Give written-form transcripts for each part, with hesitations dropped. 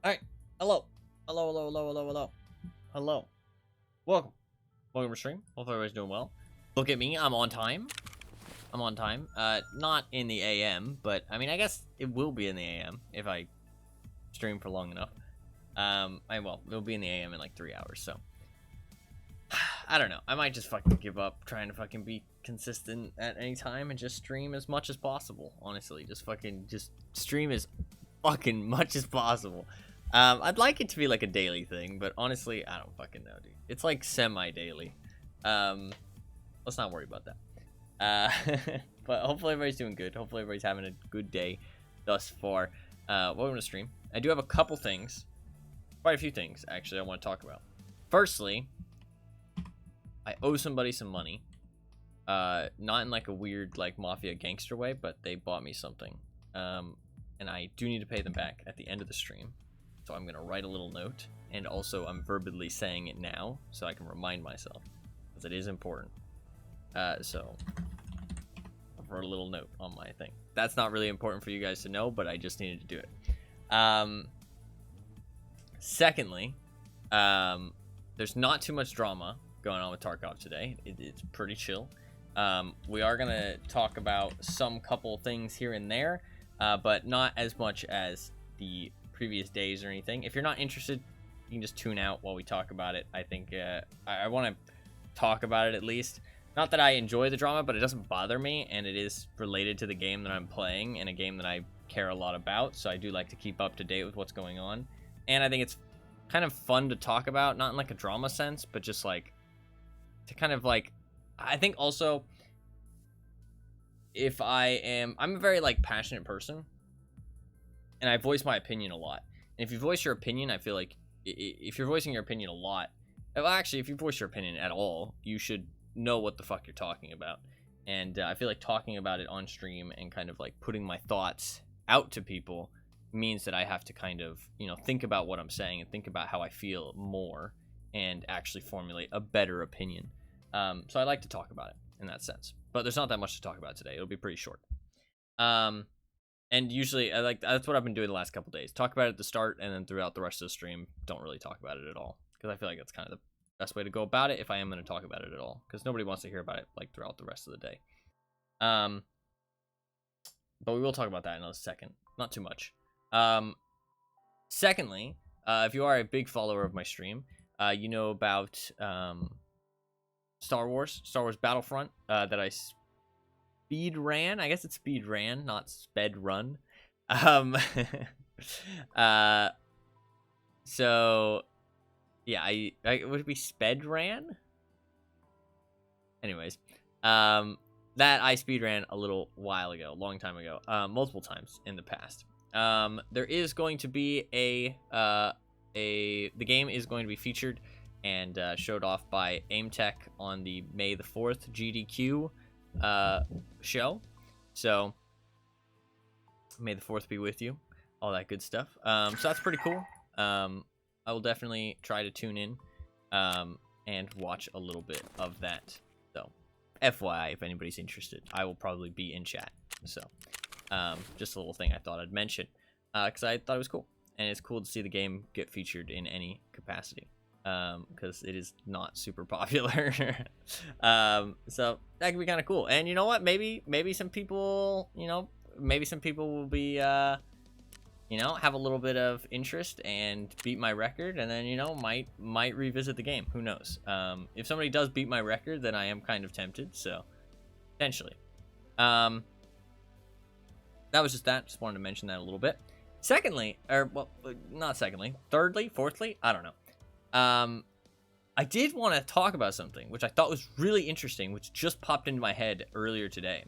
Alright. Hello. Hello. Welcome. Welcome to stream. Hope everybody's doing well. Look at me. I'm on time. Not in the AM, but I mean, I guess it will be in the AM if I stream for long enough. It'll be in the AM in like 3 hours, so. I don't know. I might just fucking give up trying to fucking be consistent at any time and just stream as much as possible. Honestly, just stream as fucking much as possible. I'd like it to be like a daily thing, but honestly, I don't fucking know, dude. It's like semi-daily. Let's not worry about that. But hopefully everybody's doing good. Hopefully everybody's having a good day thus far. Welcome to stream. I do have a couple things, quite a few things actually I want to talk about. Firstly, I owe somebody some money. Not in like a weird like mafia gangster way, but they bought me something. And I do need to pay them back at the end of the stream. So I'm going to write a little note, and also I'm verbally saying it now so I can remind myself, because it is important. So I wrote a little note on my thing. That's not really important for you guys to know, but I just needed to do it. Secondly, there's not too much drama going on with Tarkov today. It's pretty chill. We are going to talk about some couple things here and there, but not as much as the previous days or anything. If you're not interested, you can just tune out while we talk about it. I think I want to talk about it at least. Not that I enjoy the drama, but it doesn't bother me, and it is related to the game that I'm playing and a game that I care a lot about, so I do like to keep up to date with what's going on. And I think it's kind of fun to talk about, not in like a drama sense, but just like to kind of like, I think also if I'm a very like passionate person, and I voice my opinion a lot. And if you voice your opinion, I feel like if you're voicing your opinion a lot, well, actually, if you voice your opinion at all, you should know what the fuck you're talking about. And I feel like talking about it on stream and kind of like putting my thoughts out to people means that I have to kind of, think about what I'm saying and think about how I feel more and actually formulate a better opinion. So I like to talk about it in that sense. But there's not that much to talk about today. It'll be pretty short. And usually, that's what I've been doing the last couple days. Talk about it at the start, and then throughout the rest of the stream, don't really talk about it at all. Because I feel like that's kind of the best way to go about it if I am going to talk about it at all. Because nobody wants to hear about it, like, throughout the rest of the day. But we will talk about that in a second. Not too much. Secondly, if you are a big follower of my stream, you know about Star Wars Battlefront, that I speed ran. I guess it's speed ran, not sped run. So yeah, I would it be sped ran? Anyways, that I speed ran a little while ago, a long time ago, multiple times in the past. There is going to be the game is going to be featured and showed off by AimTech on the May the 4th GDQ show. So May the 4th be with you, all that good stuff. So that's pretty cool. I will definitely try to tune in and watch a little bit of that. So FYI, if anybody's interested, I will probably be in chat. So just a little thing I thought I'd mention because I thought it was cool, and it's cool to see the game get featured in any capacity. Because it is not super popular. So that could be kind of cool. And you know what? Maybe some people, maybe some people will be, have a little bit of interest and beat my record, and then, might revisit the game. Who knows? If somebody does beat my record, then I am kind of tempted. So potentially. That was just that. Just wanted to mention that a little bit. Secondly, not secondly, thirdly, fourthly, I don't know. I did want to talk about something which I thought was really interesting, which just popped into my head earlier today,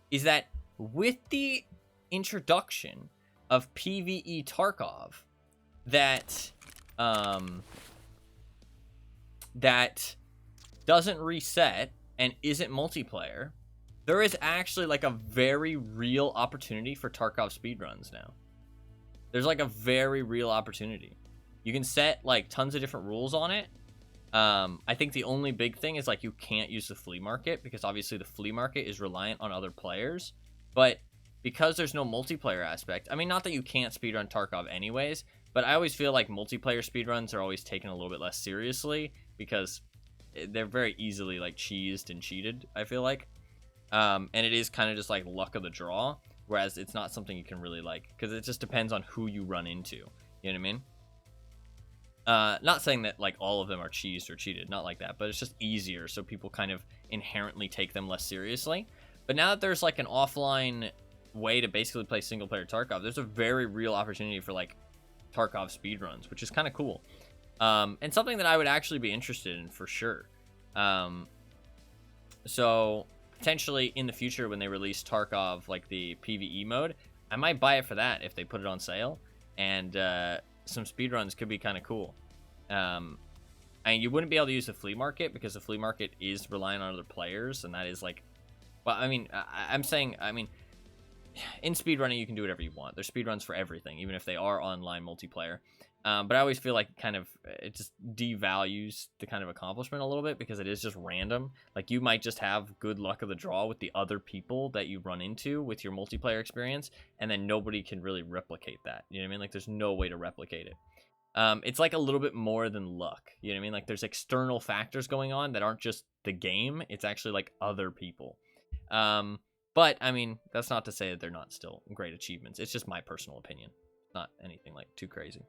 is that with the introduction of PvE Tarkov, that doesn't reset and isn't multiplayer, there is actually like a very real opportunity for Tarkov speedruns now. There's like a very real opportunity. You can set like tons of different rules on it. I think the only big thing is like you can't use the FleaMarket, because obviously the FleaMarket is reliant on other players. But because there's no multiplayer aspect, I mean, not that you can't speedrun Tarkov anyways, But I always feel like multiplayer speedruns are always taken a little bit less seriously because they're very easily like cheesed and cheated, I feel like. And it is kind of just like luck of the draw, whereas it's not something you can really like, because it just depends on who you run into. You know what I mean? Not saying that like all of them are cheesed or cheated, not like that, but it's just easier, so people kind of inherently take them less seriously. But now that there's like an offline way to basically play single player Tarkov, there's a very real opportunity for like Tarkov speedruns, which is kind of cool. And something that I would actually be interested in for sure. So potentially in the future when they release Tarkov, like the PvE mode, I might buy it for that if they put it on sale. And some speedruns could be kind of cool. And you wouldn't be able to use the FleaMarket because the FleaMarket is relying on other players, and that is like, well, I mean, I'm saying, I mean, in speedrunning you can do whatever you want. There's speedruns for everything, even if they are online multiplayer. But I always feel like kind of it just devalues the kind of accomplishment a little bit because it is just random. Like you might just have good luck of the draw with the other people that you run into with your multiplayer experience, and then nobody can really replicate that. You know what I mean? Like there's no way to replicate it. It's like a little bit more than luck. You know what I mean? Like there's external factors going on that aren't just the game. It's actually like other people. But I mean, that's not to say that they're not still great achievements. It's just my personal opinion. Not anything like too crazy.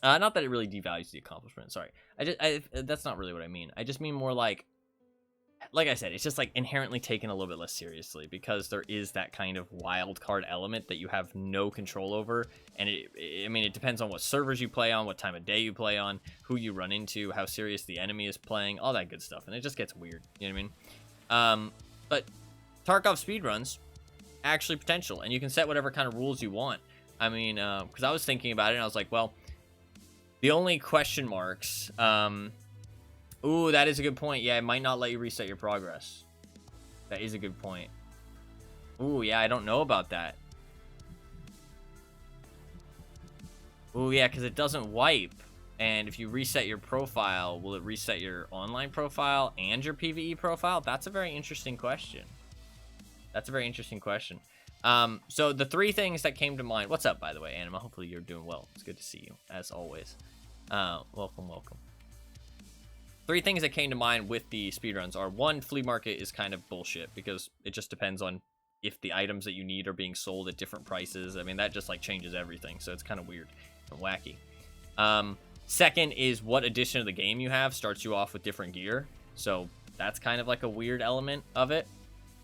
Not that it really devalues the accomplishment. Sorry, that's not really what I mean. I just mean more like I said, it's just like inherently taken a little bit less seriously because there is that kind of wild card element that you have no control over. And I mean, it depends on what servers you play on, what time of day you play on, who you run into, how serious the enemy is playing, all that good stuff. And it just gets weird. You know what I mean? But Tarkov speedruns actually potential, and you can set whatever kind of rules you want. I mean, because I was thinking about it and I was like, well, the only question marks, ooh, that is a good point. Yeah, it might not let you reset your progress. That is a good point. Ooh, yeah, I don't know about that. Ooh, yeah, because it doesn't wipe. And if you reset your profile, will it reset your online profile and your PvE profile? That's a very interesting question. That's a very interesting question. So the three things that came to mind. What's up, by the way, Anima? Hopefully you're doing well. It's good to see you, as always. Welcome. Three things that came to mind with the speedruns are, one, FleaMarket is kind of bullshit because it just depends on if the items that you need are being sold at different prices. I mean, that just like changes everything, so it's kind of weird and wacky. Second is what edition of the game you have starts you off with different gear, so that's kind of like a weird element of it.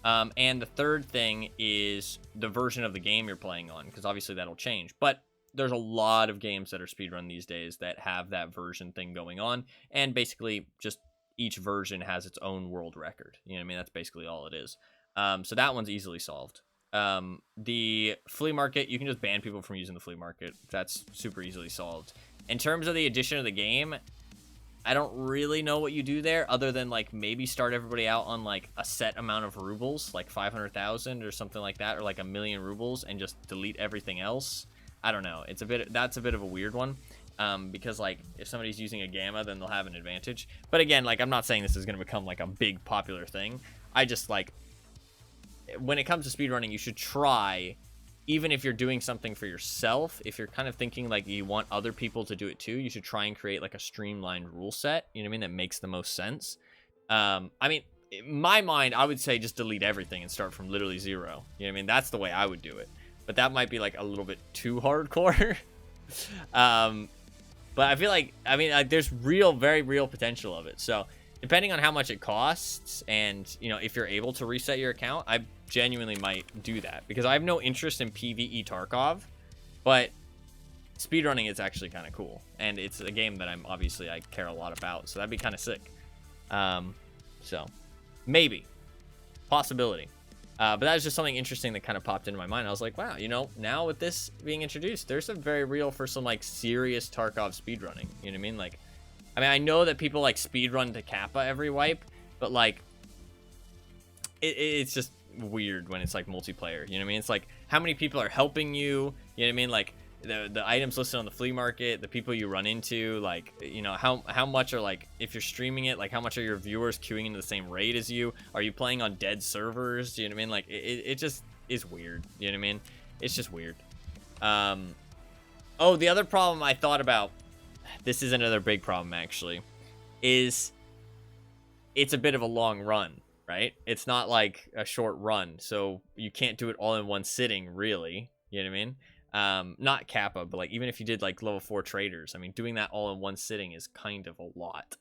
And the third thing is the version of the game you're playing on, because obviously that'll change. But there's a lot of games that are speedrun these days that have that version thing going on, and basically just each version has its own world record. You know what I mean? That's basically all it is. So that one's easily solved. The FleaMarket, you can just ban people from using the FleaMarket. That's super easily solved. In terms of the addition of the game, I don't really know what you do there other than like maybe start everybody out on like a set amount of rubles, like 500,000 or something like that, or like 1,000,000 rubles, and just delete everything else. I don't know. That's a bit of a weird one. Because like if somebody's using a gamma, then they'll have an advantage. But again, like I'm not saying this is going to become like a big popular thing. I just like when it comes to speedrunning, you should try, even if you're doing something for yourself, if you're kind of thinking like you want other people to do it too, you should try and create like a streamlined rule set, you know what I mean, that makes the most sense. I mean, in my mind, I would say just delete everything and start from literally zero. You know what I mean? That's the way I would do it. But that might be like a little bit too hardcore. But I feel like, I mean, like, there's very real potential of it. So depending on how much it costs and, you know, if you're able to reset your account, I genuinely might do that because I have no interest in PvE Tarkov, but speedrunning is actually kind of cool. And it's a game that I care a lot about. So that'd be kind of sick. So maybe possibility. But that was just something interesting that kind of popped into my mind. I was like, wow, you know, now with this being introduced, there's a very real for some like serious Tarkov speedrunning. You know what I mean? Like, I mean, I know that people like speedrun to Kappa every wipe, but like, it's just weird when it's like multiplayer. You know what I mean? It's like how many people are helping you. You know what I mean? Like the items listed on the FleaMarket, the people you run into, like, you know, how much are like, if you're streaming it, like how much are your viewers queuing into the same raid as you? Are you playing on dead servers? You know what I mean? Like it just is weird. You know what I mean? It's just weird. Oh, the other problem I thought about, this is another big problem actually, is it's a bit of a long run, right? It's not like a short run, so you can't do it all in one sitting, really. You know what I mean? Not Kappa, but like even if you did like level 4 traders, I mean, doing that all in one sitting is kind of a lot.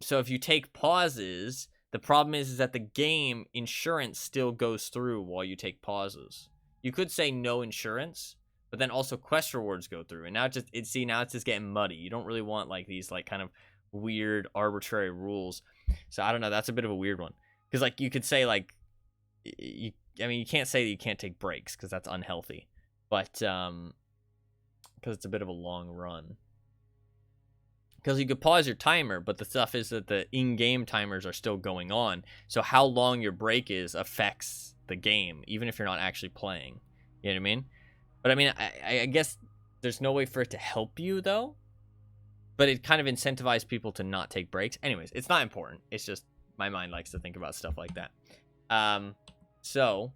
So if you take pauses, the problem is that the game insurance still goes through while you take pauses. You could say no insurance, but then also quest rewards go through, and now now it's just getting muddy. You don't really want like these like kind of weird arbitrary rules. So I don't know. That's a bit of a weird one because like you could say like you. I mean, you can't say that you can't take breaks because that's unhealthy, but because it's a bit of a long run. Because you could pause your timer, but the stuff is that the in-game timers are still going on. So how long your break is affects the game, even if you're not actually playing. You know what I mean? But I mean, I guess there's no way for it to help you, though. But it kind of incentivizes people to not take breaks. Anyways, it's not important. It's just my mind likes to think about stuff like that. So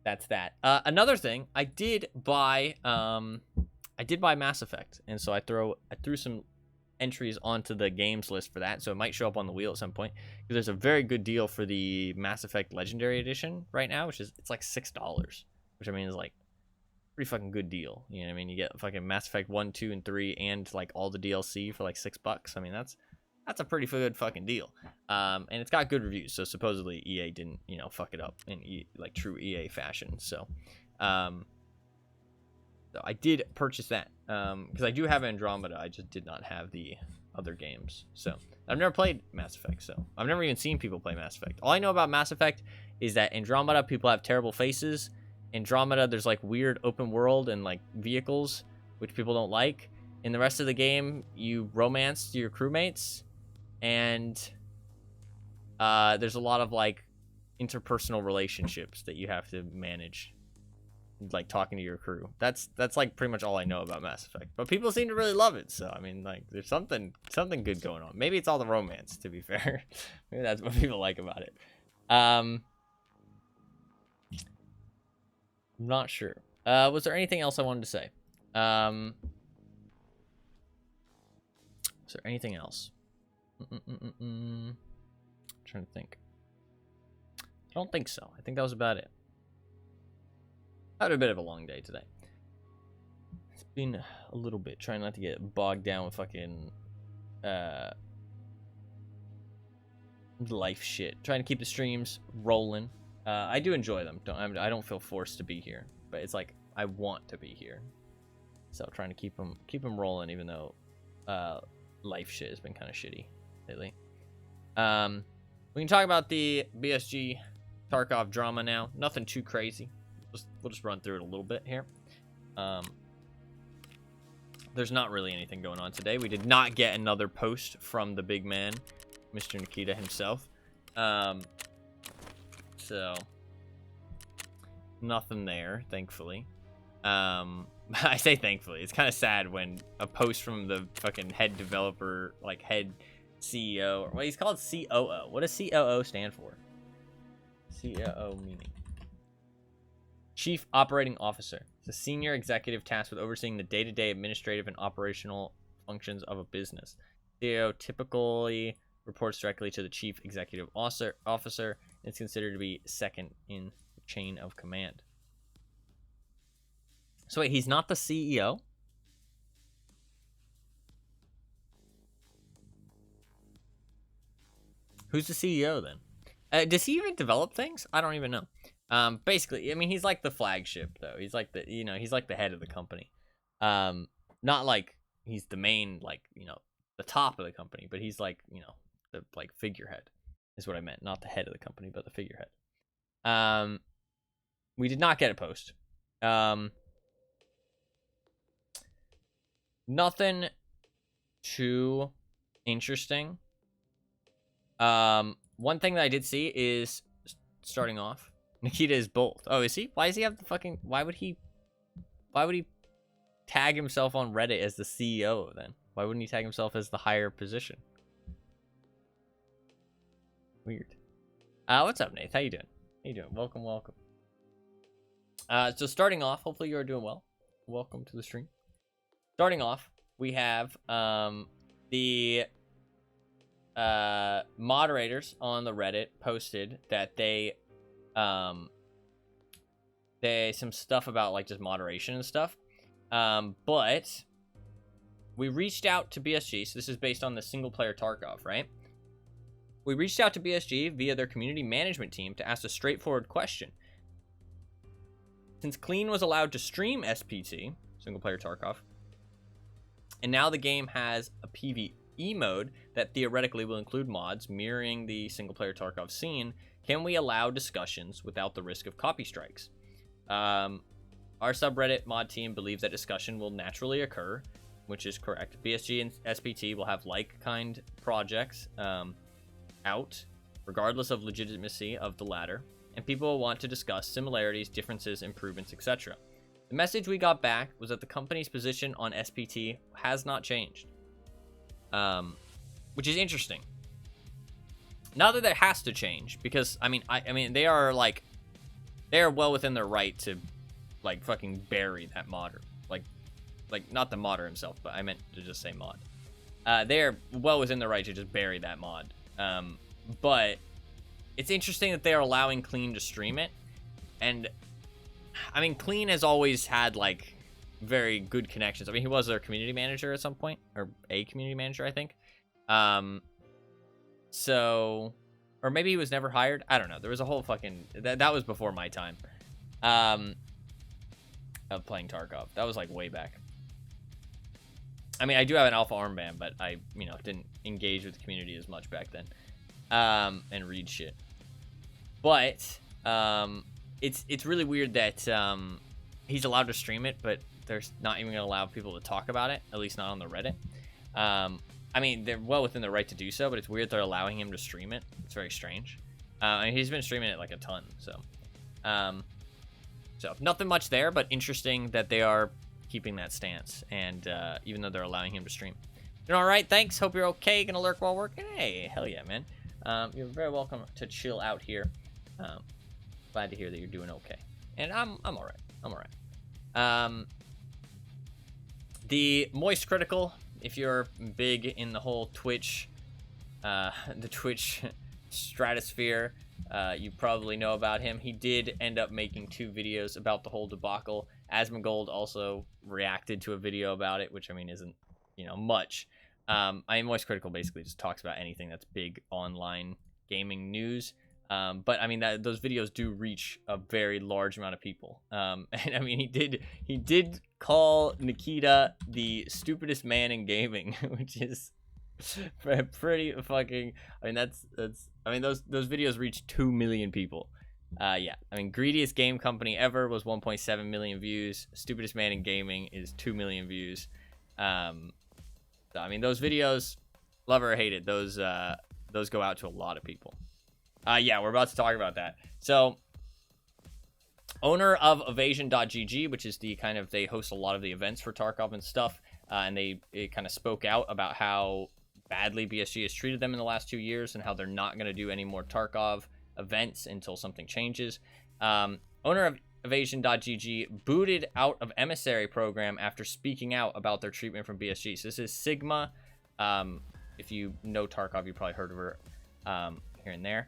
that's that. Another thing, I did buy Mass Effect, and so I threw some entries onto the games list for that, so it might show up on the wheel at some point because there's a very good deal for the Mass Effect Legendary Edition right now, it's like $6, which I mean is like pretty fucking good deal. You know what I mean? You get fucking Mass Effect 1, 2, and 3 and like all the DLC for like $6. I mean that's a pretty good fucking deal. And it's got good reviews, so supposedly EA didn't, you know, fuck it up in like true EA fashion. So so I did purchase that because I do have Andromeda. I just did not have the other games. So I've never played Mass Effect, so I've never even seen people play Mass Effect. All I know about Mass Effect is that Andromeda, people have terrible faces. Andromeda, there's like weird open world and like vehicles, which people don't like. In the rest of the game, you romance your crewmates, and there's a lot of like interpersonal relationships that you have to manage, like talking to your crew. That's like pretty much all I know about Mass Effect. But people seem to really love it, so I mean, like there's something good going on. Maybe it's all the romance, to be fair. Maybe that's what people like about it. I'm not sure. Was there anything else I wanted to say? Was there anything else? Trying to think. I don't think so. I think that was about it. I had a bit of a long day today. It's been a little bit. Trying not to get bogged down with fucking life shit. Trying to keep the streams rolling. I do enjoy them. I don't feel forced to be here, but it's like I want to be here. So trying to keep them rolling, even though life shit has been kind of shitty lately. We can talk about the BSG Tarkov drama now. Nothing too crazy. We'll just run through it a little bit here. There's not really anything going on today. We did not get another post from the big man, Mr. Nikita himself. So nothing there, thankfully. I say thankfully. It's kind of sad when a post from the fucking head developer, like head CEO, or well, he's called COO. What does COO stand for? COO meaning Chief Operating Officer. It's a senior executive tasked with overseeing the day-to-day administrative and operational functions of a business. CEO typically reports directly to the Chief Executive Officer and is considered to be second in the chain of command. So wait, he's not the CEO? Who's the CEO then? Does he even develop things? I don't even know. Basically, I mean, he's like the flagship, though. He's like he's like the head of the company. Not like he's the main, like, the top of the company, but he's like, the like figurehead is what I meant. Not the head of the company, but the figurehead. We did not get a post. Nothing too interesting. One thing that I did see is, starting off, Nikita is bold. Oh, is he? Why does he have the fucking... Why would he tag himself on Reddit as the CEO, then? Why wouldn't he tag himself as the higher position? Weird. What's up, Nate? How you doing? How you doing? Welcome. So starting off, hopefully you are doing well. Welcome to the stream. starting off, we have the moderators on the Reddit posted that they some stuff about like just moderation and stuff. But we reached out to BSG, so this is based on the single player Tarkov, right? We reached out to BSG via their community management team to ask a straightforward question. Since Clean was allowed to stream SPT, single player Tarkov, and now the game has a PvE mode that theoretically will include mods mirroring the single player Tarkov scene, can we allow discussions without the risk of copy strikes? Our subreddit mod team believes that discussion will naturally occur, which is correct. BSG and SPT will have like-kind projects out, regardless of legitimacy of the latter, and people will want to discuss similarities, differences, improvements, etc. The message we got back was that the company's position on SPT has not changed, which is interesting. Not that it has to change, because I mean they are well within their right to like fucking bury that modder, like not the modder himself, but I meant to just say mod. They're well within their right to just bury that mod. But it's interesting that they're allowing Clean to stream it, and I mean Clean has always had like very good connections. I mean he was their community manager at some point, or a community manager I think. So, or maybe he was never hired. I don't know. There was a whole fucking that was before my time of playing Tarkov. That was like way back. I mean, I do have an alpha armband, but I, didn't engage with the community as much back then, and read shit. But it's really weird that he's allowed to stream it, but they're not even gonna allow people to talk about it, at least not on the Reddit. I mean, they're well within their right to do so, but it's weird they're allowing him to stream it. It's very strange. And he's been streaming it like a ton, so nothing much there, but interesting that they are keeping that stance, and even though they're allowing him to stream. Doing all right, thanks. Hope you're okay. Gonna lurk while working. Hey, hell yeah, man. You're very welcome to chill out here. Glad to hear that you're doing okay, and I'm all right. I'm all right. The Moist Critical, if you're big in the whole Twitch, the Twitch stratosphere, you probably know about him. He did end up making 2 videos about the whole debacle. Asmongold also reacted to a video about it, which I mean isn't, much. Moist Critical basically just talks about anything that's big online gaming news. But I mean those videos do reach a very large amount of people. And I mean he did call Nikita the stupidest man in gaming, which is pretty fucking. I mean that's. I mean those videos reach 2 million people. Yeah. I mean greediest game company ever was 1.7 million views. Stupidest man in gaming is 2 million views. So, I mean those videos, love or hate it, those go out to a lot of people. Yeah, we're about to talk about that. So, owner of Evasion.gg, which is the kind of, they host a lot of the events for Tarkov and stuff, and they kind of spoke out about how badly BSG has treated them in the last 2 years, and how they're not going to do any more Tarkov events until something changes. Owner of Evasion.gg booted out of emissary program after speaking out about their treatment from BSG. So this is Sigma. If you know Tarkov, you probably heard of her here and there.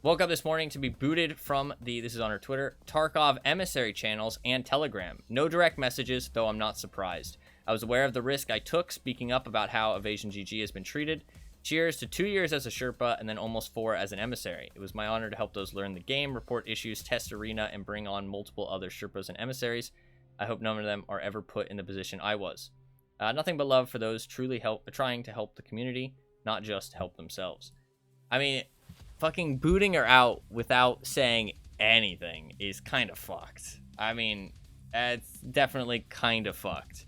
Woke up this morning to be booted from this is on her Twitter, Tarkov emissary channels and Telegram. No direct messages, though I'm not surprised. I was aware of the risk I took speaking up about how Evasion GG has been treated. Cheers to 2 years as a Sherpa and then almost 4 as an emissary. It was my honor to help those learn the game, report issues, test arena, and bring on multiple other Sherpas and emissaries. I hope none of them are ever put in the position I was. Nothing but love for those truly trying to help the community, not just help themselves. I mean, fucking booting her out without saying anything is kind of fucked. I mean, it's definitely kind of fucked.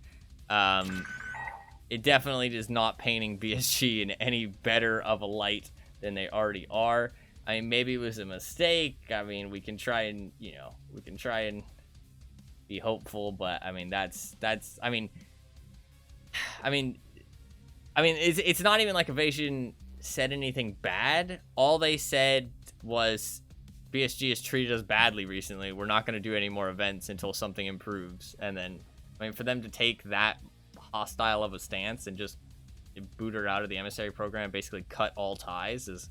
It definitely is not painting BSG in any better of a light than they already are. I mean, maybe it was a mistake. I mean, we can try and, be hopeful, but I mean, it's not even like Evasion said anything bad. All they said was BSG has treated us badly recently. We're not going to do any more events until something improves. And then I mean, for them to take that hostile of a stance and just boot her out of the emissary program, basically cut all ties, is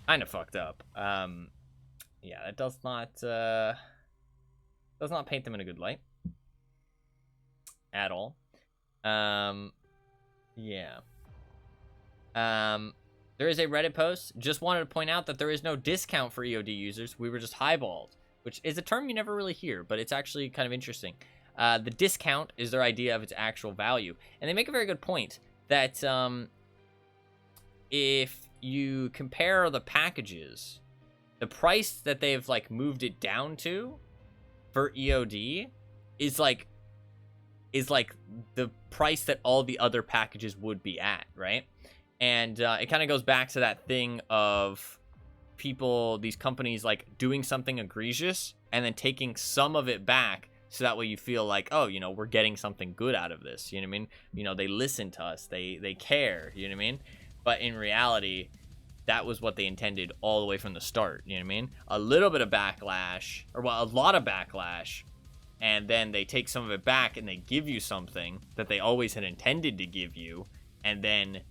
kind of fucked up. Yeah, that does not paint them in a good light at all. Yeah. There is a Reddit post. Just wanted to point out that there is no discount for EOD users. We were just highballed, which is a term you never really hear, but it's actually kind of interesting. The discount is their idea of its actual value. And they make a very good point that if you compare the packages, the price that they've like moved it down to for EOD is like the price that all the other packages would be at, right? And it kind of goes back to that thing of people, these companies, like doing something egregious and then taking some of it back, so that way you feel like, oh, you know, we're getting something good out of this. You know what I mean? You know, they listen to us, they care. You know what I mean? But in reality, that was what they intended all the way from the start. You know what I mean? A little bit of backlash, or well, a lot of backlash, and then they take some of it back and they give you something that they always had intended to give you, and then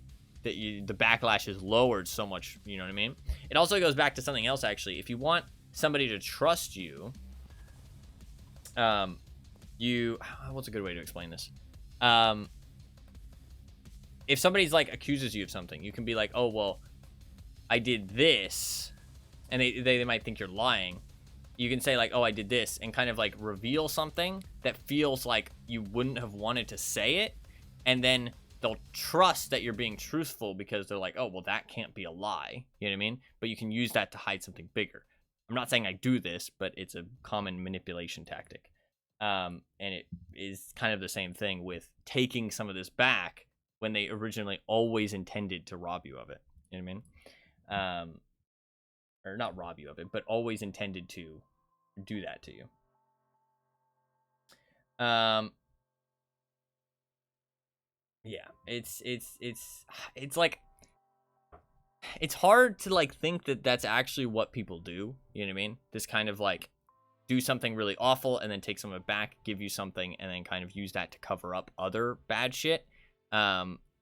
the backlash is lowered so much. You know what I mean? It also goes back to something else, actually. If you want somebody to trust you, what's a good way to explain this? If somebody's like accuses you of something, you can be like, oh, well, I did this, and they might think you're lying. You can say like, oh, I did this, and kind of like reveal something that feels like you wouldn't have wanted to say it, and then they'll trust that you're being truthful because they're like, oh, well, that can't be a lie. You know what I mean? But you can use that to hide something bigger. I'm not saying I do this, but it's a common manipulation tactic. And it is kind of the same thing with taking some of this back when they originally always intended to rob you of it. You know what I mean? Or not rob you of it, but always intended to do that to you. Yeah, it's like, it's hard to like think that that's actually what people do. You know what I mean? This kind of like do something really awful and then take some of it back, give you something, and then kind of use that to cover up other bad shit.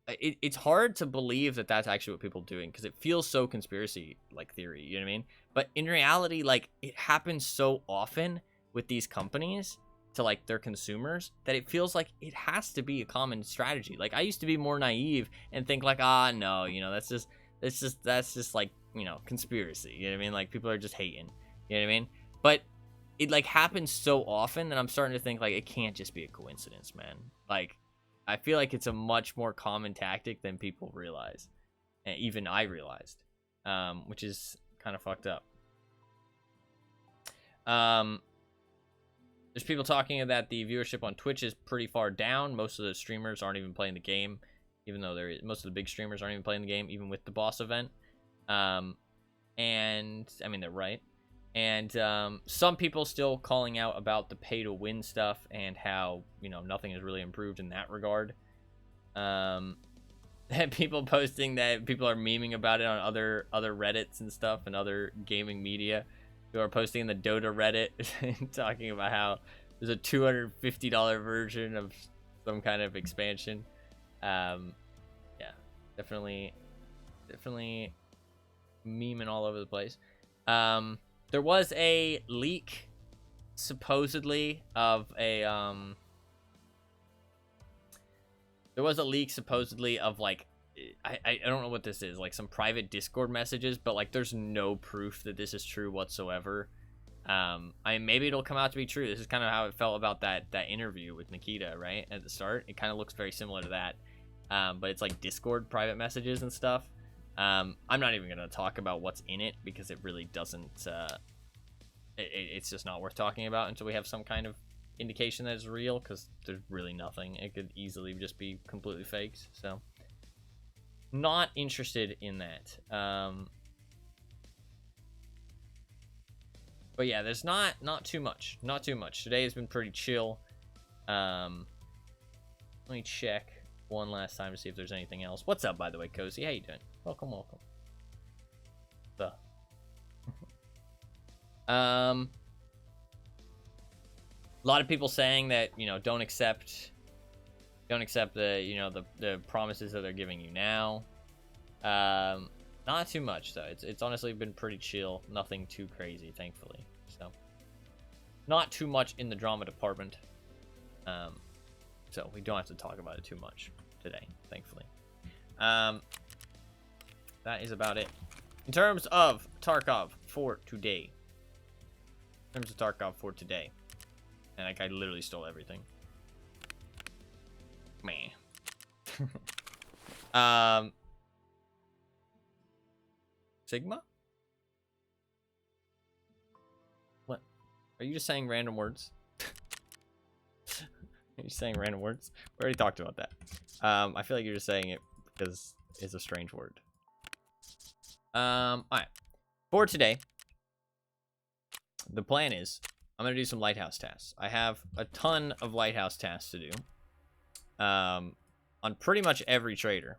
It's hard to believe that that's actually what people are doing, because it feels so conspiracy like theory. You know what I mean? But in reality, like, it happens so often with these companies to like their consumers that it feels like it has to be a common strategy. Like, I used to be more naive and think like, no, you know, that's just like, you know, conspiracy. You know what I mean? Like, people are just hating. You know what I mean? But it like happens so often that I'm starting to think like it can't just be a coincidence, man. Like, I feel like it's a much more common tactic than people realize, and even I realized, which is kind of fucked up. There's people talking that the viewership on Twitch is pretty far down. Most of the streamers aren't even playing the game, even though most of the big streamers aren't even playing the game, even with the boss event. And I mean, they're right. And some people still calling out about the pay to win stuff and how, you know, nothing has really improved in that regard. And people posting that people are memeing about it on other Reddits and stuff, and other gaming media who are posting in the Dota Reddit talking about how there's a $250 version of some kind of expansion. Yeah, definitely memeing all over the place. There was a leak, supposedly, of a, like, I don't know what this is, like some private Discord messages, but like there's no proof that this is true whatsoever. Maybe it'll come out to be true. This is kind of how it felt about that interview with Nikita, right, at the start. It kind of looks very similar to that, but it's like Discord private messages and stuff. I'm not even going to talk about what's in it, because it really doesn't, it's just not worth talking about until we have some kind of indication that it's real, because there's really nothing. It could easily just be completely faked, so not interested in that. But yeah, there's not too much. Today has been pretty chill. Let me check one last time to see if there's anything else. What's up, by the way, Cozy? How you doing? Welcome. A lot of people saying that, you know, don't accept the, you know, the promises that they're giving you now. Not too much though. It's honestly been pretty chill. Nothing too crazy, thankfully. So not too much in the drama department. So we don't have to talk about it too much today, thankfully. That is about it. In terms of Tarkov for today. And like, I literally stole everything. Meh. Sigma? What? Are you just saying random words? Are you saying random words? We already talked about that. I feel like you're just saying it because it's a strange word. Alright. For today, the plan is I'm going to do some Lighthouse tasks. I have a ton of Lighthouse tasks to do. On pretty much every trader.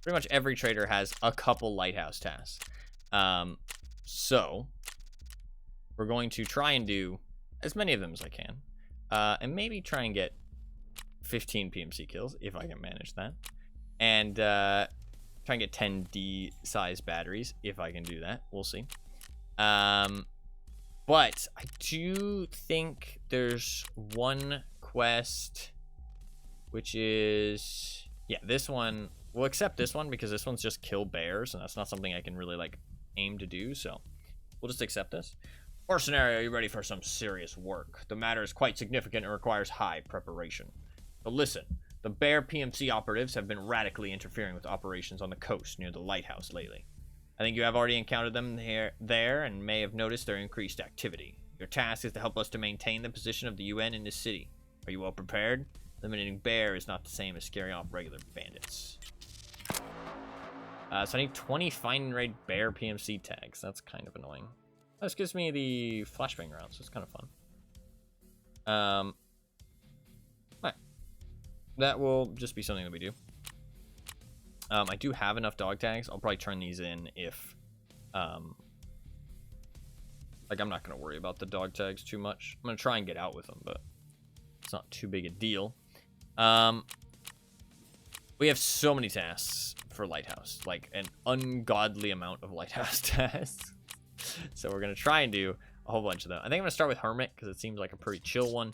Pretty much every trader has a couple Lighthouse tasks. So we're going to try and do as many of them as I can. And maybe try and get 15 PMC kills, if I can manage that. And try and get 10 D-size batteries, if I can do that. We'll see. But I do think there's one quest, which is... yeah, this one... we'll accept this one, because this one's just kill bears, and that's not something I can really, like, aim to do, so we'll just accept this. Or scenario, are you ready for some serious work? The matter is quite significant and requires high preparation. But listen, the bear PMC operatives have been radically interfering with operations on the coast near the Lighthouse lately. I think you have already encountered them there and may have noticed their increased activity. Your task is to help us to maintain the position of the UN in this city. Are you well prepared? Eliminating bear is not the same as scaring off regular bandits. So I need 20 find and raid bear PMC tags. That's kind of annoying. This gives me the flashbang rounds, so it's kind of fun. Alright. That will just be something that we do. I do have enough dog tags. I'll probably turn these in if... like, I'm not going to worry about the dog tags too much. I'm going to try and get out with them, but it's not too big a deal. We have so many tasks for Lighthouse. Like, an ungodly amount of Lighthouse tasks. So we're going to try and do a whole bunch of them. I think I'm going to start with Hermit, because it seems like a pretty chill one.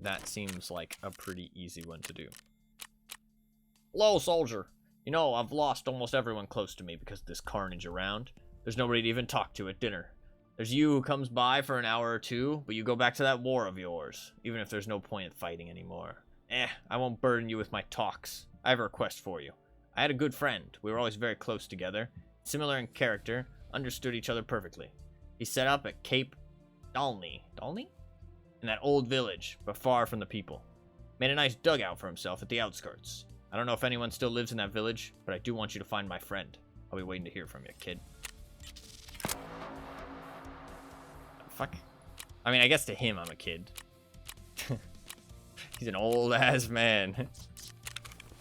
That seems like a pretty easy one to do. Hello, soldier. You know, I've lost almost everyone close to me because of this carnage around. There's nobody to even talk to at dinner. There's you who comes by for an hour or two, but you go back to that war of yours, even if there's no point in fighting anymore. I won't burden you with my talks. I have a request for you. I had a good friend. We were always very close together. Similar in character, understood each other perfectly. He set up at Cape Dalney. Dalney? In that old village, but far from the people. Made a nice dugout for himself at the outskirts. I don't know if anyone still lives in that village, but I do want you to find my friend. I'll be waiting to hear from you, kid. Fuck. I mean, I guess to him, I'm a kid. He's an old-ass man.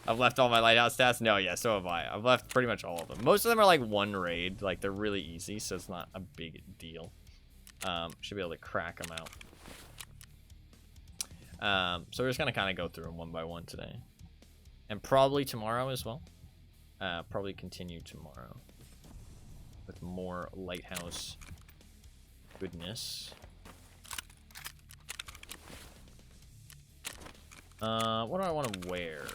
I've left all my Lighthouse tasks? No, yeah, so have I. I've left pretty much all of them. Most of them are like one raid. Like, they're really easy, so it's not a big deal. Should be able to crack them out. So we're just going to kind of go through them one by one today. And probably tomorrow as well. Probably continue tomorrow. With more Lighthouse goodness. What do I want to wear?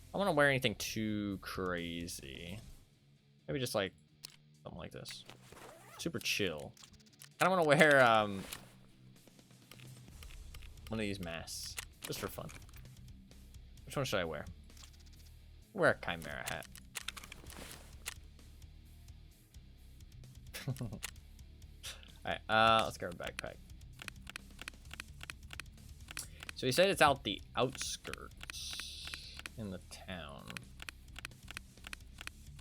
I don't want to wear anything too crazy. Maybe just like something like this. Super chill. I don't want to wear one of these masks. Just for fun. Which one should I wear? Wear a Chimera hat. Alright, let's grab a backpack. So he said it's out the outskirts in the town.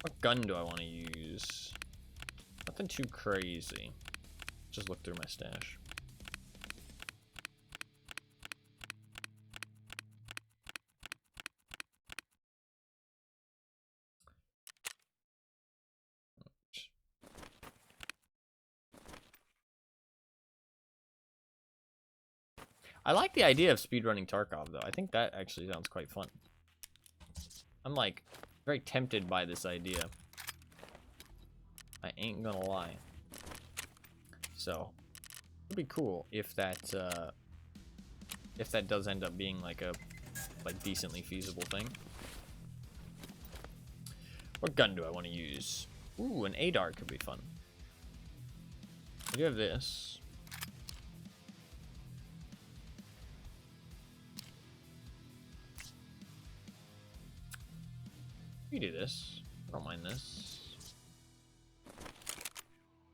What gun do I want to use? Nothing too crazy. Just look through my stash. I like the idea of speedrunning Tarkov, though. I think that actually sounds quite fun. I'm, like, very tempted by this idea. I ain't gonna lie. So, it'd be cool if that does end up being, like, a, like, decently feasible thing. What gun do I want to use? Ooh, an ADAR could be fun. I do have this. You do this. I don't mind this.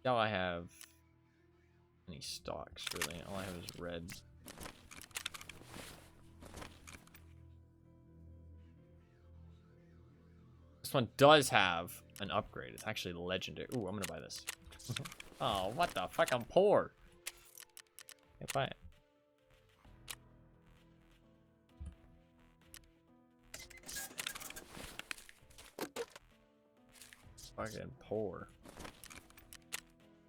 Now I have any stocks, really. All I have is red. This one does have an upgrade. It's actually legendary. Ooh, I'm gonna buy this. Oh, what the fuck? I'm poor. Can't buy it. Fucking poor.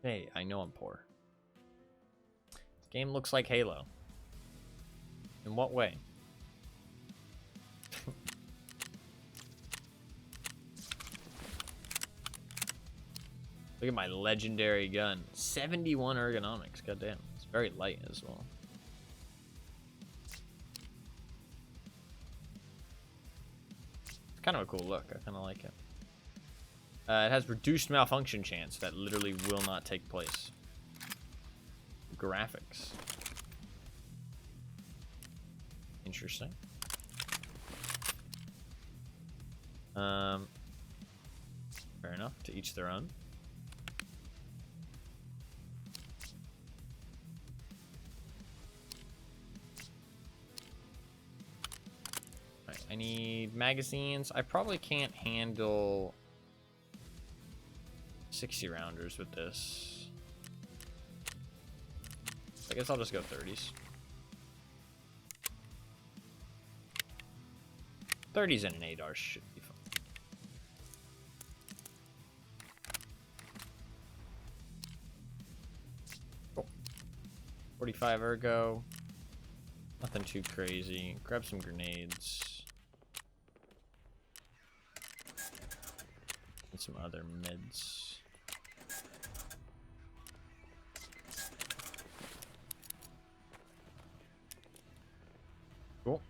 Hey, I know I'm poor. This game looks like Halo. In what way? Look at my legendary gun. 71 ergonomics. Goddamn. It's very light as well. It's kind of a cool look. I kind of like it. It has reduced malfunction chance that literally will not take place. Graphics. Interesting. Fair enough. To each their own. Alright, I need magazines. I probably can't handle 60 rounders with this. I guess I'll just go 30s. 30s and an ADAR should be fun. Cool. 45 ergo. Nothing too crazy. Grab some grenades. And some other meds. Cool.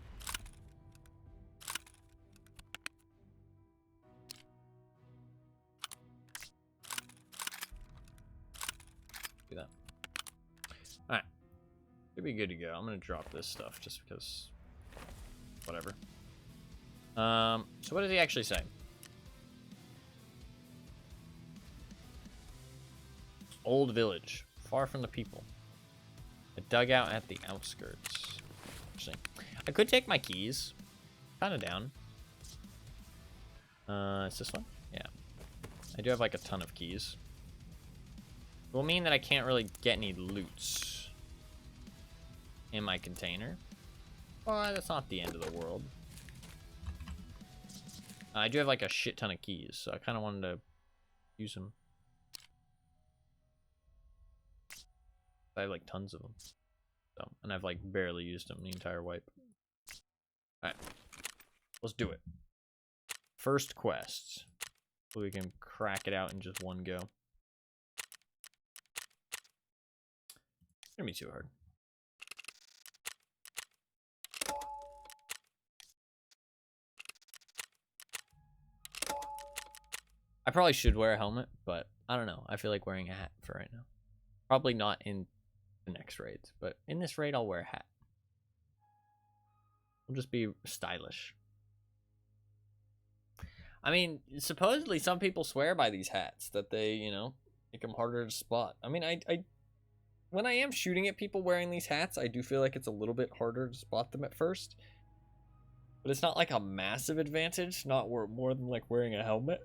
Do that. Alright. Should be good to go. I'm gonna drop this stuff just because whatever. So what does he actually say? Old village, far from the people. A dugout at the outskirts. Interesting. I could take my keys. Kind of down. Is this one? Yeah. I do have like a ton of keys. It will mean that I can't really get any loots in my container. But that's not the end of the world. I do have like a shit ton of keys, so I kind of wanted to use them. I have like tons of them. So, and I've like barely used them the entire wipe. Alright. Let's do it. First quest. So we can crack it out in just one go. It's gonna be too hard. I probably should wear a helmet, but I don't know. I feel like wearing a hat for right now. Probably not in the next raids, but in this raid I'll wear a hat. I'll just be stylish. I mean, supposedly some people swear by these hats that they, you know, make them harder to spot. I mean, I when I am shooting at people wearing these hats, I do feel like it's a little bit harder to spot them at first. But it's not like a massive advantage, not more than like wearing a helmet.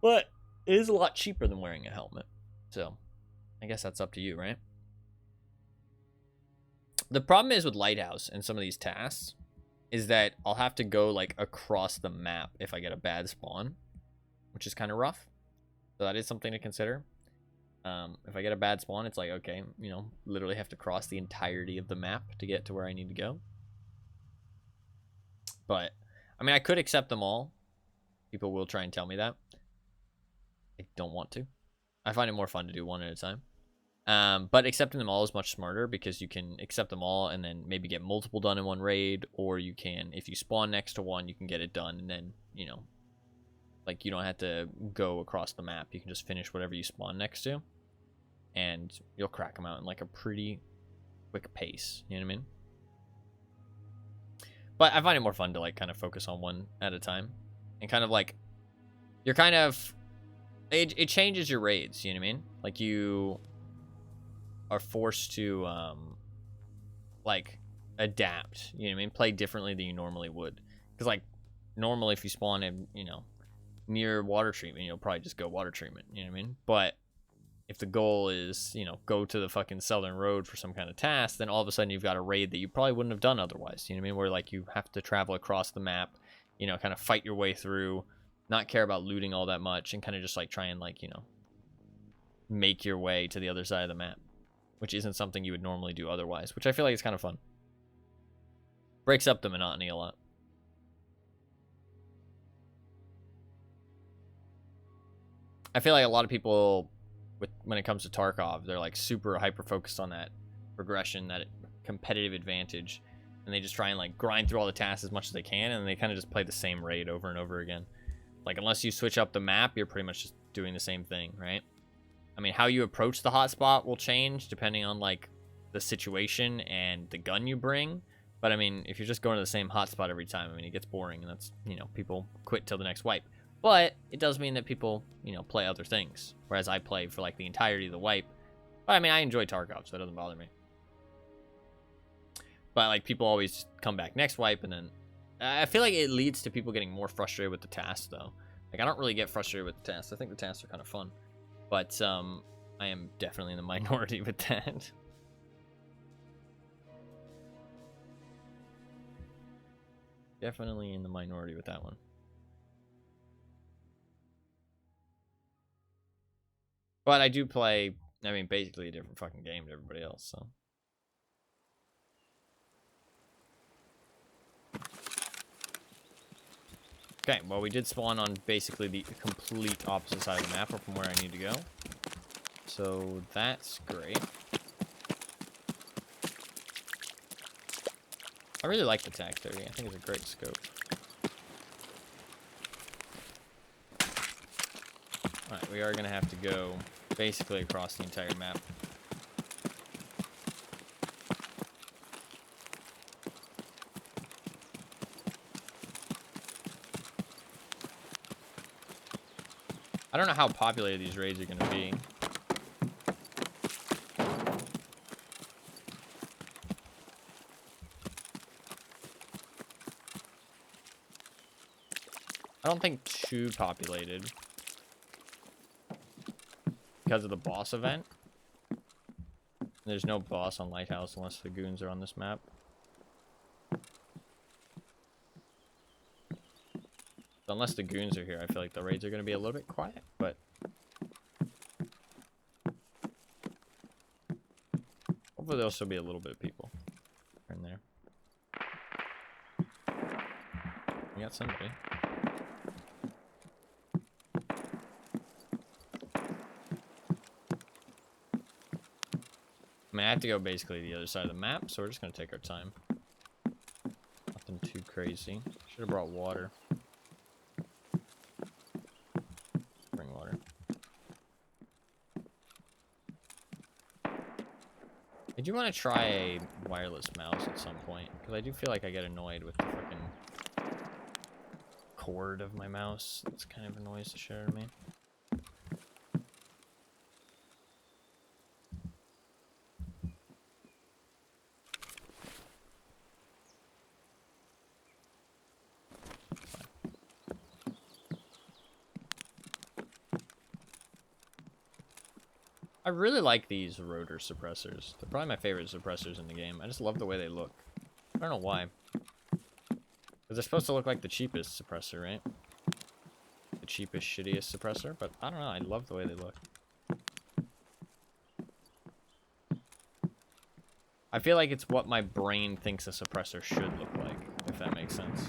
But it is a lot cheaper than wearing a helmet. So, I guess that's up to you, right? The problem is with Lighthouse and some of these tasks is that I'll have to go like across the map if I get a bad spawn, which is kind of rough. So that is something to consider. If I get a bad spawn, it's like, okay, you know, literally have to cross the entirety of the map to get to where I need to go. But, I mean, I could accept them all. People will try and tell me that. I don't want to. I find it more fun to do one at a time. But accepting them all is much smarter because you can accept them all and then maybe get multiple done in one raid, or you can, if you spawn next to one, you can get it done and then, you know, like you don't have to go across the map. You can just finish whatever you spawn next to and you'll crack them out in like a pretty quick pace. You know what I mean? But I find it more fun to like kind of focus on one at a time and kind of like you're kind of it changes your raids. You know what I mean? Like you are forced to like adapt. You know what I mean? Play differently than you normally would. Because like normally if you spawn in, you know, near water treatment, you'll probably just go water treatment. You know what I mean? But if the goal is, you know, go to the fucking southern road for some kind of task, then all of a sudden you've got a raid that you probably wouldn't have done otherwise. You know what I mean? Where like you have to travel across the map, you know, kind of fight your way through, not care about looting all that much, and kind of just like try and like, you know, make your way to the other side of the map, which isn't something you would normally do otherwise, which I feel like is kind of fun. Breaks up the monotony a lot. I feel like a lot of people, when it comes to Tarkov, they're like super hyper focused on that progression, that competitive advantage, and they just try and like grind through all the tasks as much as they can, and they kind of just play the same raid over and over again. Like unless you switch up the map, you're pretty much just doing the same thing, right? I mean, how you approach the hotspot will change depending on like the situation and the gun you bring. But I mean, if you're just going to the same hotspot every time, I mean, it gets boring, and that's, you know, people quit till the next wipe. But it does mean that people, you know, play other things, whereas I play for like the entirety of the wipe. But I mean, I enjoy Tarkov, so it doesn't bother me. But like people always come back next wipe, and then I feel like it leads to people getting more frustrated with the tasks, though. Like I don't really get frustrated with the tasks. I think the tasks are kind of fun, but I am definitely in the minority with that. Definitely in the minority with that one. But I do play, I mean, basically a different fucking game to everybody else, so. Okay, well, we did spawn on basically the complete opposite side of the map from where I need to go. So that's great. I really like the TAC 30. I think it's a great scope. Alright, we are going to have to go basically across the entire map. I don't know how populated these raids are going to be. I don't think too populated because of the boss event. There's no boss on Lighthouse unless the goons are on this map. So unless the goons are here, I feel like the raids are going to be a little bit quiet, but hopefully there'll still be a little bit of people in there. We got somebody. I mean, I have to go basically the other side of the map, so we're just going to take our time. Nothing too crazy. Should have brought water. Bring water. I do want to try a wireless mouse at some point, because I do feel like I get annoyed with the fucking cord of my mouse. It's kind of annoys the shit out of me. I really like these rotor suppressors. They're probably my favorite suppressors in the game. I just love the way they look. I don't know why. Because they're supposed to look like the cheapest suppressor, right? The cheapest, shittiest suppressor, but I don't know. I love the way they look. I feel like it's what my brain thinks a suppressor should look like, if that makes sense.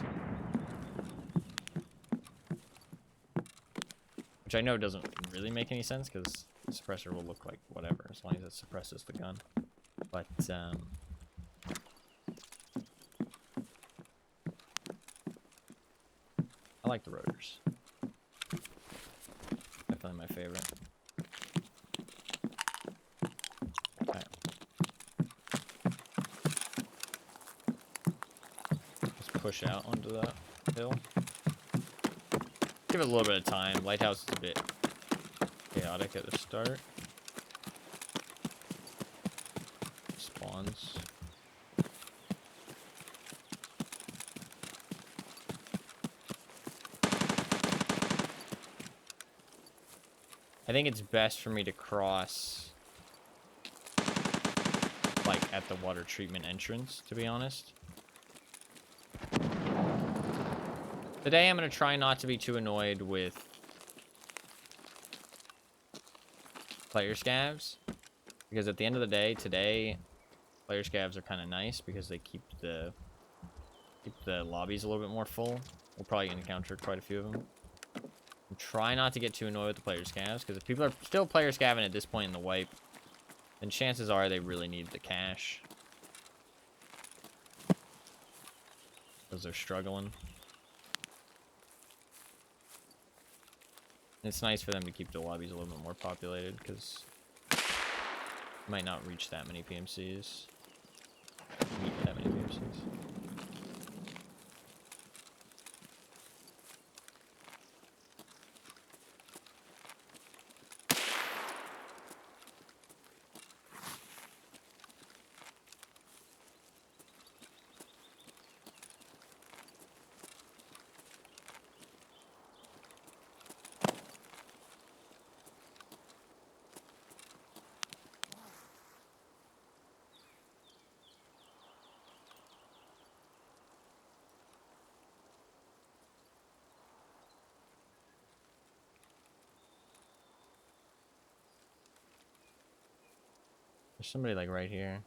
Which I know doesn't really make any sense, because the suppressor will look like whatever, as long as it suppresses the gun. But, I like the rotors. Definitely my favorite. Okay. Just push out onto that hill. Give it a little bit of time. Lighthouse is a bit chaotic at the start. Spawns. I think it's best for me to cross, like, at the water treatment entrance, to be honest. Today I'm going to try not to be too annoyed with player scavs, because at the end of the day, today, player scavs are kind of nice because they keep the lobbies a little bit more full. We'll probably encounter quite a few of them. Try not to get too annoyed with the player scavs, because if people are still player scavving at this point in the wipe, then chances are they really need the cash, because they're struggling. And it's nice for them to keep the lobbies a little bit more populated, because you might not reach that many PMCs. Meet that many PMCs. There's somebody like right here.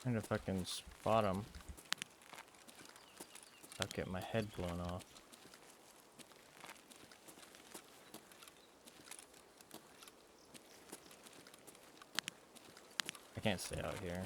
I'm gonna fucking spot him. I'll get my head blown off. I can't stay out here.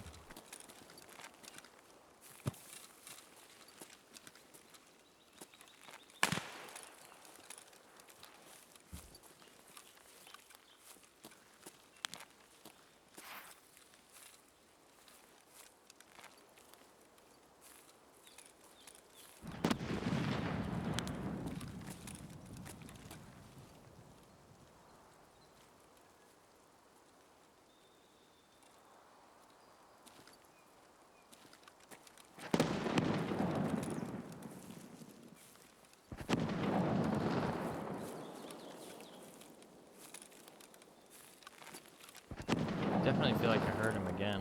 Definitely feel like I heard him again.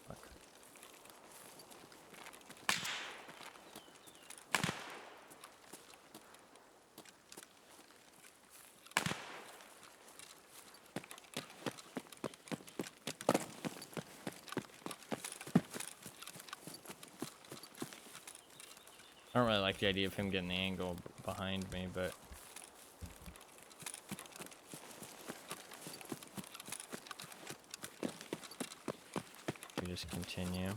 Fuck. I don't really like the idea of him getting the angle behind me, but we just continue.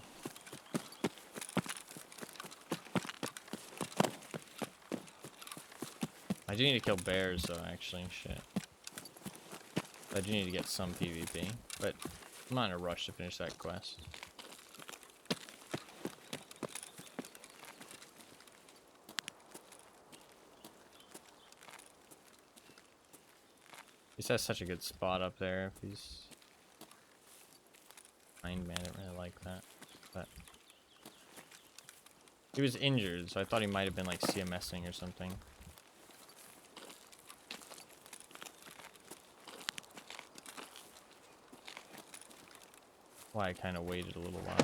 I do need to kill bears, though, actually. Shit. I do need to get some PvP, but I'm not in a rush to finish that quest. He has such a good spot up there. If he's Iron Man, I didn't really like that. But he was injured, so I thought he might have been like CMSing or something. Why I kind of waited a little while.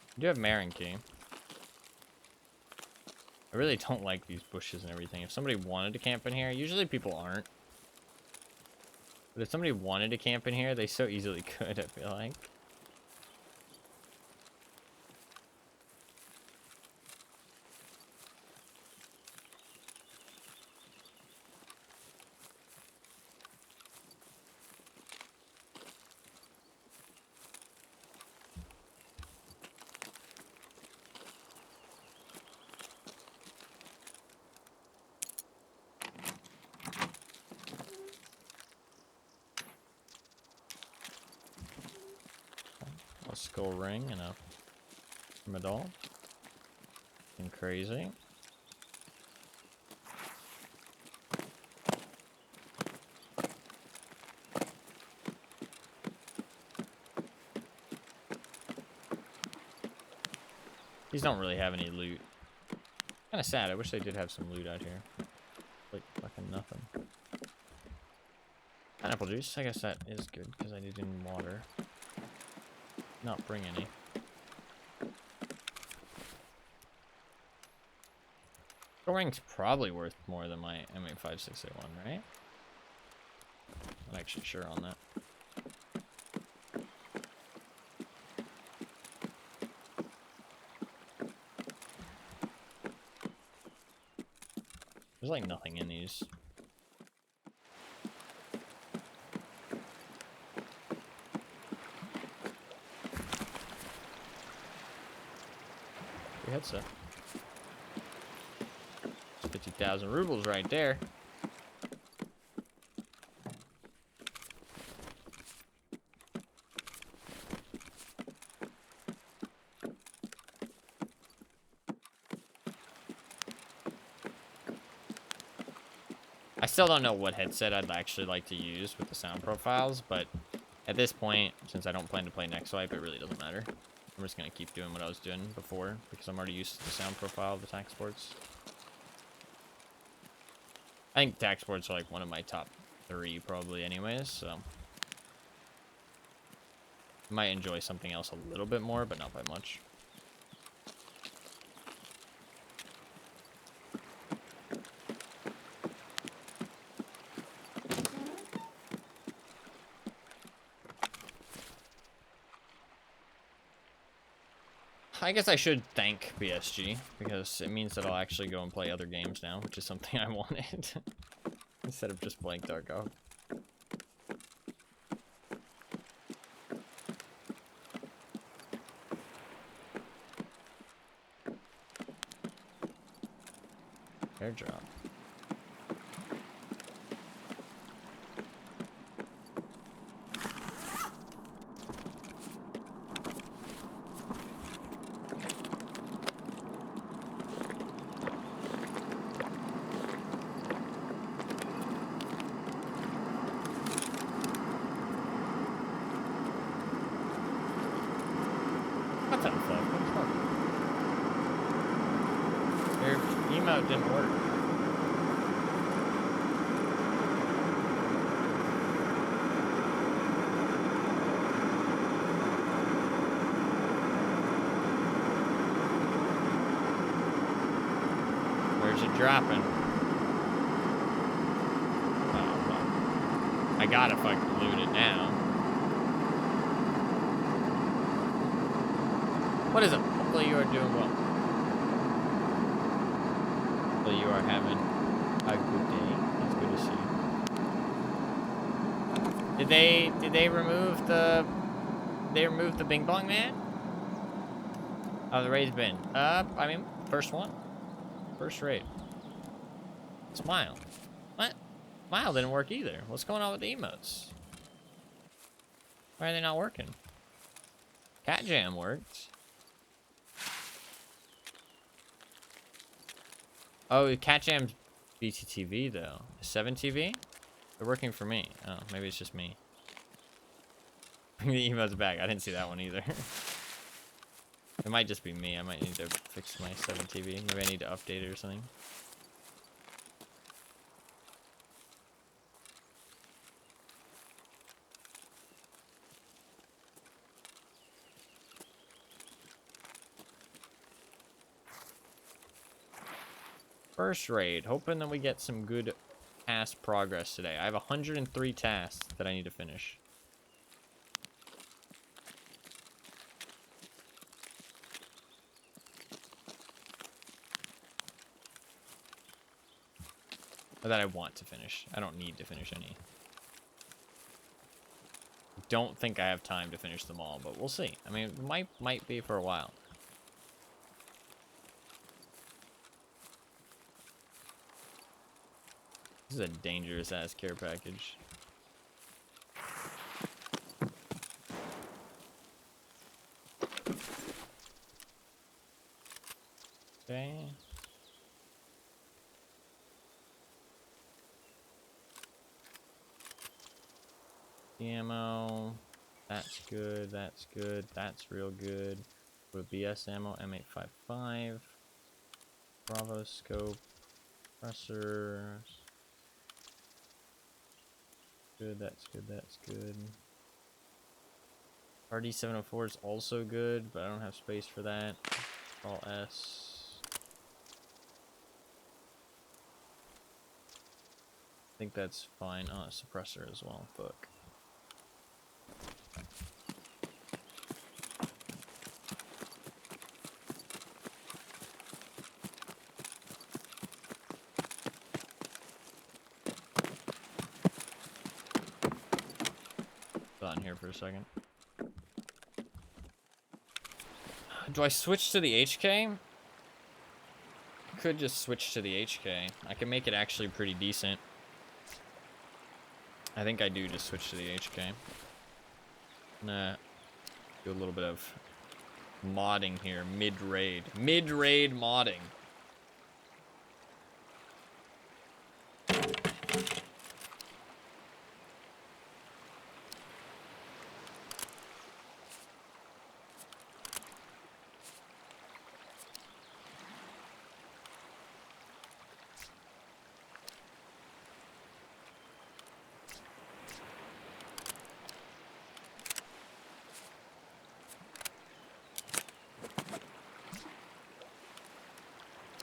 I do have Marin Key. I really don't like these bushes and everything. If somebody wanted to camp in here, usually people aren't. But if somebody wanted to camp in here, they so easily could, I feel like. A skull ring and a medal. And crazy. These don't really have any loot. Kind of sad. I wish they did have some loot out here. Like fucking nothing. Pineapple juice. I guess that is good because I need it in water. Not bring any. The ring's probably worth more than my M856A1, right? I'm not actually sure on that. There's like nothing in these. Your headset. 50,000 rubles right there. I still don't know what headset I'd actually like to use with the sound profiles, but at this point, since I don't plan to play next swipe, it really doesn't matter. I'm just going to keep doing what I was doing before, because I'm already used to the sound profile of the tac sports. I think tac sports are like one of my top 3 probably anyways, so I might enjoy something else a little bit more, but not by much. I guess I should thank BSG, because it means that I'll actually go and play other games now, which is something I wanted. Instead of just playing Tarkov. Airdrop. What the fuck? Your emote didn't work. Where's it dropping? Oh, fuck. I gotta fucking loot it now. What is it? Hopefully you are doing well. Hopefully you are having a good day. It's good to see you. Did they remove the Bing Bong Man? Oh, the raid's been. I mean, first one. First raid. Smile. What? Smile didn't work either. What's going on with the emotes? Why are they not working? Cat Jam worked. Oh, Cat Jam's BTTV though. 7TV? They're working for me. Oh, maybe it's just me. Bring the emotes back. I didn't see that one either. It might just be me. I might need to fix my 7TV. Maybe I need to update it or something. First raid. Hoping that we get some good task progress today. I have 103 tasks that I need to finish. Or that I want to finish. I don't need to finish any. Don't think I have time to finish them all, but we'll see. I mean, it might be for a while. This is a dangerous ass care package. Okay. Ammo. That's good. That's good. That's real good. With BS ammo, M855. Bravo scope. Pressers. Good. That's good. That's good. RD704 is also good, but I don't have space for that. All S. I think that's fine. Oh, a suppressor as well. Fuck. On here for a second. Do I switch to the HK? Could just switch to the HK. I can make it actually pretty decent. I think I do just switch to the HK. Nah. Do a little bit of modding here. Mid-raid. Mid-raid modding.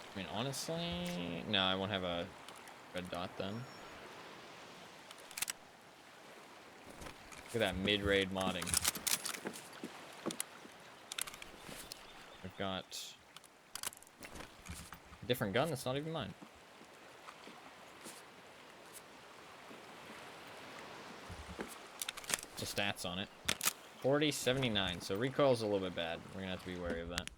I mean, honestly, no, I won't have a red dot then. Look at that mid-raid modding. I've got a different gun that's not even mine. The stats on it. 4079, so recoil's a little bit bad. We're gonna have to be wary of that.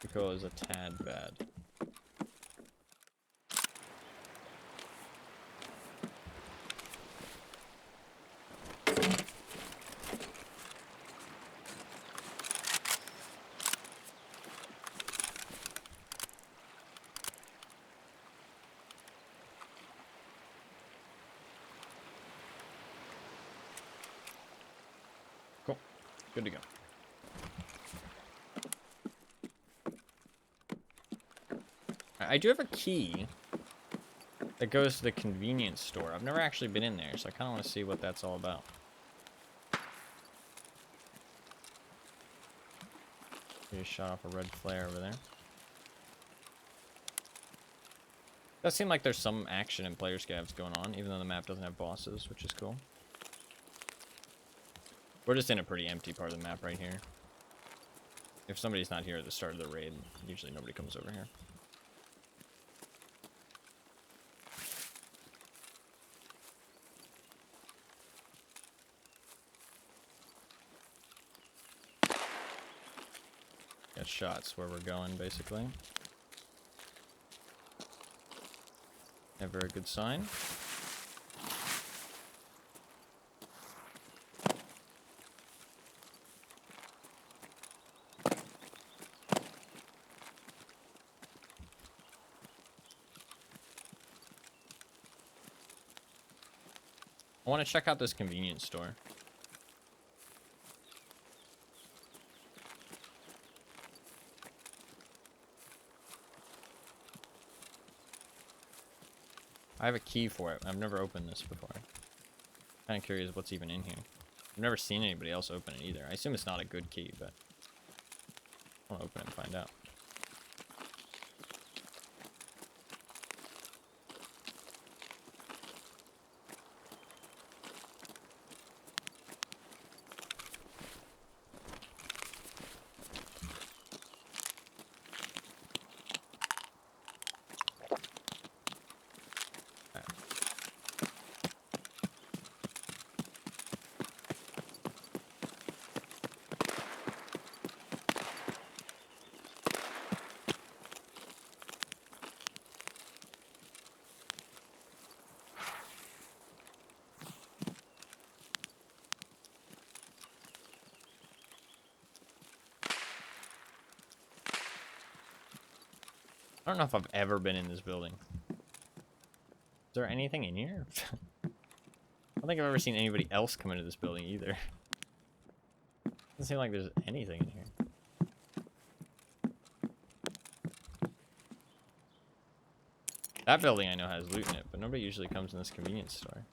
Recoil is a tad bad. Cool. Good to go. I do have a key that goes to the convenience store. I've never actually been in there, so I kind of want to see what that's all about. Just shot off a red flare over there. Does seem like there's some action in player scavs going on, even though the map doesn't have bosses, which is cool. We're just in a pretty empty part of the map right here. If somebody's not here at the start of the raid, usually nobody comes over here. last shot's where we're going, basically. Never a good sign. I want to check out this convenience store. I have a key for it. I've never opened this before. Kind of curious what's even in here. I've never seen anybody else open it either. I assume it's not a good key, but I'll open it and find out. I don't know if I've ever been in this building. Is there anything in here? I don't think I've ever seen anybody else come into this building either. Doesn't seem like there's anything in here. That building I know has loot in it, but nobody usually comes in this convenience store.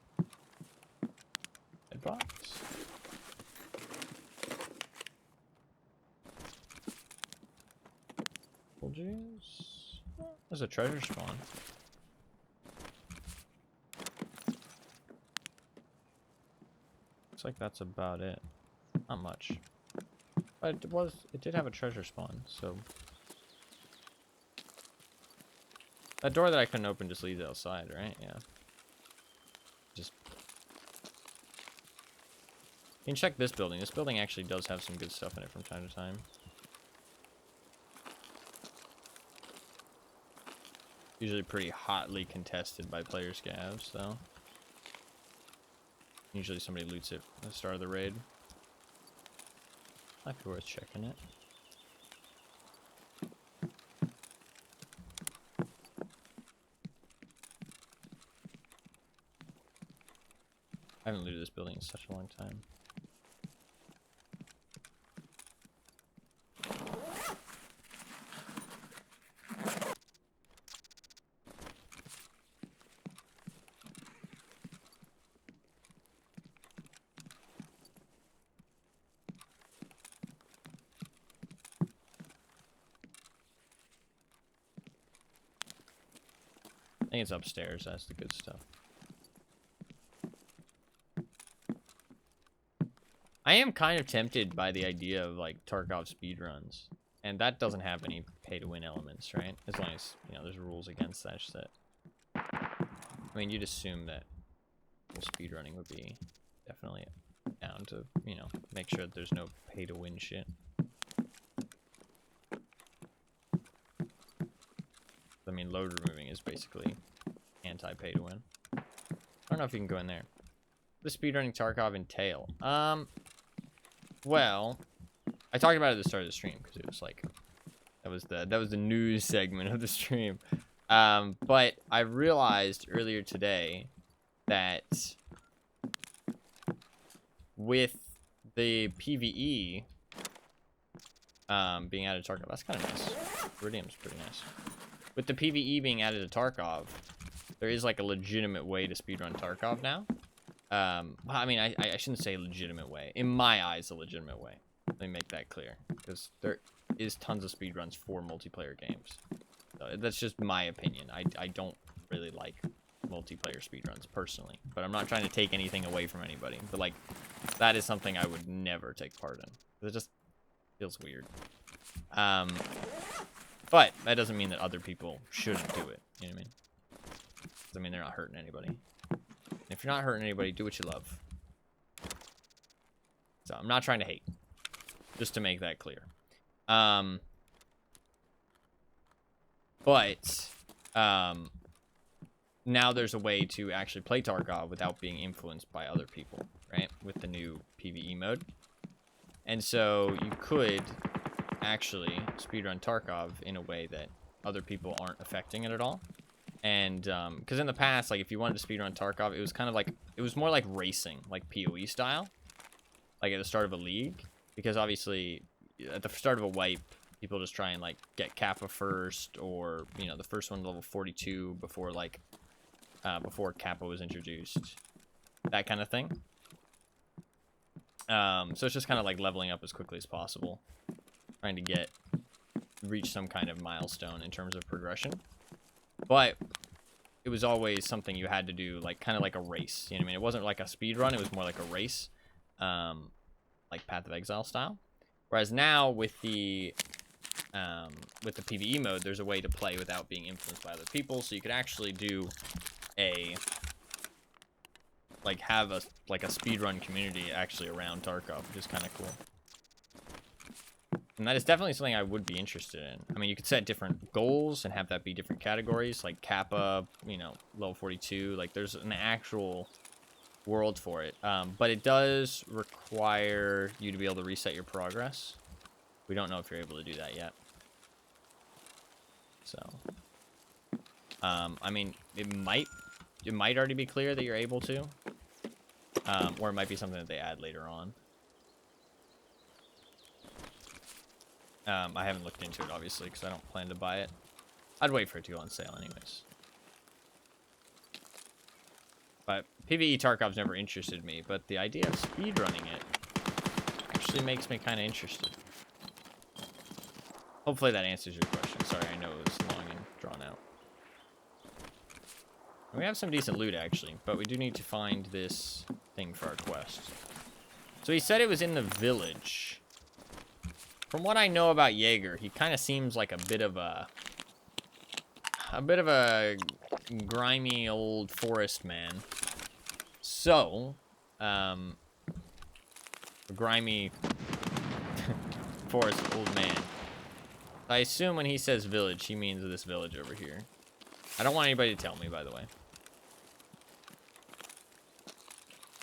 Red box. Apple juice. There's a treasure spawn. Looks like that's about it. Not much. But it did have a treasure spawn, so. That door that I couldn't open just leads outside, right? Yeah. Just. You can check this building. This building actually does have some good stuff in it from time to time. Usually pretty hotly contested by player scavs, so. Usually somebody loots it at the start of the raid. Might be worth checking it. I haven't looted this building in such a long time. I think it's upstairs. That's the good stuff. I am kind of tempted by the idea of like Tarkov speedruns, and that doesn't have any pay-to-win elements, right? As long as there's rules against that shit. I mean, you'd assume that speedrunning would be definitely down to make sure that there's no pay-to-win shit. I mean, load removing is basically anti-pay-to-win. I don't know if you can go in there. What does speedrunning Tarkov entail? Well, I talked about it at the start of the stream because it was like that was the news segment of the stream. But I realized earlier today that with the PvE being added to Tarkov, that's kind of nice. Iridium's pretty nice. With the PvE being added to Tarkov, there is like a legitimate way to speedrun Tarkov now. I mean, I shouldn't say legitimate way. In my eyes, a legitimate way. Let me make that clear. Because there is tons of speedruns for multiplayer games. So that's just my opinion. I don't really like multiplayer speedruns, personally. But I'm not trying to take anything away from anybody. But, like, that is something I would never take part in. It just feels weird. But that doesn't mean that other people shouldn't do it. You know what I mean? Doesn't mean they're not hurting anybody. If you're not hurting anybody, do what you love. So I'm not trying to hate, just to make that clear. But now there's a way to actually play Tarkov without being influenced by other people, right? With the new PvE mode. And so you could actually speedrun Tarkov in a way that other people aren't affecting it at all. And because in the past, like if you wanted to speedrun Tarkov, it was kind of like, it was more like racing, like PoE style, like at the start of a league. Because obviously at the start of a wipe, people just try and like get Kappa first, or you know, the first one level 42 before like before Kappa was introduced, that kind of thing. So it's just kind of like leveling up as quickly as possible, trying to reach some kind of milestone in terms of progression. But it was always something you had to do, like kind of like a race. You know what I mean? It wasn't like a speed run. It was more like a race, like Path of Exile style. Whereas now with the PvE mode, there's a way to play without being influenced by other people. So you could actually do have a speedrun community actually around Tarkov, which is kind of cool. And that is definitely something I would be interested in. I mean, you could set different goals and have that be different categories, like Kappa, you know, level 42. Like, there's an actual world for it. But it does require you to be able to reset your progress. We don't know if you're able to do that yet. So, I mean, it might already be clear that you're able to. Or it might be something that they add later on. I haven't looked into it, obviously, because I don't plan to buy it. I'd wait for it to go on sale anyways. But PvE Tarkov's never interested me, but the idea of speedrunning it actually makes me kind of interested. Hopefully that answers your question. Sorry, I know it was long and drawn out. And we have some decent loot, actually, but we do need to find this thing for our quest. So he said it was in the village. From what I know about Jaeger, he kind of seems like a bit of a grimy old forest man. So, a grimy forest old man. I assume when he says village, he means this village over here. I don't want anybody to tell me, by the way.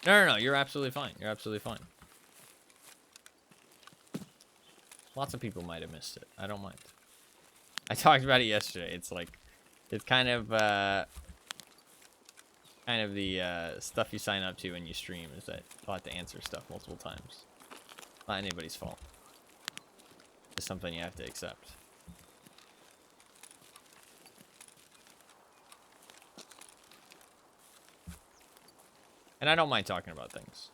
No, you're absolutely fine. You're absolutely fine. Lots of people might have missed it. I don't mind. I talked about it yesterday. It's like, it's kind of the stuff you sign up to when you stream, is that you'll have to answer stuff multiple times. Not anybody's fault. It's something you have to accept. And I don't mind talking about things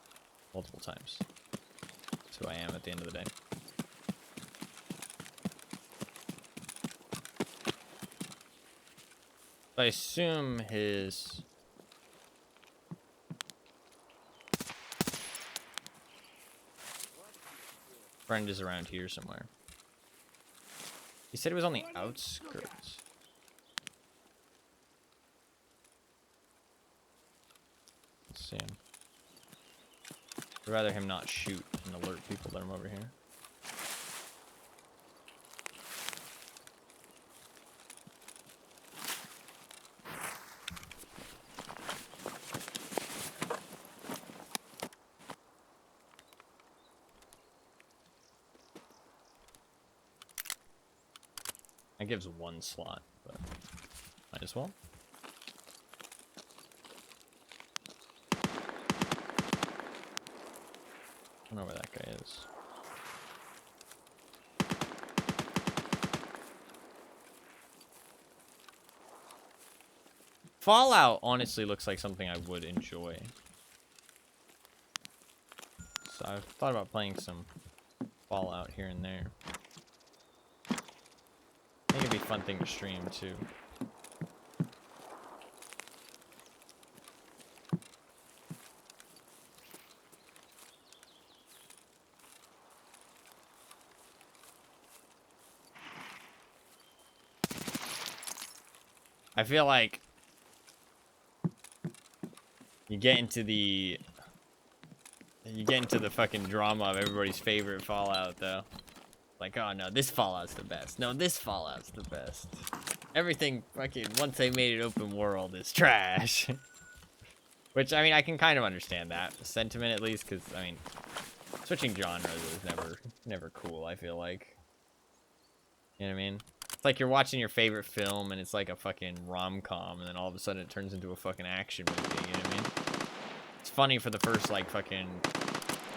multiple times. That's who I am at the end of the day. I assume his friend is around here somewhere. He said he was on the outskirts. Let's see him. I'd rather him not shoot and alert people that I'm over here. That gives one slot, but might as well. I don't know where that guy is. Fallout honestly looks like something I would enjoy. So I've thought about playing some Fallout here and there. I think it'd be a fun thing to stream too. I feel like you get into the fucking drama of everybody's favorite Fallout though. Like, oh no, this Fallout's the best. No, this Fallout's the best. Everything fucking, once they made it open world, is trash. Which, I mean, I can kind of understand that sentiment, at least, because, I mean, switching genres is never cool, I feel like. You know what I mean? It's like you're watching your favorite film, and it's like a fucking rom-com, and then all of a sudden it turns into a fucking action movie, you know what I mean? It's funny for the first, like, fucking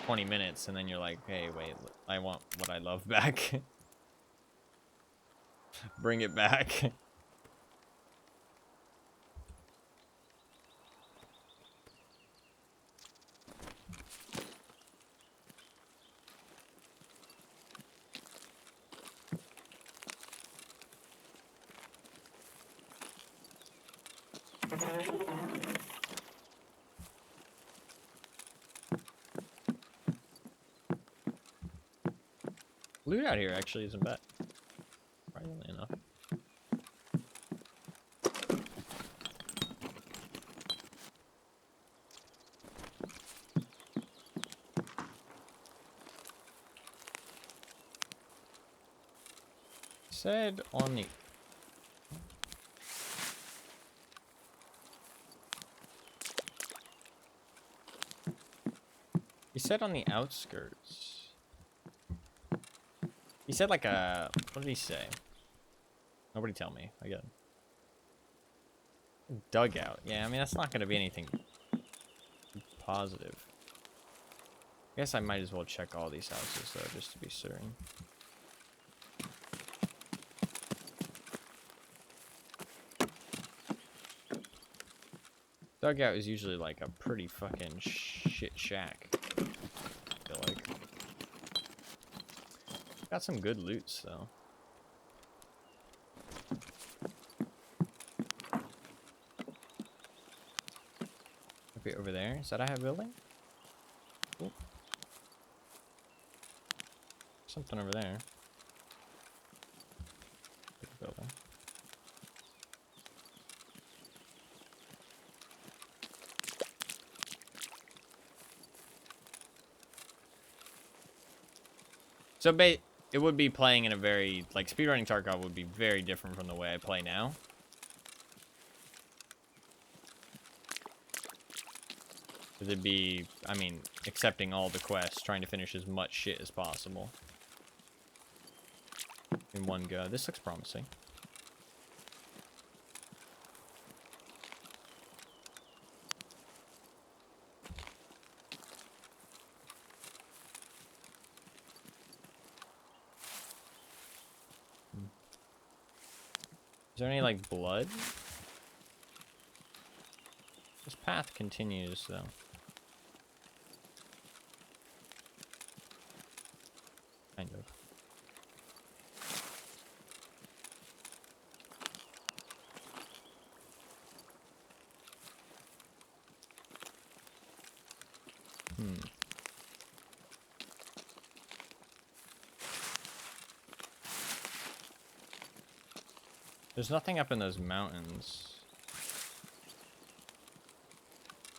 20 minutes, and then you're like, hey, wait, I want what I love back. Bring it back. Loot out here actually isn't bad. Surprisingly enough. Said on the... He said on the outskirts. He said like a... What did he say? Nobody tell me. I got... Dugout. Yeah, I mean, that's not going to be anything positive. I guess I might as well check all these houses, though, just to be certain. Dugout is usually like a pretty fucking shit shack, I feel like. Got some good loots, though. Okay, over there. Is that a high building? Cool. Something over there. Big building. So it would be playing in a very, like, speedrunning Tarkov would be very different from the way I play now. It'd be, I mean, accepting all the quests, trying to finish as much shit as possible in one go. This looks promising. Is there any, like, blood? This path continues, though. Kind of. There's nothing up in those mountains.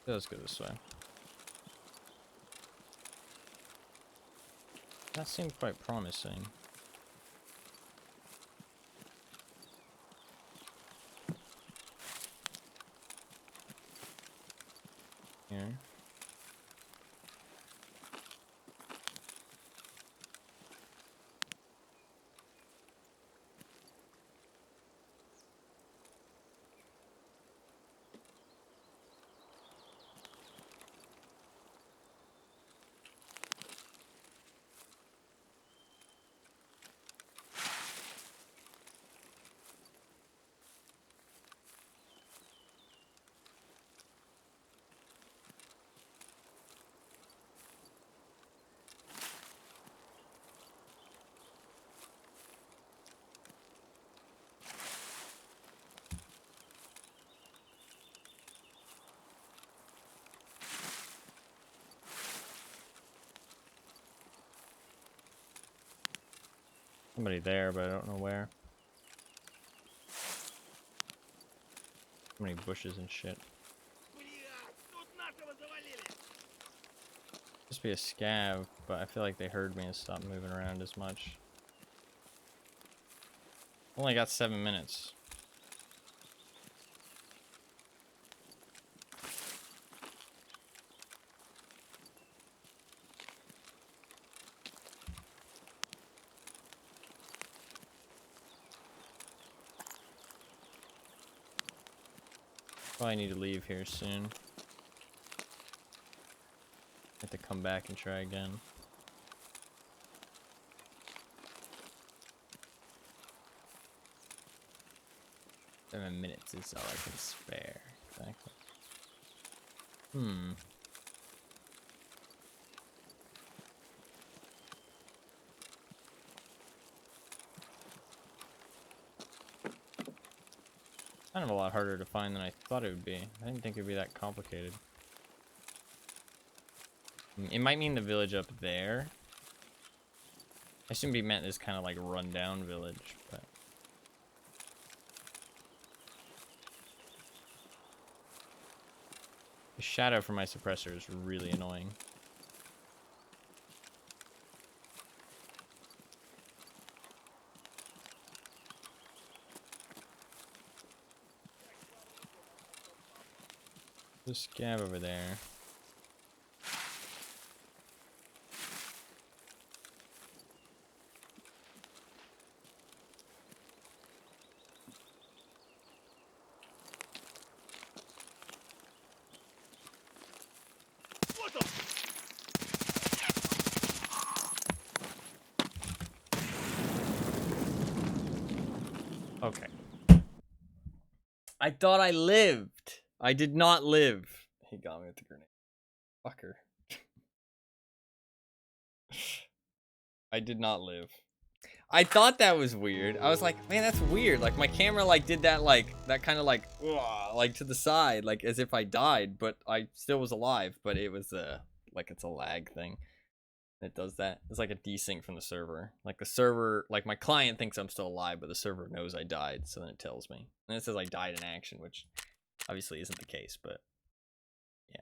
Let's go this way. That seemed quite promising. Here. Somebody there, but I don't know where. So many bushes and shit. Just be a scav, but I feel like they heard me and stopped moving around as much. Only got 7 minutes. Probably need to leave here soon. Have to come back and try again. 7 minutes is all I can spare. Exactly. Kind of a lot harder to find than I thought it would be. I didn't think it would be that complicated. It might mean the village up there. I shouldn't be meant this kind of like run-down village, but... The shadow from my suppressor is really annoying. The scab over there. Okay. I thought I lived. I did not live. He got me with the grenade. Fucker. I did not live. I thought that was weird. I was like, man, that's weird. Like my camera like did that that kind of like to the side, like as if I died, but I still was alive. But it was like it's a lag thing. It does that. It's like a desync from the server. Like the server, like my client thinks I'm still alive, but the server knows I died, so then it tells me. And it says I died in action, which obviously isn't the case, but yeah.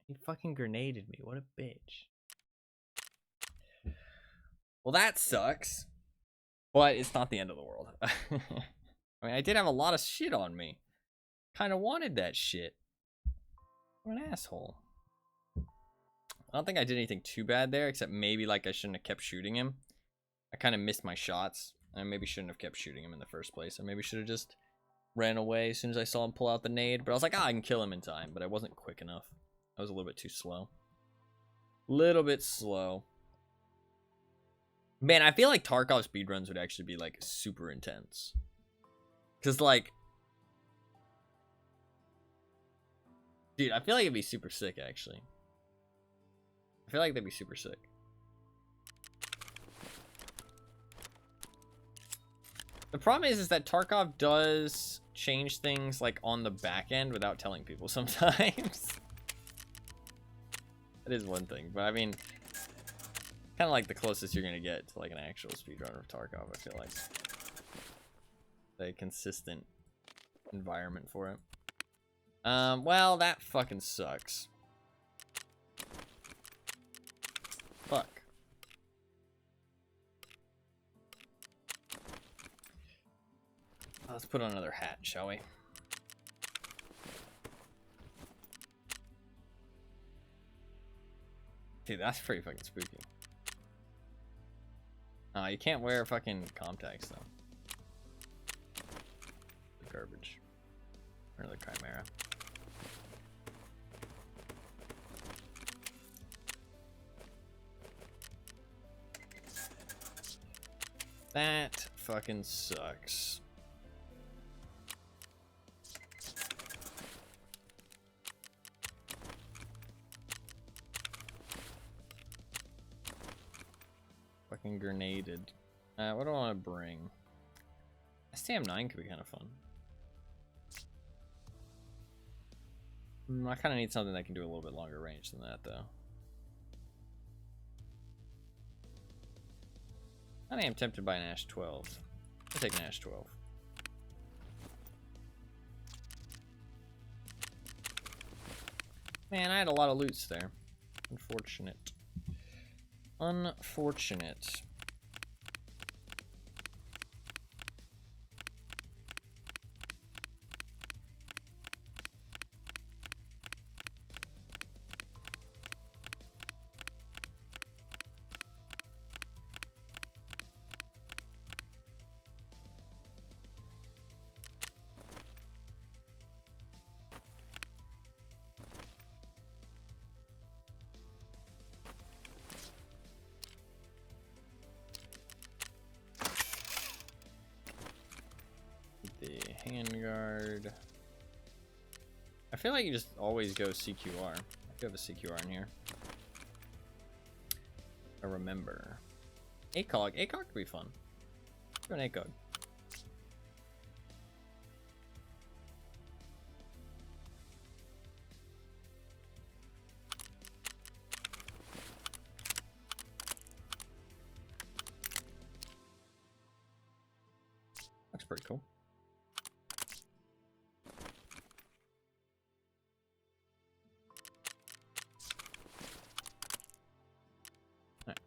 He fucking grenaded me. What a bitch. Well, that sucks. But it's not the end of the world. I mean, I did have a lot of shit on me. Kind of wanted that shit. I'm an asshole. I don't think I did anything too bad there, except maybe like I shouldn't have kept shooting him. I kind of missed my shots. I maybe shouldn't have kept shooting him in the first place. I maybe should have just ran away as soon as I saw him pull out the nade. But I was like, I can kill him in time. But I wasn't quick enough. I was a little bit too slow. Little bit slow. Man, I feel like Tarkov speedruns would actually be like super intense. Because like... Dude, I feel like it'd be super sick actually. I feel like they'd be super sick. The problem is that Tarkov does change things like on the back end without telling people sometimes. That is one thing, but I mean, kind of like the closest you're gonna get to like an actual speedrunner of Tarkov. I feel like a consistent environment for it. Well, that fucking sucks. Fuck. Let's put on another hat, shall we? Dude, that's pretty fucking spooky. You can't wear fucking contacts though. Garbage. Another chimera. That fucking sucks. Fucking grenaded. What do I want to bring? STM-9 could be kind of fun. I kind of need something that can do a little bit longer range than that, though. I am tempted by an Ash 12. I'll take an Ash 12. Man, I had a lot of loots there. Unfortunate. Unfortunate. Vanguard. I feel like you just always go CQR. I do have a CQR in here. I remember. ACOG. ACOG could be fun. Let's go an ACOG. Looks pretty cool. Alright.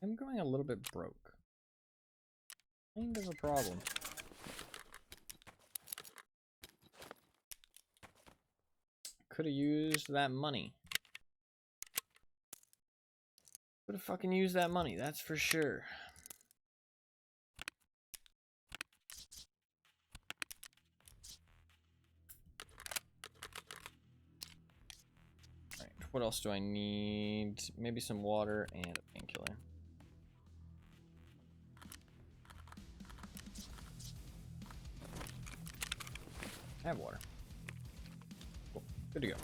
I'm going a little bit broke. Kind of a problem. Could have used that money. Could have fucking used that money, that's for sure. Alright, what else do I need? Maybe some water and a painkiller. I have water. Cool. Good to go.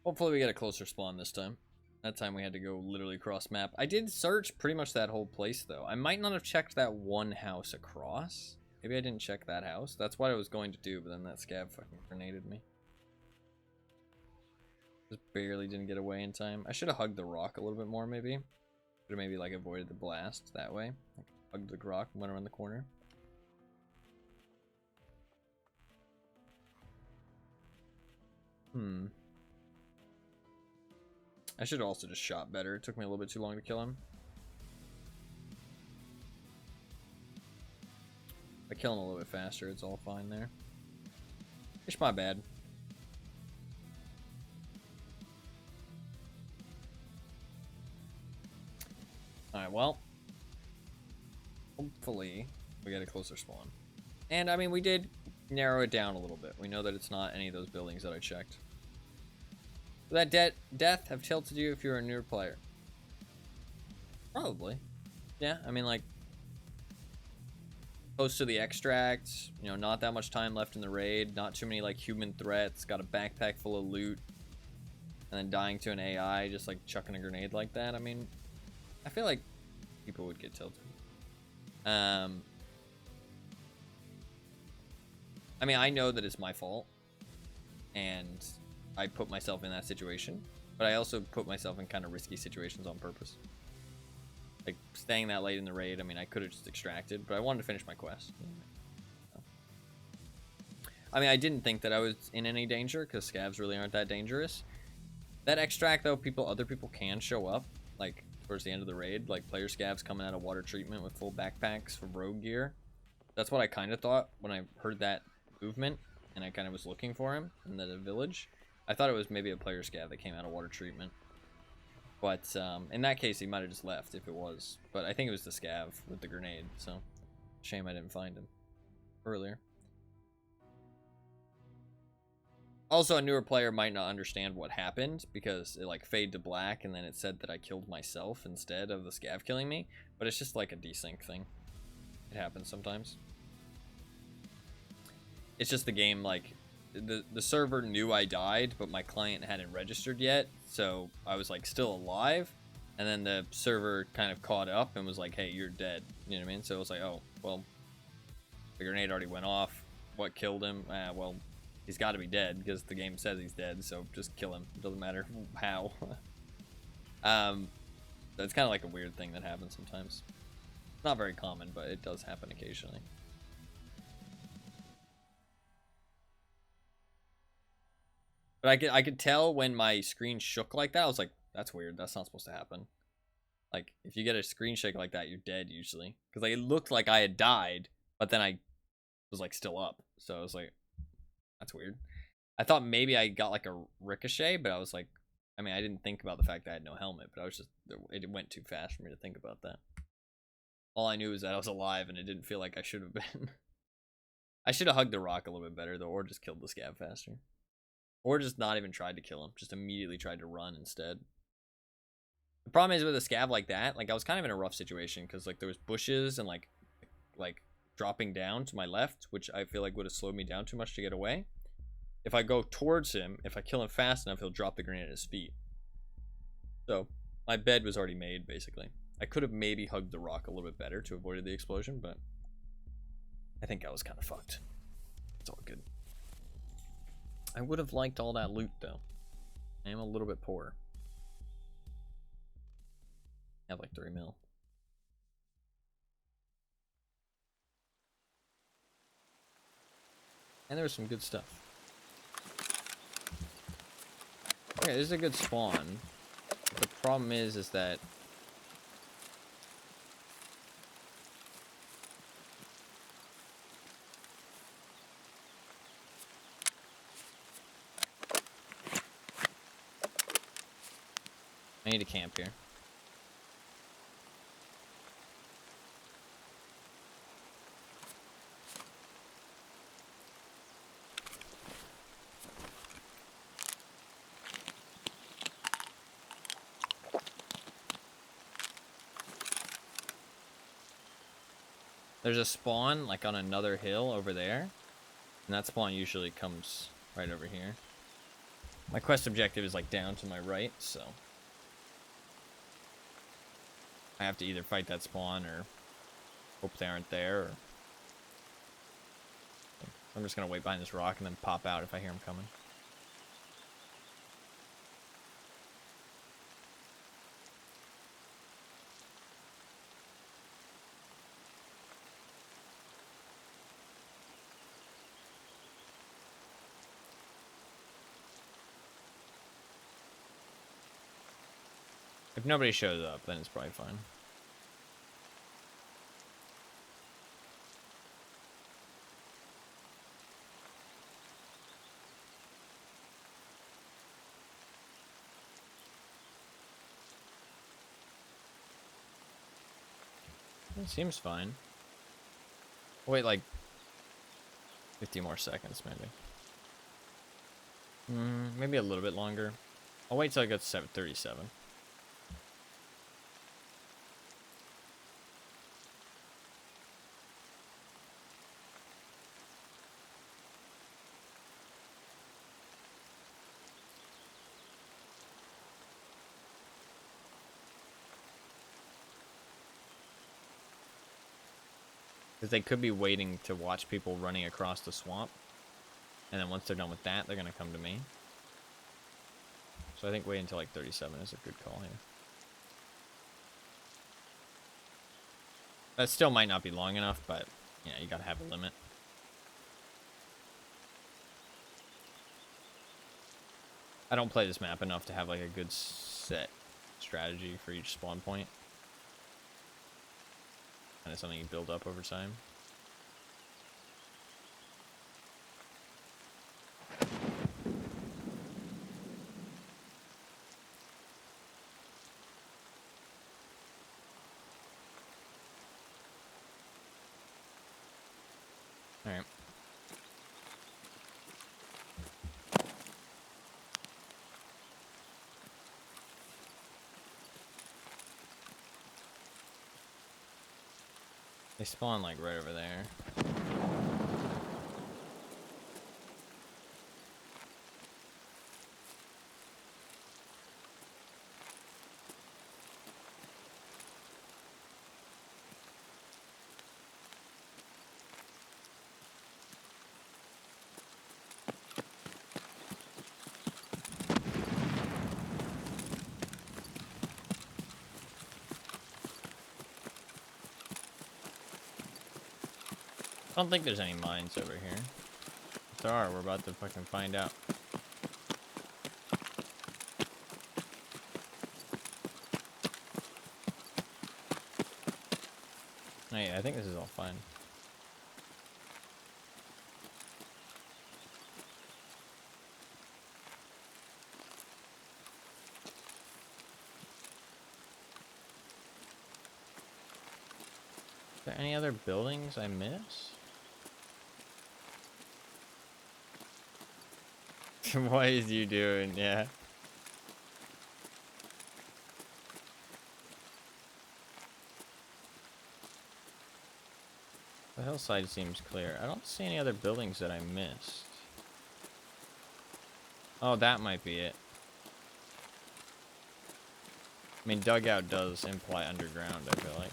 Hopefully we get a closer spawn this time. That time we had to go literally across map. I did search pretty much that whole place though. I might not have checked that one house across. Maybe I didn't check that house. That's what I was going to do, but then that scab fucking grenaded me. Just barely didn't get away in time. I should have hugged the rock a little bit more maybe. Could have maybe like avoided the blast that way. Like, hugged the rock and went around the corner. I should have also just shot better. It took me a little bit too long to kill him. If I kill him a little bit faster, it's all fine there. It's my bad. Alright, well. Hopefully, we get a closer spawn. And, I mean, we did narrow it down a little bit. We know that it's not any of those buildings that I checked. Would that death have tilted you if you were a newer player? Probably. Yeah, I mean, like, close to the extract, you know, not that much time left in the raid, not too many, like, human threats, got a backpack full of loot, and then dying to an AI, just, like, chucking a grenade like that. I mean, I feel like people would get tilted. I mean, I know that it's my fault, and I put myself in that situation, but I also put myself in kind of risky situations on purpose. Like, staying that late in the raid, I mean, I could have just extracted, but I wanted to finish my quest. I mean, I didn't think that I was in any danger, because scavs really aren't that dangerous. That extract, though, other people can show up, like, towards the end of the raid, like, player scavs coming out of water treatment with full backpacks for rogue gear. That's what I kind of thought when I heard that movement, and I kind of was looking for him in the village. I thought it was maybe a player scav that came out of water treatment. But in that case, he might have just left if it was. But I think it was the scav with the grenade, so shame I didn't find him earlier. Also, a newer player might not understand what happened because it like faded to black and then it said that I killed myself instead of the scav killing me. But it's just like a desync thing. It happens sometimes. It's just the game, like, the server knew I died, but my client hadn't registered yet, so I was like still alive, and then the server kind of caught up and was like, hey, you're dead, you know what I mean? So it was like, oh, well, the grenade already went off. What killed him? Well, he's got to be dead because the game says he's dead, so just kill him. It doesn't matter how. That's kind of like a weird thing that happens sometimes. Not very common, but it does happen occasionally. But I could tell when my screen shook like that. I was like, that's weird. That's not supposed to happen. Like, if you get a screen shake like that, you're dead usually. Because, like, it looked like I had died, but then I was, like, still up. So I was like, that's weird. I thought maybe I got, like, a ricochet, but I was like, I mean, I didn't think about the fact that I had no helmet, but I was just, it went too fast for me to think about that. All I knew was that I was alive, and it didn't feel like I should have been. I should have hugged the rock a little bit better, though, or just killed the scab faster. Or just not even tried to kill him, just immediately tried to run instead. The problem is with a scab like that, like, I was kind of in a rough situation, because, like, there was bushes and, like, dropping down to my left, which I feel like would have slowed me down too much to get away. If I go towards him, if I kill him fast enough, he'll drop the grenade at his feet. So, my bed was already made, basically. I could have maybe hugged the rock a little bit better to avoid the explosion, but I think I was kind of fucked. It's all good. I would have liked all that loot, though. I am a little bit poor. I have like 3 mil. And there was some good stuff. Okay, this is a good spawn. The problem is that I need to camp here. There's a spawn like on another hill over there, and that spawn usually comes right over here. My quest objective is like down to my right, so I have to either fight that spawn or hope they aren't there, or I'm just gonna wait behind this rock and then pop out if I hear them coming. If nobody shows up, then it's probably fine. It seems fine. Wait, like 50 more seconds, maybe. Maybe a little bit longer. I'll wait till I get to 737. Because they could be waiting to watch people running across the swamp. And then once they're done with that, they're going to come to me. So I think waiting until like 37 is a good call here. That still might not be long enough, but you know, you got to have a limit. I don't play this map enough to have like a good set strategy for each spawn point. Kind of something you build up over time. All right. They spawn like right over there. I don't think there's any mines over here. If there are, we're about to fucking find out. Hey, I think this is all fine. Are there any other buildings I miss? What is you doing? Yeah. The hillside seems clear. I don't see any other buildings that I missed. Oh, that might be it. I mean, dugout does imply underground, I feel like.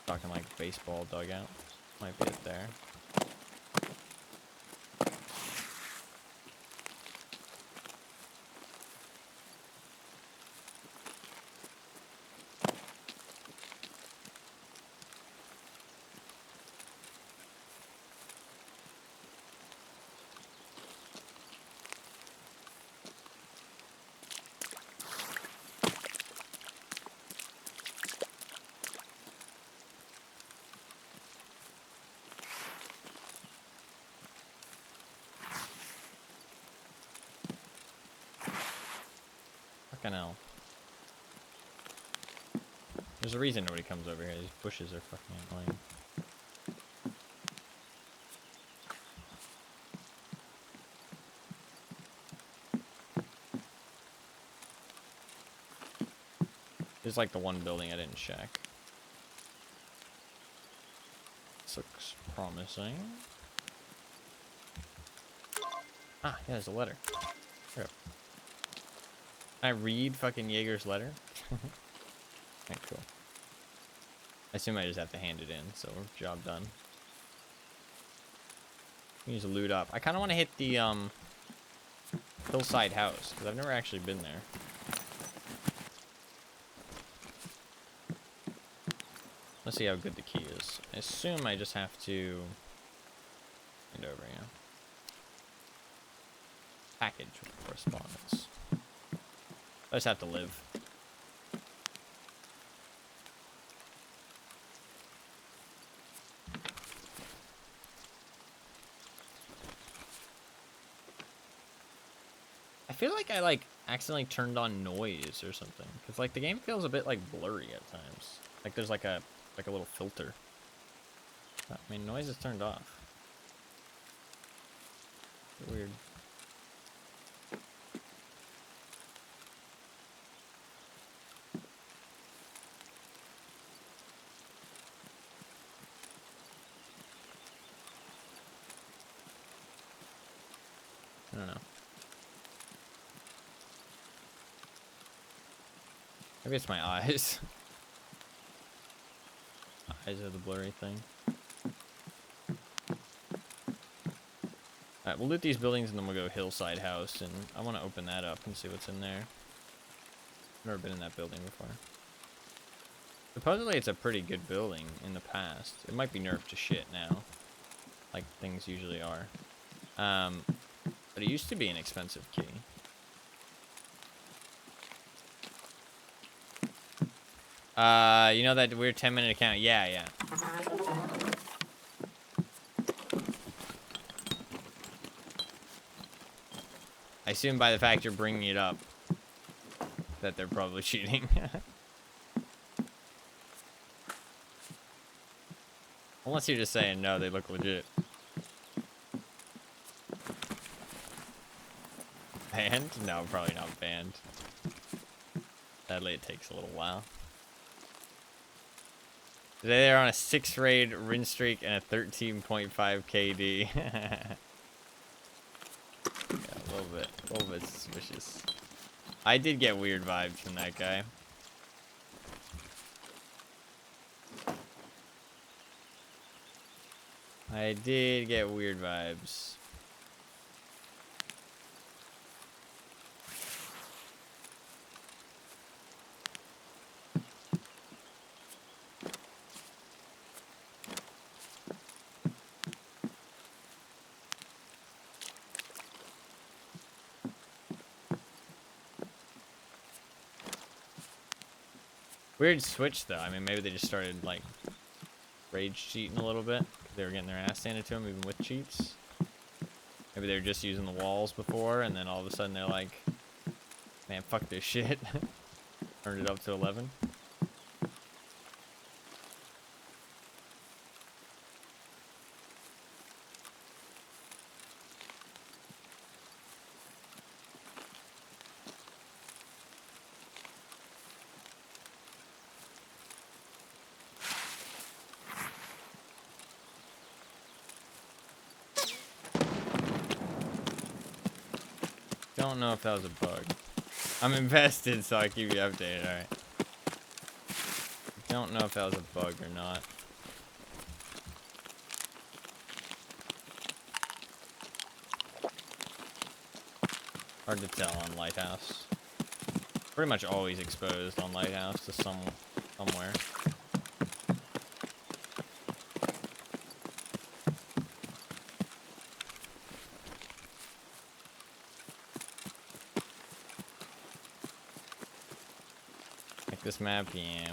Talking like baseball dugout. Might be it there. Fucking hell. There's a reason nobody comes over here. These bushes are fucking annoying. There's like the one building I didn't check. This looks promising. Ah, yeah, there's a letter. Here. Can I read fucking Jaeger's letter? Okay, cool. I assume I just have to hand it in, so job done. Use loot up. I kind of want to hit the hillside house because I've never actually been there. Let's see how good the key is. I assume I just have to hand over, yeah. Package with correspondence. I just have to live. I feel like I accidentally turned on noise or something because like the game feels a bit like blurry at times. Like there's like a little filter. I mean, noise is turned off. Weird. I don't know. Maybe it's my eyes. Eyes are the blurry thing. Alright, we'll loot these buildings and then we'll go hillside house, and I want to open that up and see what's in there. I've never been in that building before. Supposedly it's a pretty good building in the past. It might be nerfed to shit now, like things usually are. But it used to be an expensive key. You know that weird 10-minute account? Yeah, yeah. I assume by the fact you're bringing it up that they're probably cheating. Unless you're just saying, no, they look legit. Banned? No, probably not banned. Sadly, it takes a little while. Today they're on a 6-raid win streak and a 13.5 KD. Yeah, a little bit suspicious. I did get weird vibes from that guy. I did get weird vibes. Weird switch though. I mean, maybe they just started like rage cheating a little bit. They were getting their ass handed to them even with cheats. Maybe they were just using the walls before, and then all of a sudden they're like, man, fuck this shit. Turned it up to 11. Don't know if that was a bug. I'm invested, so I keep you updated, alright. Don't know if that was a bug or not. Hard to tell on Lighthouse. Pretty much always exposed on Lighthouse to somewhere. Like this map, yeah.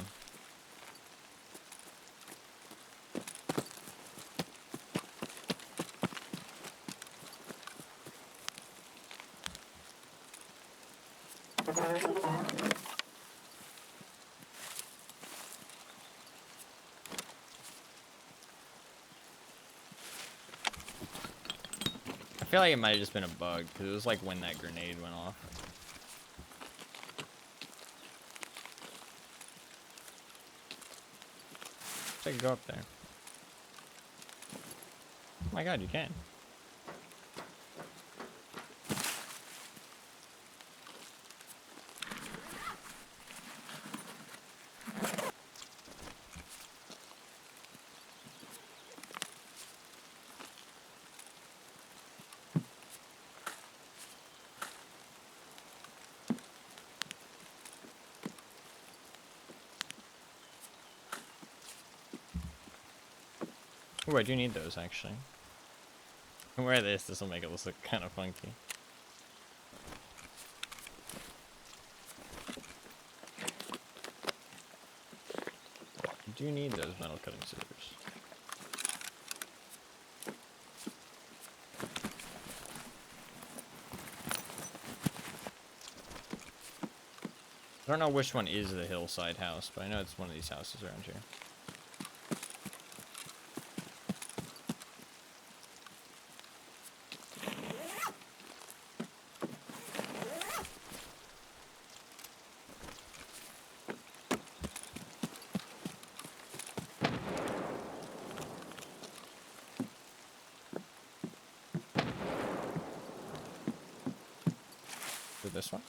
I feel like it might have just been a bug, because it was like when that grenade went off. I could go up there. Oh my god, you can. Ooh, I do need those, actually. Wear this, this will make it look kind of funky. I do need those metal cutting scissors. I don't know which one is the hillside house, but I know it's one of these houses around here. This one?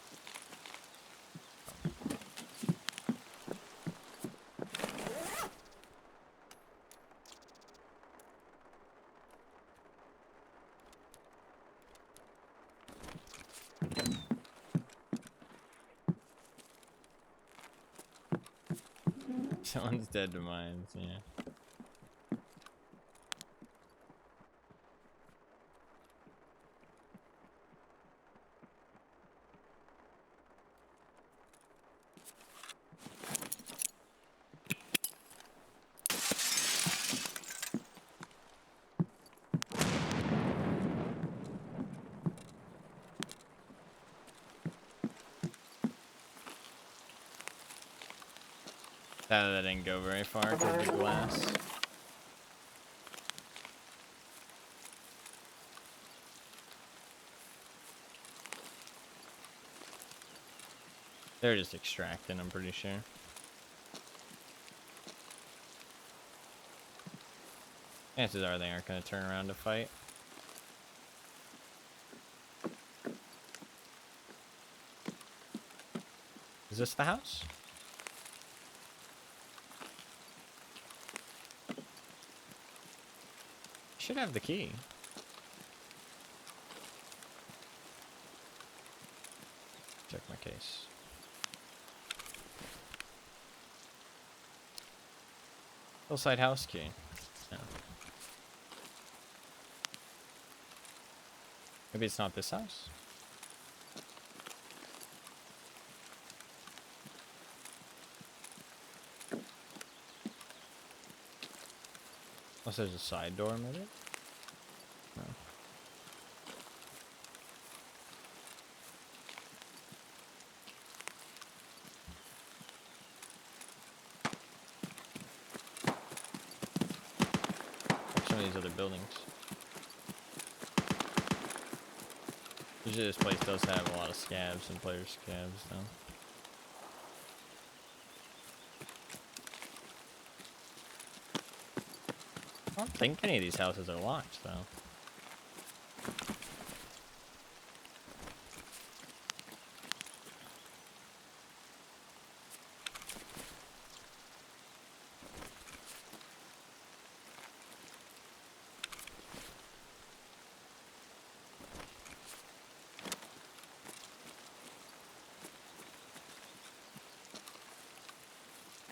Someone's dead to mines, yeah. That didn't go very far because of the glass. They're just extracting, I'm pretty sure. Chances are they aren't going to turn around to fight. Is this the house? Should have the key. Check my case. Hillside house key. No. Maybe it's not this house. Unless there's a side door, maybe? No. Some of these other buildings. Usually this place does have a lot of scavs and player scavs, though. I don't think any of these houses are locked, though.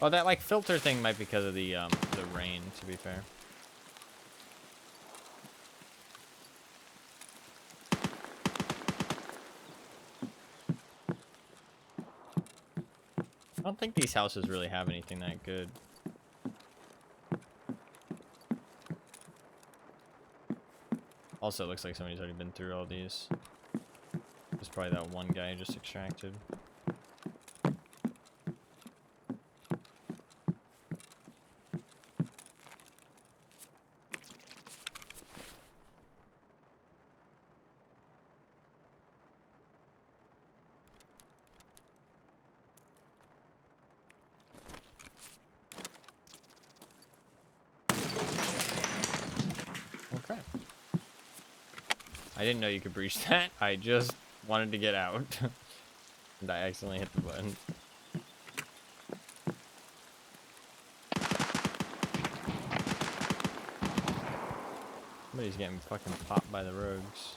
Oh, that like filter thing might be because of the rain, to be fair. I don't think these houses really have anything that good. Also, it looks like somebody's already been through all these. There's probably that one guy just extracted. Okay. I didn't know you could breach that. I just wanted to get out. And I accidentally hit the button. Somebody's getting fucking popped by the rogues.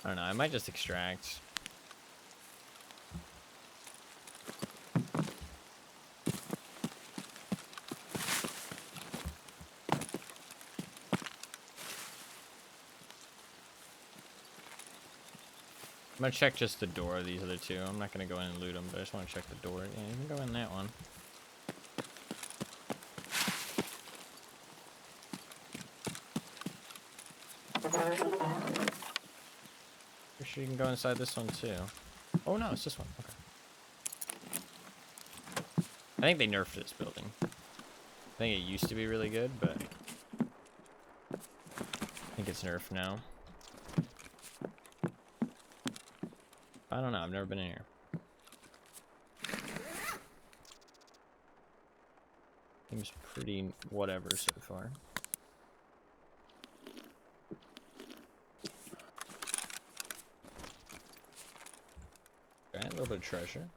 I don't know, I might just extract. I'm gonna check just the door of these other two. I'm not gonna go in and loot them, but I just want to check the door. Yeah, you can go in that one. Pretty sure you can go inside this one too. Oh no, it's this one. Okay. I think they nerfed this building. I think it used to be really good, but I think it's nerfed now. I don't know, I've never been in here. Seems pretty whatever so far. Okay, a little bit of treasure.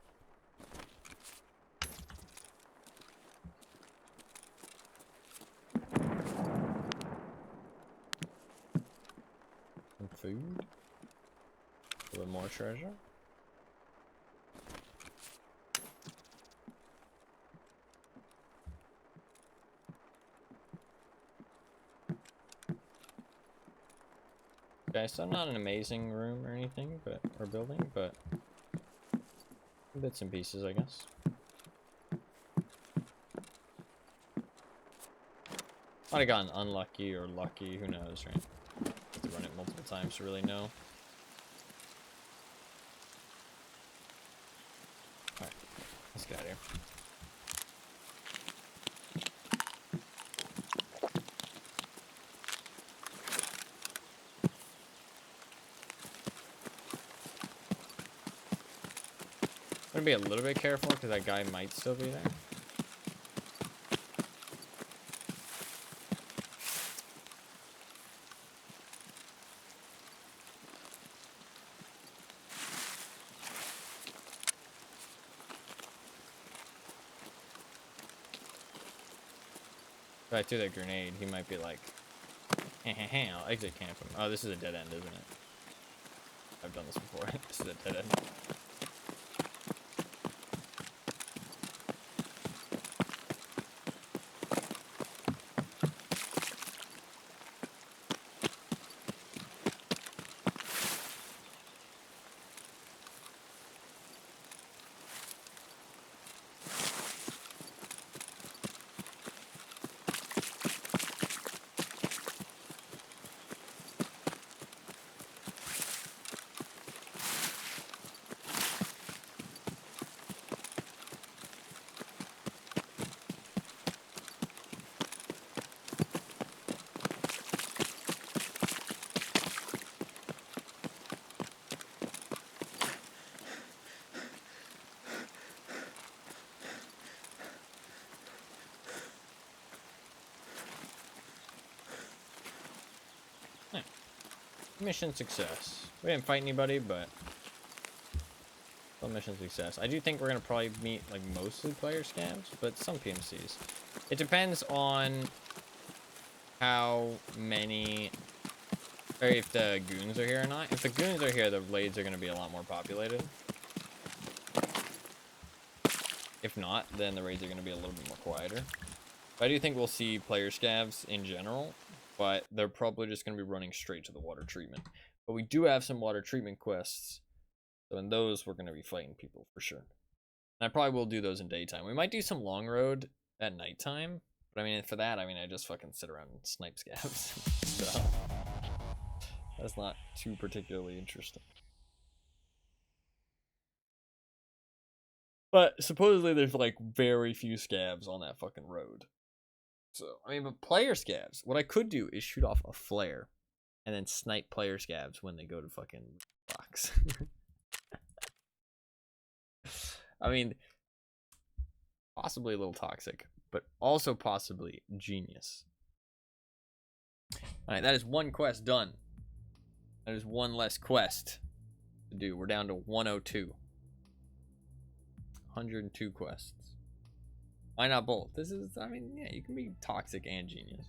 Some food. A little more treasure. Okay, so not an amazing room or anything, but or building, but bits and pieces, I guess. Might have gotten unlucky or lucky, who knows, right? Have to run it multiple times to really know. Alright, let's get out of here. I'm gonna be a little bit careful because that guy might still be there. If I threw that grenade, he might be like, hey, I'll exit camp him. Oh, this is a dead end, isn't it? I've done this before. This is a dead end. mission success. We didn't fight anybody, but some mission success. I do think we're gonna probably meet like mostly player scams, but some PMCs. It depends on how many, or if the goons are here or not. If the goons are here, the raids are gonna be a lot more populated. If not, then the raids are gonna be a little bit more quieter. But I do think we'll see player scavs in general, but they're probably just gonna be running straight to the water treatment. But we do have some water treatment quests. So in those, we're going to be fighting people for sure. And I probably will do those in daytime. We might do some long road at nighttime. But I mean, for that, I mean, I just fucking sit around and snipe scavs. So that's not too particularly interesting. But supposedly there's like very few scavs on that fucking road. So, I mean, but player scavs, what I could do is shoot off a flare and then snipe player scavs when they go to fucking box. I mean, possibly a little toxic, but also possibly genius. Alright, that is one quest done. That is one less quest to do. We're down to 102. 102 quests. Why not both? This is, I mean, yeah, you can be toxic and genius.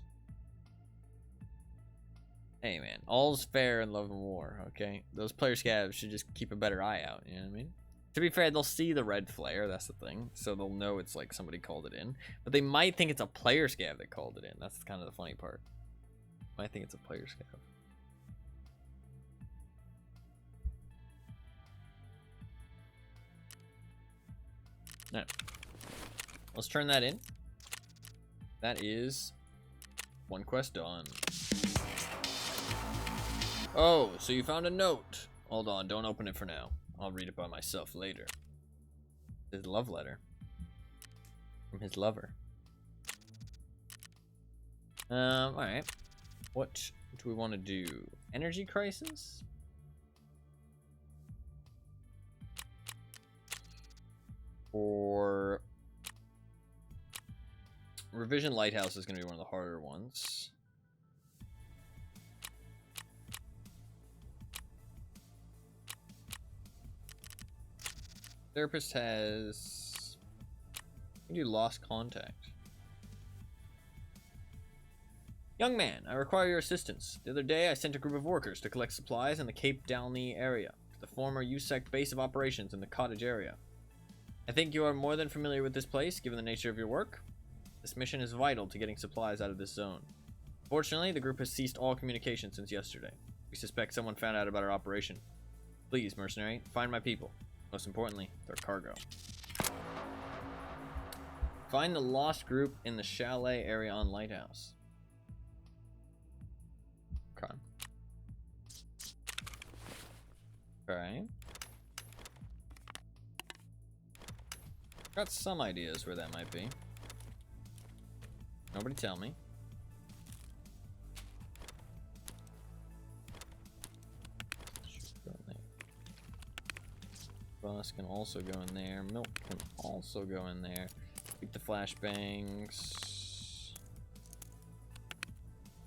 Hey, man, all's fair in love and war, okay? Those player scavs should just keep a better eye out, you know what I mean? To be fair, they'll see the red flare, that's the thing. So they'll know it's like somebody called it in. But they might think it's a player scav that called it in. That's kind of the funny part. Might think it's a player scav. Now, let's turn that in. That is one quest done. Oh, so you found a note. Hold on, don't open it for now. I'll read it by myself later. His love letter. From his lover. Alright. What do we want to do? Energy crisis? Or revision Lighthouse is going to be one of the harder ones. Therapist has... You do lost contact. Young man, I require your assistance. The other day I sent a group of workers to collect supplies in the Cape Downey area, to the former USEC base of operations in the cottage area. I think you are more than familiar with this place, given the nature of your work. This mission is vital to getting supplies out of this zone. Fortunately, the group has ceased all communication since yesterday. We suspect someone found out about our operation. Please, mercenary, find my people. Most importantly, their cargo. Find the lost group in the chalet area on Lighthouse. Okay. Okay. Got some ideas where that might be. Nobody tell me. Bus can also go in there. Milk can also go in there. Keep the flashbangs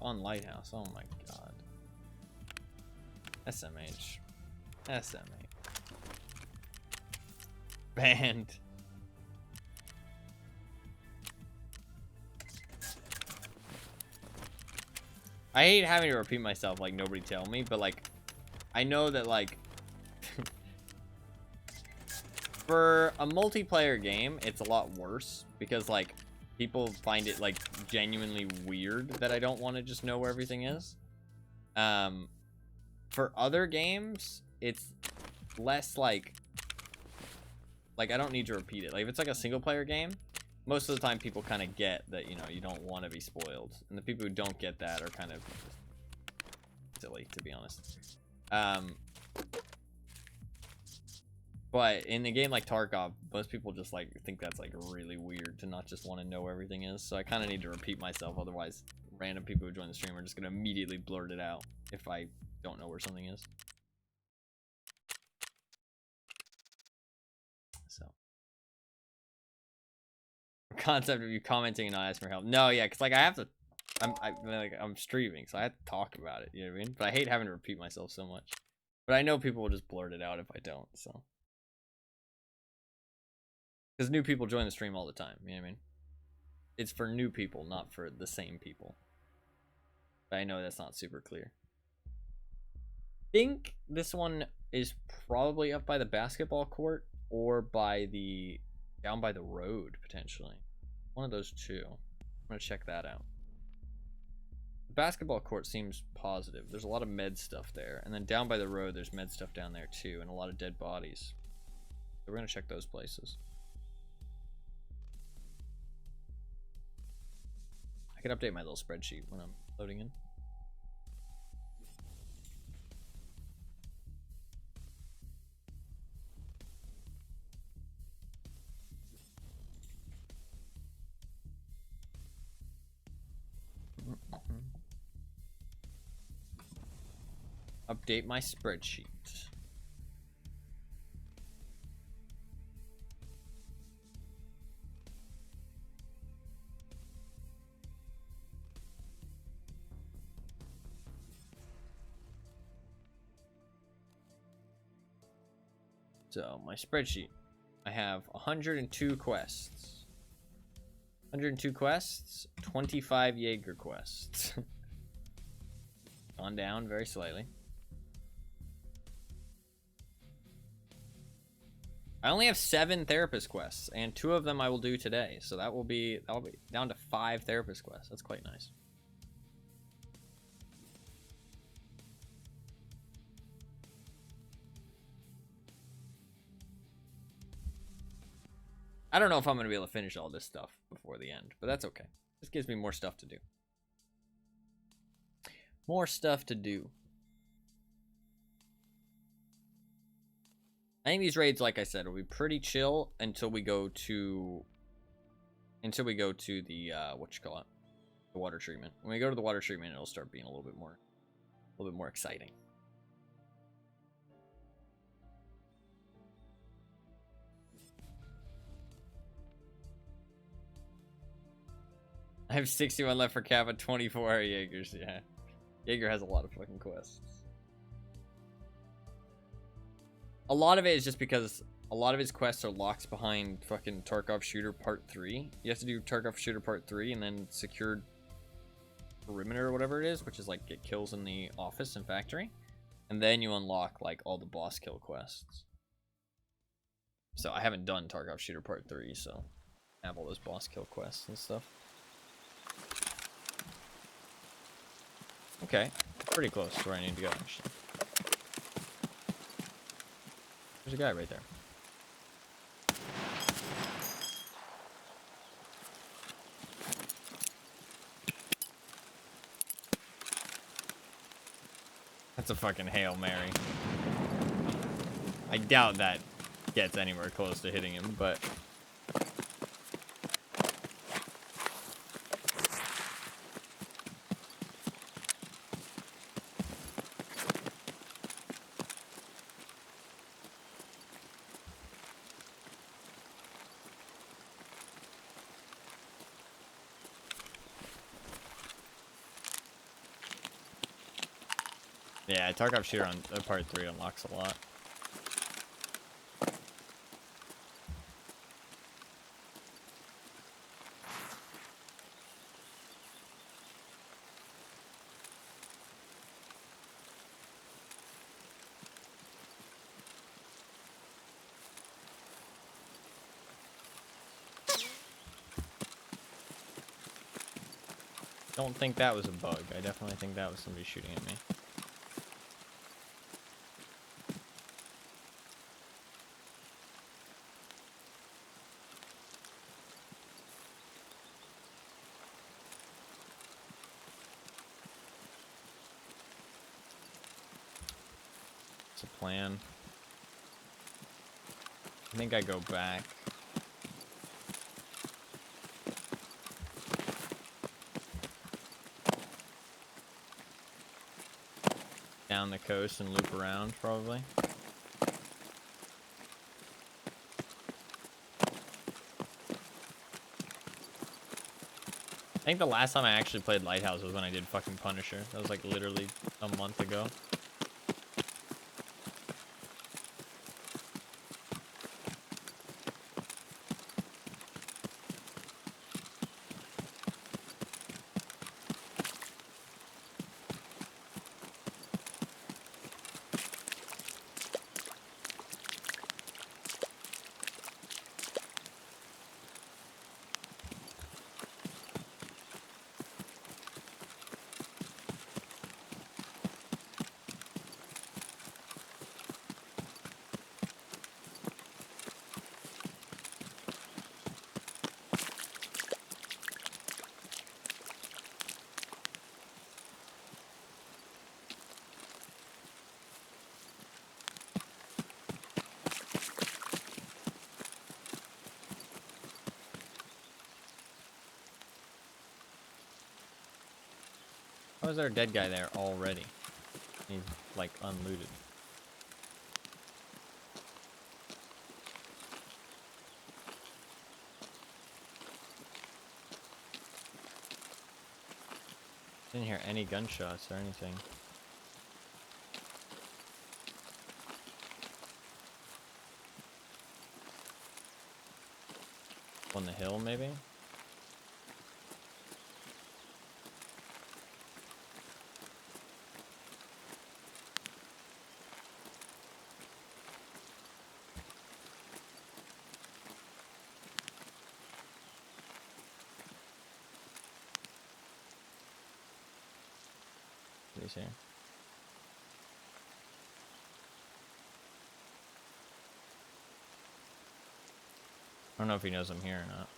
on Lighthouse. Oh my god. SMH. SMH. Banned. I hate having to repeat myself like nobody tell me, but like I know that like for a multiplayer game, it's a lot worse because like people find it like genuinely weird that I don't want to just know where everything is. For other games, it's less like I don't need to repeat it. Like if it's like a single player game, most of the time people kind of get that, you know, you don't want to be spoiled. And the people who don't get that are kind of silly, to be honest. But in a game like Tarkov, most people just like think that's like really weird to not just want to know where everything is. So I kind of need to repeat myself, otherwise random people who join the stream are just going to immediately blurt it out if I don't know where something is. So concept of you commenting and not asking for help. No, yeah, because like I have to I'm streaming, so I have to talk about it. You know what I mean? But I hate having to repeat myself so much. But I know people will just blurt it out if I don't. So, because new people join the stream all the time. You know what I mean? It's for new people, not for the same people. But I know that's not super clear. I think this one is probably up by the basketball court or by the down by the road potentially. One of those two. I'm gonna check that out. The basketball court seems positive. There's a lot of med stuff there, and then down by the road there's med stuff down there too, and a lot of dead bodies. So we're gonna check those places. I can update my little spreadsheet when I'm loading in. Update my spreadsheet. So, my spreadsheet. I have 102 quests. 102 quests, 25 Jaeger quests. Gone down very slightly. I only have 7 therapist quests, and 2 of them I will do today. So that'll be down to 5 therapist quests. That's quite nice. I don't know if I'm going to be able to finish all this stuff before the end, but that's okay. This gives me more stuff to do. More stuff to do. I think these raids, like I said, will be pretty chill until we go to the what you call it, the water treatment. When we go to the water treatment, it'll start being a little bit more exciting. I have 61 left for Kappa, 24 Jaegers. Yeah, Jaeger has a lot of fucking quests. A lot of it is just because a lot of his quests are locked behind fucking Tarkov Shooter Part 3. You have to do Tarkov Shooter Part 3 and then secured perimeter or whatever it is, which is like get kills in the office and factory. And then you unlock like all the boss kill quests. So I haven't done Tarkov Shooter Part 3, so I have all those boss kill quests and stuff. Okay, pretty close to where I need to go actually. There's a guy right there. That's a fucking Hail Mary. I doubt that gets anywhere close to hitting him, but... Yeah, Tarkov Shooter on Part 3 unlocks a lot. Don't think that was a bug. I definitely think that was somebody shooting at me. It's a plan. I think I go back. Down the coast and loop around, probably. think the last time I actually played Lighthouse was when I did fucking Punisher. That was like literally a month ago. How is there a dead guy there already? He's like unlooted. Didn't hear any gunshots or anything. On the hill, maybe? He's here. I don't know if he knows I'm here or not.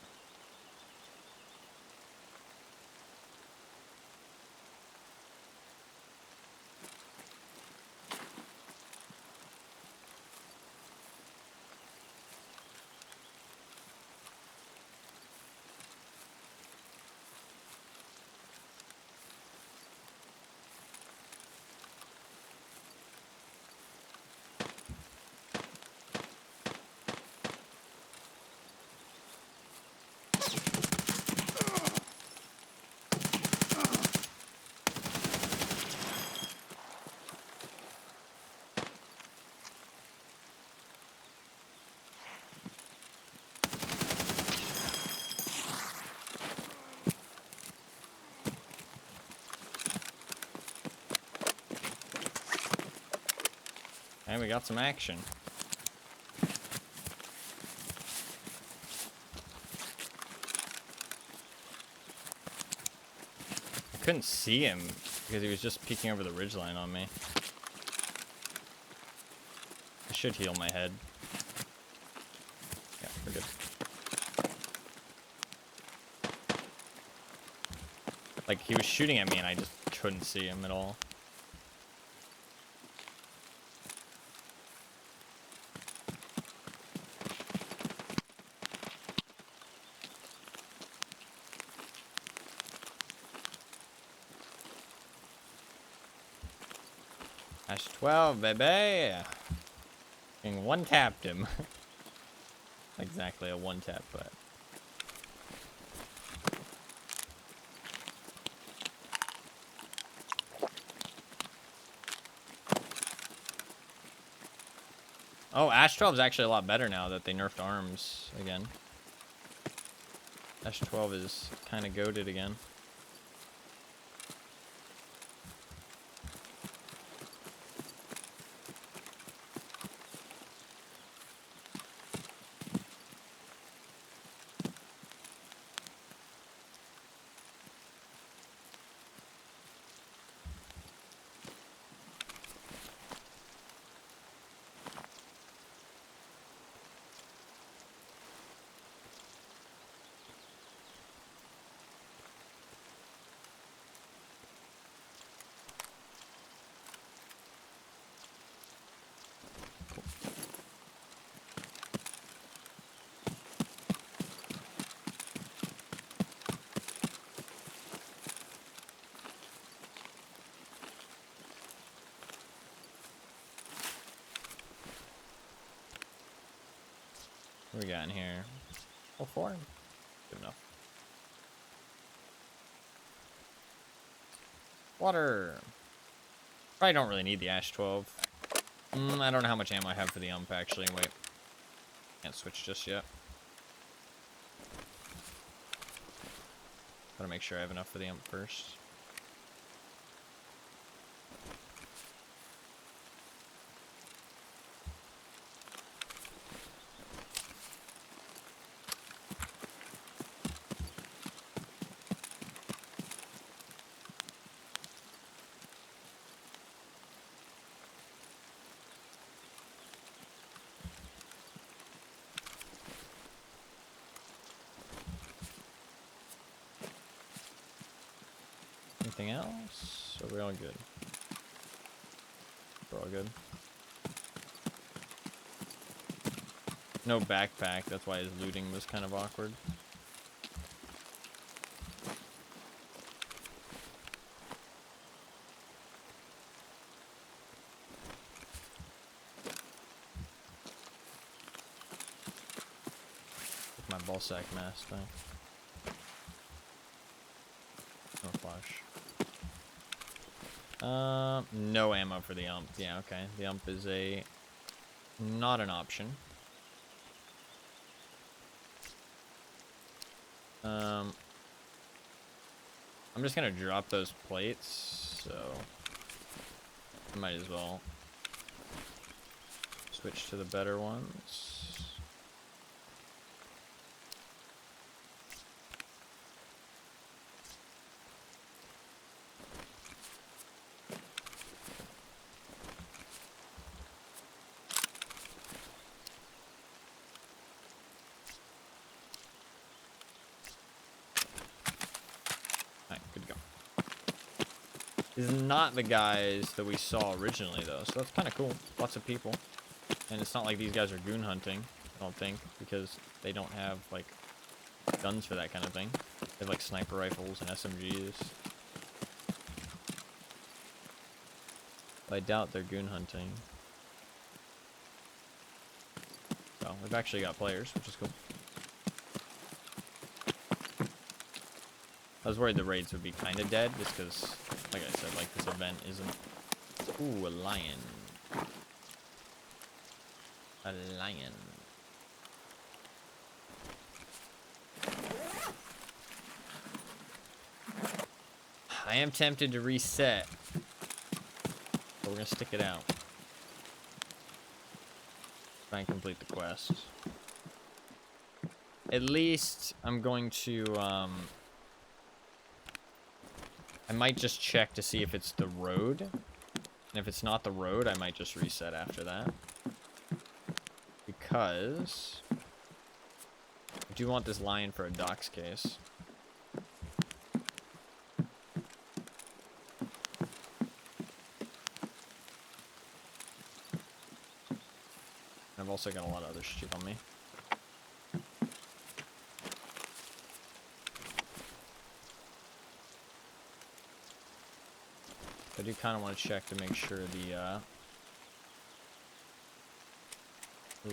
And we got some action. I couldn't see him because he was just peeking over the ridgeline on me. I should heal my head. Yeah, we're good. Like, he was shooting at me and I just couldn't see him at all. Ash 12, baby! And one tapped him. Exactly a one tap, but. Oh, Ash 12 is actually a lot better now that they nerfed arms again. Ash 12 is kind of goated again. What we got in here? Oh, 4? Good enough. Water. Probably don't really need the Ash 12. I don't know how much ammo I have for the ump, actually. Wait. Can't switch just yet. Gotta make sure I have enough for the ump first. Anything else? Are we all good? We're all good. No backpack, that's why his looting was kind of awkward. With my ballsack mask thing. No flash. No ammo for the ump. Yeah, okay. The ump is not an option. I'm just gonna drop those plates, so I might as well switch to the better ones. Is not the guys that we saw originally, though, so that's kind of cool. Lots of people. And it's not like these guys are goon hunting, I don't think, because they don't have, like, guns for that kind of thing. They have, like, sniper rifles and SMGs. But I doubt they're goon hunting. So, we've actually got players, which is cool. I was worried the raids would be kind of dead, just because, like I said, like, this event isn't... Ooh, a lion. A lion. I am tempted to reset, but we're gonna stick it out. Try and complete the quest. At least I'm going to, I might just check to see if it's the road. And if it's not the road, I might just reset after that. Because I do want this lion for a docs case. I've also got a lot of other shit on me. I do kind of want to check to make sure the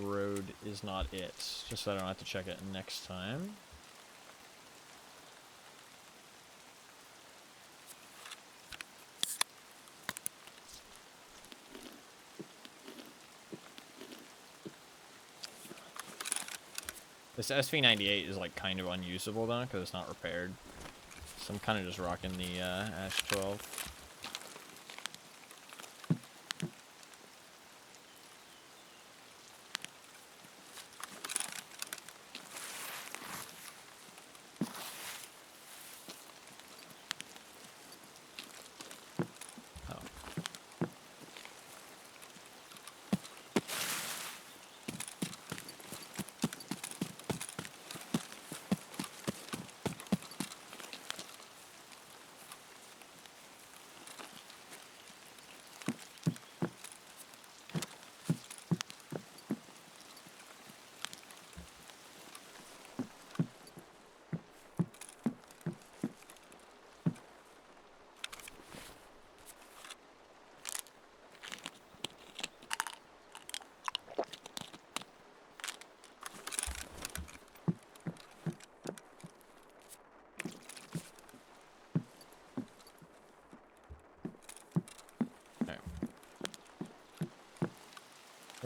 road is not it, just so I don't have to check it next time. This SV98 is like kind of unusable though, because it's not repaired. So I'm kind of just rocking the Ash 12.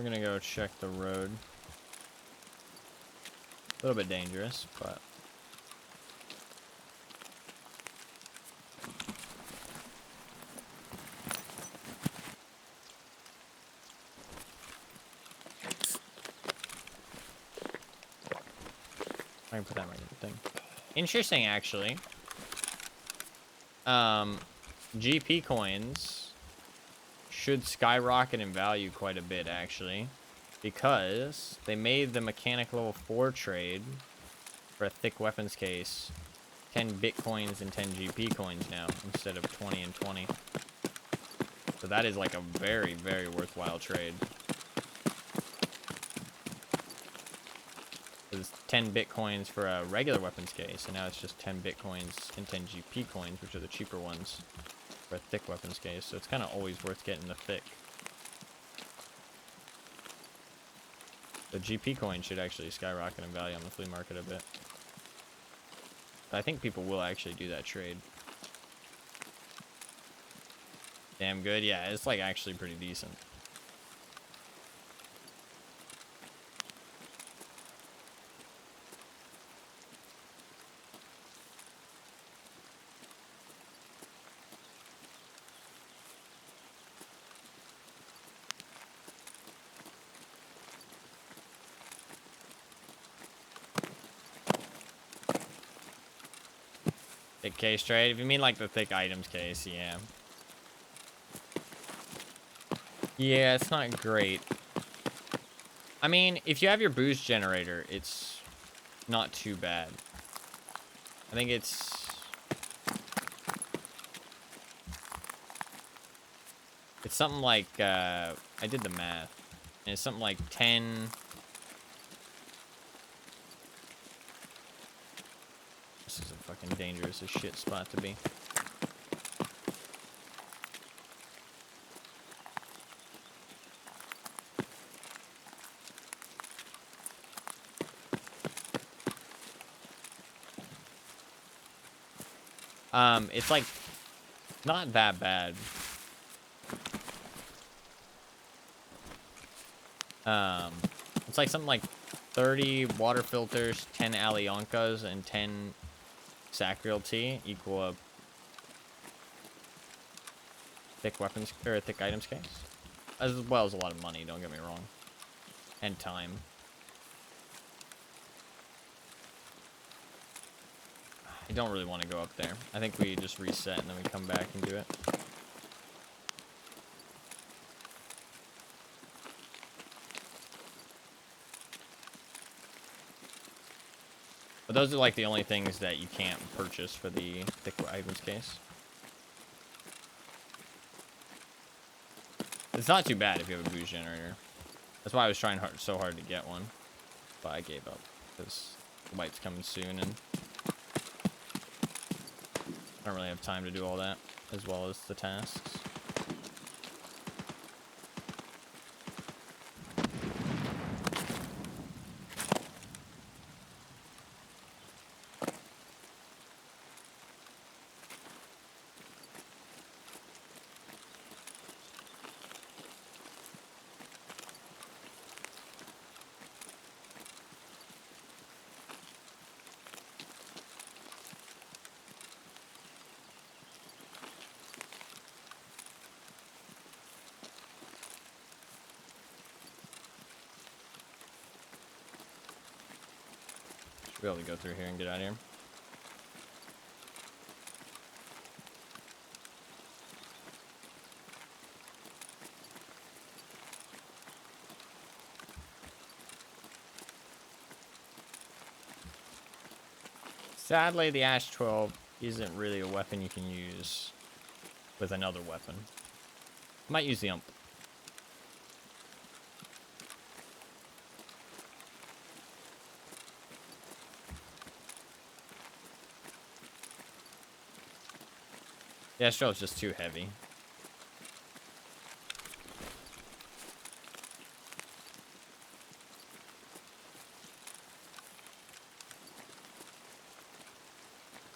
We're gonna go check the road. A little bit dangerous, but... I can put that right in the thing. Interesting, actually. GP coins should skyrocket in value quite a bit, actually, because they made the mechanic level 4 trade for a thick weapons case 10 bitcoins and 10 GP coins now instead of 20 and 20. So that is like a very, very worthwhile trade. It's 10 bitcoins for a regular weapons case, and now it's just 10 bitcoins and 10 GP coins, which are the cheaper ones for a thick weapons case. So it's kind of always worth getting the thick. The GP coin should actually skyrocket in value on the flea market a bit. But I think people will actually do that trade. Damn good. Yeah, it's like actually pretty decent. Thick case trade? If you mean like the thick items case, yeah. Yeah, it's not great. I mean, if you have your boost generator, it's not too bad. I think it's something like, I did the math. And it's something like 10... This is a fucking dangerous as shit spot to be. It's like not that bad. It's like something like 30 water filters, 10 Alionkas, and 10 Sacriel tea equal a thick weapons or a thick items case, as well as a lot of money. Don't get me wrong, and time. I don't really want to go up there. I think we just reset and then we come back and do it. But those are like the only things that you can't purchase for the thick items case. It's not too bad if you have a boost generator. That's why I was trying so hard to get one. But I gave up because the wipe's coming soon and I don't really have time to do all that, as well as the tasks. Be able to go through here and get out of here. Sadly, the Ash 12 isn't really a weapon you can use with another weapon. Might use the ump. The Astro is just too heavy.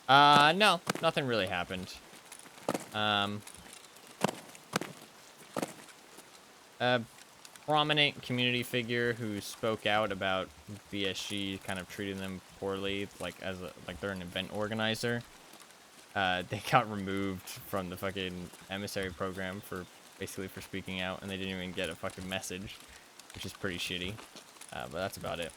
No, nothing really happened. prominent community figure who spoke out about BSG kind of treating them poorly, like like they're an event organizer. They got removed from the fucking emissary program for basically for speaking out, and they didn't even get a fucking message, which is pretty shitty. But that's about it.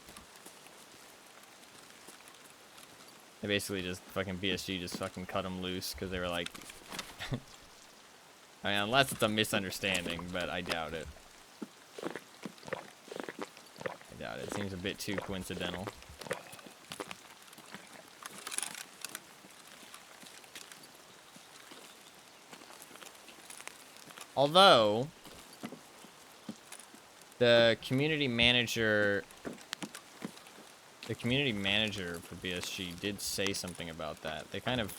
They basically just fucking BSG just fucking cut them loose because they were like, I mean, unless it's a misunderstanding, but I doubt it. I doubt it. It seems a bit too coincidental. Although, the community manager for BSG did say something about that. They kind of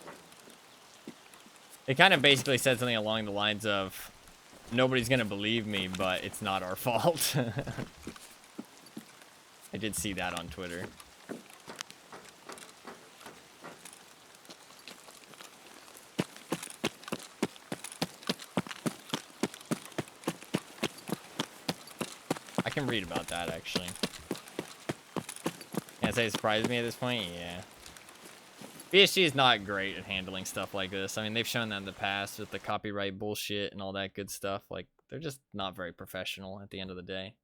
basically said something along the lines of, nobody's gonna believe me, but it's not our fault. I did see that on Twitter. I can read about that, actually. Can I say it surprised me at this point? Yeah. BSG is not great at handling stuff like this. I mean, they've shown that in the past with the copyright bullshit and all that good stuff. Like, they're just not very professional at the end of the day.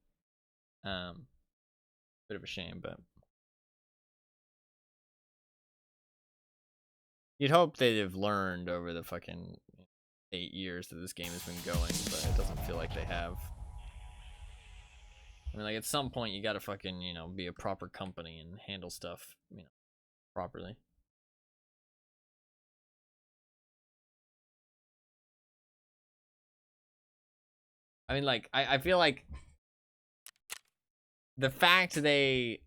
Bit of a shame, but you'd hope they'd have learned over the fucking 8 years that this game has been going, but it doesn't feel like they have. I mean, like, at some point, you gotta fucking, you know, be a proper company and handle stuff, you know, properly. I mean, like, I feel like the fact they...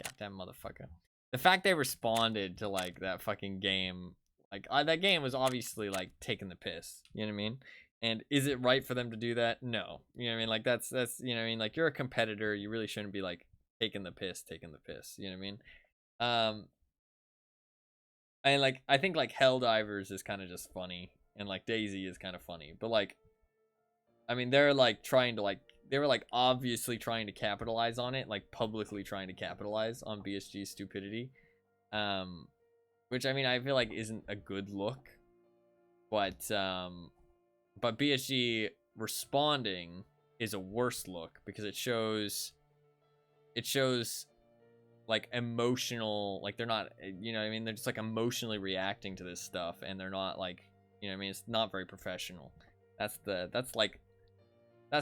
Goddamn motherfucker. The fact they responded to, like, that fucking game, like, that game was obviously, like, taking the piss, you know what I mean? And is it right for them to do that? No. You know what I mean? Like, that's, you know what I mean? Like, you're a competitor, you really shouldn't be, like, taking the piss, you know what I mean? And, like, I think, like, Helldivers is kind of just funny, and, like, Daisy is kind of funny, but, like, I mean, they're, like, trying to, like, they were, like, obviously trying to capitalize on it, like, publicly trying to capitalize on BSG's stupidity, which, I mean, I feel like isn't a good look, but BSG responding is a worse look, because it shows, like, emotional, like, they're not, you know what I mean, they're just, like, emotionally reacting to this stuff, and they're not, like, you know what I mean, it's not very professional. That's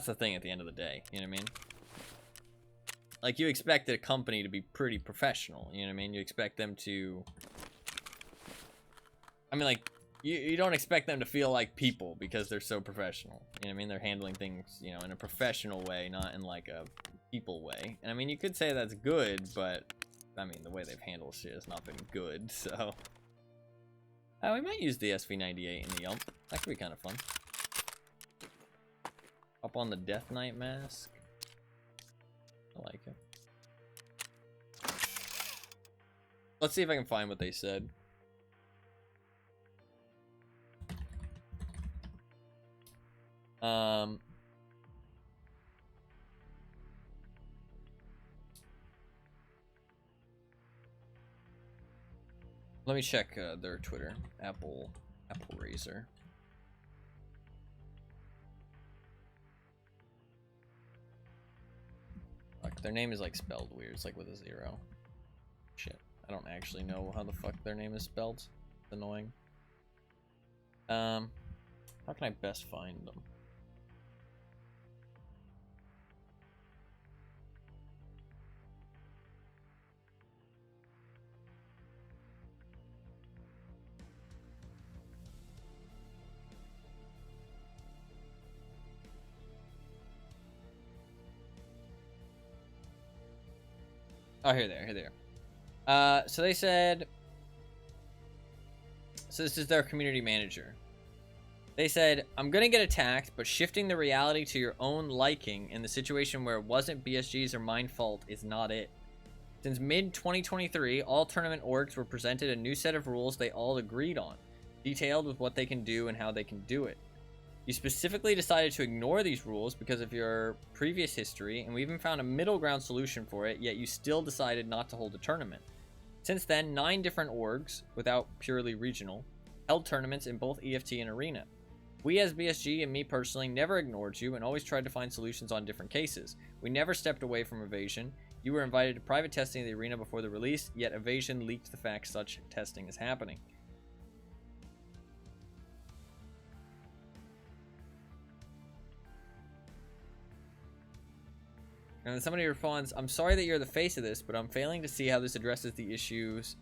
the thing at the end of the day, you know what I mean? Like, you expect a company to be pretty professional, you know what I mean? You expect them to, I mean, like, you don't expect them to feel like people because they're so professional, you know what I mean? They're handling things, you know, in a professional way, not in, like, a people way. And, I mean, you could say that's good, but, I mean, the way they've handled shit has not been good, so... we might use the SV98 in the Yelp. That could be kind of fun. Up on the Death Knight mask. I like it. Let's see if I can find what they said. Let me check their Twitter. Apple Razor. Fuck, their name is like spelled weird. It's like with a 0. Shit. I don't actually know how the fuck their name is spelled. It's annoying. How can I best find them? Oh, here they are. So they said... So this is their community manager. They said, I'm gonna get attacked, but shifting the reality to your own liking in the situation where it wasn't BSG's or mine fault is not it. Since mid-2023, all tournament orgs were presented a new set of rules they all agreed on, detailed with what they can do and how they can do it. You specifically decided to ignore these rules because of your previous history, and we even found a middle ground solution for it, yet you still decided not to hold a tournament. Since then, 9 different orgs, without purely regional, held tournaments in both EFT and Arena. We as BSG and me personally never ignored you and always tried to find solutions on different cases. We never stepped away from Evasion. You were invited to private testing of the Arena before the release, yet Evasion leaked the fact such testing is happening. And then somebody responds, I'm sorry that you're the face of this, but I'm failing to see how this addresses the issues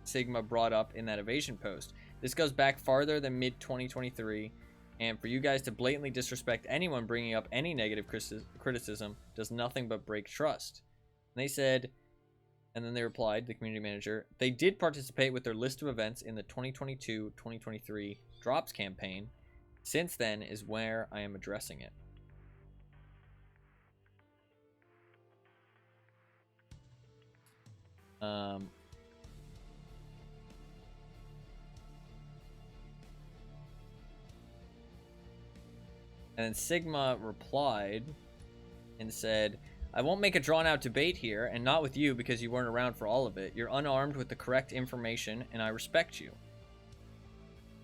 Sigma brought up in that Evasion post. This goes back farther than mid-2023, and for you guys to blatantly disrespect anyone bringing up any negative criticism does nothing but break trust. And they said, and then they replied, the community manager, they did participate with their list of events in the 2022-2023 drops campaign. Since then is where I am addressing it. And then Sigma replied and said, I won't make a drawn-out debate here, and not with you because you weren't around for all of it. You're unarmed with the correct information, and I respect you.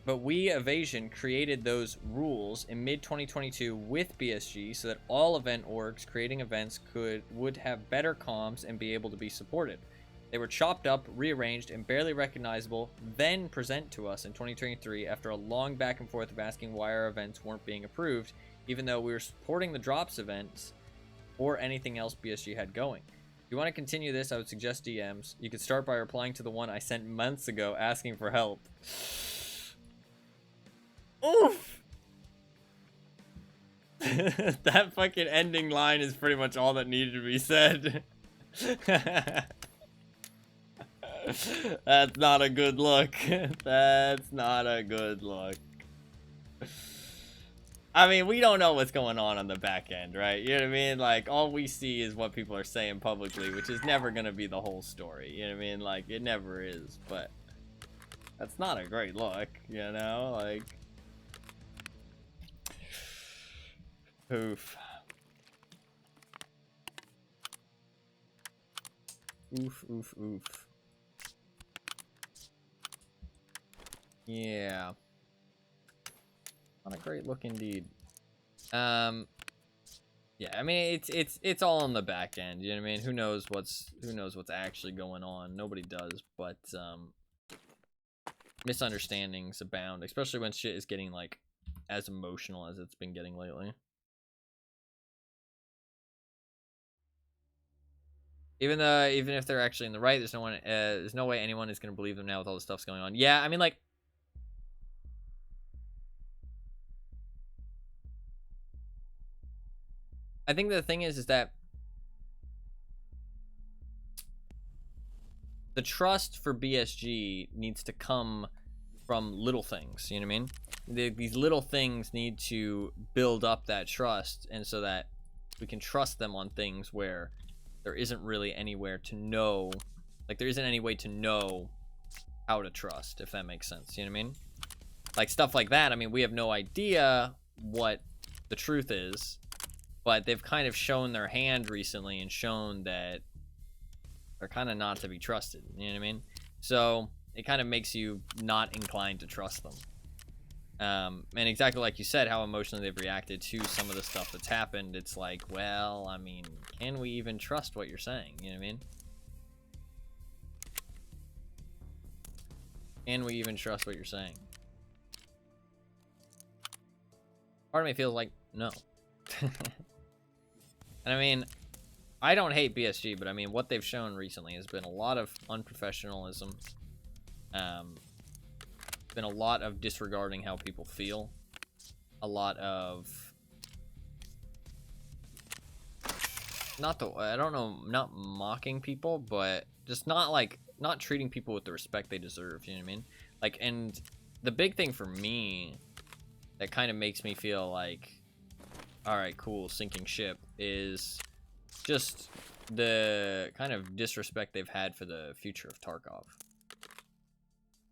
But we, Evasion, created those rules in mid-2022 with BSG so that all event orgs creating events would have better comms and be able to be supported. They were chopped up, rearranged, and barely recognizable, then present to us in 2023 after a long back and forth of asking why our events weren't being approved, even though we were supporting the drops events or anything else BSG had going. If you want to continue this, I would suggest DMs. You could start by replying to the one I sent months ago asking for help. Oof! That fucking ending line is pretty much all that needed to be said. That's not a good look. That's not a good look. I mean, we don't know what's going on the back end, right? You know what I mean? Like, all we see is what people are saying publicly, which is never going to be the whole story. You know what I mean? Like, it never is, but that's not a great look, you know? Like, oof. Oof, oof, oof. Yeah. Not a great look indeed. Yeah, I mean it's all on the back end, you know what I mean? Who knows what's actually going on? Nobody does, but misunderstandings abound, especially when shit is getting like as emotional as it's been getting lately. Even if they're actually in the right, there's no way anyone is gonna believe them now with all the stuff's going on. Yeah, I mean, like, I think the thing is that the trust for BSG needs to come from little things, you know what I mean? These little things need to build up that trust, and so that we can trust them on things where there isn't really anywhere to know, like there isn't any way to know how to trust, if that makes sense, you know what I mean? Like stuff like that, I mean, we have no idea what the truth is, but they've kind of shown their hand recently and shown that they're kind of not to be trusted, you know what I mean? So it kind of makes you not inclined to trust them. And exactly like you said, how emotionally they've reacted to some of the stuff that's happened, it's like, well, I mean, can we even trust what you're saying, you know what I mean? Can we even trust what you're saying? Part of me feels like, no. And I mean, I don't hate BSG, but I mean, what they've shown recently has been a lot of unprofessionalism. Been a lot of disregarding how people feel. A lot of not mocking people, but just not treating people with the respect they deserve, you know what I mean? Like, and the big thing for me that kind of makes me feel like, all right, cool, sinking ship, is just the kind of disrespect they've had for the future of Tarkov.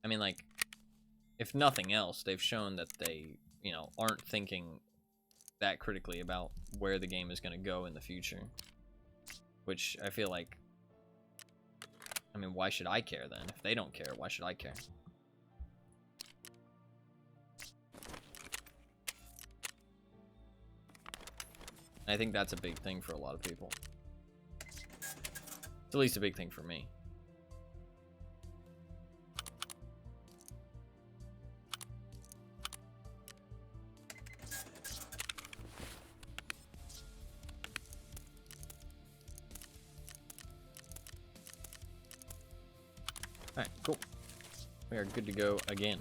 I mean, like, if nothing else, they've shown that they you know, aren't thinking that critically about where the game is going to go in the future. Which I feel like, I mean, why should I care then? If they don't care, why should I care? I think that's a big thing for a lot of people. It's at least a big thing for me. Alright, cool. We are good to go again.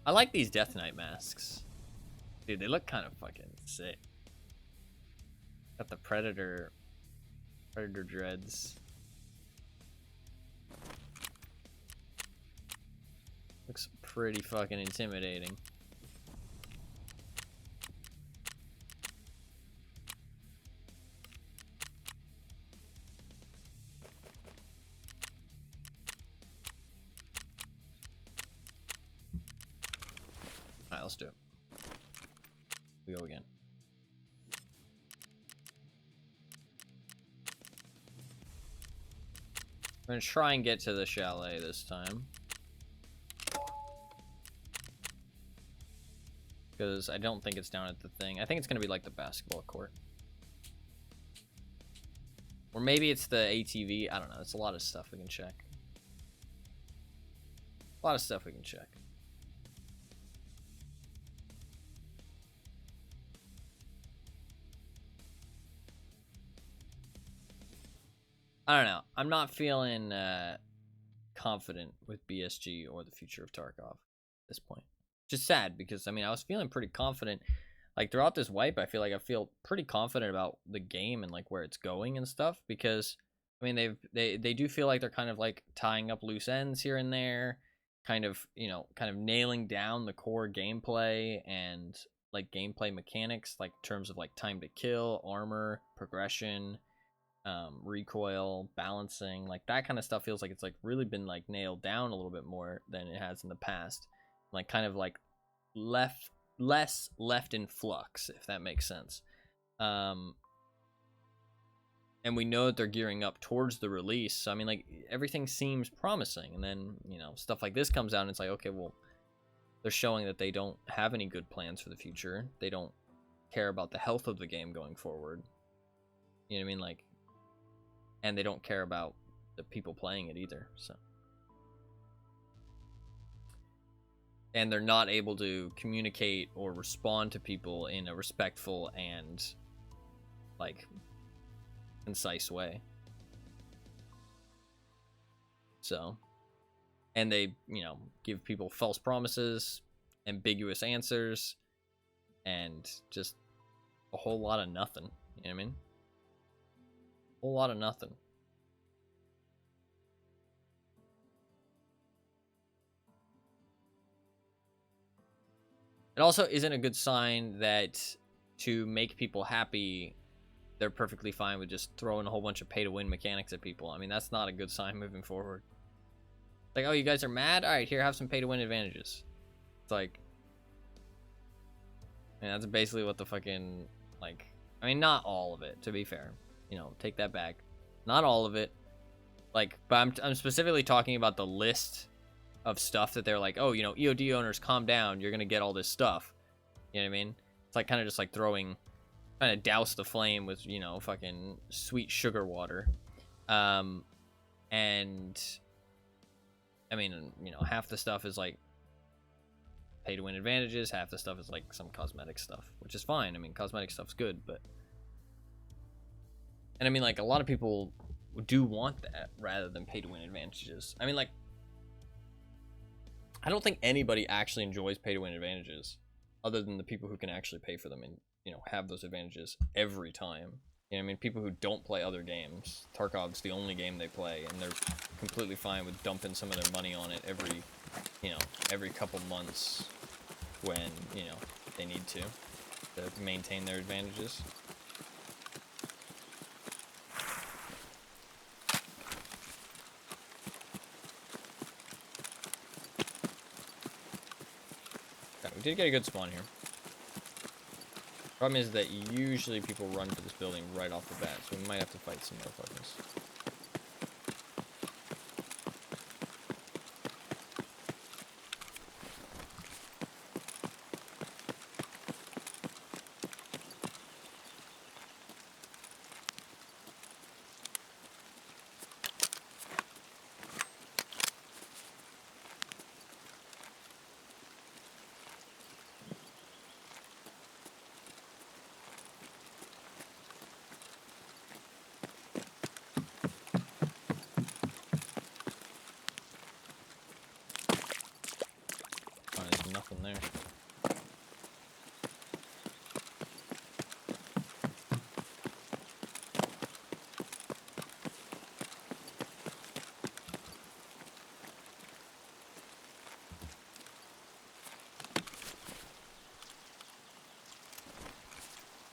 I like these Death Knight masks. Dude, they look kind of fucking sick. Got the Predator dreads. Looks pretty fucking intimidating. Alright, let's do it. We go again. We're gonna try and get to the chalet this time. Because I don't think it's down at the thing. I think it's gonna be like the basketball court. Or maybe it's the ATV. I don't know. It's a lot of stuff we can check. A lot of stuff we can check. I don't know. I'm not feeling confident with BSG or the future of Tarkov at this point. Just sad because, I mean, I was feeling pretty confident. Like, throughout this wipe, I feel pretty confident about the game and, like, where it's going and stuff. Because, I mean, they do feel like they're kind of, like, tying up loose ends here and there. Kind of, you know, kind of nailing down the core gameplay and, like, gameplay mechanics. Like, in terms of, like, time to kill, armor, progression, recoil, balancing, like that kind of stuff feels like it's like really been like nailed down a little bit more than it has in the past, like kind of like less left in flux, if that makes sense. And we know that they're gearing up towards the release, so I mean, like, everything seems promising, and then, you know, stuff like this comes out and it's like, okay, well, they're showing that they don't have any good plans for the future. They don't care about the health of the game going forward, you know what I mean? Like, and they don't care about the people playing it either, so. And they're not able to communicate or respond to people in a respectful and, like, concise way. So, and they, you know, give people false promises, ambiguous answers, and just a whole lot of nothing, you know what I mean? Whole lot of nothing. It also isn't a good sign that to make people happy, they're perfectly fine with just throwing a whole bunch of pay-to-win mechanics at people. I mean, that's not a good sign moving forward. Like, oh, you guys are mad? All right, here, have some pay-to-win advantages. It's like, and that's basically what the fucking, like, I mean, not all of it, to be fair. You know, take that back. Not all of it. Like, but I'm specifically talking about the list of stuff that they're like, oh, you know, EOD owners, calm down. You're going to get all this stuff. You know what I mean? It's like kind of just like trying to douse the flame with, you know, fucking sweet sugar water. And, I mean, you know, half the stuff is like pay to win advantages. Half the stuff is like some cosmetic stuff, which is fine. I mean, cosmetic stuff's good, but. And I mean, like, a lot of people do want that rather than pay to win advantages. I mean, like, I don't think anybody actually enjoys pay to win advantages other than the people who can actually pay for them and, you know, have those advantages every time. You know what I mean? People who don't play other games. Tarkov's the only game they play, and they're completely fine with dumping some of their money on it every, you know, every couple months when, you know, they need to maintain their advantages. we did get a good spawn here. Problem is that usually people run for this building right off the bat, so we might have to fight some motherfuckers. There's nothing there.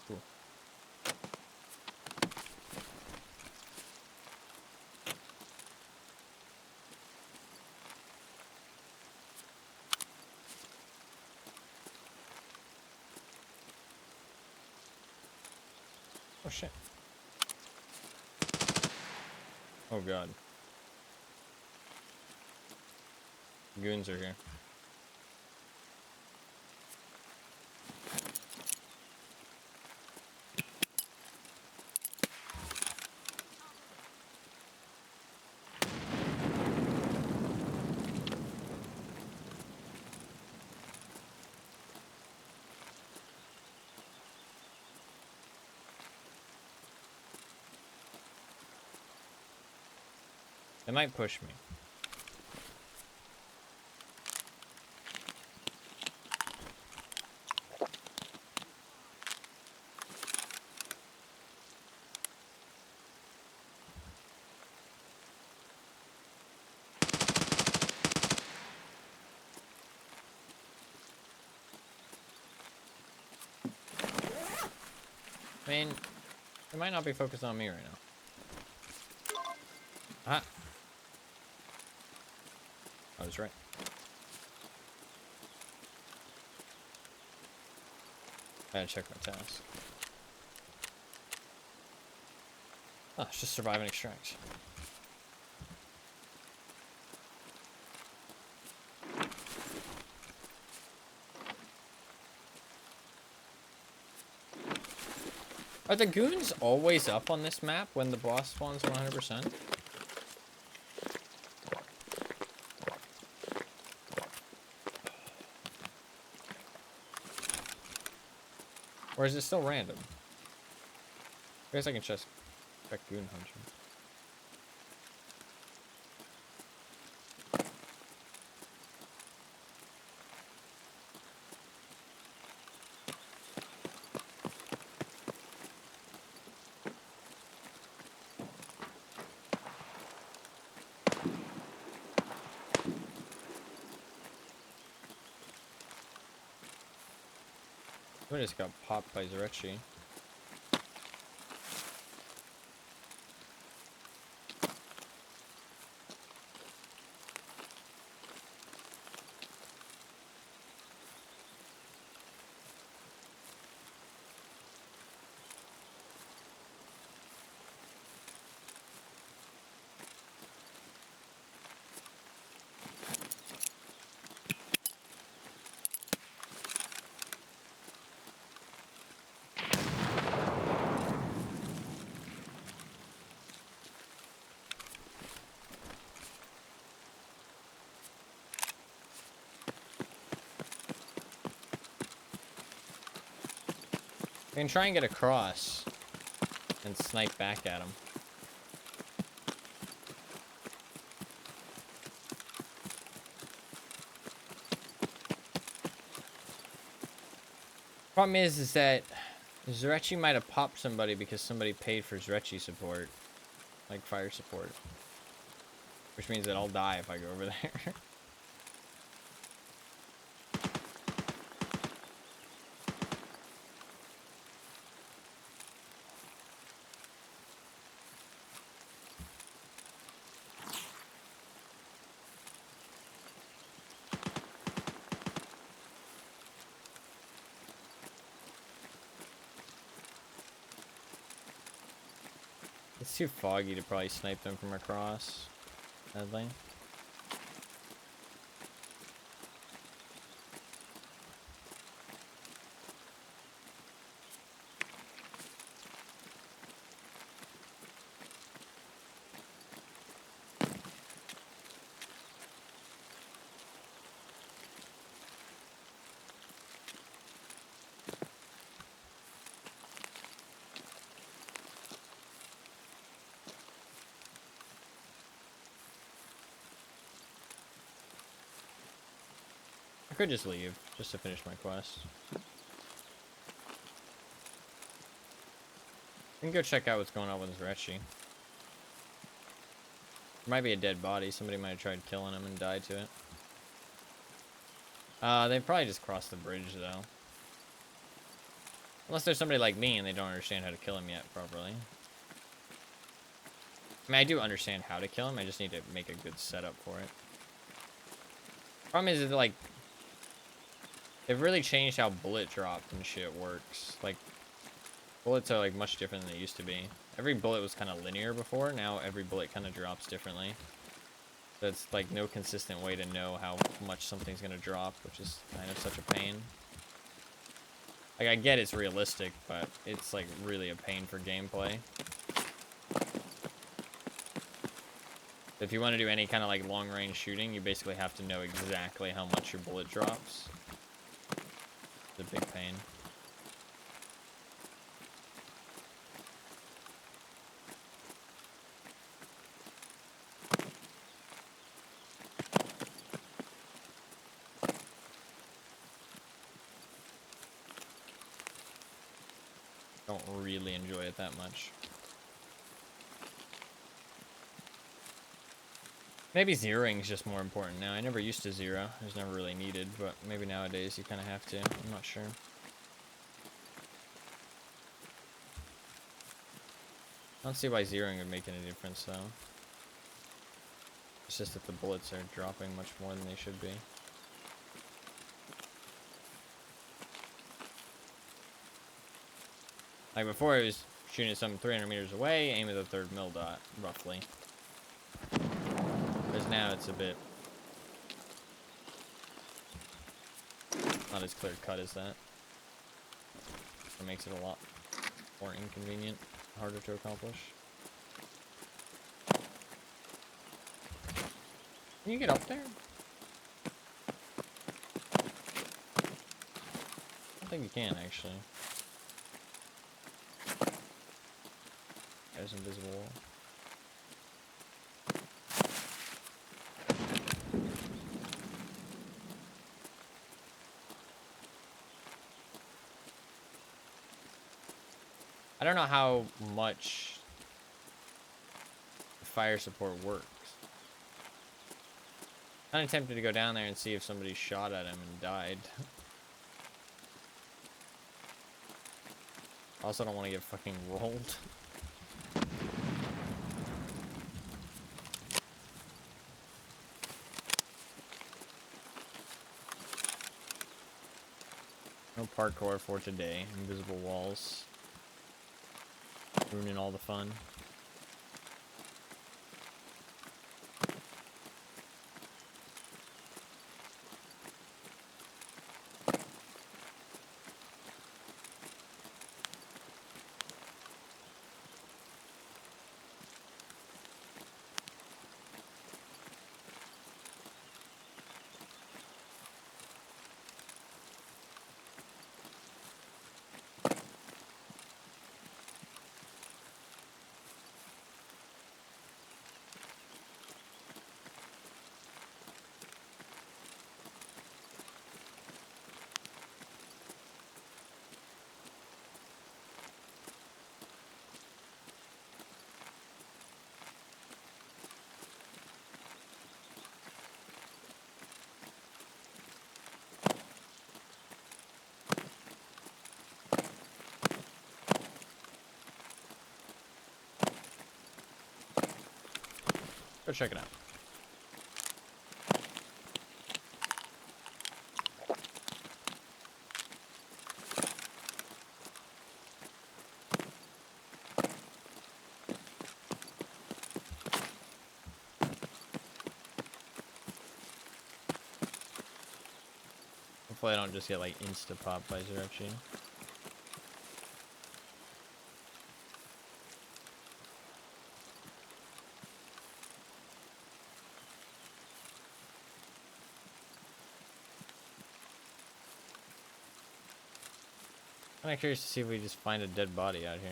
Cool. Oh shit. Oh god. Goons are here. They might push me. I mean, they might not be focused on me right now. Ah. I was right. I gotta check my task. Oh, it's just survive and extract. Are the goons always up on this map when the boss spawns 100%? Or is it still random? I guess I can just check goon hunter. We just got popped by Zurechi. I can try and get across and snipe back at him. Problem is that Zurechi might have popped somebody because somebody paid for Zurechi support, like fire support, which means that I'll die if I go over there. It's too foggy to probably snipe them from across, sadly. I could just leave, just to finish my quest. I can go check out what's going on with Zrechi. There might be a dead body. Somebody might have tried killing him and died to it. They probably just crossed the bridge, though. Unless there's somebody like me and they don't understand how to kill him yet properly. I mean, I do understand how to kill him. I just need to make a good setup for it. Problem is, like, they've really changed how bullet drop and shit works. Like, bullets are, like, much different than they used to be. Every bullet was kind of linear before. Now every bullet kind of drops differently. So it's, like, no consistent way to know how much something's going to drop, which is kind of such a pain. Like, I get it's realistic, but it's, like, really a pain for gameplay. If you want to do any kind of, like, long-range shooting, you basically have to know exactly how much your bullet drops. It's a big pain. Don't really enjoy it that much. Maybe zeroing is just more important now. I never used to zero. It was never really needed, but maybe nowadays you kind of have to. I'm not sure. I don't see why zeroing would make any difference, though. It's just that the bullets are dropping much more than they should be. Like before, I was shooting at something 300 meters away, aim at the third mil dot, roughly. Whereas now it's a bit not as clear cut as that. It makes it a lot more inconvenient, harder to accomplish. Can you get up there? I don't think you can, actually. There's invisible wall. I don't know how much fire support works. I'm kind of tempted to go down there and see if somebody shot at him and died. Also don't want to get fucking rolled. No parkour for today. Invisible walls. Ruining all the fun. Go check it out. Hopefully I don't just get like insta-pop by Zerepchi. I'm curious to see if we just find a dead body out here.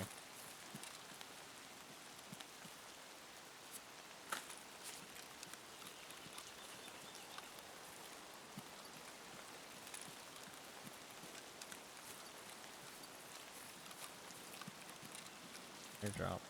Airdrop.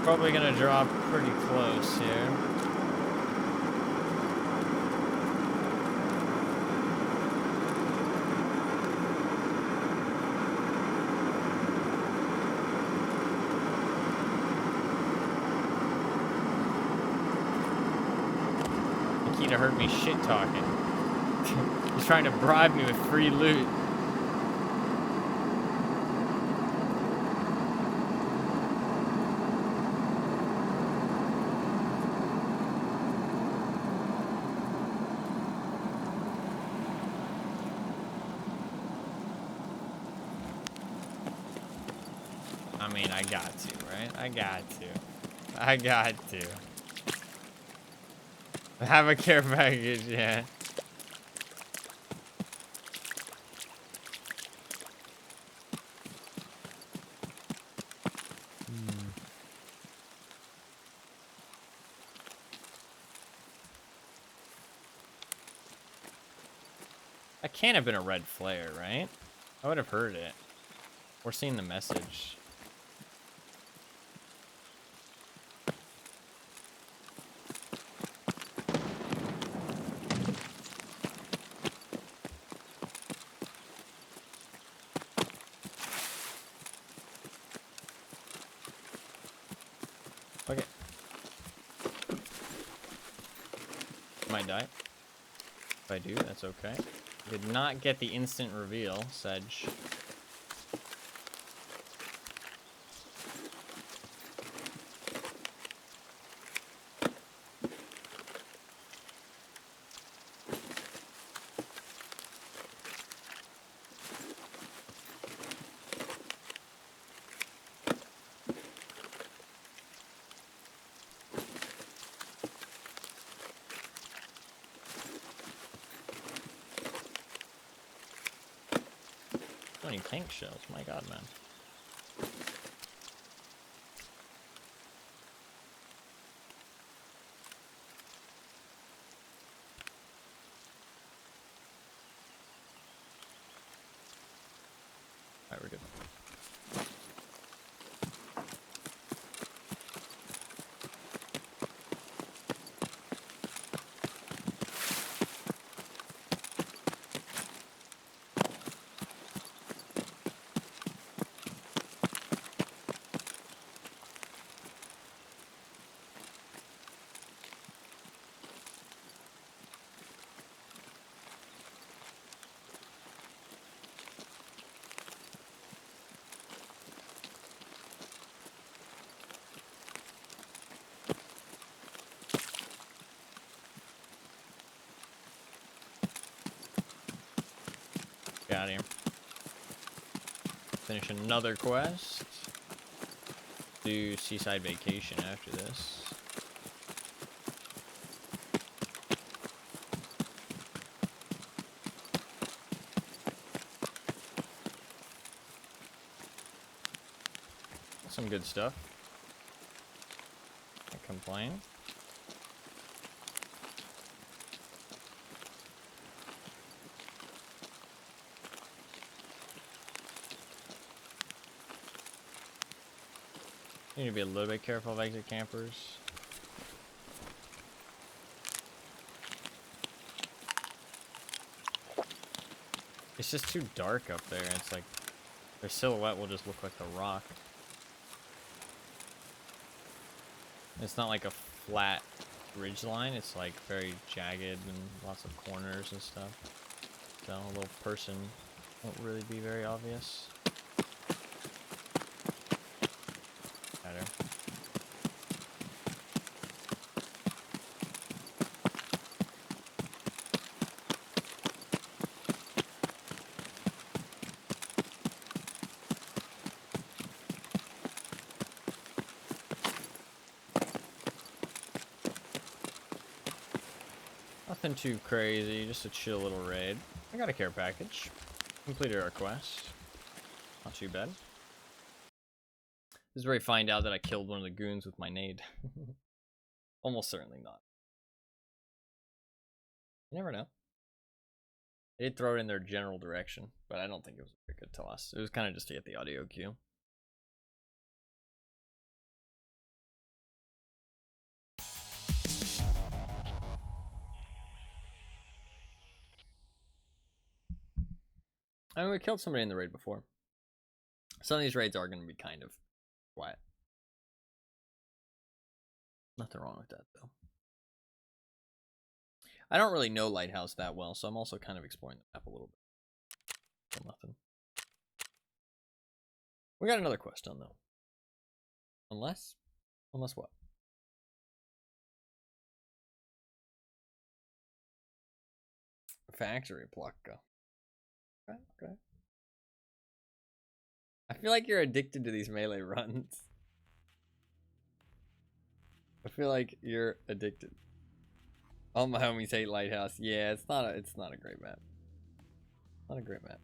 Probably gonna drop pretty close here. Nikita heard me shit talking. He's trying to bribe me with free loot. I mean, I got to, right? I got to. Have a care package, yeah. That can't have been a red flare, right? I would have heard it. Or seen the message. Okay. Might die. If I do, that's okay. Did not get the instant reveal, Sedge. So many tank shells, my god, man. Alright, we're good. Get out of here. Finish another quest. Do Seaside Vacation after this. Some good stuff. Can't complain. Need to be a little bit careful of exit campers. It's just too dark up there. It's like their silhouette will just look like the rock. It's not like a flat ridge line. It's like very jagged and lots of corners and stuff. So a little person won't really be very obvious. Better. Nothing too crazy, just a chill little raid. I got a care package. Completed our quest. Not too bad. This is where I find out that I killed one of the goons with my nade. Almost certainly not. You never know. I did throw it in their general direction, but I don't think it was a very good toss. It was kind of just to get the audio cue. I mean, we killed somebody in the raid before. Some of these raids are going to be kind of quiet. Nothing wrong with that, though. I don't really know Lighthouse that well, so I'm also kind of exploring the map a little bit. So nothing. We got another quest done, though. Unless what? Factory Plaka. Okay. I feel like you're addicted to these melee runs. I feel like you're addicted. All my homies hate Lighthouse. Yeah, it's not a great map. Not a great map.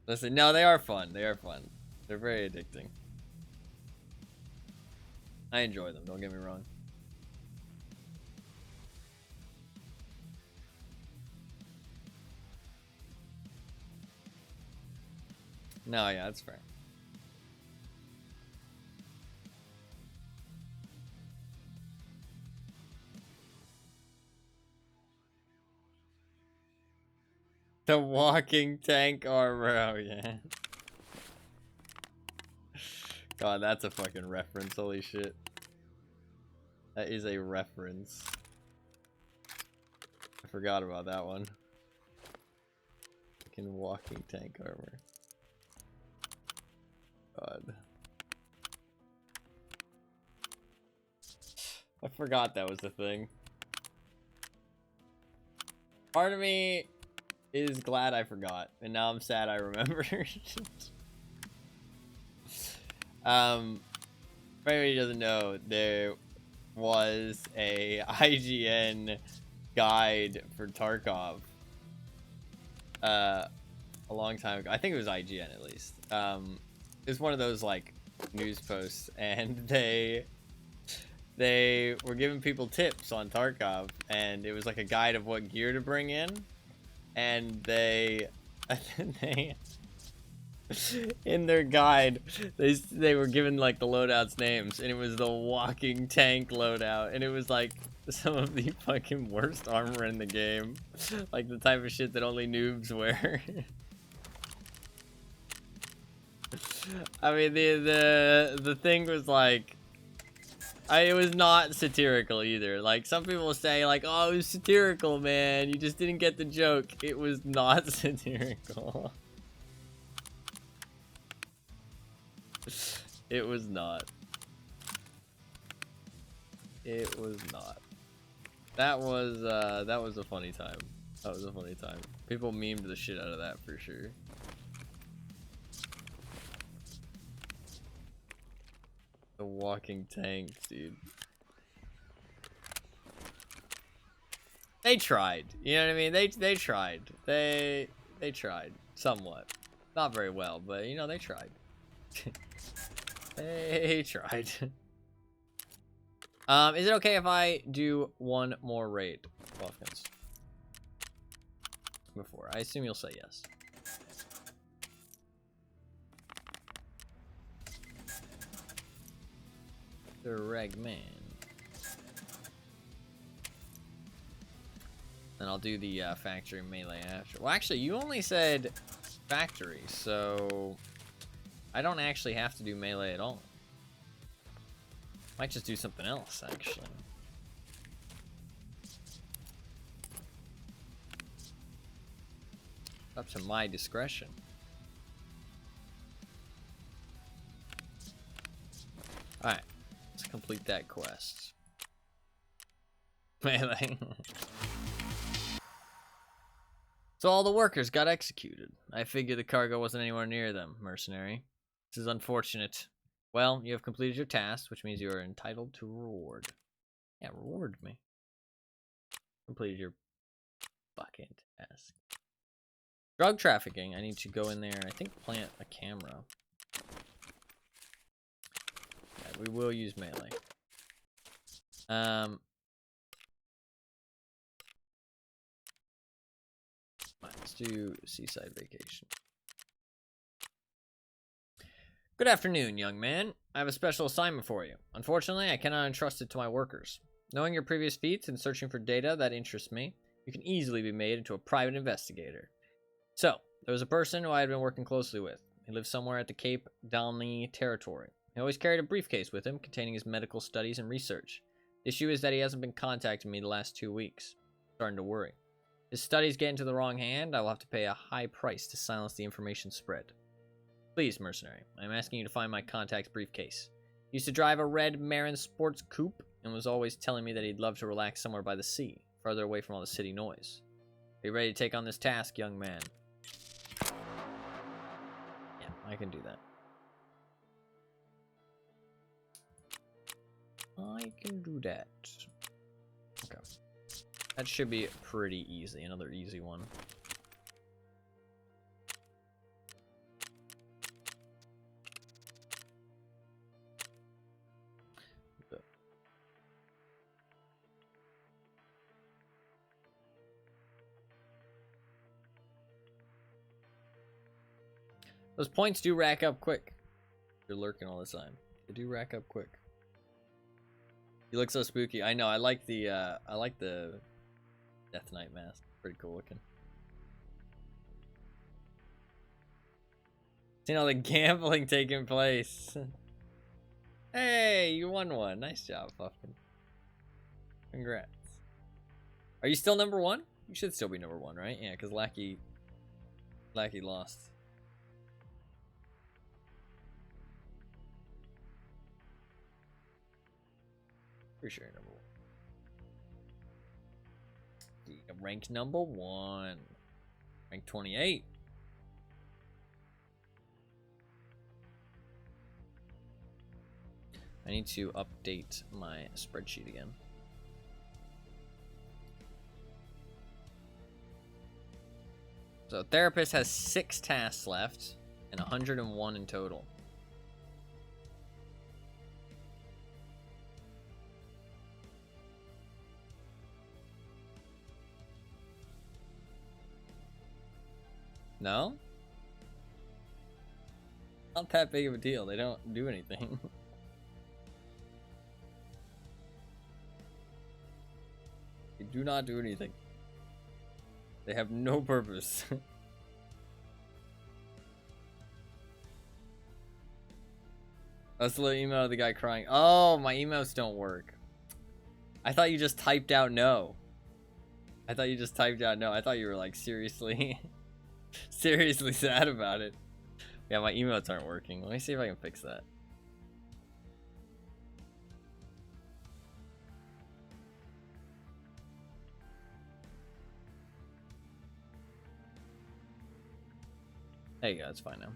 Listen, no, they are fun. They are fun. They're very addicting. I enjoy them, don't get me wrong. No, yeah, that's fair. The walking tank armor, oh yeah. God, that's a fucking reference, holy shit. That is a reference. I forgot about that one. Fucking walking tank armor. God. I forgot that was a thing. Part of me is glad I forgot, and now I'm sad I remembered. For anybody who doesn't know, there was a IGN guide for Tarkov a long time ago. I think it was IGN at least. It was one of those like news posts, and they were giving people tips on Tarkov, and it was like a guide of what gear to bring in, and they in their guide they were given like the loadouts names, and it was the walking tank loadout, and it was like some of the fucking worst armor in the game, like the type of shit that only noobs wear. I mean, the thing was like, it was not satirical either. Like, some people will say like, oh, it was satirical, man, you just didn't get the joke. It was not satirical. It was not. It was not. That was a funny time. That was a funny time. People memed the shit out of that for sure. The walking tanks, dude. They tried. You know what I mean? They tried. They tried somewhat. Not very well, but you know, they tried. They tried. Is it okay if I do one more raid, Wolfkins? Before, I assume you'll say yes. The Reg Man. Then I'll do the factory melee after. Well, actually, you only said factory, so I don't actually have to do melee at all. Might just do something else, actually. Up to my discretion. Alright, let's complete that quest. Melee. So all the workers got executed. I figured the cargo wasn't anywhere near them, mercenary. This is unfortunate. Well, you have completed your task, which means you are entitled to reward. Yeah, reward me. Completed your fucking task. Drug trafficking. I need to go in there and I think plant a camera. Yeah, we will use melee. Let's do seaside vacation. Good afternoon, young man. I have a special assignment for you. Unfortunately, I cannot entrust it to my workers. Knowing your previous feats and searching for data that interests me, you can easily be made into a private investigator. So, there was a person who I had been working closely with. He lived somewhere at the Cape Dalney territory. He always carried a briefcase with him containing his medical studies and research. The issue is that he hasn't been contacting me the last 2 weeks. I'm starting to worry. If his studies get into the wrong hand, I will have to pay a high price to silence the information spread. Please, mercenary, I am asking you to find my contact's briefcase. He used to drive a red Marin sports coupe and was always telling me that he'd love to relax somewhere by the sea, farther away from all the city noise. Are you ready to take on this task, young man? Yeah, I can do that. I can do that. Okay. That should be pretty easy. Another easy one. Those points do rack up quick. You're lurking all the time. They do rack up quick. You look so spooky. I know. I like the Death Knight mask. Pretty cool looking. You know, the gambling taking place. Hey, you won one. Nice job, Puffin. Congrats. Are you still number one? You should still be number one, right? Yeah, because Lackey lost. Pretty sure you're number one. Ranked number one. Ranked 28. I need to update my spreadsheet again. So therapist has 6 tasks left and 101 in total. No? Not that big of a deal. They don't do anything. They do not do anything. They have no purpose. That's the email of the guy crying. Oh, my emails don't work. I thought you just typed out no. I thought you just typed out no. I thought you were like seriously seriously sad about it. Yeah, my emails aren't working. Let me see if I can fix that. There you go, it's fine now.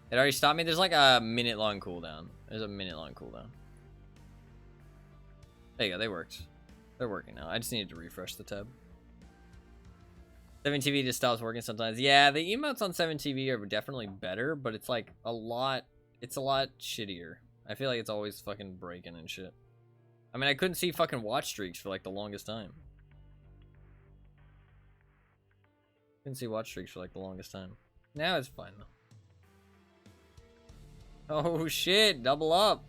It already stopped me. There's like a minute long cooldown. There's a minute long cooldown. There you go, they worked. They're working now. I just needed to refresh the tab. 7TV just stops working sometimes. Yeah, the emotes on 7TV are definitely better, but it's like a lot shittier. I feel like it's always fucking breaking and shit. I mean, I couldn't see fucking watch streaks for like the longest time. Couldn't see watch streaks for like the longest time. Now it's fine though. Oh shit, double up.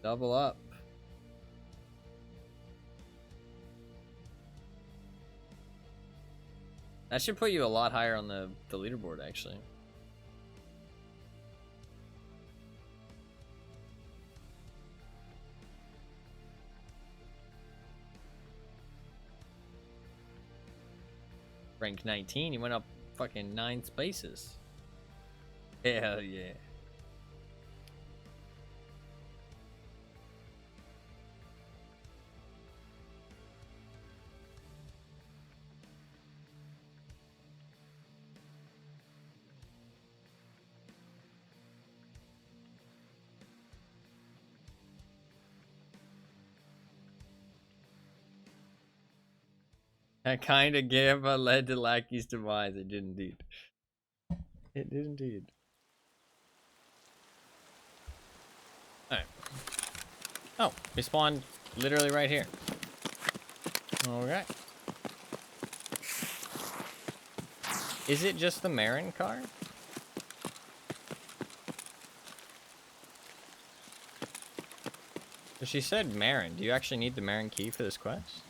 Double up. That should put you a lot higher on the leaderboard, actually. Rank 19, you went up fucking 9 spaces. Hell yeah. That kind of gamma led to Lackey's demise. It did indeed. It did indeed. Alright. Oh, we spawned literally right here. Okay. Is it just the Marin car? She said Marin. Do you actually need the Marin key for this quest?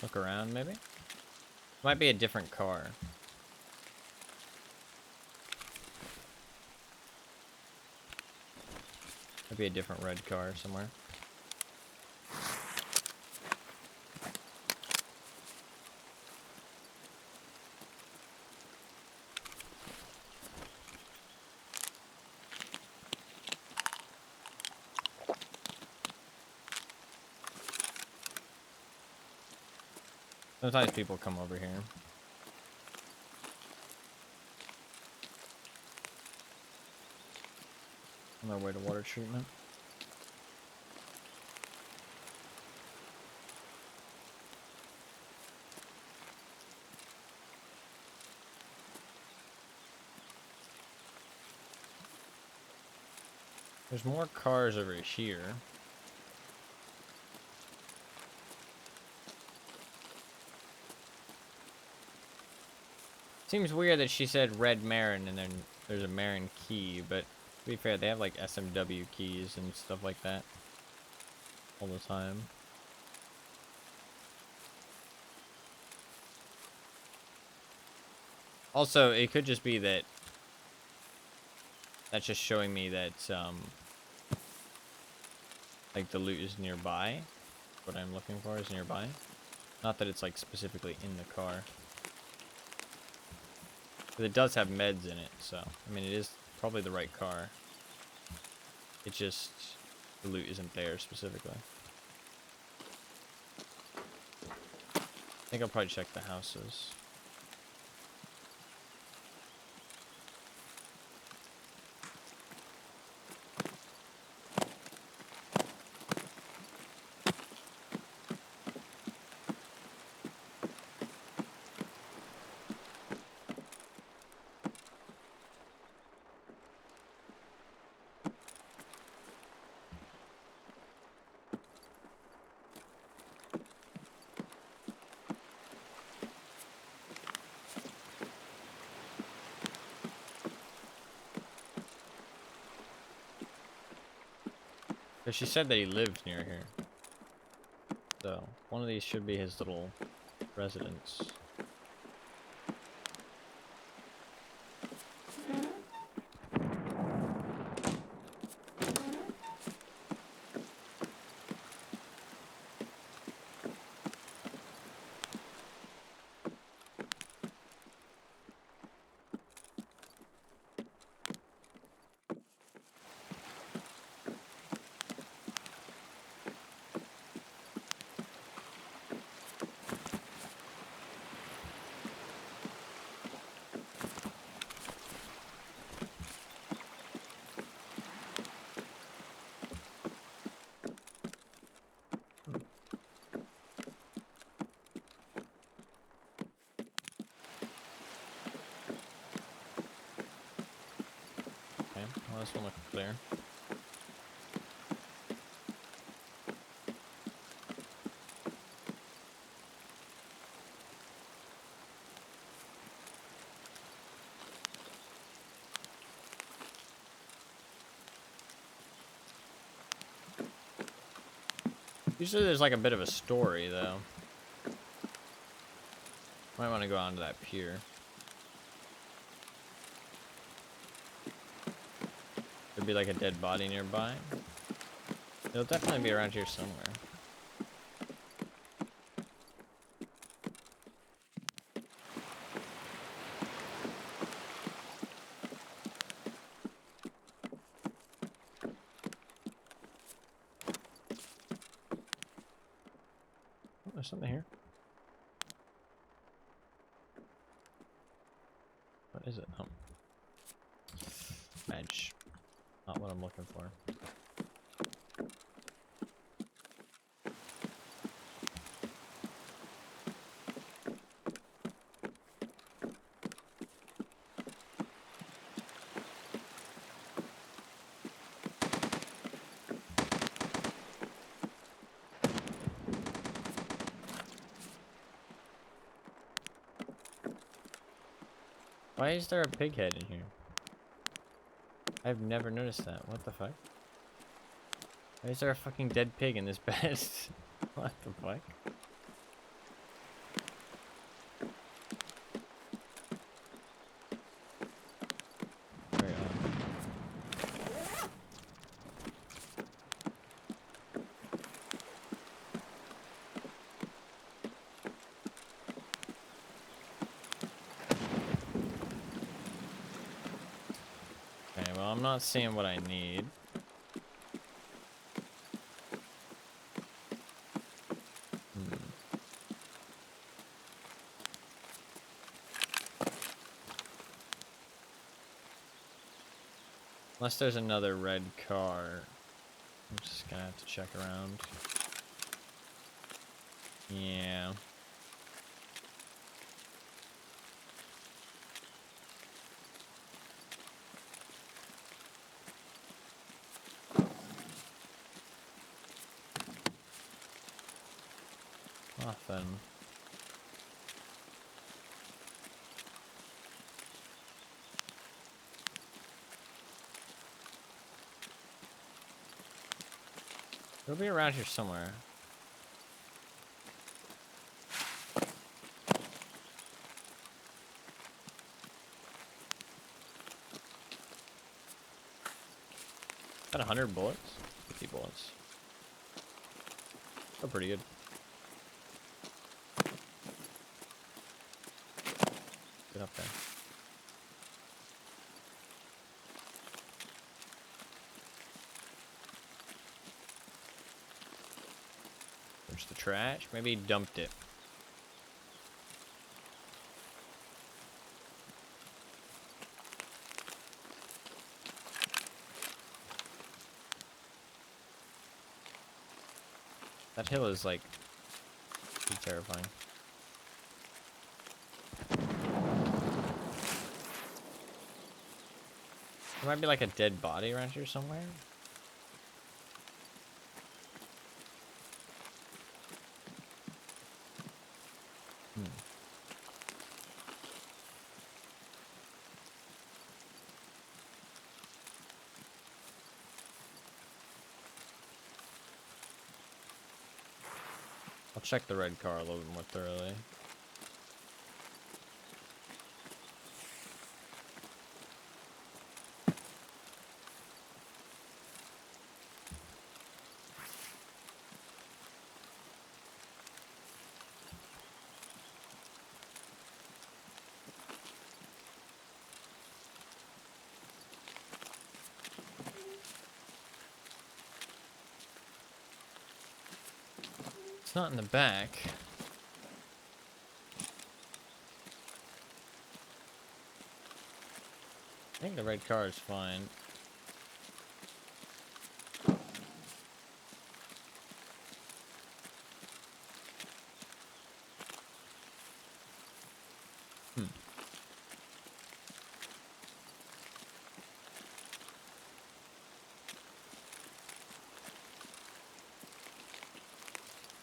Look around, maybe? Might be a different car. Might be a different red car somewhere. Sometimes people come over here. On their way to water treatment. There's more cars over here. Seems weird that she said red Marin and then there's a Marin key, but to be fair, they have like SMW keys and stuff like that all the time. Also, it could just be that that's just showing me that like the loot is nearby. What I'm looking for is nearby. Not that it's like specifically in the car. But it does have meds in it, so I mean it is probably the right car. It just the loot isn't there specifically. I think I'll probably check the houses. But she said that he lived near here. So, one of these should be his little residence. Well, this one looks clear. Usually there's like a bit of a story though. Might want to go onto that pier. There'd be like a dead body nearby. It'll definitely be around here somewhere. Oh, there's something here. What is it? Oh. Badge. Not what I'm looking for. Why is there a pig head in here? I've never noticed that. What the fuck? Why is there a fucking dead pig in this bed? What the fuck? Very odd. Okay, well, I'm not seeing what I need. Unless there's another red car. I'm just gonna have to check around. Yeah. Often. It'll be around here somewhere. Got 100 bullets? 50 bullets. Still pretty good. Get up there. Search the trash. Maybe he dumped it. That hill is like pretty terrifying. There might be like a dead body around here somewhere. I'll check the red car a little bit more thoroughly. It's not in the back. I think the red car is fine.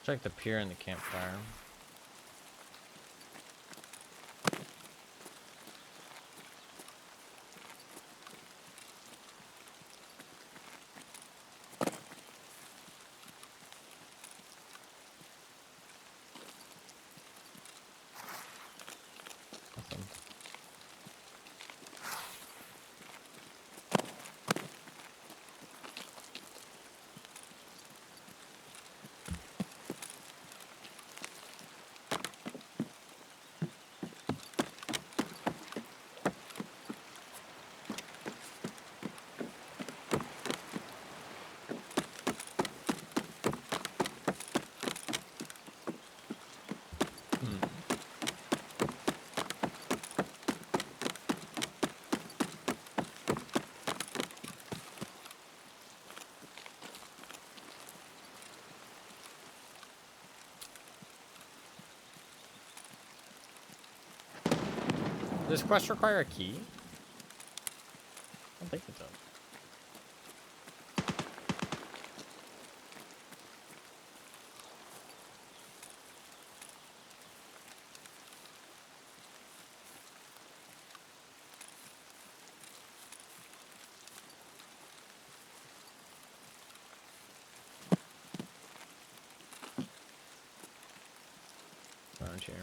Check the pier and the campfire. Does quest require a key? I don't think it does. Around here.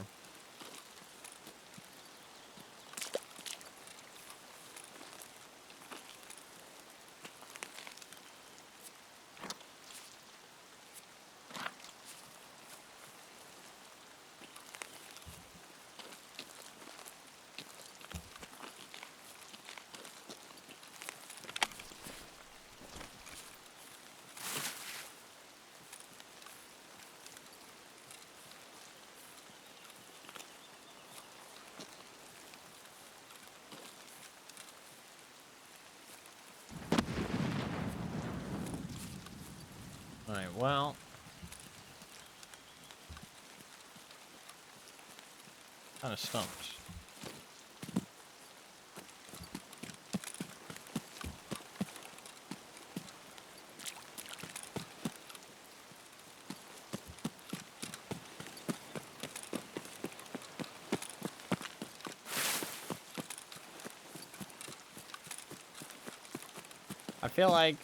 Alright, well. Kind of stumped. I feel like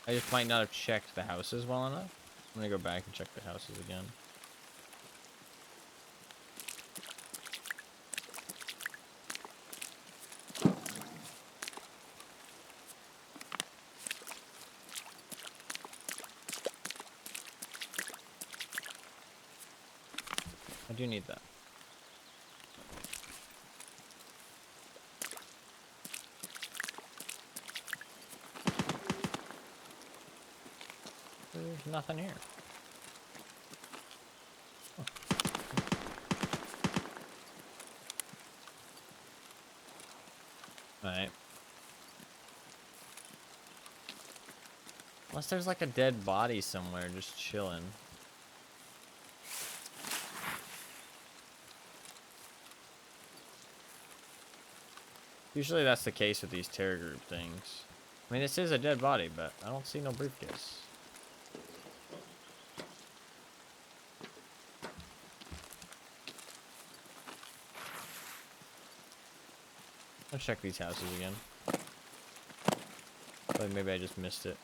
I just might not have checked the houses well enough. I'm gonna go back and check the houses again. I do need that. There's nothing here. Oh. Alright. Unless there's like a dead body somewhere just chilling. Usually that's the case with these terror group things. I mean, this is a dead body, but I don't see no briefcase. Let's check these houses again. But maybe I just missed it.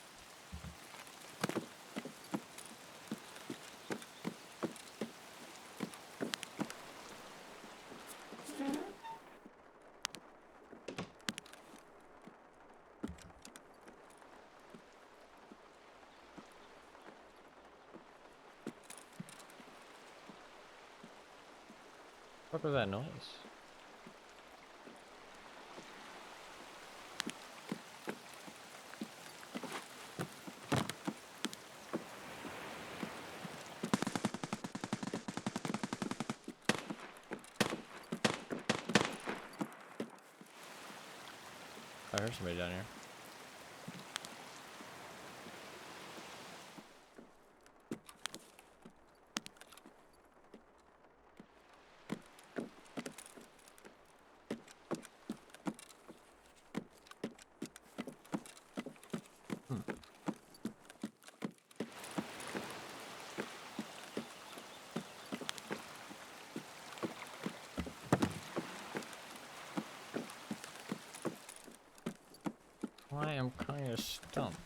What was that noise? I heard somebody down here. I am kind of stumped.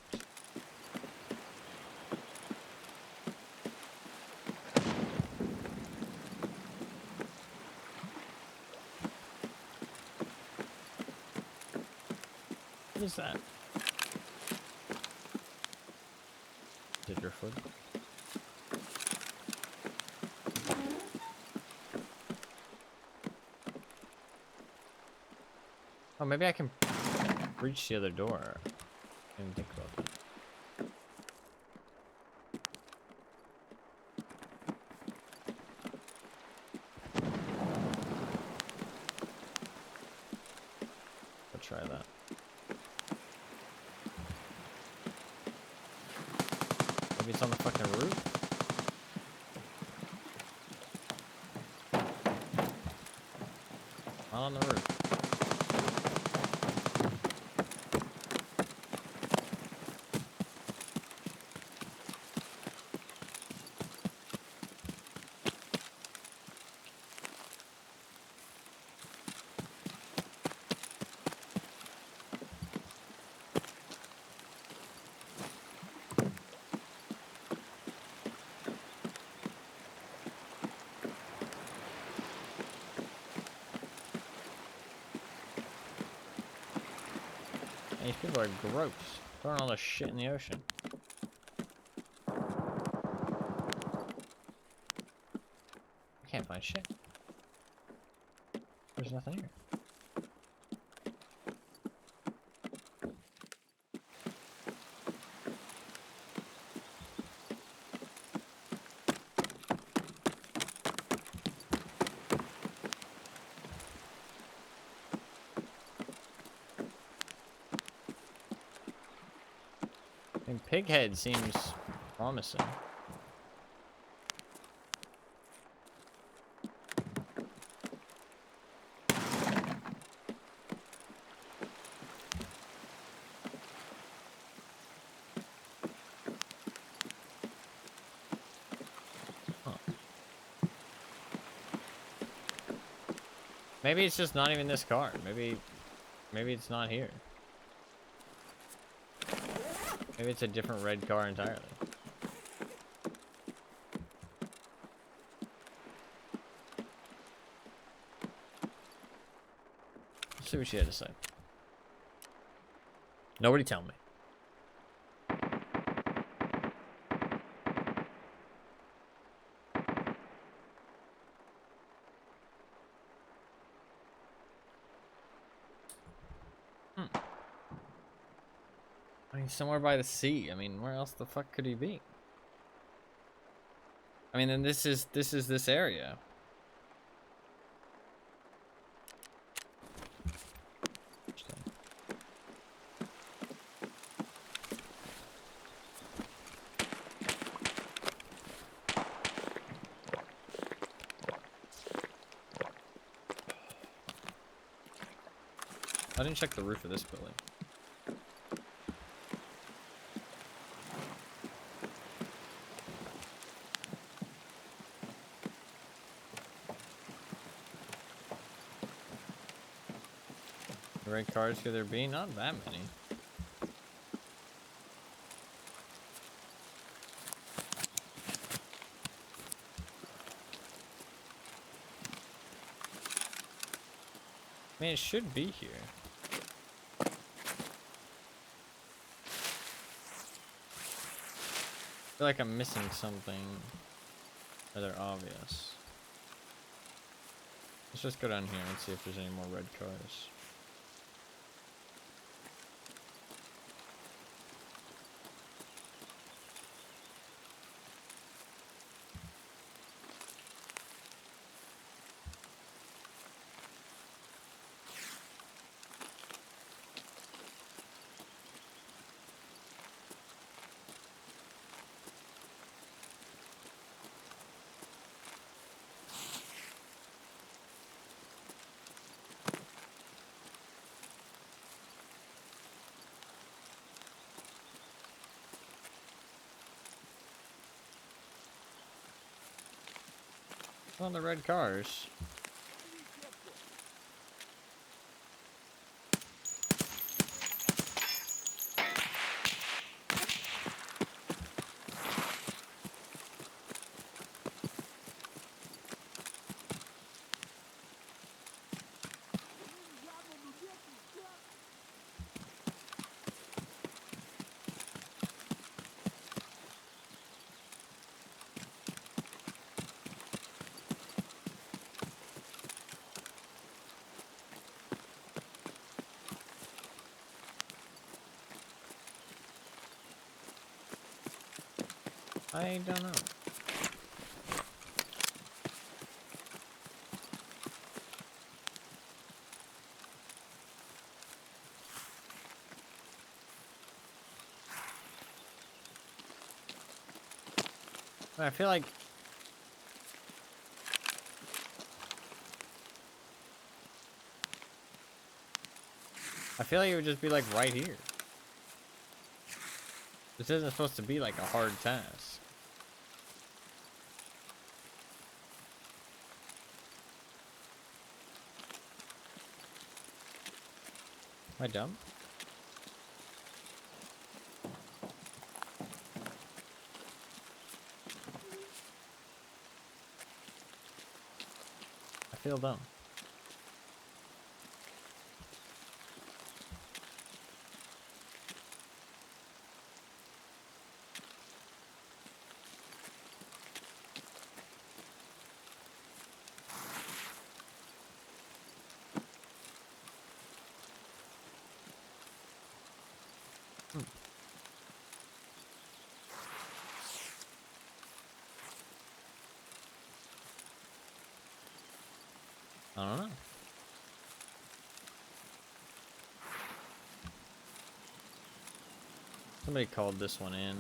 What is that? Did your foot? Oh, maybe I can reach the other door. I didn't think about that. I'll try that. Maybe it's on the fucking roof? Not on the roof. These people are gross. Throwing all this shit in the ocean. I can't find shit. There's nothing here. And Pighead seems promising. Huh. Maybe it's just not even this car. Maybe it's not here. Maybe it's a different red car entirely. Let's see what she had to say. Nobody tell me. I mean, somewhere by the sea. I mean, where else the fuck could he be? I mean, then this is this area. I didn't check the roof of this building. The red cars could there be? Not that many. I mean, it should be here. I feel like I'm missing something rather obvious. Let's just go down here and see if there's any more red cars. On the red cars. I don't know. I feel like I feel like it would just be like right here. This isn't supposed to be like a hard task. Am I dumb? I feel dumb. I don't know. Somebody called this one in.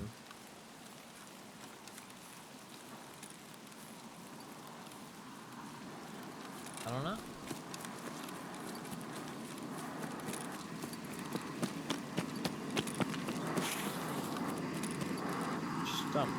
I don't know. Stumped.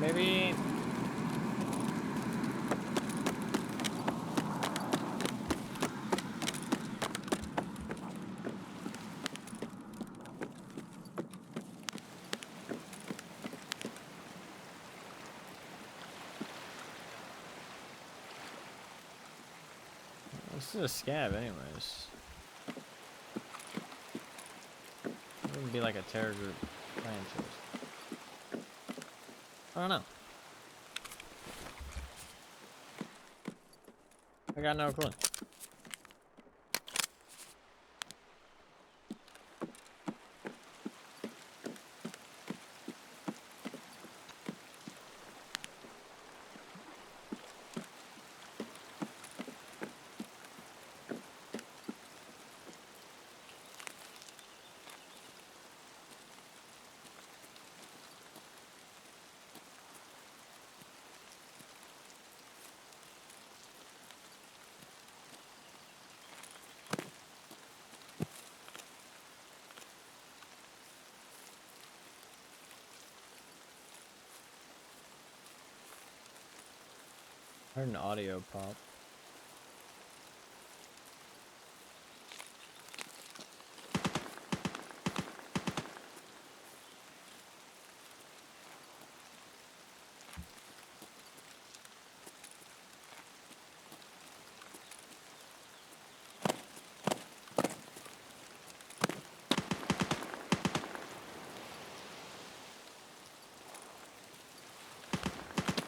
Maybe. This is a scab anyways. It wouldn't be like a terror group plan choice. I don't know. I got no clue. I heard an audio pop.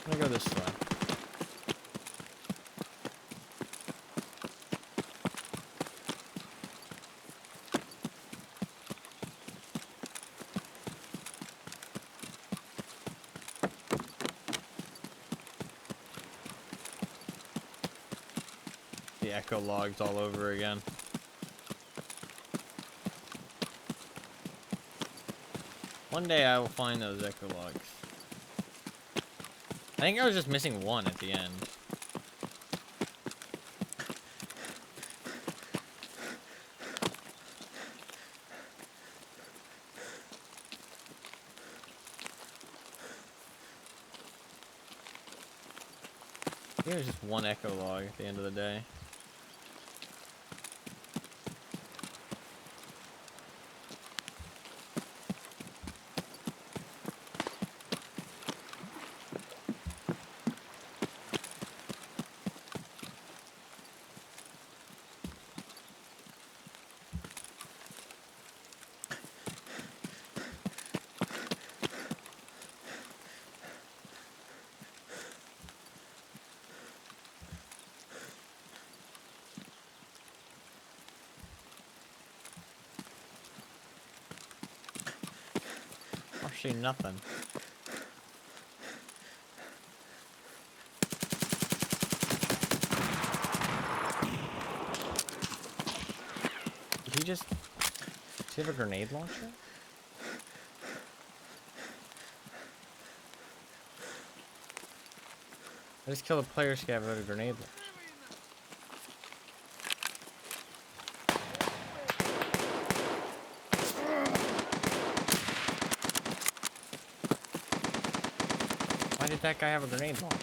I'm gonna go this way. The echo logs all over again. One day I will find those echo logs. I think I was just missing one at the end. I think it was just one echo log at the end of the day. actually nothing. Did he just... Does he have a grenade launcher? I just killed a player scav with a grenade launcher. Why did that guy have a grenade launcher?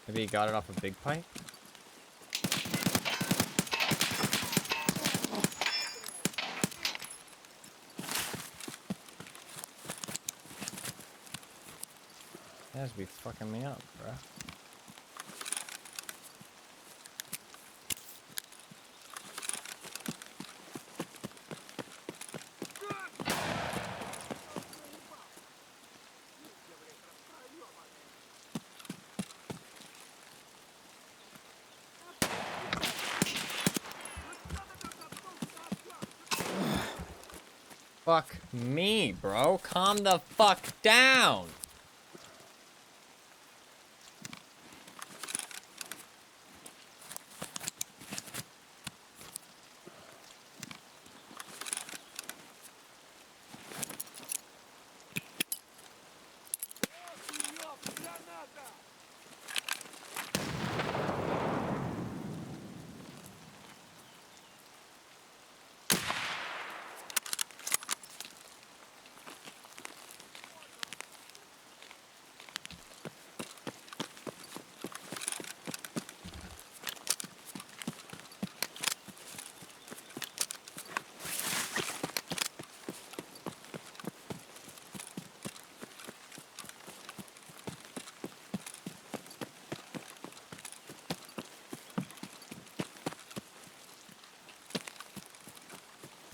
Maybe he got it off a big pipe? That has to be fucking me up, bruh. Fuck me, bro. Calm the fuck down.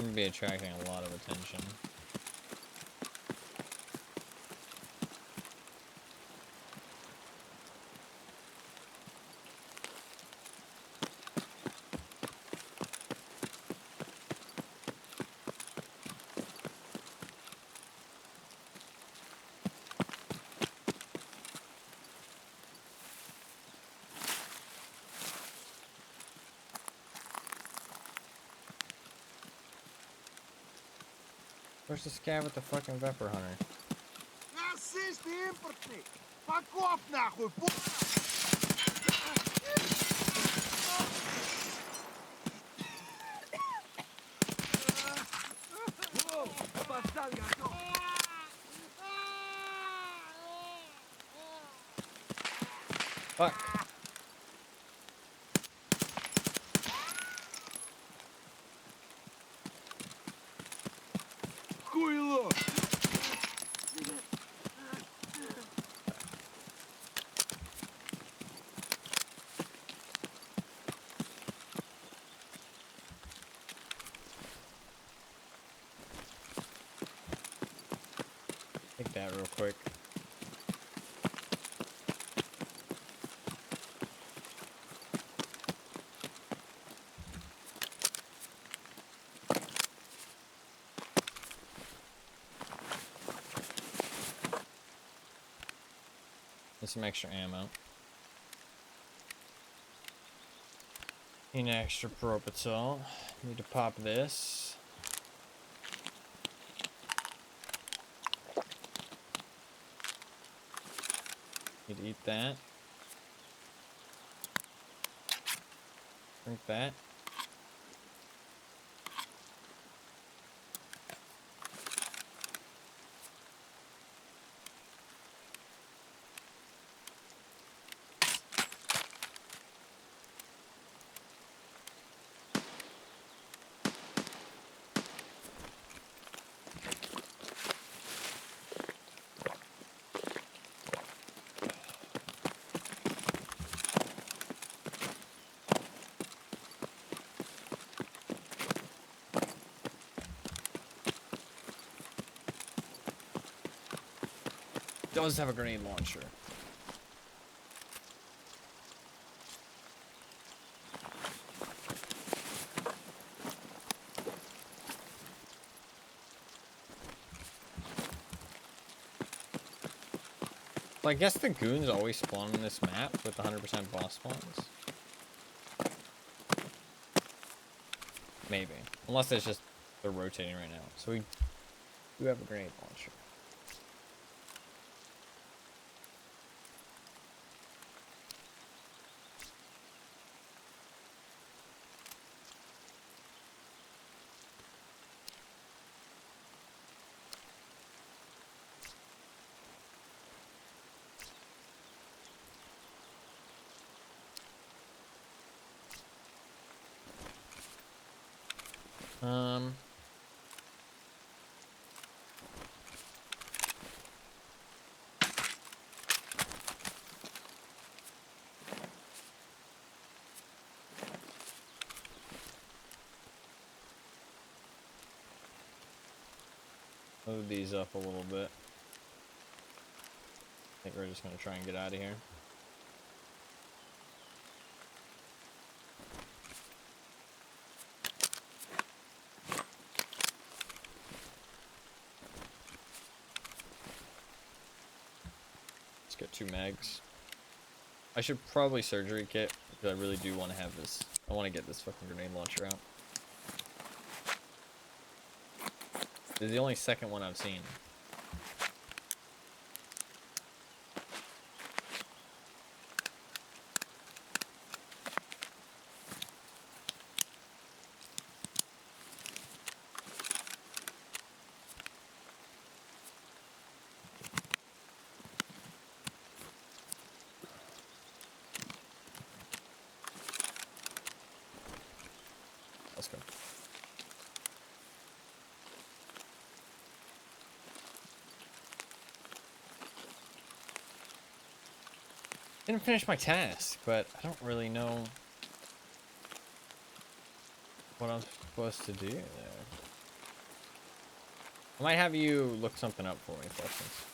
I'm gonna be attracting a lot of attention. Where's the scav with the fucking Vepper Hunter? Fuck. Take that real quick. Get some extra ammo. Need an extra propofol. Need to pop this. Need to eat that. Drink that. does have a grenade launcher. Well, I guess the goons always spawn on this map with 100% boss spawns. Maybe. Unless it's just they're rotating right now. So we do have a grenade launcher. Move these up a little bit. I think we're just gonna try and get out of here. Let's get 2 mags. I should probably surgery kit because I really do want to have this. I want to get this fucking grenade launcher out. This is the only second one I've seen. Let's go. Didn't finish my task, but I don't really know what I'm supposed to do there. I might have you look something up for me, Flushings.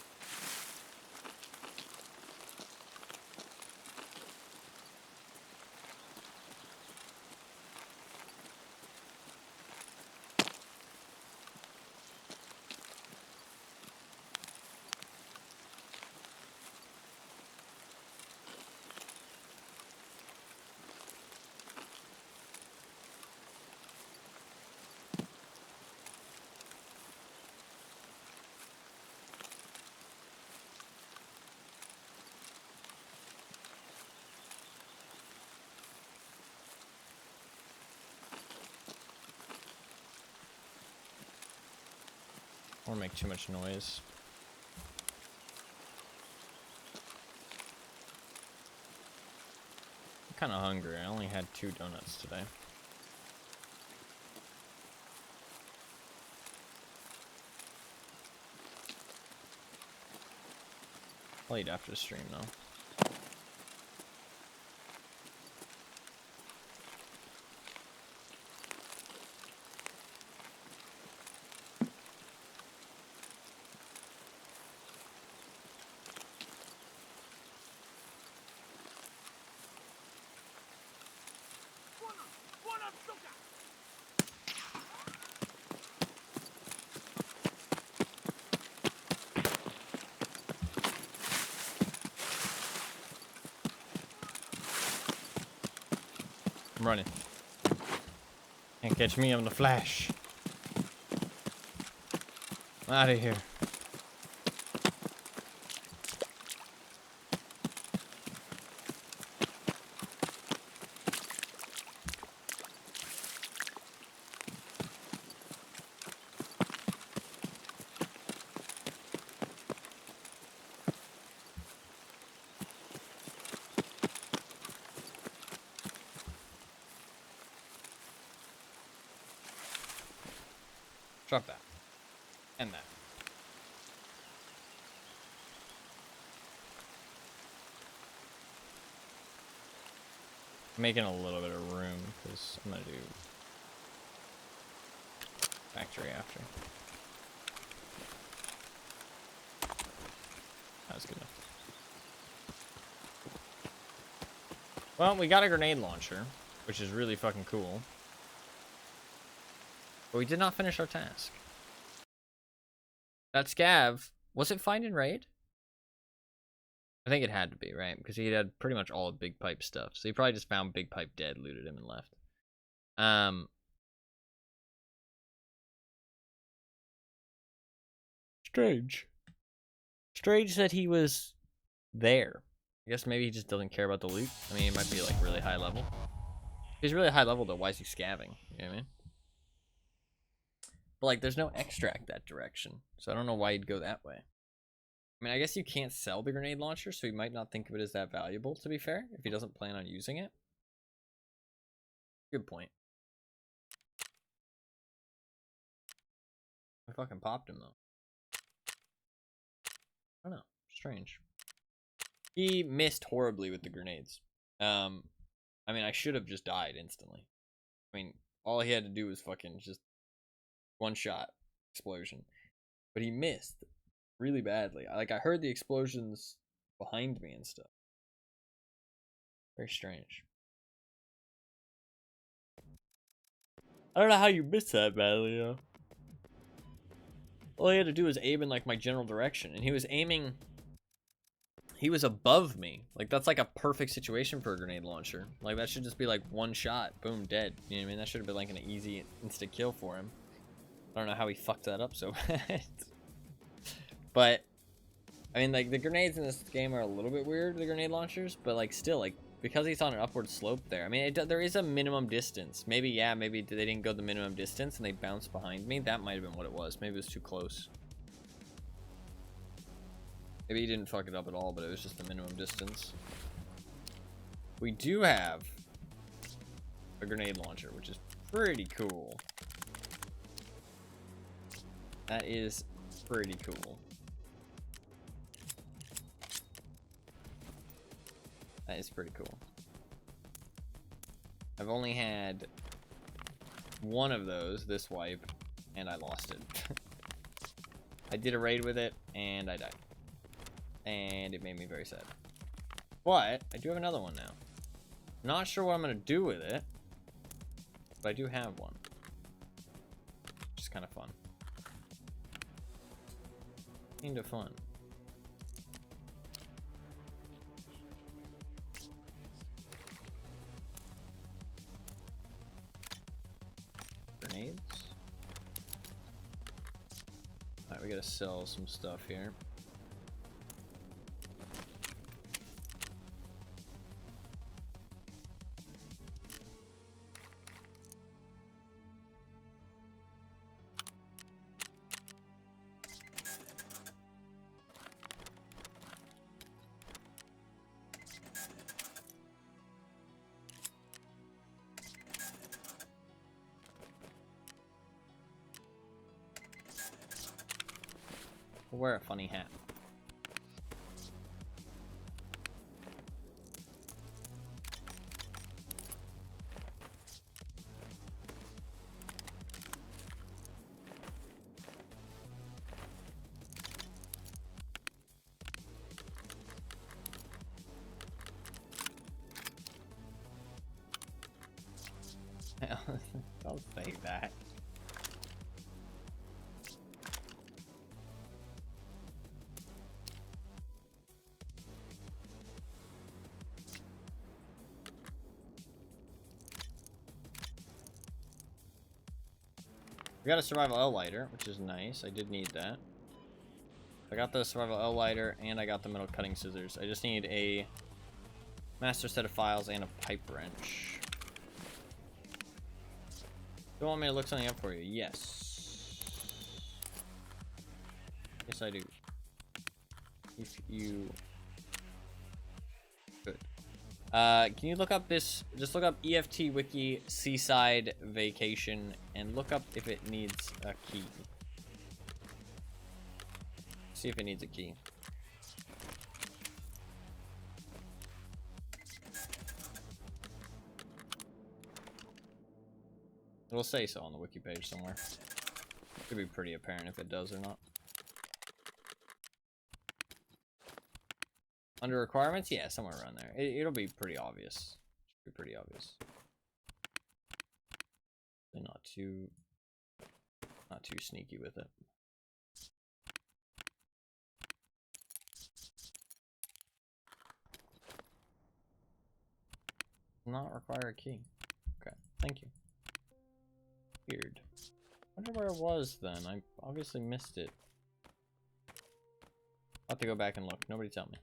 I don't want to make too much noise. I'm kind of hungry. I only had 2 donuts today. I'll eat after the stream though. I'm running. Can't catch me, I'm the Flash. I'm out of here. Drop that. And that. I'm making a little bit of room because I'm gonna do factory after. Well, we got a grenade launcher, which is really fucking cool. But we did not finish our task. That scav, was it find and raid? I think it had to be, right? Because he had pretty much all of Big Pipe stuff. So he probably just found Big Pipe dead, looted him, and left. Strange. Strange that he was there. I guess maybe he just doesn't care about the loot. I mean, it might be like really high level. If he's really high level though, why is he scavving? You know what I mean? But like, there's no extract that direction. So I don't know why he'd go that way. I mean, I guess you can't sell the grenade launcher, so he might not think of it as that valuable, to be fair, if he doesn't plan on using it. Good point. I fucking popped him, though. I don't know. Strange. He missed horribly with the grenades. I mean, I should have just died instantly. I mean, all he had to do was fucking just one shot explosion. But he missed really badly. Like, I heard the explosions behind me and stuff. Very strange. I don't know how you missed that badly, though. All he had to do was aim in, like, my general direction. And he was aiming... He was above me. Like, that's, like, a perfect situation for a grenade launcher. Like, that should just be, like, one shot. Boom, dead. You know what I mean? That should have been, like, an easy instant kill for him. I don't know how he fucked that up so bad. But, I mean, like, the grenades in this game are a little bit weird, the grenade launchers. But, like, still, like, because he's on an upward slope there. I mean, there is a minimum distance. Maybe, yeah, maybe they didn't go the minimum distance and they bounced behind me. That might have been what it was. Maybe it was too close. Maybe he didn't fuck it up at all, but it was just the minimum distance. We do have a grenade launcher, which is pretty cool. That is pretty cool. That is pretty cool. I've only had one of those this wipe, and I lost it. I did a raid with it, and I died. And it made me very sad. But I do have another one now. Not sure what I'm going to do with it, but I do have one. Which is kind of fun. Kind of fun. Grenades. Alright, we gotta sell some stuff here. We'll wear a funny hat. Don't say that. We got a survival L lighter, which is nice. I did need that. I got the survival L lighter and I got the metal cutting scissors. I just need a master set of files and a pipe wrench. Do you want me to look something up for you? Yes. Yes, I do. If you could. Can you look up this? Just look up EFT Wiki Seaside Vacation and look up if it needs a key. See if it needs a key. It'll say so on the wiki page somewhere. Should be pretty apparent if it does or not. Under requirements? Yeah, somewhere around there. It'll be pretty obvious. be pretty obvious. And not too sneaky with it. Not require a key. Okay, thank you. Weird. I wonder where it was then. I obviously missed it. I'll have to go back and look. Nobody tell me.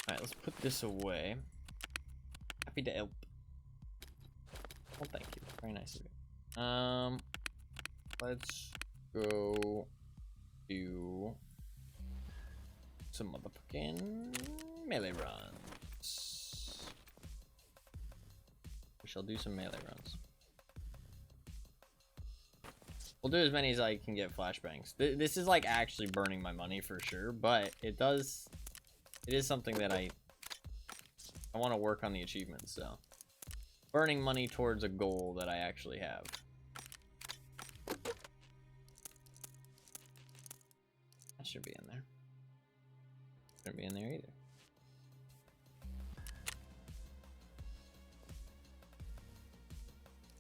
Alright, let's put this away. Happy to help. Well, thank you. Very nice of you. Let's go do some motherfucking melee runs. We shall do some melee runs. We'll do as many as I can get flashbangs. This is like actually burning my money for sure, but it is something that I want to work on the achievements, so burning money towards a goal that I actually have. That should be in there. Shouldn't be in there either.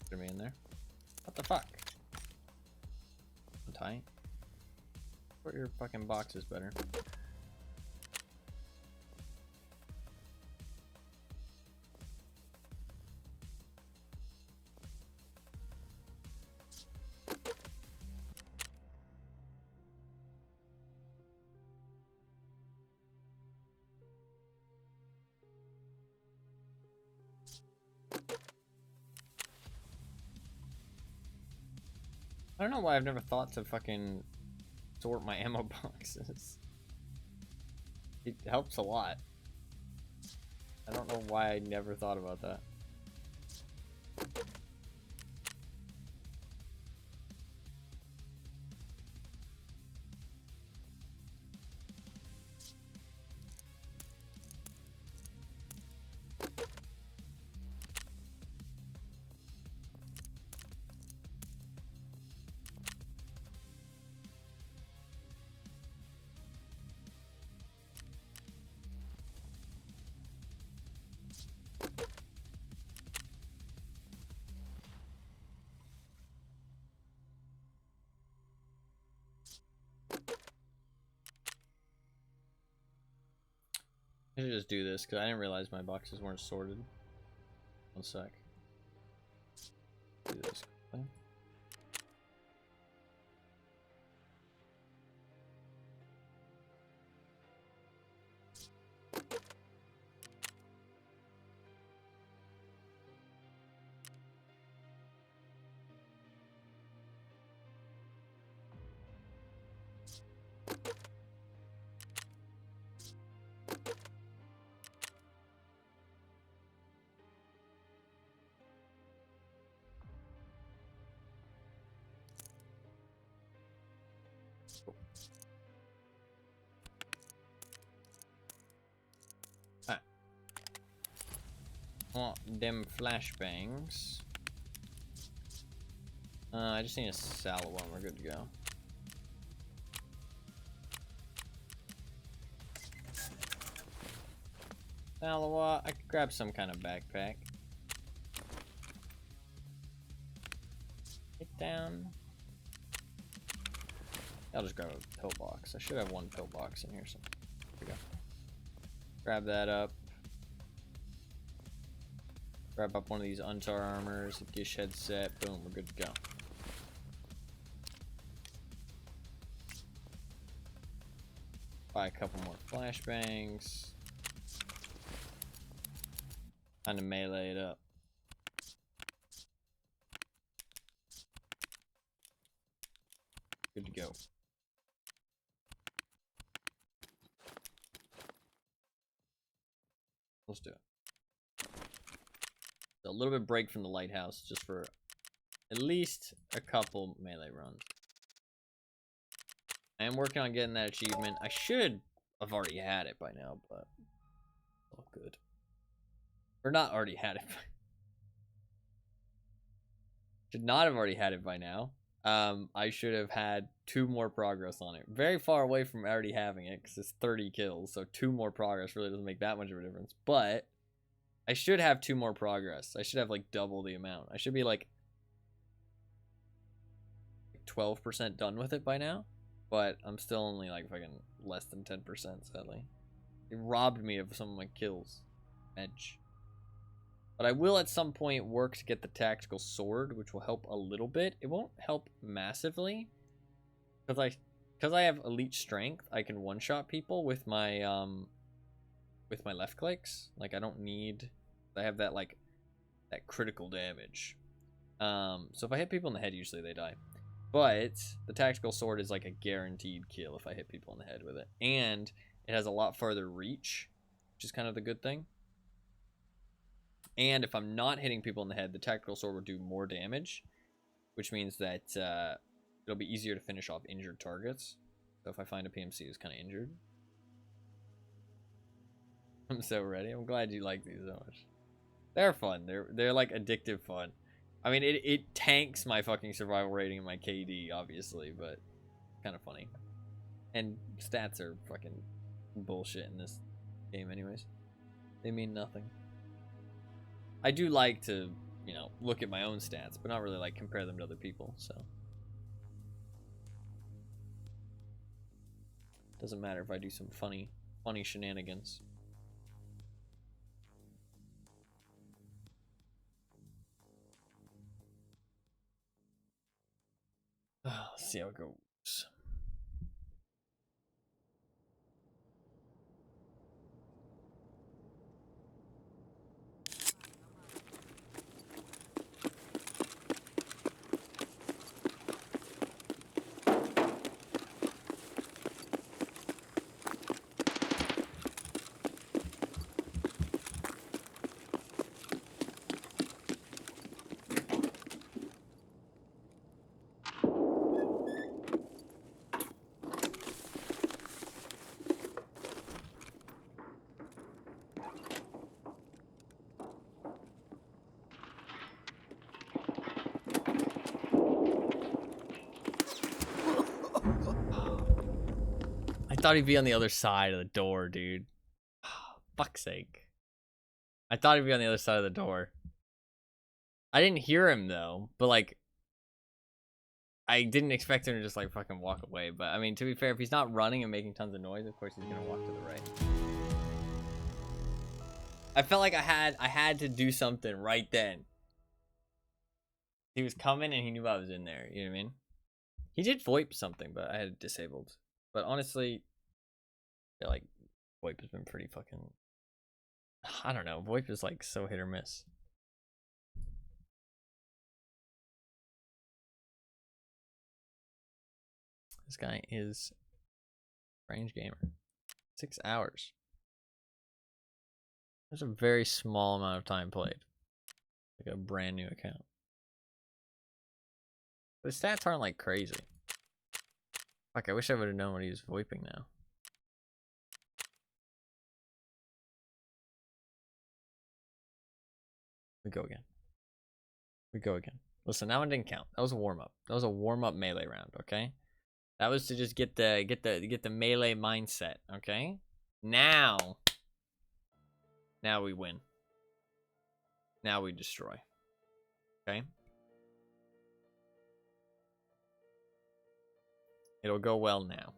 Shouldn't be in there. What the fuck? Tight. Put your fucking boxes better. I don't know why I've never thought to fucking sort my ammo boxes. It helps a lot. I don't know why I never thought about that. I should just do this because I didn't realize my boxes weren't sorted. One sec. Do this quickly. Want them flashbangs. I just need a salad one. We're good to go. Salawa, I could grab some kind of backpack. Get down. I'll just grab a pillbox. I should have one pillbox in here. So here we go. Grab that up. Grab up one of these Untar armors, a Gish headset, boom, we're good to go. Buy a couple more flashbangs. Time to melee it up. Good to go. Let's do it. A little bit break from the Lighthouse just for at least a couple melee runs. I am working on getting that achievement. I should have already had it by now, but all good. Or not already had it. Should not have already had it by now. I should have had 2 more progress on it. Very far away from already having it because it's 30 kills, so 2 more progress really doesn't make that much of a difference. But I should have 2 more progress. I should have like double the amount. I should be like 12% done with it by now, but I'm still only like fucking less than 10%, sadly. It robbed me of some of my kills. Edge. But I will at some point work to get the tactical sword, which will help a little bit. It won't help massively, because I have elite strength. I can one-shot people with my left clicks. Like I don't need. I have that like that critical damage. So if I hit people in the head, usually they die. But the tactical sword is like a guaranteed kill if I hit people in the head with it, and it has a lot farther reach, which is kind of the good thing. And if I'm not hitting people in the head, the tactical sword will do more damage, which means that it'll be easier to finish off injured targets. So if I find a PMC who's kind of injured. I'm so ready. I'm glad you like these so much. They're fun. They're like addictive fun. I mean, it tanks my fucking survival rating and my KD, obviously, but kind of funny. And stats are fucking bullshit in this game anyways. They mean nothing. I do like to, you know, look at my own stats, but not really like compare them to other people, so. Doesn't matter if I do some funny shenanigans. Let's see how it goes. I thought he'd be on the other side of the door, dude. Fuck's sake. I thought he'd be on the other side of the door. I didn't hear him, though. But, like, I didn't expect him to just, like, fucking walk away. But, I mean, to be fair, if he's not running and making tons of noise, of course he's gonna walk to the right. I felt like I had to do something right then. He was coming and he knew I was in there. You know what I mean? He did VoIP something, but I had it disabled. But honestly, yeah, like, VoIP has been pretty fucking... I don't know. VoIP is, like, so hit or miss. This guy is range gamer. 6 hours. There's a very small amount of time played. Like a brand new account. The stats aren't like crazy. Fuck, I wish I would have known what he was VoIPing now. We go again. We go again. Listen, that one didn't count. That was a warm-up. That was a warm-up melee round, okay? That was to just get the melee mindset, okay? Now we win. Now we destroy. Okay? It'll go well now.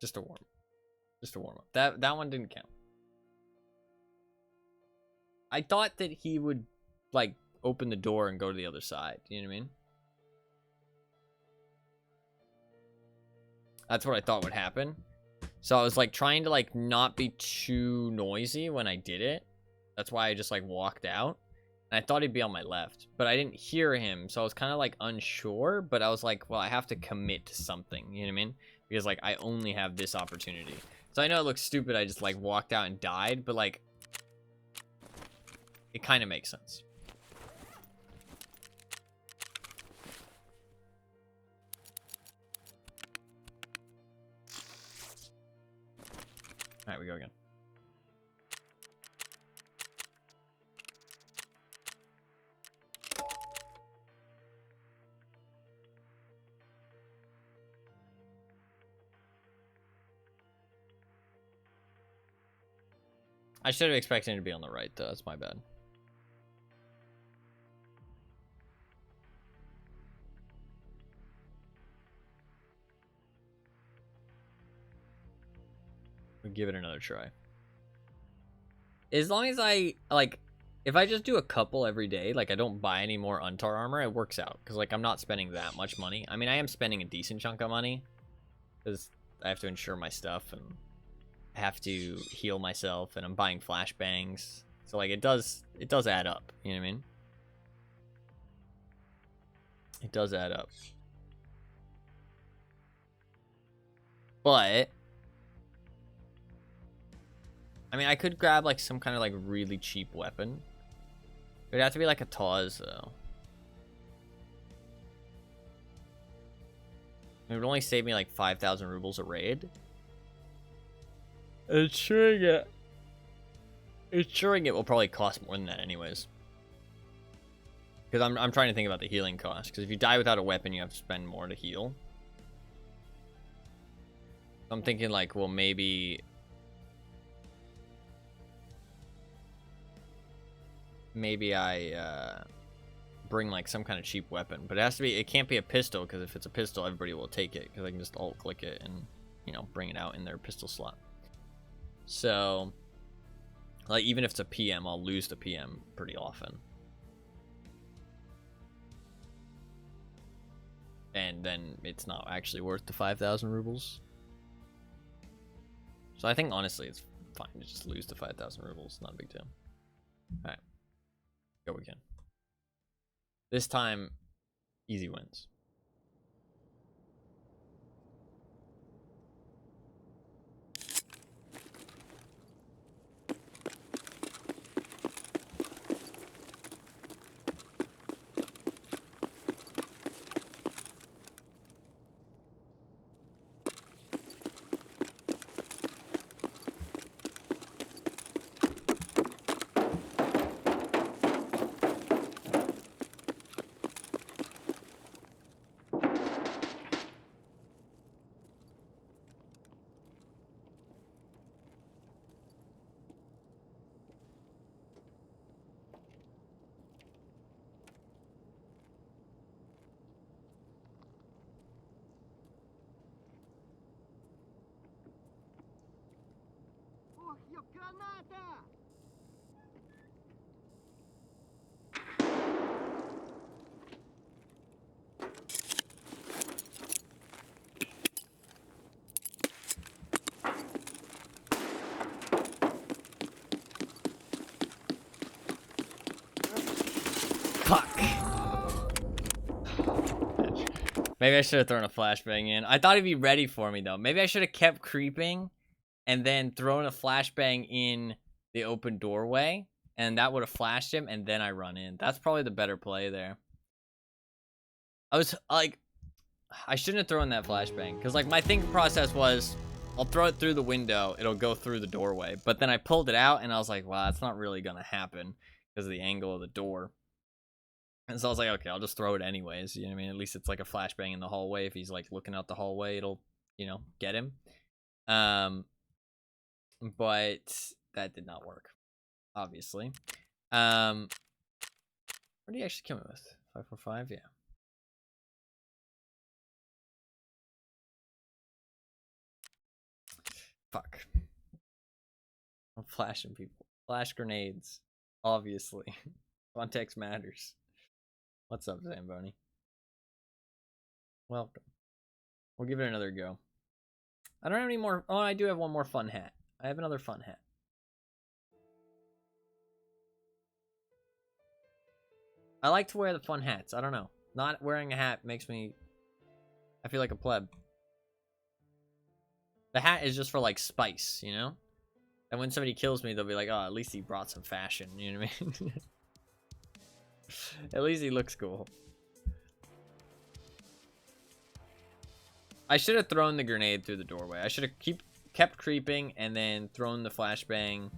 Just a warm. Just a warm-up. That one didn't count. I thought that he would, like, open the door and go to the other side. You know what I mean? That's what I thought would happen. So I was, like, trying to, like, not be too noisy when I did it. That's why I just, like, walked out. And I thought he'd be on my left. But I didn't hear him. So I was kind of, like, unsure. But I was like, well, I have to commit to something. You know what I mean? Because, like, I only have this opportunity. So I know it looks stupid. I just, like, walked out and died. But, like, it kind of makes sense. All right, we go again. I should have expected it to be on the right, though. That's my bad. We'll give it another try. As long as I, like, if I just do a couple every day, like, I don't buy any more Untar armor, it works out. Because, like, I'm not spending that much money. I mean, I am spending a decent chunk of money. Because I have to insure my stuff, and I have to heal myself, and I'm buying flashbangs. So, like, it does add up. You know what I mean? It does add up. But I mean, I could grab, like, some kind of, like, really cheap weapon. It would have to be, like, a Taz, though. It would only save me, like, 5,000 rubles a raid. Insuring it will probably cost more than that anyways. Because I'm trying to think about the healing cost. Because if you die without a weapon, you have to spend more to heal. I'm thinking, like, well, maybe I bring, like, some kind of cheap weapon. But it can't be a pistol, because if it's a pistol, everybody will take it. Because I can just alt-click it and, you know, bring it out in their pistol slot. So, like, even if it's a PM, I'll lose the PM pretty often. And then it's not actually worth the 5,000 rubles. So I think, honestly, it's fine to just lose the 5,000 rubles. Not a big deal. Alright. Go again. This time, easy wins. Fuck. Maybe I should have thrown a flashbang in. I thought he'd be ready for me, though. Maybe I should have kept creeping and then thrown a flashbang in the open doorway, and that would have flashed him, and then I run in. That's probably the better play there. I was, like, I shouldn't have thrown that flashbang, because, like, my thinking process was, I'll throw it through the window, it'll go through the doorway. But then I pulled it out, and I was like, wow, that's not really going to happen because of the angle of the door. And so I was like, okay, I'll just throw it anyways. You know what I mean? At least it's like a flashbang in the hallway. If he's, like, looking out the hallway, it'll, you know, get him. But that did not work, obviously. What do you actually kill me with? 545? Yeah. Fuck. I'm flashing people. Flash grenades. Obviously. Context matters. What's up, Zamboni? Welcome. We'll give it another go. I don't have any more. Oh, I do have one more fun hat. I have another fun hat. I like to wear the fun hats. I don't know. Not wearing a hat makes me... I feel like a pleb. The hat is just for, like, spice, you know? And when somebody kills me, they'll be like, oh, at least he brought some fashion. You know what I mean? At least he looks cool. I should have thrown the grenade through the doorway. I should have kept creeping and then thrown the flashbang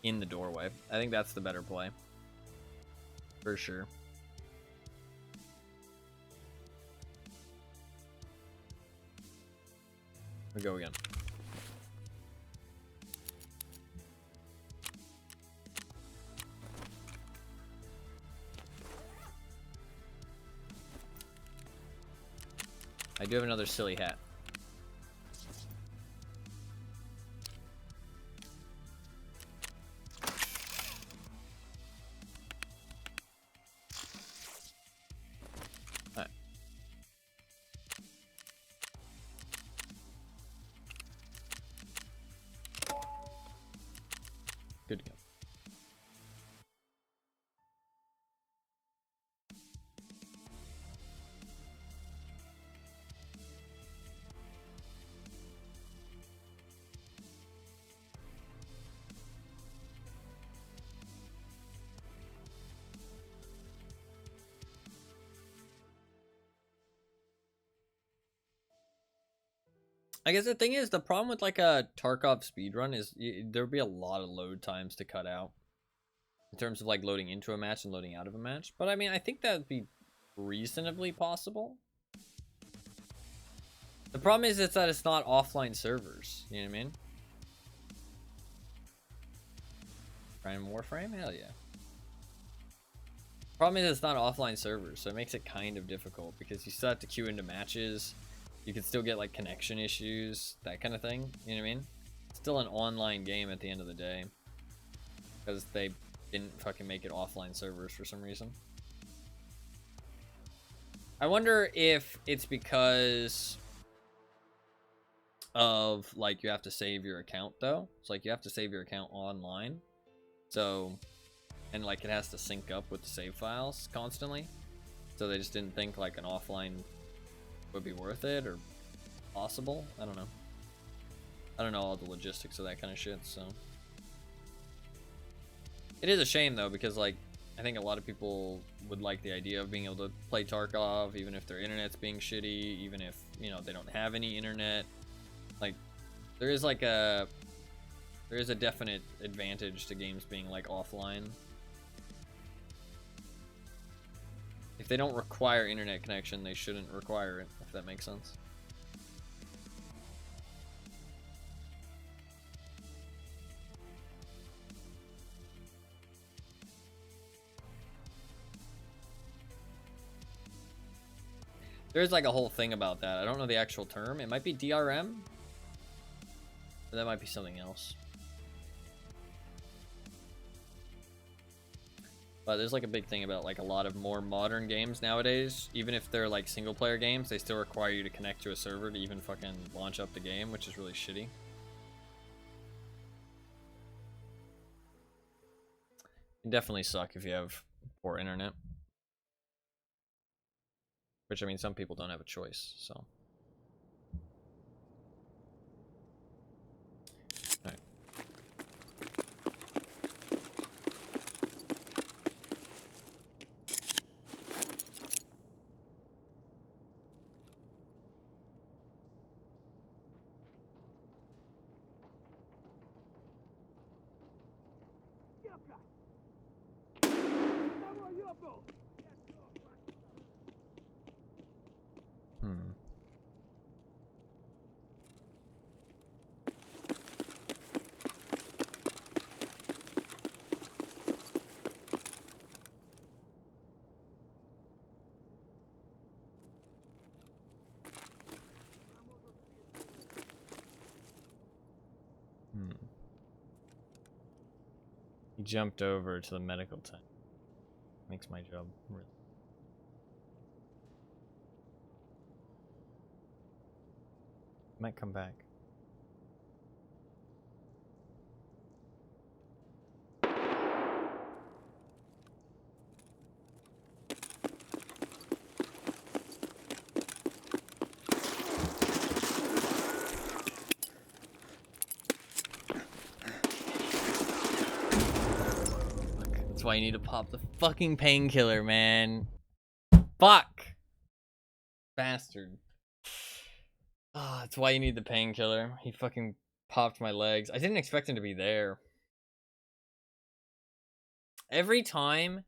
in the doorway. I think that's the better play. For sure. We'll go again. I do have another silly hat. Alright. Good to go. I guess the thing is, the problem with like a Tarkov speedrun is there'll be a lot of load times to cut out in terms of like loading into a match and loading out of a match. But I mean, I think that'd be reasonably possible. The problem is that it's not offline servers. You know what I mean? Prime Warframe? Hell yeah. Problem is it's not offline servers, so it makes it kind of difficult because you still have to queue into matches. You can still get like connection issues, that kind of thing. You know what I mean? It's still an online game at the end of the day because they didn't fucking make it offline servers for some reason. I wonder if it's because of like you have to save your account though. It's like you have to save your account online. So, and like it has to sync up with the save files constantly. So they just didn't think like an offline would be worth it or possible. I don't know. I don't know all the logistics of that kind of shit, so. It is a shame though, because like, I think a lot of people would like the idea of being able to play Tarkov, even if their internet's being shitty, even if, you know, they don't have any internet. Like, there is a definite advantage to games being like offline. If they don't require internet connection, they shouldn't require it, if that makes sense. There's like a whole thing about that. I don't know the actual term. It might be DRM. Or that might be something else. But there's like a big thing about like a lot of more modern games nowadays. Even if they're like single player games, they still require you to connect to a server to even fucking launch up the game, which is really shitty. It can definitely suck if you have poor internet. Which, I mean, some people don't have a choice, so. Alright. He jumped over to the medical tent. Makes my job really. Might come back. That's why you need to pop the fucking painkiller, man. Fuck! Bastard. Ah, that's why you need the painkiller. He fucking popped my legs. I didn't expect him to be there. Every time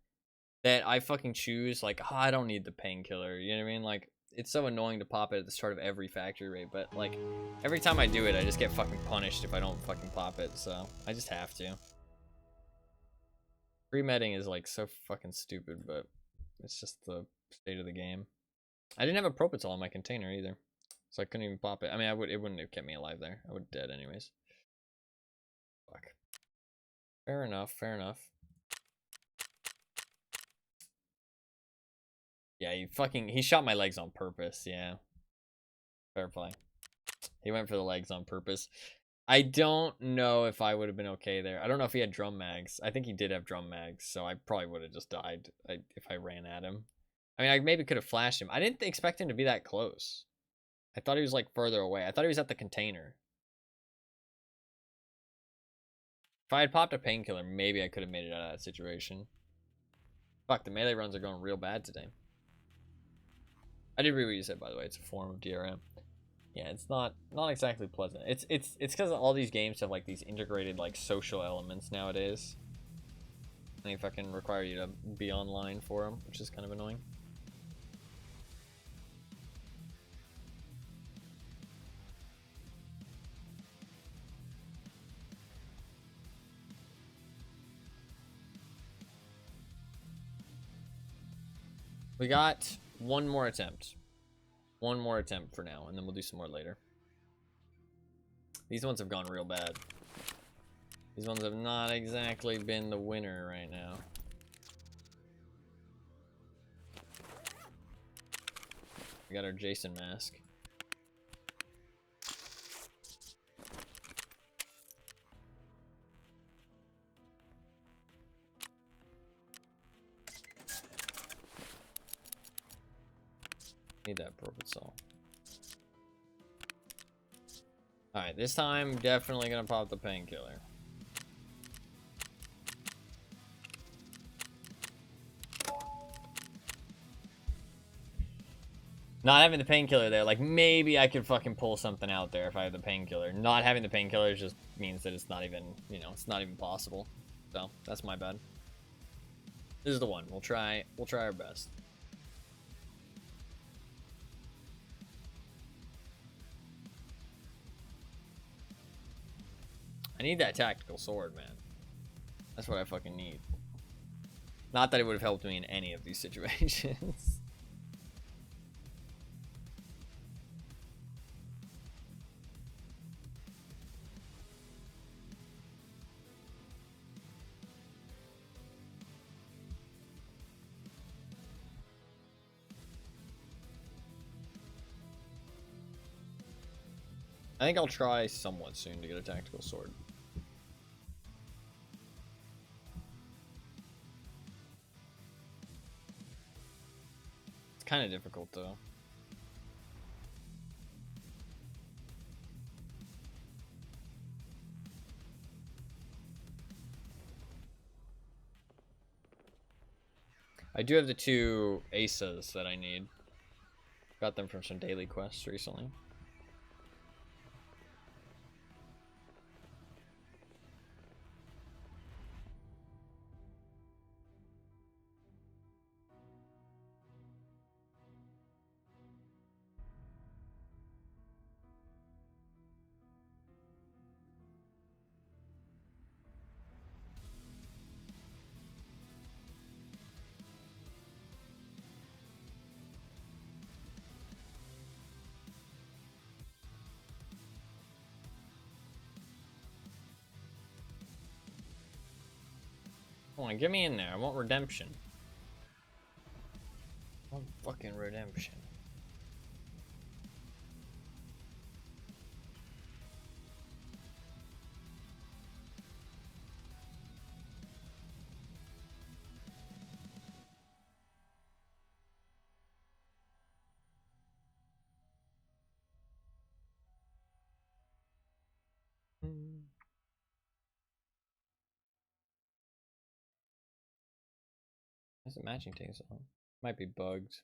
that I fucking choose, like, oh, I don't need the painkiller, you know what I mean? Like, it's so annoying to pop it at the start of every factory raid, but, like, every time I do it, I just get fucking punished if I don't fucking pop it, so I just have to. Pre-medding is, like, so fucking stupid, but it's just the state of the game. I didn't have a Propitol in my container either, so I couldn't even pop it. I mean, it wouldn't have kept me alive there. I would have dead anyways. Fuck. Fair enough. Fair enough. Yeah, he shot my legs on purpose. Yeah. Fair play. He went for the legs on purpose. I don't know if I would have been okay there. I don't know if he had drum mags. I think he did have drum mags, so I probably would have just died if I ran at him. I mean, I maybe could have flashed him. I didn't expect him to be that close. I thought he was like further away. I thought he was at the container. If I had popped a painkiller, maybe I could have made it out of that situation. Fuck, the melee runs are going real bad today. I did read what you said, by the way. It's a form of DRM. Yeah, it's not exactly pleasant. It's because all these games have like these integrated like social elements nowadays. And they fucking require you to be online for them, which is kind of annoying. We got one more attempt. One more attempt for now, and then we'll do some more later. These ones have gone real bad. These ones have not exactly been the winner right now. We got our Jason mask. Need that Propitol. Alright, this time definitely gonna pop the painkiller. Not having the painkiller there, like maybe I could fucking pull something out there if I have the painkiller. Not having the painkiller just means that it's not even, you know, it's not even possible. So that's my bad. This is the one. We'll try our best. I need that tactical sword, man. That's what I fucking need. Not that it would have helped me in any of these situations. I think I'll try somewhat soon to get a tactical sword. It's kind of difficult though. I do have the 2 Asas that I need. Got them from some daily quests recently. Come on, get me in there. I want redemption. I want fucking redemption. Why's the matching taking so long? Might be bugged.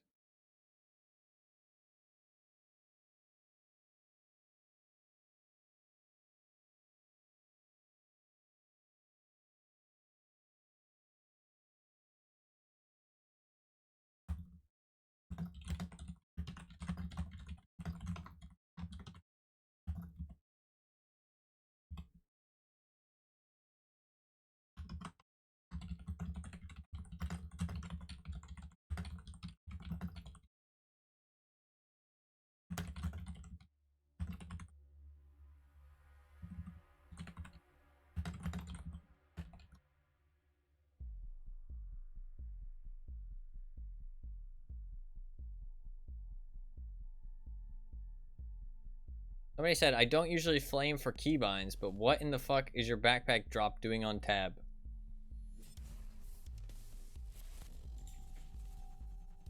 Somebody said, I don't usually flame for keybinds, but what in the fuck is your backpack drop doing on tab?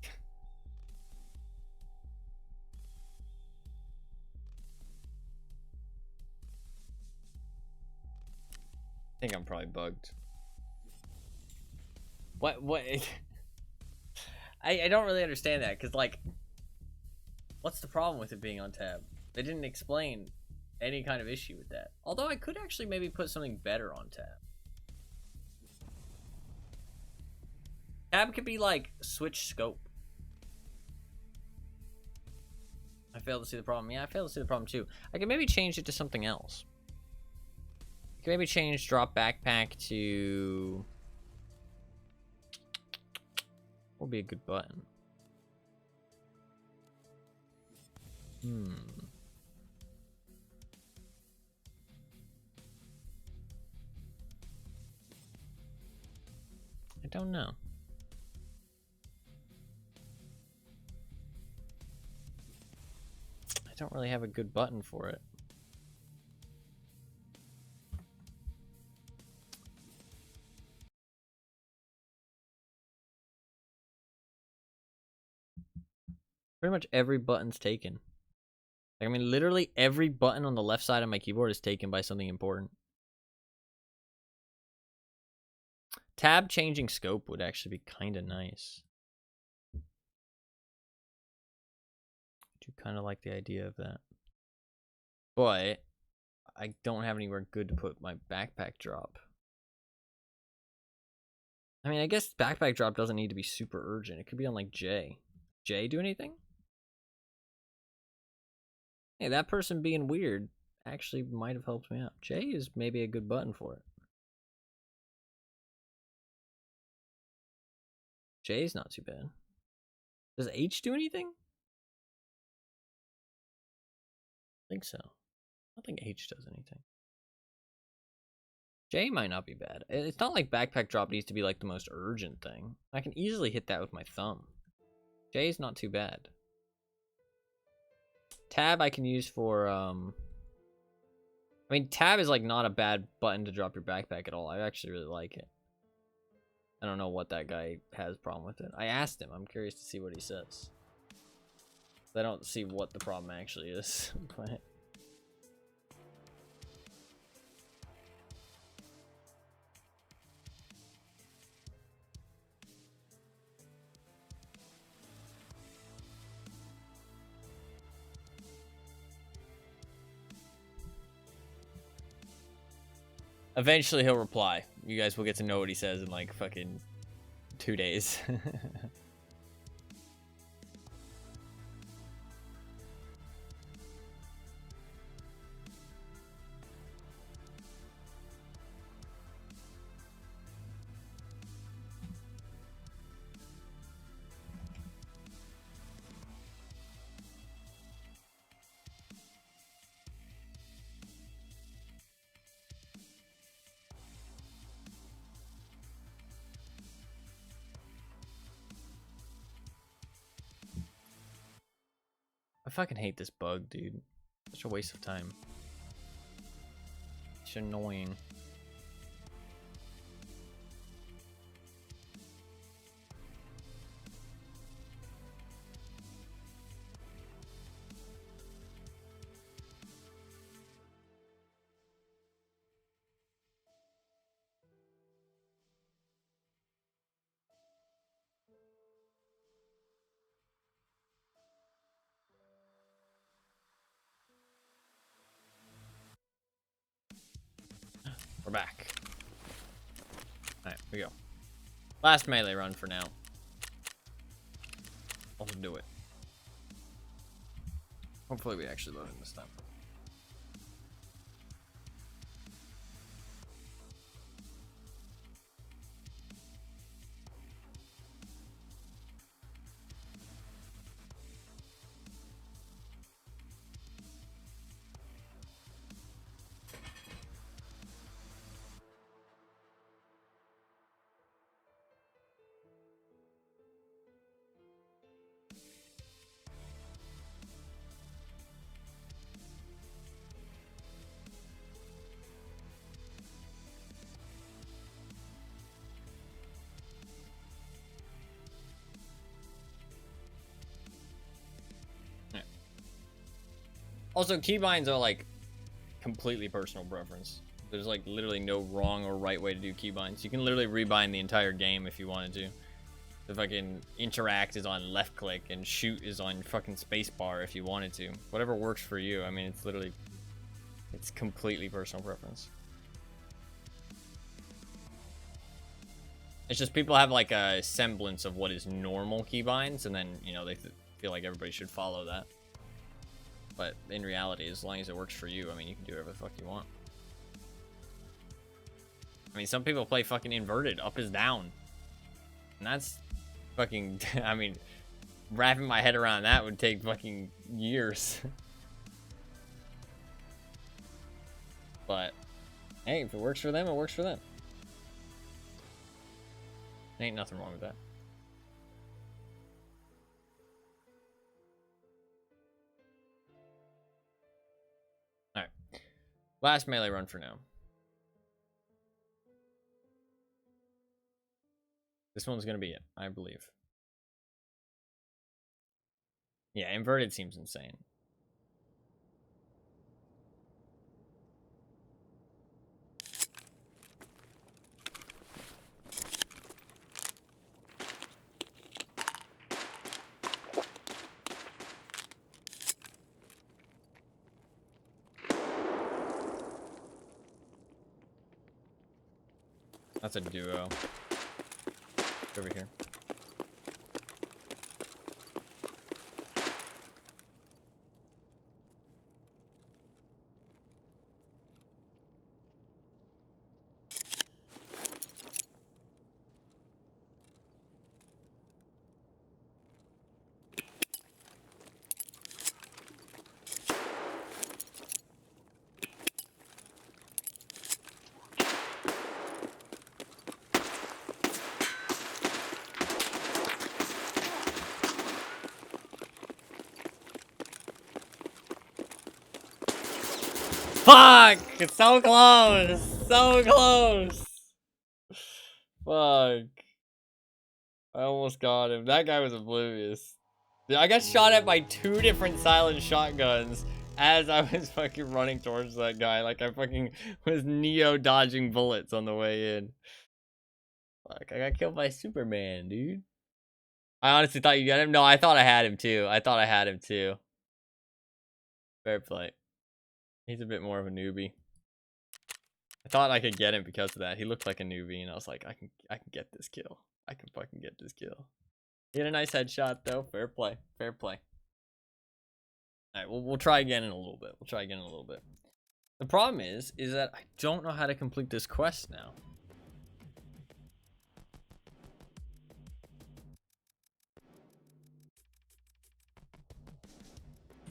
I think I'm probably bugged. What? I don't really understand that, because, like, what's the problem with it being on tab? They didn't explain any kind of issue with that. Although I could actually maybe put something better on tab. Tab could be like switch scope. I failed to see the problem. Yeah, I failed to see the problem too. I can maybe change it to something else. I can maybe change drop backpack to... what would be a good button? I don't know. I don't really have a good button for it. Pretty much every button's taken. Like, I mean, literally every button on the left side of my keyboard is taken by something important. Tab changing scope would actually be kind of nice. I do kind of like the idea of that. But I don't have anywhere good to put my backpack drop. I mean, I guess backpack drop doesn't need to be super urgent. It could be on, like, J. J do anything? Hey, that person being weird actually might have helped me out. J is maybe a good button for it. J is not too bad. Does H do anything? I think so. I don't think H does anything. J might not be bad. It's not like backpack drop needs to be like the most urgent thing. I can easily hit that with my thumb. J is not too bad. Tab I can use for, I mean, tab is like not a bad button to drop your backpack at all. I actually really like it. I don't know what that guy has a problem with it. I asked him. I'm curious to see what he says. I don't see what the problem actually is. But eventually he'll reply. You guys will get to know what he says in like fucking 2 days. I fucking hate this bug, dude. Such a waste of time. It's annoying. We're back. Alright, here we go. Last melee run for now. Let's do it. Hopefully we actually load it this time. Also, keybinds are like completely personal preference. There's like literally no wrong or right way to do keybinds. You can literally rebind the entire game if you wanted to. The fucking interact is on left click and shoot is on fucking spacebar if you wanted to. Whatever works for you. I mean, it's literally, it's completely personal preference. It's just people have like a semblance of what is normal keybinds, and then, you know, they feel like everybody should follow that. But in reality, as long as it works for you, I mean, you can do whatever the fuck you want. I mean, some people play fucking inverted, up is down. And that's fucking, I mean, wrapping my head around that would take fucking years. But, hey, if it works for them, it works for them. Ain't nothing wrong with that. Alright. Last melee run for now. This one's gonna be it, I believe. Yeah, inverted seems insane. That's a duo. Over here. Fuck! It's so close! So close! Fuck. I almost got him. That guy was oblivious. Dude, I got shot at by 2 different silent shotguns as I was fucking running towards that guy. Like I fucking was Neo dodging bullets on the way in. Fuck, I got killed by Superman, dude. I honestly thought you got him. No, I thought I had him too. Fair play. He's a bit more of a newbie. I thought I could get him because of that. He looked like a newbie, and I was like, I can get this kill. I can fucking get this kill. He had a nice headshot though. Fair play. Fair play. All right, we'll try again in a little bit. The problem is that I don't know how to complete this quest now.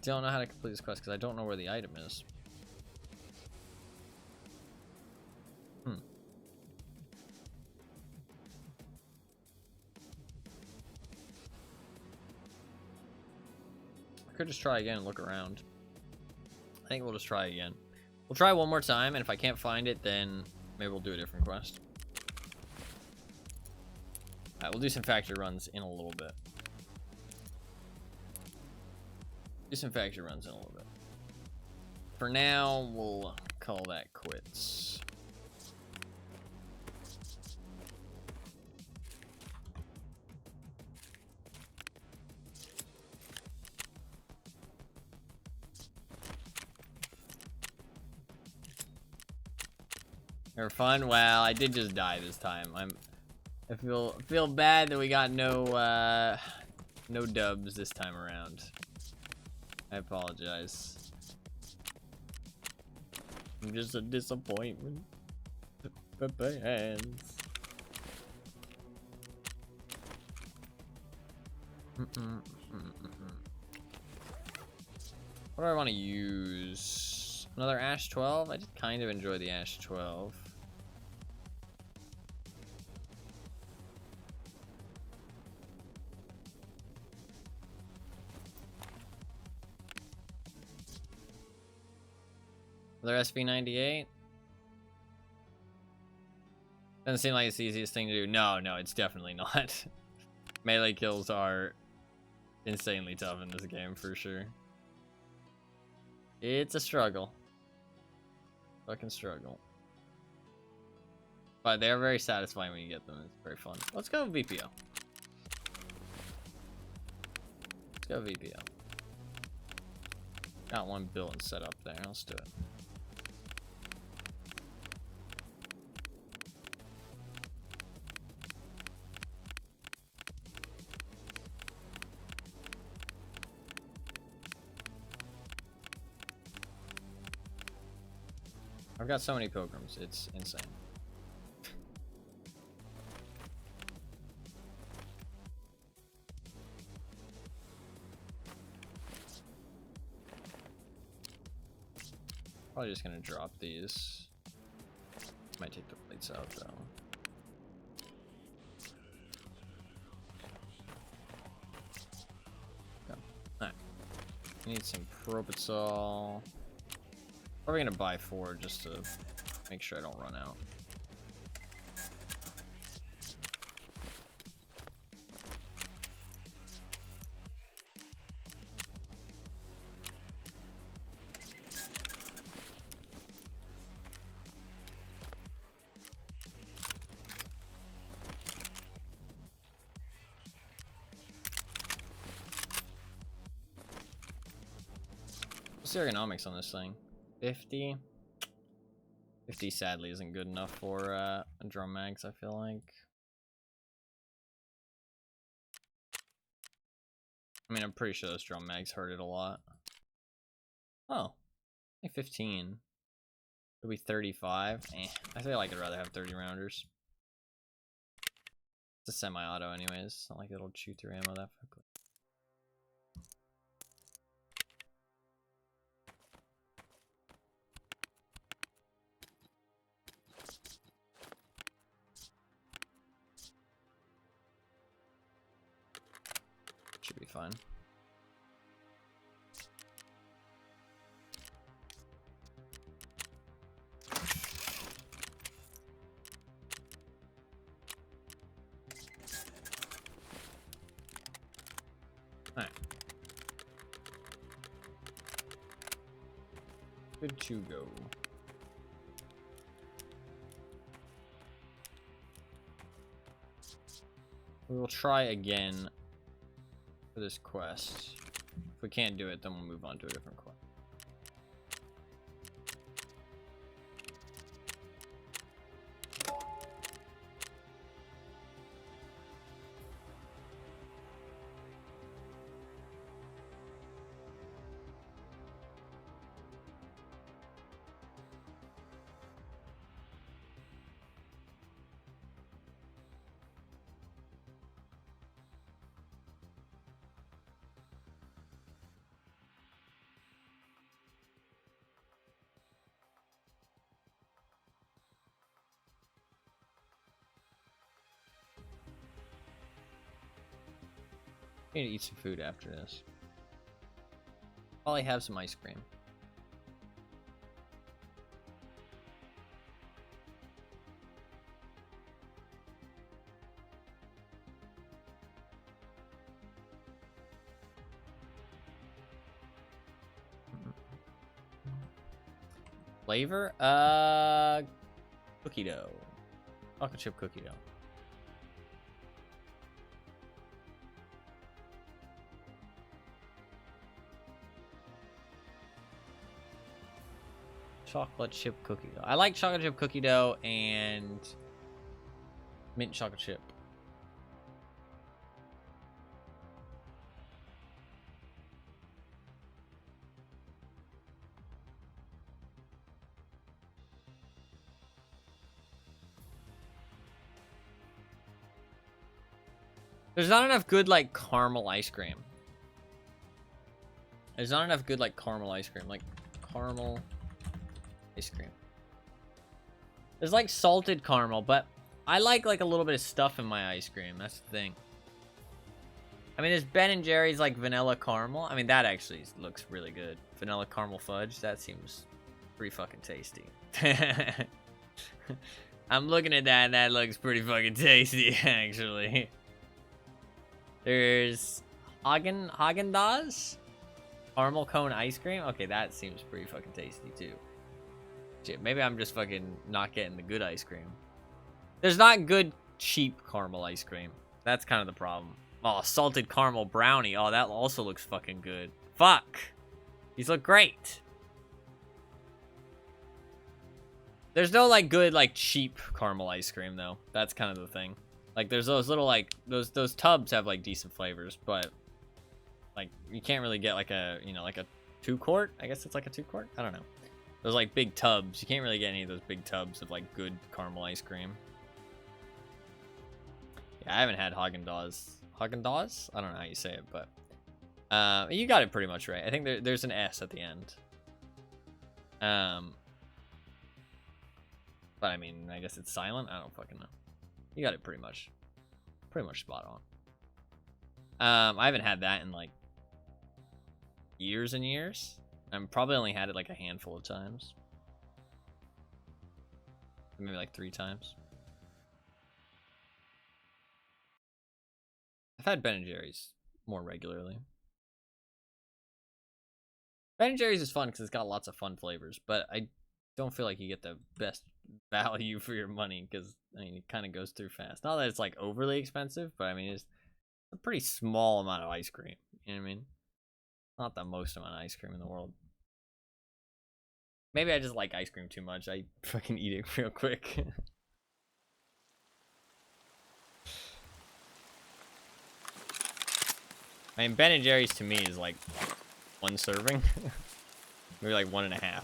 Don't know how to complete this quest because I don't know where the item is. I could just try again and look around. I think we'll just try again. We'll try one more time, and if I can't find it, then maybe we'll do a different quest. Alright, we'll do some factory runs in a little bit. For now, we'll call that quits. They're fun. Wow, I did just die this time. I feel bad that we got no dubs this time around. I apologize. I'm just a disappointment. Hands. What do I want to use? Another Ash 12? I just kind of enjoy the Ash 12. Another SV98? Doesn't seem like it's the easiest thing to do. No, it's definitely not. Melee kills are insanely tough in this game for sure. It's a struggle. Fucking struggle. But they're very satisfying when you get them. It's very fun. Let's go VPO. Let's go VPO. Got one built and set up there. Let's do it. I've got so many pilgrims. It's insane. Probably just gonna drop these. Might take the plates out though. Okay. Alright. Need some propofol. Probably gonna buy 4 just to make sure I don't run out. What's the ergonomics on this thing? 50? 50 sadly isn't good enough for drum mags, I feel like. I mean, I'm pretty sure those drum mags hurt it a lot. Oh, I think 15. It'll be 35. I feel like I'd rather have 30 rounders. It's a semi-auto anyways. It's not like it'll chew through ammo that quickly. Should be fine. Alright. Good to go. We will try again for this quest. If we can't do it, then we'll move on to a different quest. I need to eat some food after this. Probably have some ice cream. Flavor? Cookie dough. Chocolate chip cookie dough. Chocolate chip cookie dough. I like chocolate chip cookie dough and mint chocolate chip. There's not enough good like caramel ice cream. There's not enough good like caramel ice cream. Like caramel ice cream. There's like salted caramel, but I like a little bit of stuff in my ice cream. That's the thing. I mean, there's Ben and Jerry's like vanilla caramel. I mean, that actually looks really good. Vanilla caramel fudge. That seems pretty fucking tasty. I'm looking at that and that looks pretty fucking tasty, actually. There's Haagen-Dazs. Caramel cone ice cream? Okay, that seems pretty fucking tasty too. Shit, maybe I'm just fucking not getting the good ice cream. There's not good cheap caramel ice cream. That's kind of the problem. Oh, salted caramel brownie. Oh, that also looks fucking good. Fuck. These look great. There's no, like, good, like, cheap caramel ice cream, though. That's kind of the thing. Like, there's those little, like, those tubs have, like, decent flavors, but, like, you can't really get, like, a, you know, like a 2-quart? I guess it's like a 2-quart? I don't know. Those, like, big tubs. You can't really get any of those big tubs of, like, good caramel ice cream. Yeah, I haven't had Haagen-Dazs. Haagen-Dazs? I don't know how you say it, but... you got it pretty much right. I think there's an S at the end. But I mean, I guess it's silent. I don't fucking know. You got it pretty much spot on. I haven't had that in like years and years. I've probably only had it like a handful of times. Maybe like 3 times. I've had Ben & Jerry's more regularly. Ben & Jerry's is fun because it's got lots of fun flavors, but I don't feel like you get the best value for your money because, I mean, it kind of goes through fast. Not that it's like overly expensive, but I mean, it's a pretty small amount of ice cream. You know what I mean? Not the most amount of ice cream in the world. Maybe I just like ice cream too much. I fucking eat it real quick. I mean, Ben & Jerry's to me is like 1 serving. Maybe like 1.5.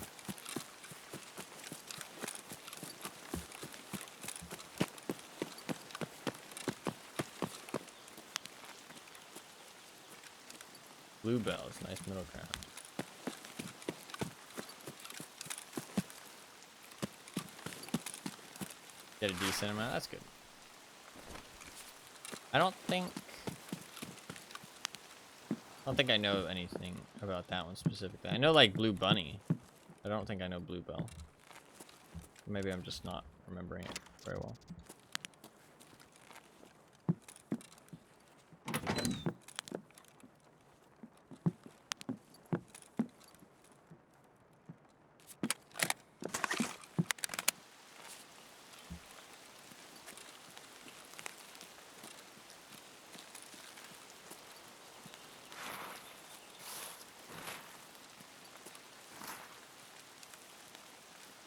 Bluebells, nice middle ground. Get a decent amount, that's good. I don't think I know anything about that one specifically. I know like Blue Bunny. I don't think I know Bluebell. Maybe I'm just not remembering it very well.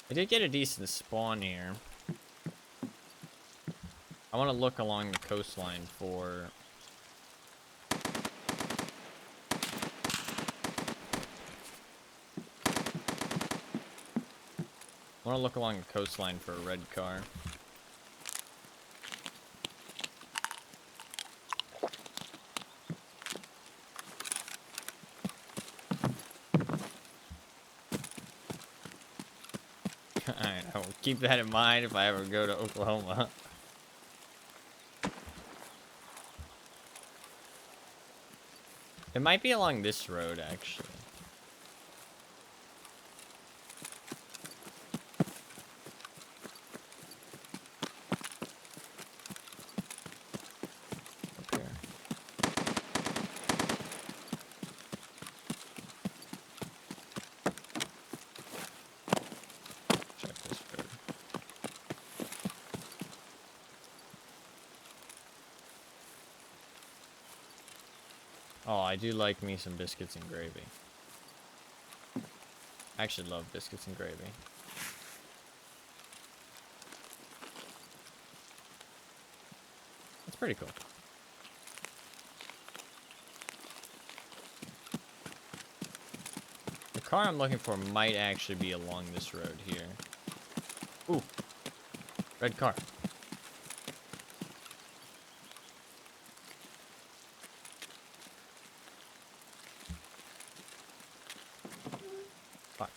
I did get a decent spawn here. I want to look along the coastline for... I want to look along the coastline for a red car. Alright, I will keep that in mind if I ever go to Oklahoma. It might be along this road, actually. Up here. Check this road. Oh, I do like me some biscuits and gravy. I actually love biscuits and gravy. That's pretty cool. The car I'm looking for might actually be along this road here. Ooh. Red car. Fuck.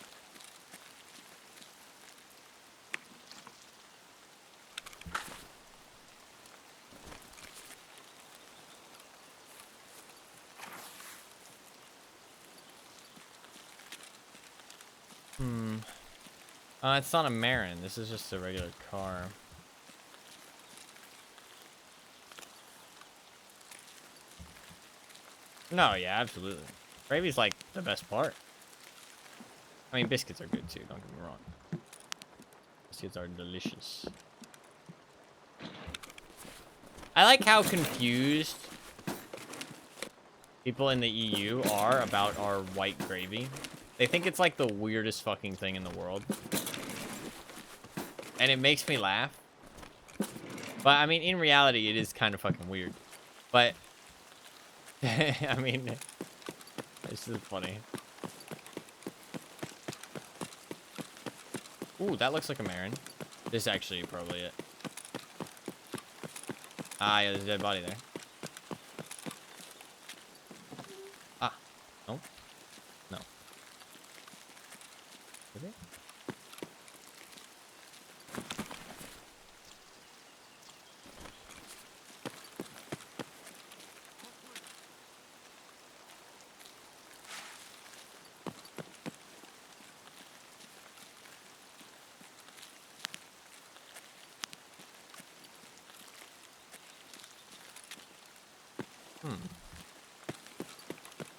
It's not a Marin. This is just a regular car. No, yeah, absolutely. Gravy's like the best part. I mean, biscuits are good too, don't get me wrong. Biscuits are delicious. I like how confused people in the EU are about our white gravy. They think it's like the weirdest fucking thing in the world. And it makes me laugh. But, I mean, in reality, it is kind of fucking weird. But, I mean, this is funny. Ooh, that looks like a Marin. This is actually probably it. Ah, yeah, there's a dead body there. Ah, no. No. Is it?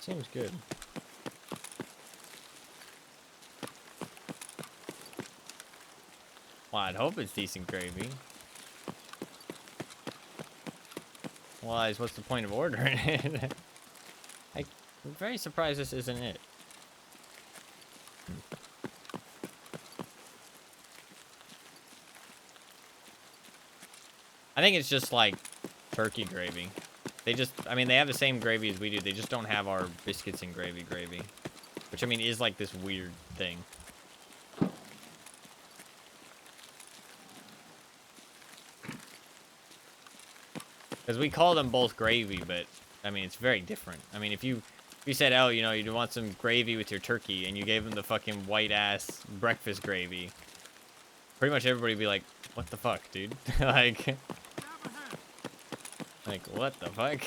Seems good. Well, I'd hope it's decent gravy. Otherwise, what's the point of ordering it? I'm very surprised this isn't it. I think it's just like turkey gravy. They just, I mean, they have the same gravy as we do. They just don't have our biscuits and gravy. Which, I mean, is like this weird thing. Because we call them both gravy, but, I mean, it's very different. I mean, if you said, oh, you know, you want some gravy with your turkey, and you gave them the fucking white-ass breakfast gravy, pretty much everybody would be like, what the fuck, dude? like, what the fuck?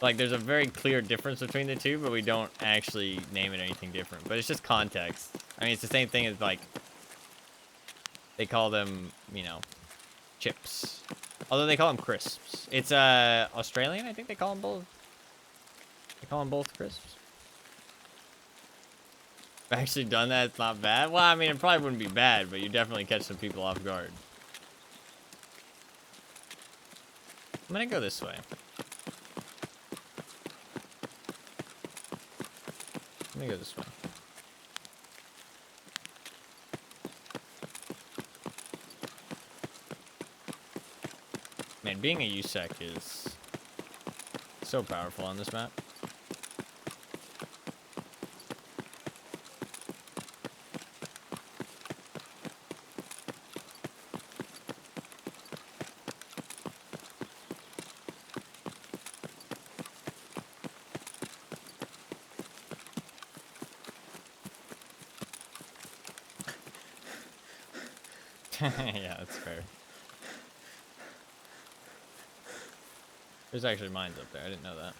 Like, there's a very clear difference between the two, but we don't actually name it anything different. But it's just context. I mean, it's the same thing as, like, they call them, you know, chips. Although they call them crisps. It's, Australian, I think they call them both. They call them both crisps. I've actually done that, it's not bad. Well, I mean, it probably wouldn't be bad, but you definitely catch some people off guard. I'm gonna go this way. Let me go this way. Man, being a USEC is so powerful on this map. Yeah, that's fair. There's actually mines up there. I didn't know that.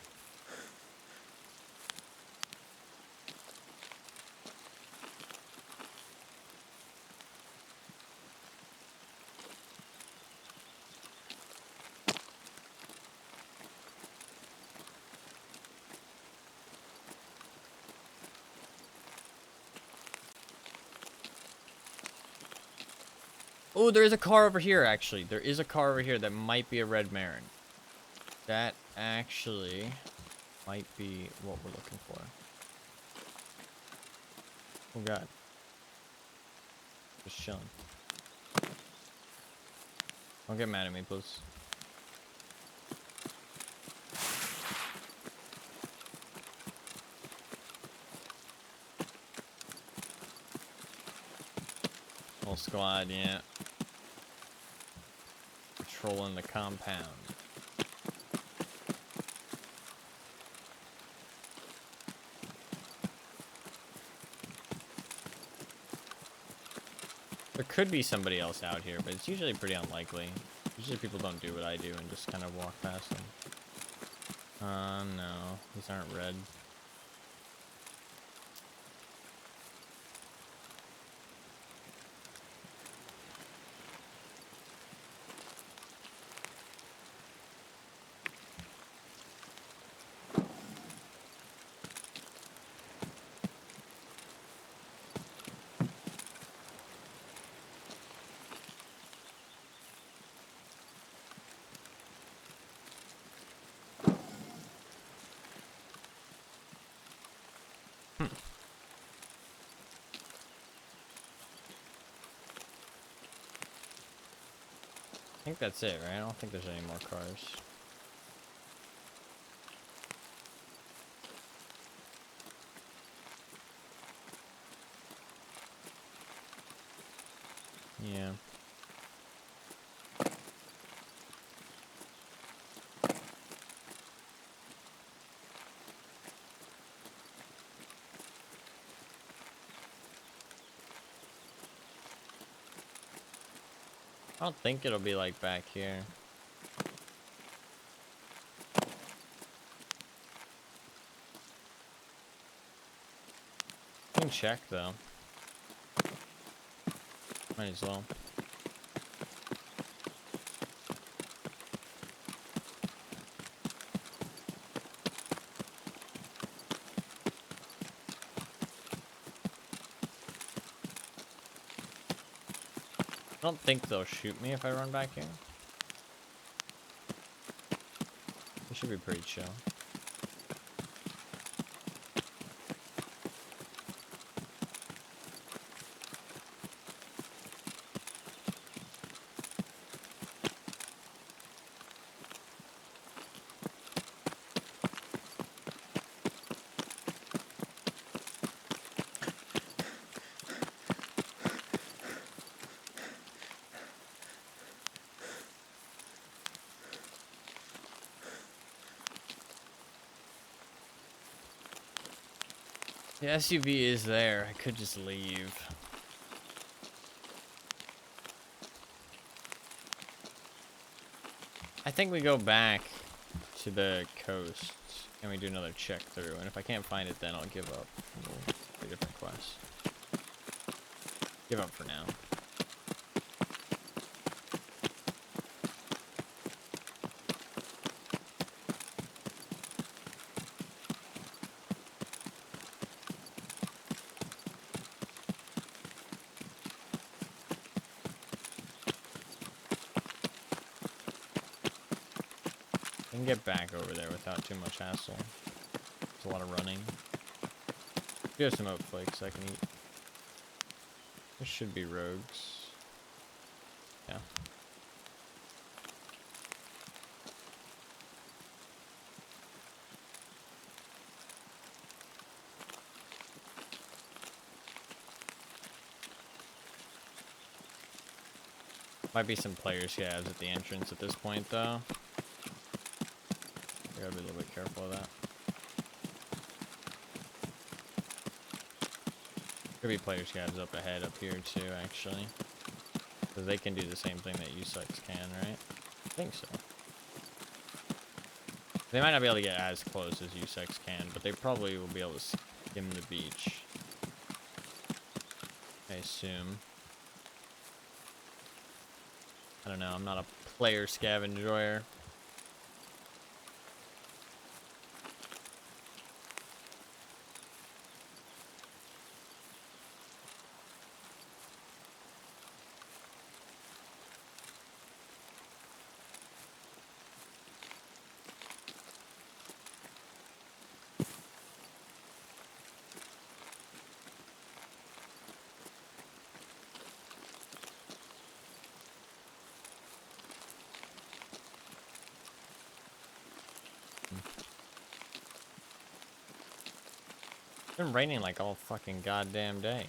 Oh, there is a car over here, actually. There is a car over here that might be a red Marin. That actually might be what we're looking for. Oh, God. Just chilling. Don't get mad at me, please. Whole squad, yeah. Patrolling the compound. There could be somebody else out here, but it's usually pretty unlikely. Usually people don't do what I do and just kind of walk past them. No. These aren't red. Hmm. I think that's it, right? I don't think there's any more cars. Yeah. I don't think it'll be like back here. You can check though. Might as well. I don't think they'll shoot me if I run back here. It should be pretty chill. The SUV is there. I could just leave. I think we go back to the coast and we do another check through. And if I can't find it, then I'll give up. We'll do a different quest. Give up for now. I can get back over there without too much hassle. It's a lot of running. Do have some oat flakes I can eat. There should be rogues. Yeah. Might be some player scavs at the entrance at this point, though. I gotta be a little bit careful of that. Could be player scavs up ahead up here, too, actually. Because they can do the same thing that U-Sex can, right? I think so. They might not be able to get as close as U-Sex can, but they probably will be able to skim the beach. I assume. I don't know, I'm not a player scavenger. It's been raining like all fucking goddamn day.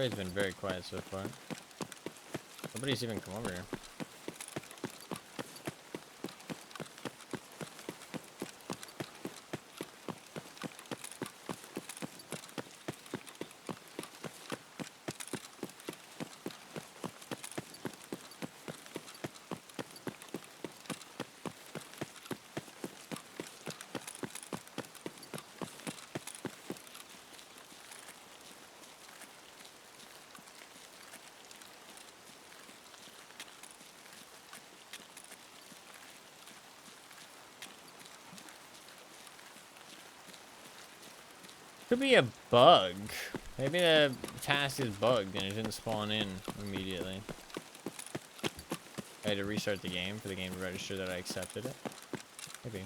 It's been very quiet so far. Nobody's even come over here. Could be a bug. Maybe the task is bugged and it didn't spawn in immediately. I had to restart the game for the game to register that I accepted it. Maybe.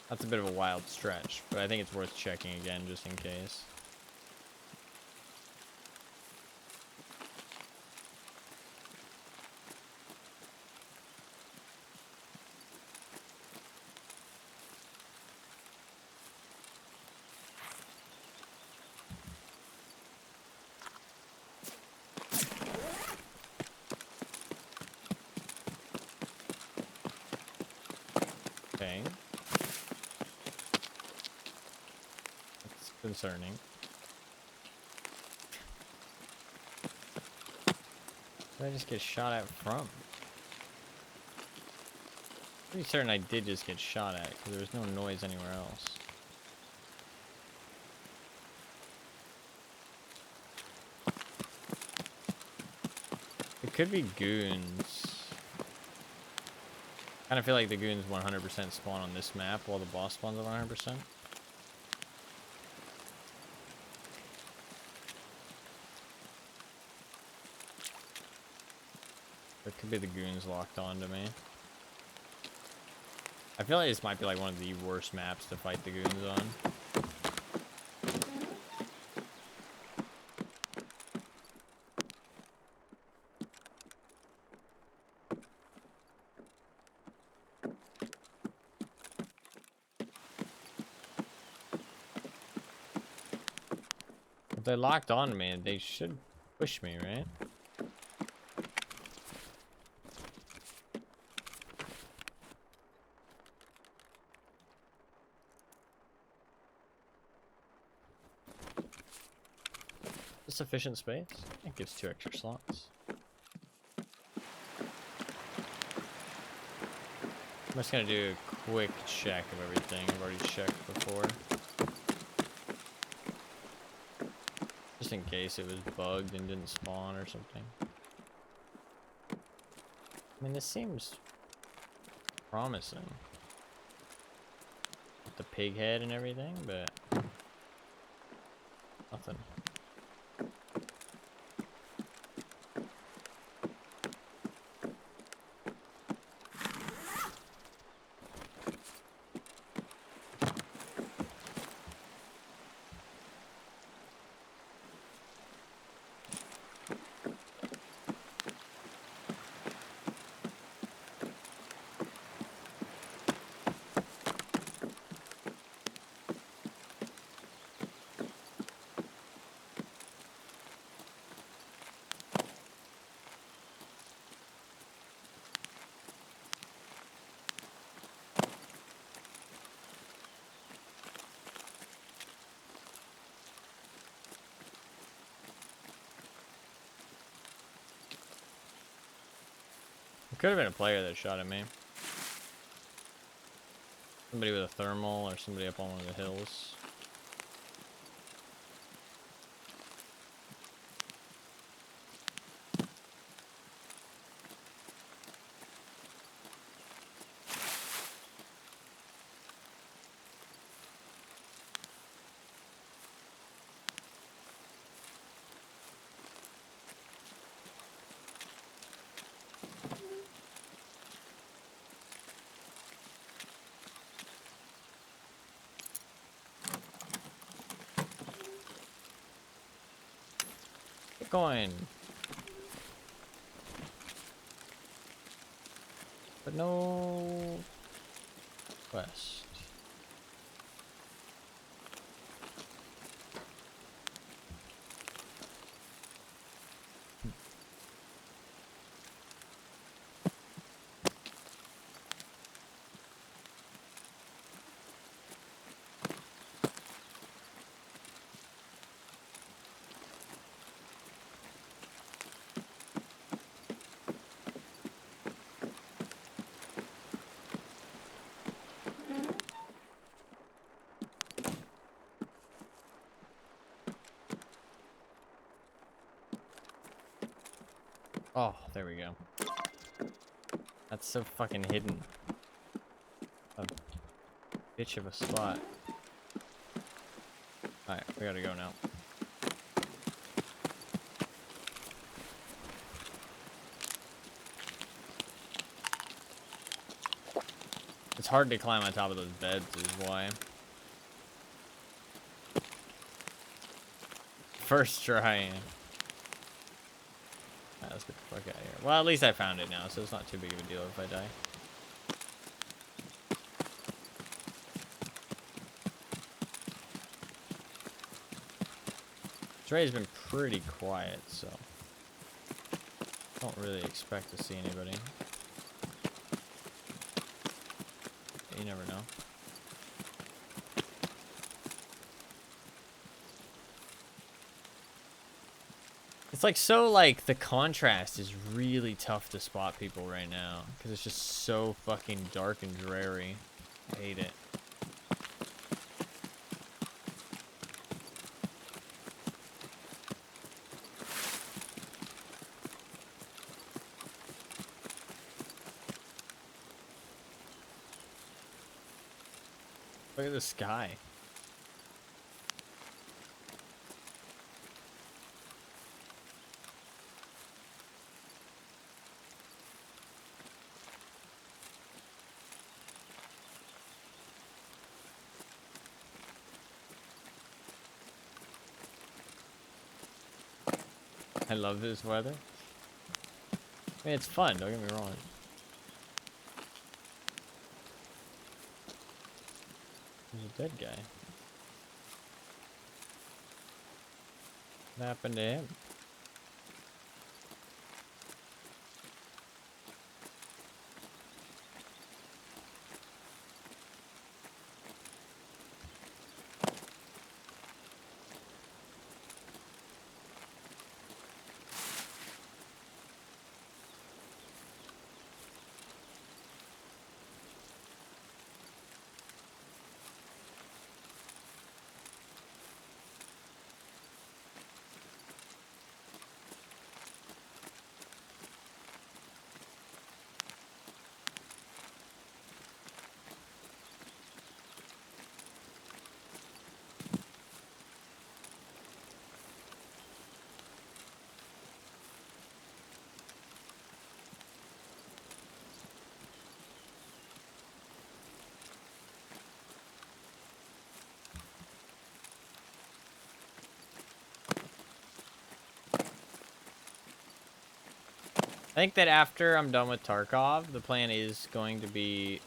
That's a bit of a wild stretch, but I think it's worth checking again just in case. Okay. That's concerning. Where did I just get shot at from? Pretty certain I did just get shot at because there was no noise anywhere else. It could be goons. I kind of feel like the goons 100% spawn on this map while the boss spawns at 100%. It could be the goons locked on to me. I feel like this might be like one of the worst maps to fight the goons on. If they're locked on to me, they should push me, right? Sufficient space? It gives 2 extra slots. I'm just gonna do a quick check of everything I've already checked before. Just in case it was bugged and didn't spawn or something. I mean, this seems promising. With the pig head and everything, but nothing. It could have been a player that shot at me. Somebody with a thermal or somebody up on one of the hills. Going, but no quest. Oh, there we go. That's so fucking hidden. A bitch of a spot. We gotta go now. It's hard to climb on top of those beds, is why. First try. Right, let's get the fuck out of here. Well, at least I found it now, so it's not too big of a deal if I die. Trey's been pretty quiet, so don't really expect to see anybody. You never know. It's like so like the contrast is really tough to spot people right now because it's just so fucking dark and dreary. I hate it. Look at the sky. I love this weather. I mean, it's fun, don't get me wrong. There's a dead guy. What happened to him? I think that after I'm done with Tarkov, the plan is going to be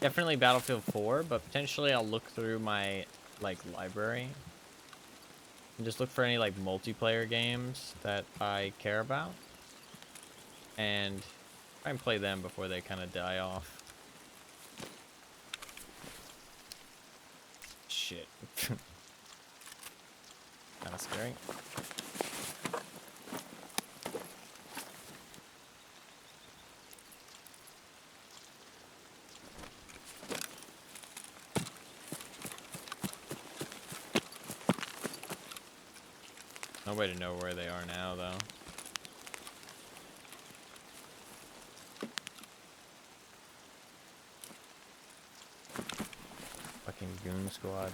definitely Battlefield 4, but potentially I'll look through my like library and just look for any like multiplayer games that I care about and try and play them before they kind of die off. Shit. Kind of scary. No way to know where they are now, though. Fucking goon squad.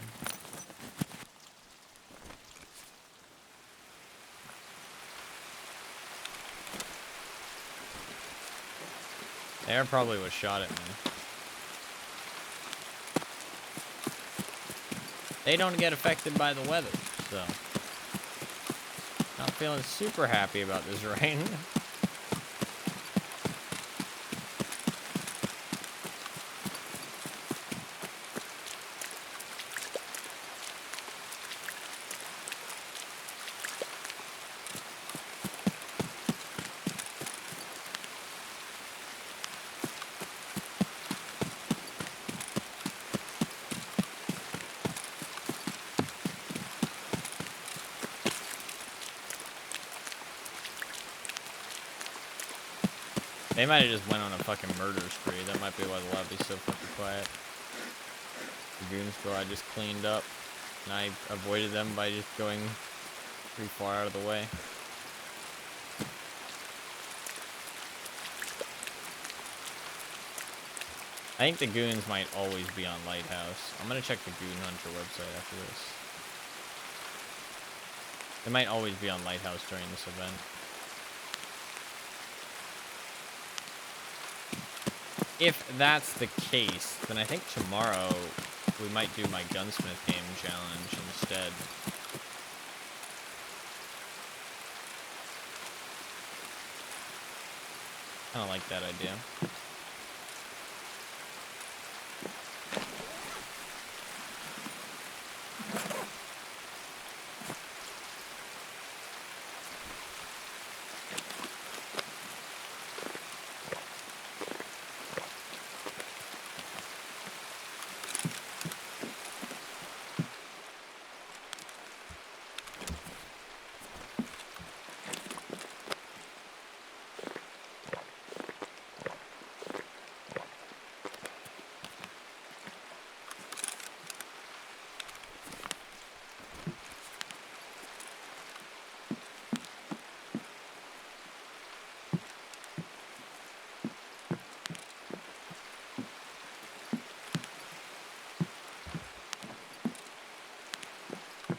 They're probably what shot at me. They don't get affected by the weather, so... Not feeling super happy about this rain. They might have just went on a fucking murder spree. That might be why the lobby's so fucking quiet. The goon squad just cleaned up, and I avoided them by just going pretty far out of the way. I think the goons might always be on Lighthouse. I'm gonna check the Goon Hunter website after this. They might always be on Lighthouse during this event. If that's the case, then I think tomorrow we might do my gunsmith game challenge instead. Kind of like that idea.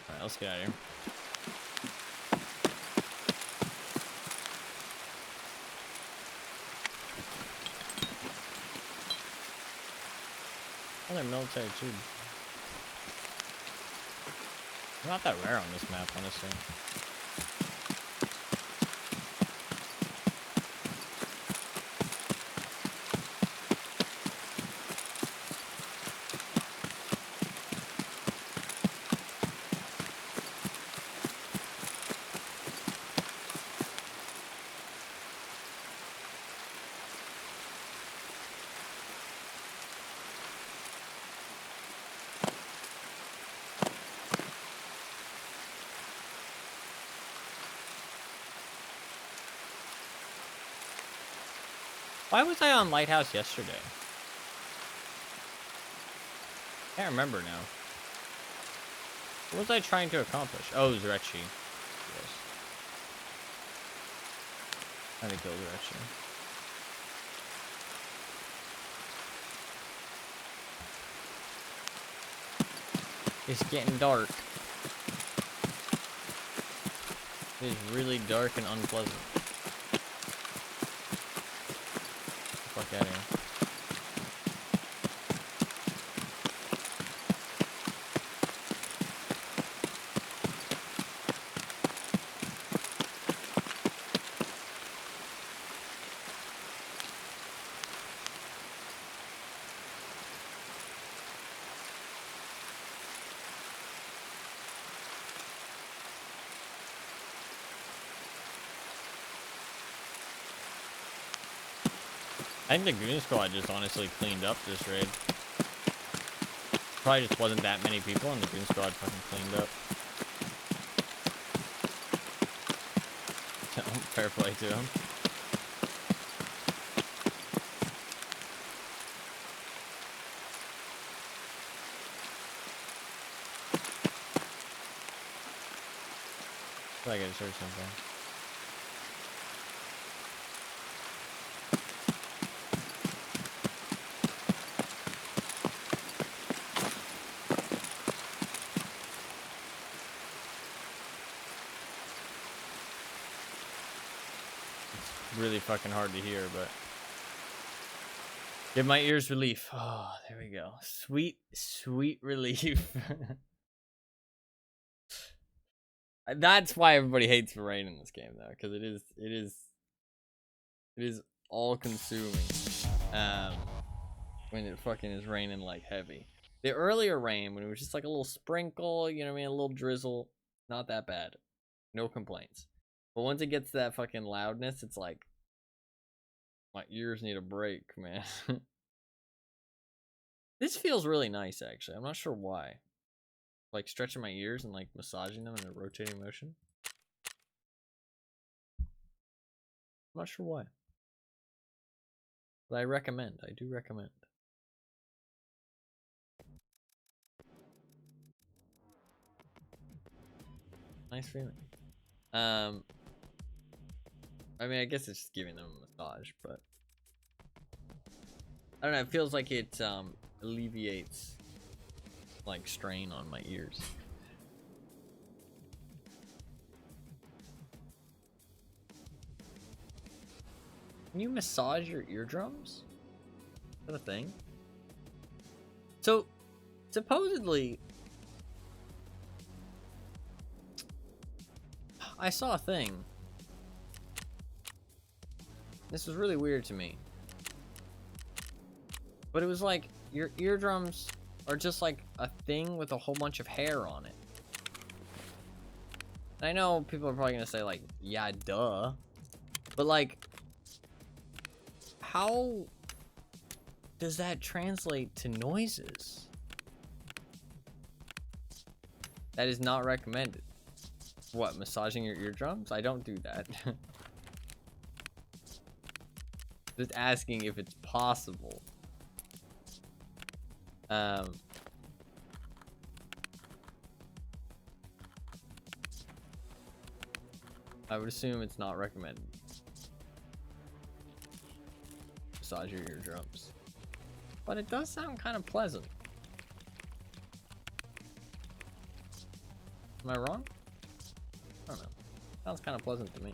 Alright, let's get out of here. Another military tube. They're not that rare on this map, honestly. Why was I on Lighthouse yesterday? Can't remember now. What was I trying to accomplish? Oh, it was Retchi. Yes. Trying to kill Retchi. It's getting dark. It's really dark and unpleasant. Fuck out of here. I think the Goon Squad just honestly cleaned up this raid. Probably just wasn't that many people and the Goon Squad fucking cleaned up. So, fair play to him. I feel like I just heard something. Really fucking hard to hear, but give my ears relief. Oh, there we go. Sweet, sweet relief. That's why everybody hates the rain in this game, though, because it is all consuming. When it fucking is raining like heavy. The earlier rain, when it was just like a little sprinkle, you know what I mean, a little drizzle, not that bad, no complaints. But once it gets to that fucking loudness, it's like my ears need a break, man. This feels really nice, actually. I'm not sure why. Like stretching my ears and like massaging them in a rotating motion. I'm not sure why. But I recommend. I do recommend. Nice feeling. I mean, I guess it's just giving them a massage, but I don't know, it feels like it alleviates like strain on my ears. Can you massage your eardrums? Is that a thing? So, supposedly, I saw a thing. This was really weird to me. But it was like, your eardrums are just like a thing with a whole bunch of hair on it. And I know people are probably gonna say like, yeah, duh. But like, how does that translate to noises? That is not recommended. What, massaging your eardrums? I don't do that. Just asking if it's possible. I would assume it's not recommended. Massage your eardrums. But it does sound kind of pleasant. Am I wrong? I don't know. Sounds kind of pleasant to me.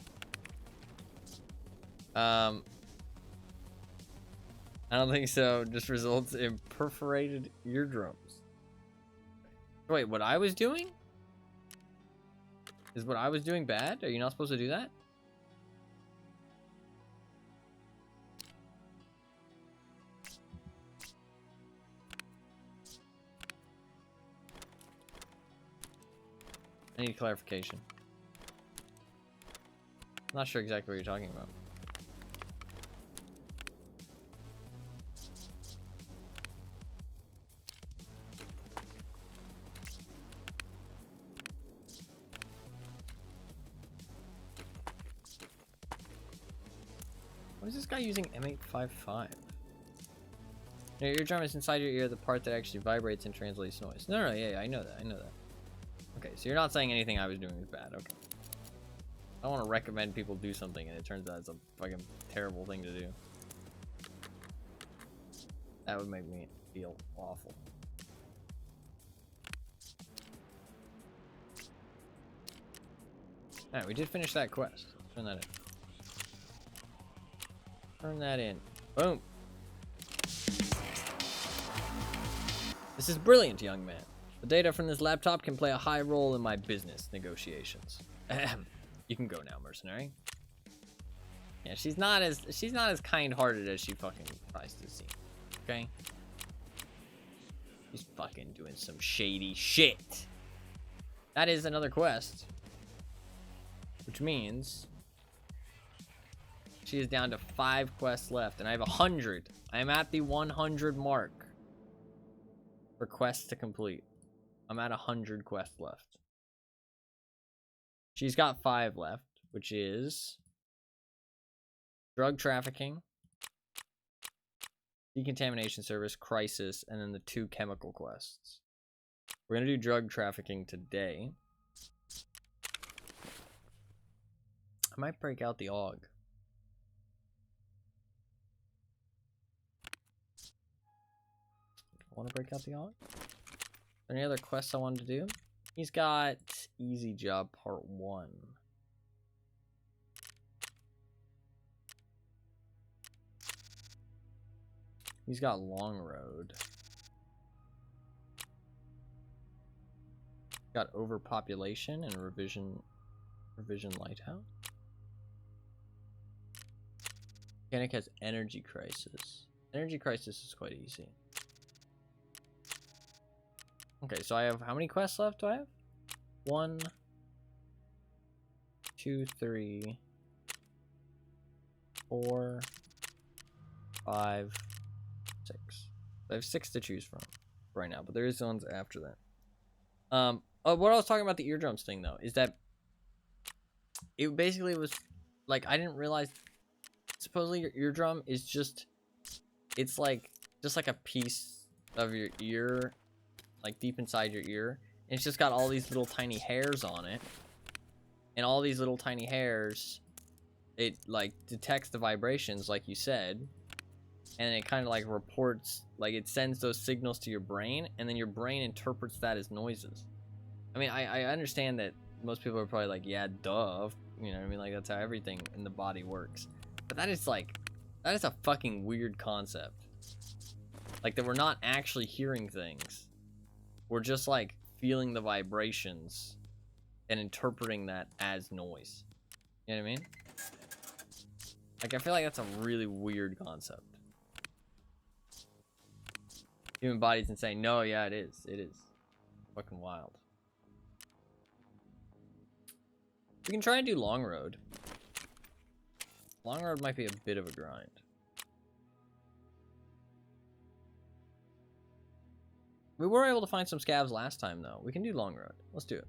I don't think so. Just results in perforated eardrums. Wait, what I was doing? Is what I was doing bad? Are you not supposed to do that? I need clarification. I'm not sure exactly what you're talking about. What is this guy using M855? Your eardrum is inside your ear, the part that actually vibrates and translates noise. No, yeah, I know that, I know that. Okay, so you're not saying anything I was doing was bad, okay. I don't want to recommend people do something and it turns out it's a fucking terrible thing to do. That would make me feel awful. Alright, we did finish that quest. Turn that in. Turn that in. Boom. This is brilliant, young man. The data from this laptop can play a high role in my business negotiations. Ahem. You can go now, mercenary. Yeah, she's not as kind-hearted as she fucking tries to seem. Okay? She's fucking doing some shady shit. That is another quest. Which means she is down to 5 quests left, and I have 100. I am at the 100 mark for quests to complete. I'm at 100 quests left. She's got 5 left, which is drug trafficking, decontamination service, crisis, and then the 2 chemical quests. We're gonna do drug trafficking today. I might break out the AUG. Want to break out the AUG? Any other quests I wanted to do? He's got Easy Job Part 1. He's got Long Road. Got Overpopulation and Revision Lighthouse. Mechanic has Energy Crisis. Energy Crisis is quite easy. Okay, so I have, how many quests left do I have? 1, 2, 3, 4, 5, 6. I have 6 to choose from right now, but there is ones after that. What I was talking about the eardrums thing though, is that it basically was like, I didn't realize, supposedly your eardrum is just, it's like, just like a piece of your ear, like deep inside your ear. And it's just got all these little tiny hairs on it. And all these little tiny hairs, it like detects the vibrations like you said. and it kind of like reports, like it sends those signals to your brain, and then your brain interprets that as noises. I mean, I understand that most people are probably like, yeah, duh, you know what I mean? Like, that's how everything in the body works. But that is a fucking weird concept. Like, that we're not actually hearing things. We're just, like, feeling the vibrations and interpreting that as noise. You know what I mean? Like, I feel like that's a really weird concept. Human body's insane. No, yeah, it is. It is. Fucking wild. We can try and do long road. Long road might be a bit of a grind. We were able to find some scavs last time, though. We can do long road. Let's do it.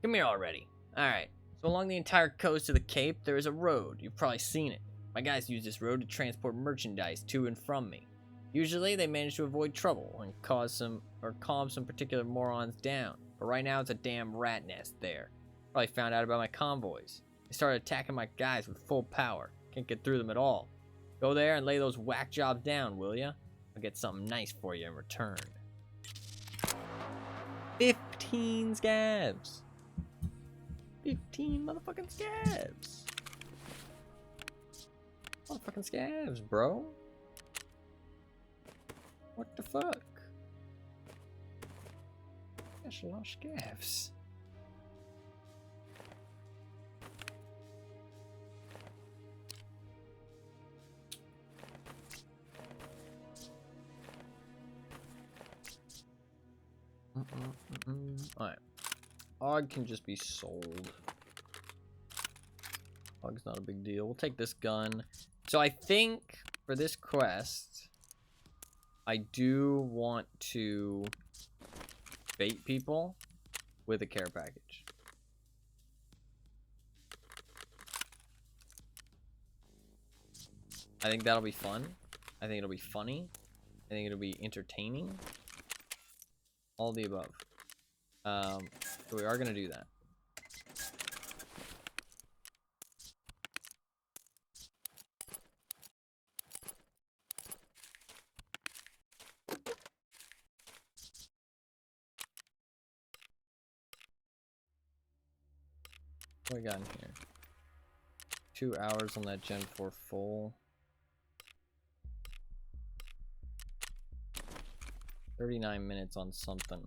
Come here already. Alright. So along the entire coast of the Cape, there is a road. You've probably seen it. My guys use this road to transport merchandise to and from me. Usually, they manage to avoid trouble and calm some particular morons down. But right now, it's a damn rat nest there. Probably found out about my convoys. They started attacking my guys with full power. Can't get through them at all. Go there and lay those whack jobs down, will ya? I'll get something nice for you in return. 15 scavs. 15 motherfucking scavs. Motherfucking scavs, bro. What the fuck? That's a lot of scavs. Alright. Og can just be sold. Og's not a big deal. We'll take this gun. So I think for this quest, I do want to bait people with a care package. I think that'll be fun. I think it'll be funny. I think it'll be entertaining. All the above. So we are going to do that. What we got in here? 2 hours on that Gen 4 full. 39 minutes on something.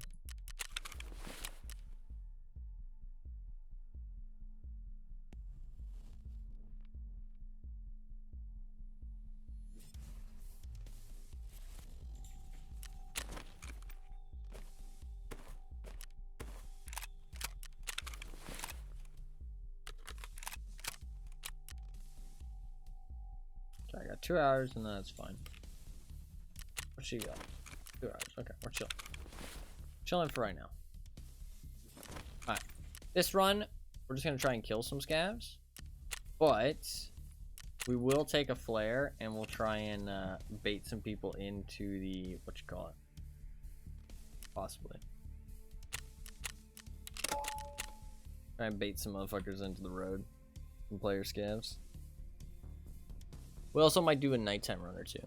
Okay, I got 2 hours and that's fine. What she got? 2 hours. Okay, we're chilling. Chilling for right now. Alright. This run, we're just going to try and kill some scavs. But we will take a flare and we'll try and bait some people into the, what you call it? Possibly. Try and bait some motherfuckers into the road. Some player scavs. We also might do a nighttime run or two.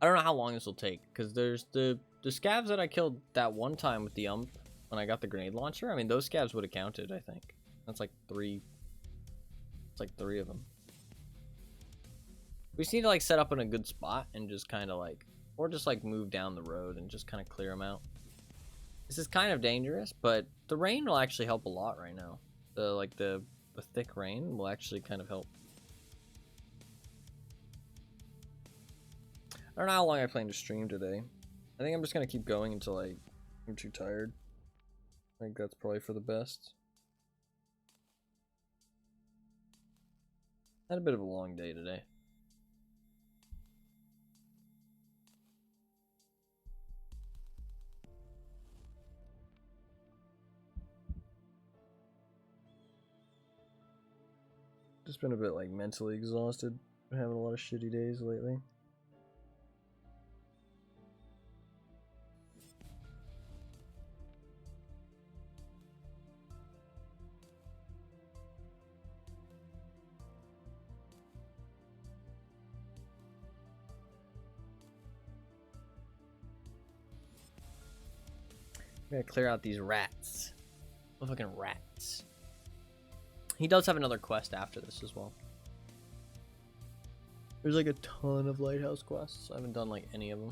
I don't know how long this will take, because there's the scavs that I killed that one time with the when I got the grenade launcher. I mean, those scavs would have counted, I think. That's like 3. It's like 3 of them. We just need to like set up in a good spot and just kind of like, or just like move down the road and just kind of clear them out. This is kind of dangerous, but the rain will actually help a lot right now. The thick rain will actually kind of help. I don't know how long I plan to stream today. I think I'm just gonna keep going until I'm too tired. I think that's probably for the best. Had a bit of a long day today. Just been a bit like mentally exhausted. Been having a lot of shitty days lately. I'm gonna clear out these rats. Fucking rats. He does have another quest after this as well. There's like a ton of Lighthouse quests. I haven't done like any of them.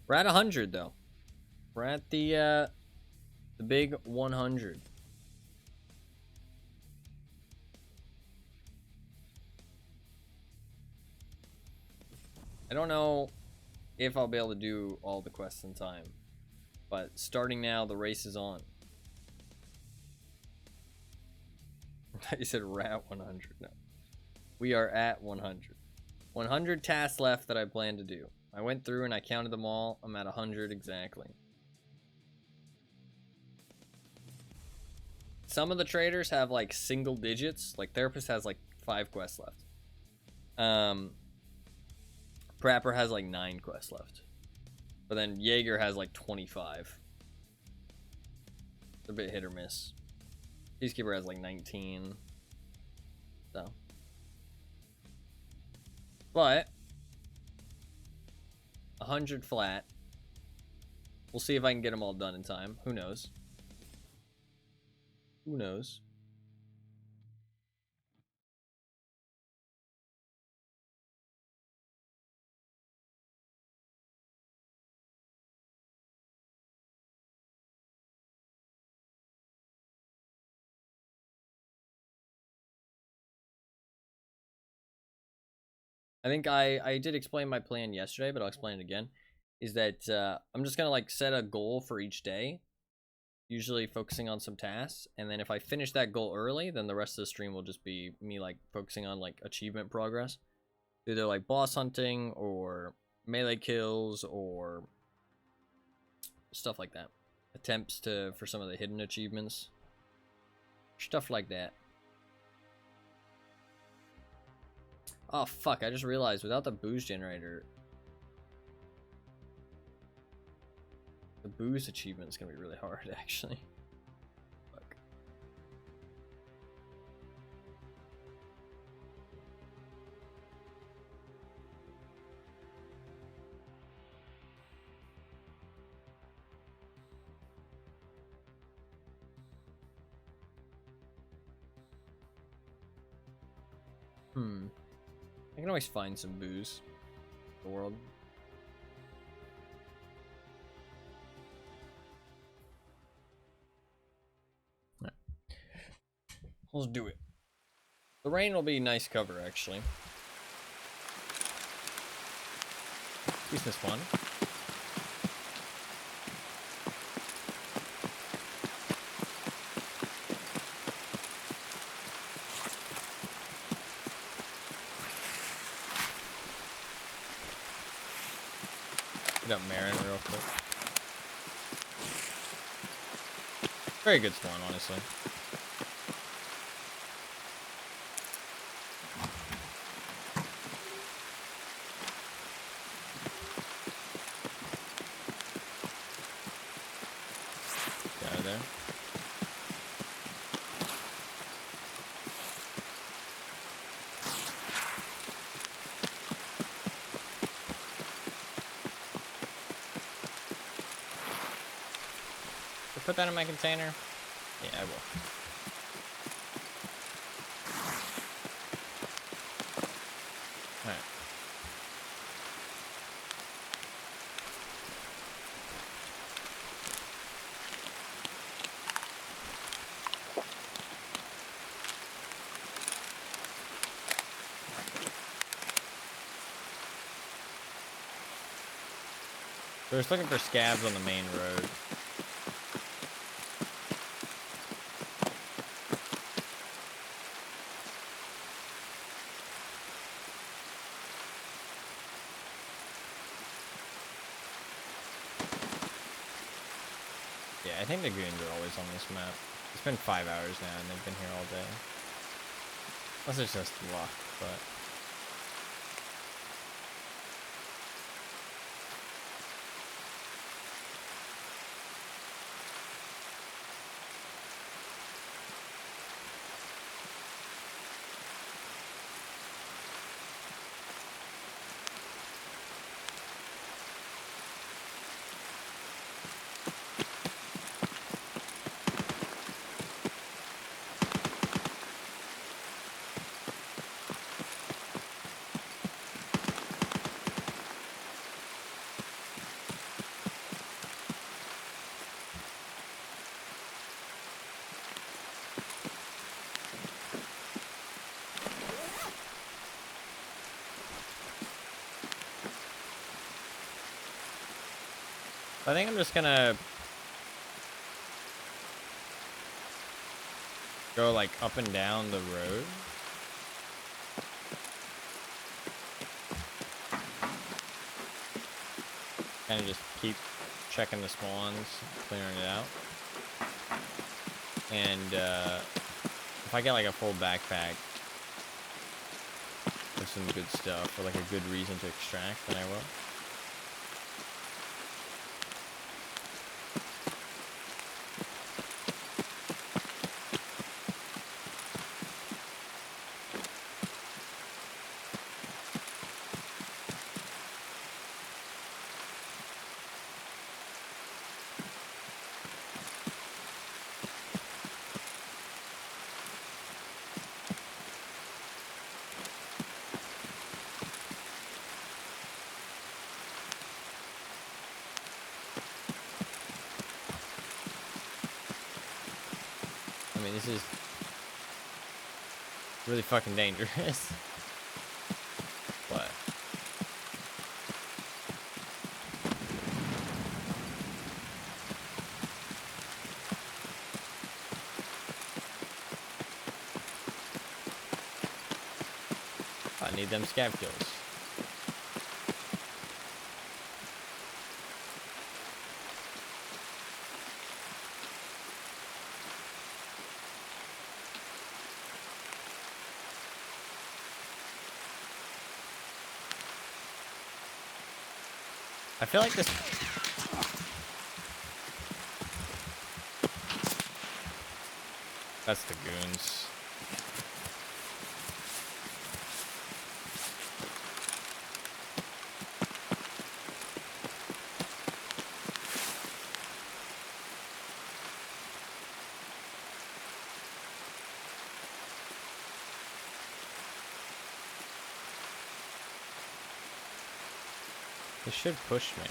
We're at 100 though. We're at the big 100. I don't know if I'll be able to do all the quests in time, but starting now, the race is on. I thought you said we're at 100. No, we are at 100. 100 tasks left that I plan to do. I went through and I counted them all. I'm at 100 exactly. Some of the traders have like single digits. Like Therapist has like 5 quests left. Prapper has like 9 quests left. But then Jaeger has like 25. They're a bit hit or miss. Peacekeeper has like 19. So. But 100 flat. We'll see if I can get them all done in time. Who knows? Who knows? I think I did explain my plan yesterday, but I'll explain it again. Is that I'm just gonna like set a goal for each day, usually focusing on some tasks, and then if I finish that goal early, then the rest of the stream will just be me like focusing on like achievement progress, either like boss hunting or melee kills or stuff like that, attempts for some of the hidden achievements, stuff like that. Oh fuck, I just realized without the booze generator, the booze achievement is gonna be really hard actually. Fuck. I can always find some booze in the world. Right. Let's do it. The rain will be nice cover, actually. Use this one. Hit up Marin real quick. Very good spawn, honestly. Get out of there. Put that in my container? Yeah, I will. Alright. We're just looking for scabs on the main road. Yeah, I think the goons are always on this map. It's been 5 hours now and they've been here all day. Unless it's just luck, but... I think I'm just gonna go like up and down the road. Kind of just keep checking the spawns, clearing it out. And if I get like a full backpack with some good stuff or like a good reason to extract, then I will. I mean, this is really fucking dangerous. But I need them scav kills. I feel like this. That's the goons. They should push me.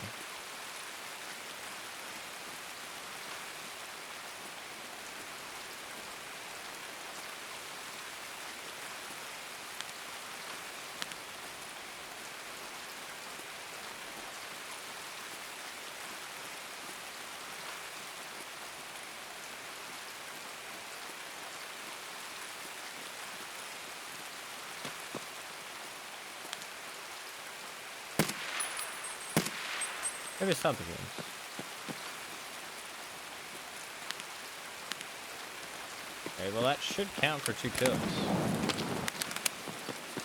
Maybe it's not the goons. Okay, well that should count for 2 kills.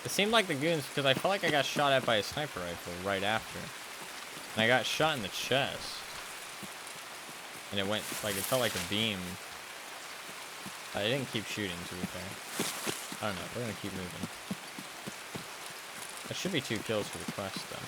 It seemed like the goons because I felt like I got shot at by a sniper rifle right after. And I got shot in the chest. And it went, like, it felt like a beam. I didn't keep shooting, to be fair. I don't know, we're gonna keep moving. That should be 2 kills for the quest, though.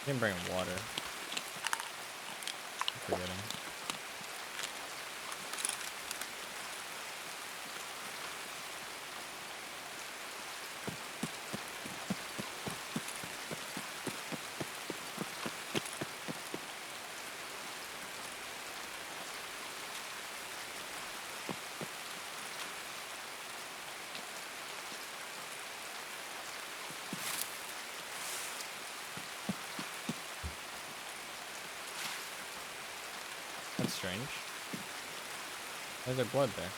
Didn't bring him water. I'm forgetting. That's strange. Why is there blood there?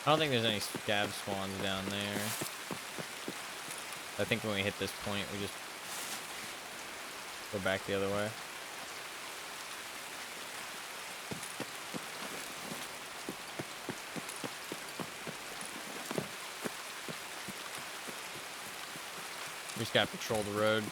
I don't think there's any scab spawns down there. I think when we hit this point, we just go back the other way. We just gotta patrol the road.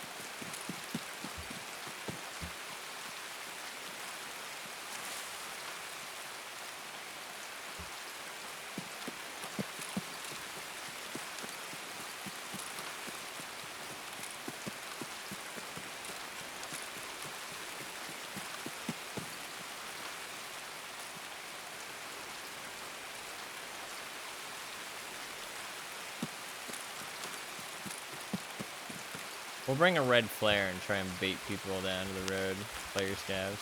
We'll bring a red flare and try and bait people down to the road. Player scavs.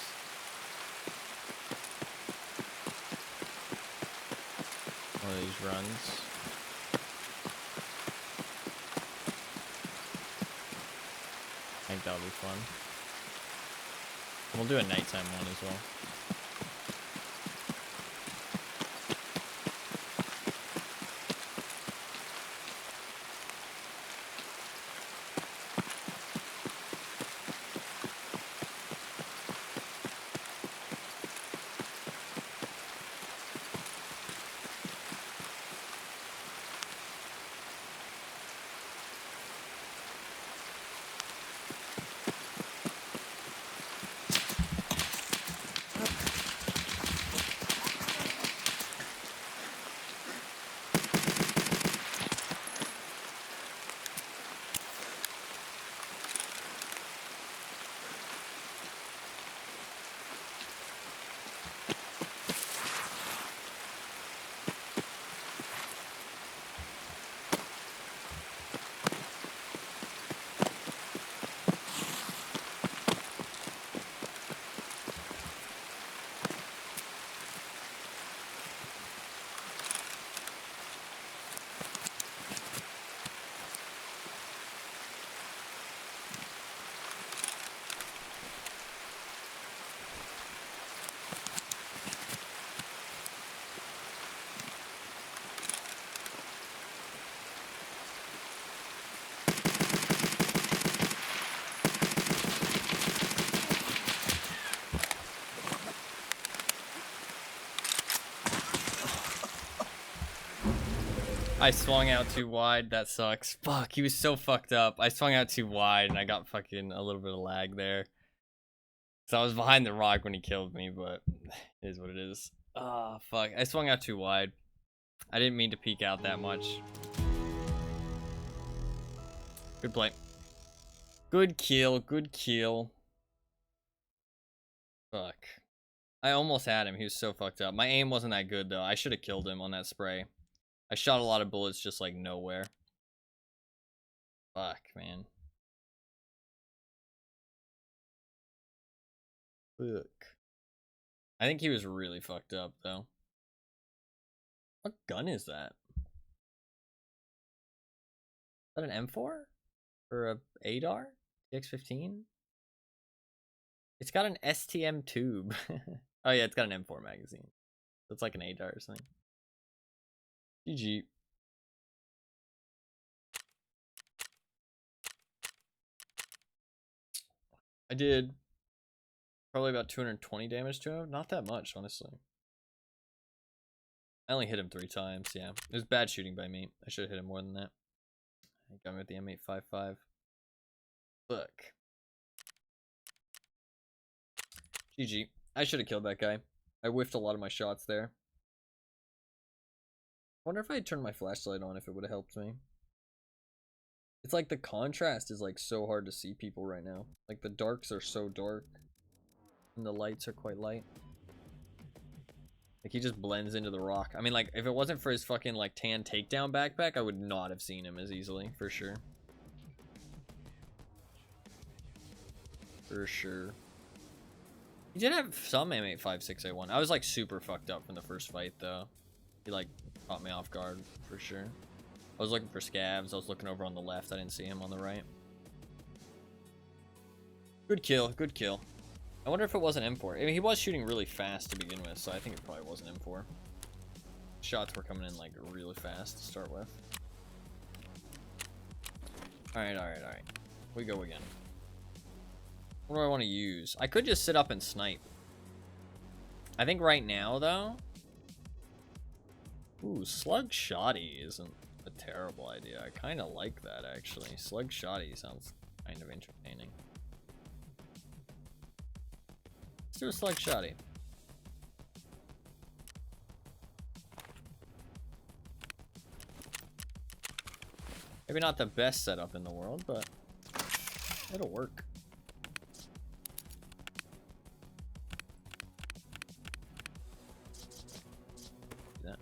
One of these runs. I think that'll be fun. We'll do a nighttime one as well. I swung out too wide. That sucks. Fuck, he was so fucked up. I swung out too wide and I got fucking a little bit of lag there. So I was behind the rock when he killed me, but it is what it is. Ah, fuck. I swung out too wide. I didn't mean to peek out that much. Good play. Good kill. Good kill. Fuck. I almost had him. He was so fucked up. My aim wasn't that good, though. I should have killed him on that spray. I shot a lot of bullets just, like, nowhere. Fuck, man. Fuck. I think he was really fucked up, though. What gun is that? Is that an M4? Or a ADAR? TX-15? It's got an STM tube. Oh yeah, it's got an M4 magazine. So it's like an ADAR or something. GG. I did probably about 220 damage to him. Not that much, honestly. I only hit him 3 times, yeah. It was bad shooting by me. I should have hit him more than that. I got me with the M855. Fuck. GG. I should have killed that guy. I whiffed a lot of my shots there. I wonder if I had turned my flashlight on if it would have helped me. It's like the contrast is like so hard to see people right now. Like the darks are so dark and the lights are quite light. Like he just blends into the rock. I mean, like if it wasn't for his fucking like tan takedown backpack, I would not have seen him as easily, for sure. For sure. He did have some M856A1. I was like super fucked up from the first fight though. He like caught me off guard for sure. I was looking for scabs. I was looking over on the left. I didn't see him on the right. Good kill. Good kill. I wonder if it was an M4. I mean, he was shooting really fast to begin with, so I think it probably was an M4. Shots were coming in like really fast to start with. Alright. We go again. What do I want to use? I could just sit up and snipe. I think right now, though... Ooh, Slug Shoddy isn't a terrible idea. I kind of like that, actually. Slug Shoddy sounds kind of entertaining. Let's do a Slug Shoddy. Maybe not the best setup in the world, but it'll work. Yeah.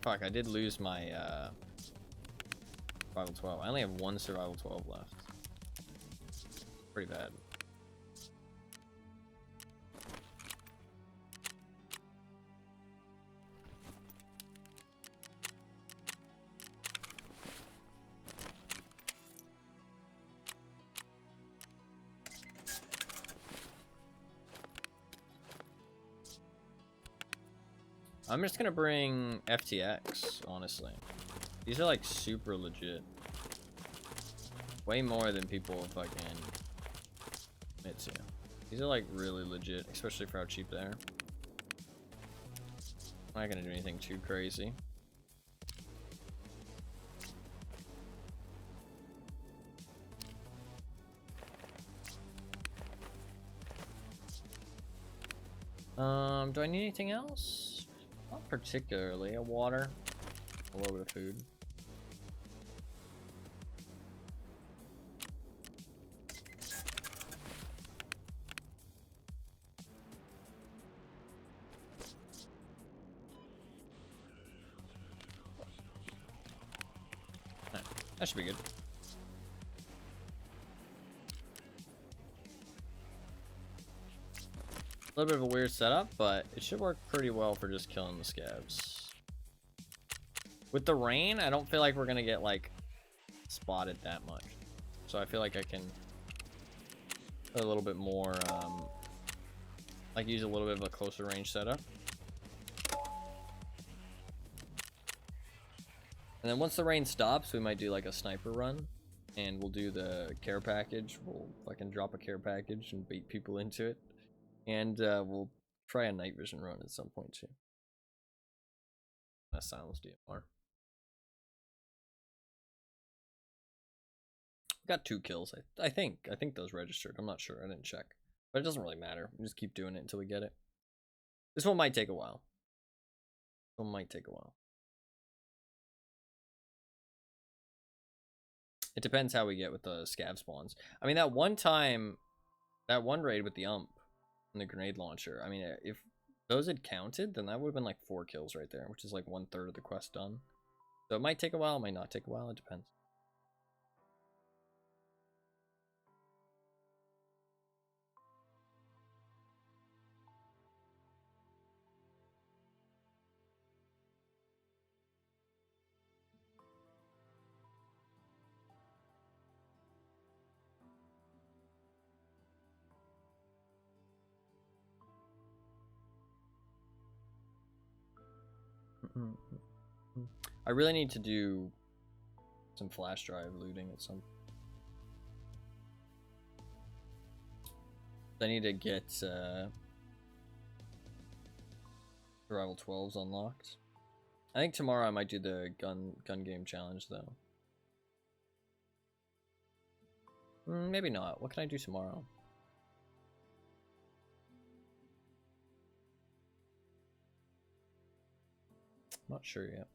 Fuck, I did lose my survival 12. I only have one survival 12 left. Pretty bad. I'm just gonna bring FTX, honestly. These are like super legit. Way more than people fucking admit to. These are like really legit, especially for how cheap they are. I'm not gonna do anything too crazy. Do I need anything else? Not particularly. A water, a little bit of food. That should be good. A little bit of a weird setup, but it should work pretty well for just killing the scavs. With the rain, I don't feel like we're gonna get like spotted that much. So I feel like I can put a little bit more, like use a little bit of a closer range setup. And then once the rain stops, we might do like a sniper run. And we'll do the care package. We'll fucking drop a care package and bait people into it. And we'll try a night vision run at some point too. That's silence DMR. Got 2 kills. I think those registered. I'm not sure. I didn't check. But it doesn't really matter. We just keep doing it until we get it. This one might take a while. This one might take a while. It depends how we get with the scav spawns. I mean, that one time, that one raid with the ump and the grenade launcher, I mean, if those had counted, then that would have been like 4 kills right there, which is like 1/3 of the quest done. So it might take a while, it might not take a while, it depends. I really need to do some flash drive looting at some. I need to get survival 12s unlocked. I think tomorrow I might do the gun game challenge though. Maybe not. What can I do tomorrow? Not sure yet.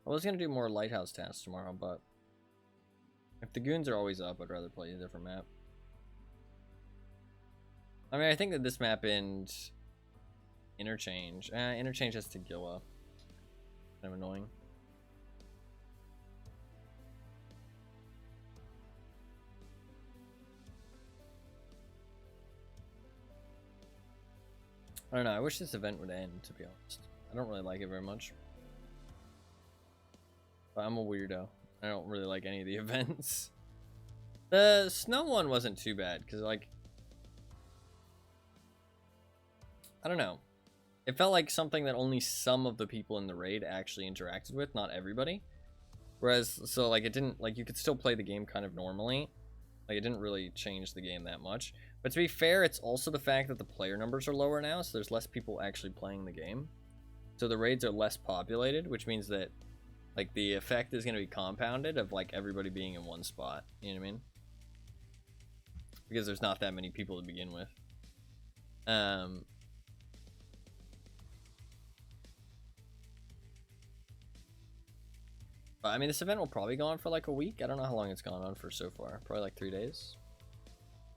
I was gonna do more Lighthouse tasks tomorrow, but if the goons are always up, I'd rather play a different map. I mean, I think that this map and Interchange. Interchange has Tagilla. Kind of annoying. I don't know. I wish this event would end, to be honest. I don't really like it very much. But I'm a weirdo. I don't really like any of the events. The snow one wasn't too bad, because, like, I don't know. It felt like something that only some of the people in the raid actually interacted with, not everybody. Whereas, so, like, it didn't, like, you could still play the game kind of normally. Like, it didn't really change the game that much. But to be fair, it's also the fact that the player numbers are lower now, so there's less people actually playing the game. So the raids are less populated, which means that, like, the effect is going to be compounded of, like, everybody being in one spot. You know what I mean? Because there's not that many people to begin with. But, I mean, this event will probably go on for, like, a week. I don't know how long it's gone on for so far. Probably, like, 3 days.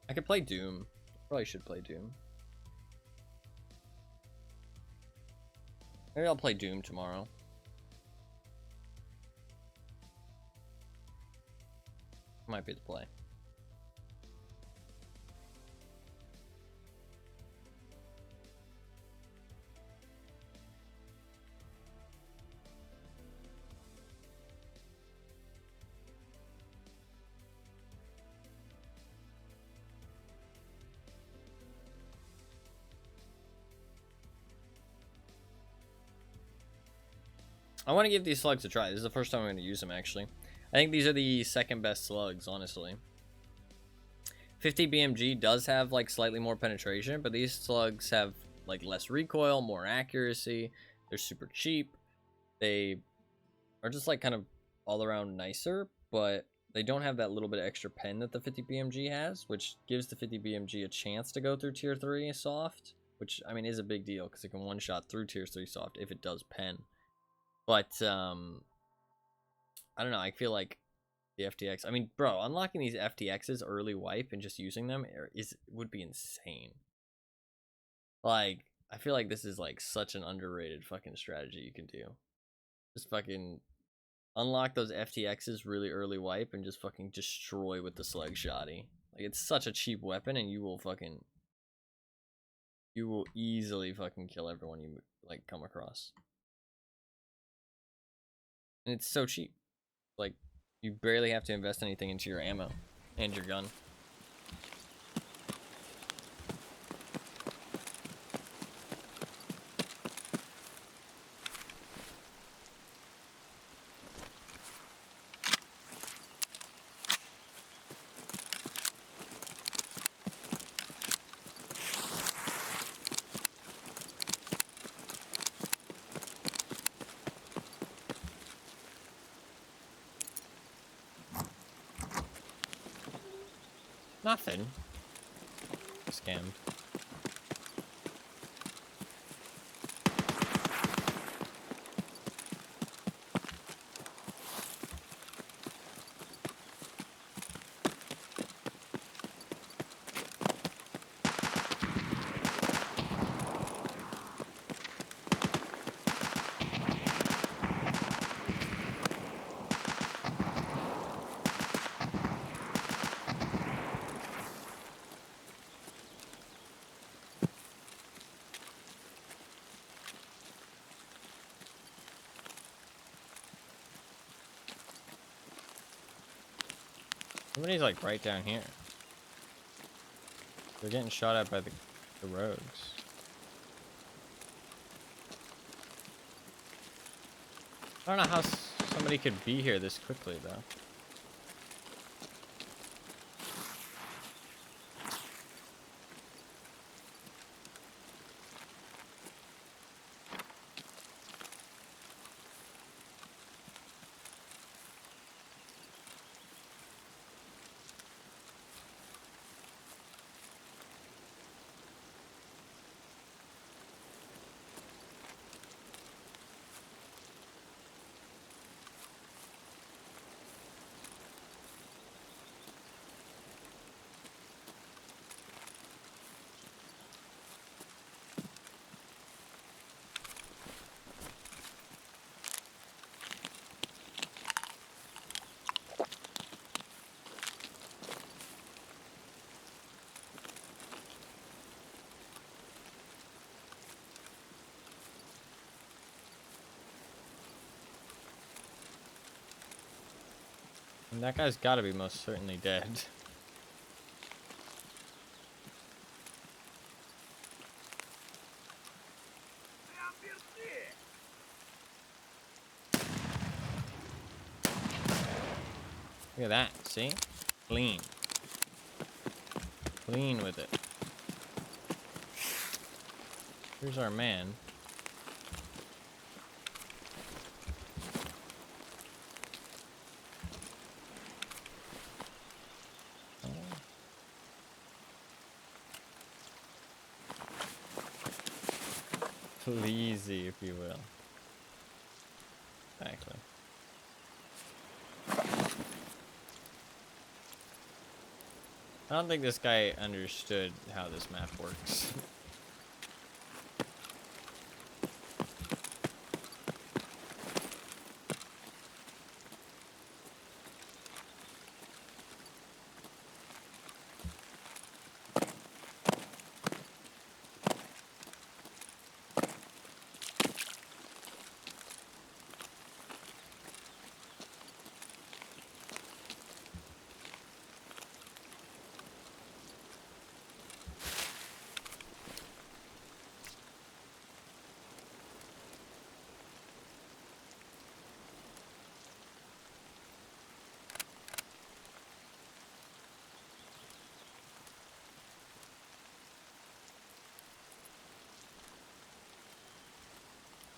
I could play Doom. Probably should play Doom. Maybe I'll play Doom tomorrow. Might be the play. I want to give these slugs a try. This is the first time I'm going to use them, actually. I think these are the second best slugs, honestly. 50 BMG does have, like, slightly more penetration, but these slugs have, like, less recoil, more accuracy. They're super cheap. They are just, like, kind of all around nicer, but they don't have that little bit of extra pen that the 50 BMG has, which gives the 50 BMG a chance to go through tier 3 soft, which, I mean, is a big deal because it can one-shot through tier 3 soft if it does pen. But, I don't know, I feel like the FTX, I mean, bro, unlocking these FTXs early wipe and just using them would be insane. Like, I feel like this is, like, such an underrated fucking strategy you can do. Just fucking unlock those FTXs really early wipe and just fucking destroy with the slug shotty. Like, it's such a cheap weapon and you will easily fucking kill everyone you, like, come across. And it's so cheap. Like, you barely have to invest anything into your ammo and your gun. Nothing. Scammed. Somebody's, like, right down here. They're getting shot at by the rogues. I don't know how somebody could be here this quickly, though. And that guy's gotta be most certainly dead. Look at that, see? Clean. Clean with it. Here's our man. Pleasey, if you will. Exactly. I don't think this guy understood how this map works.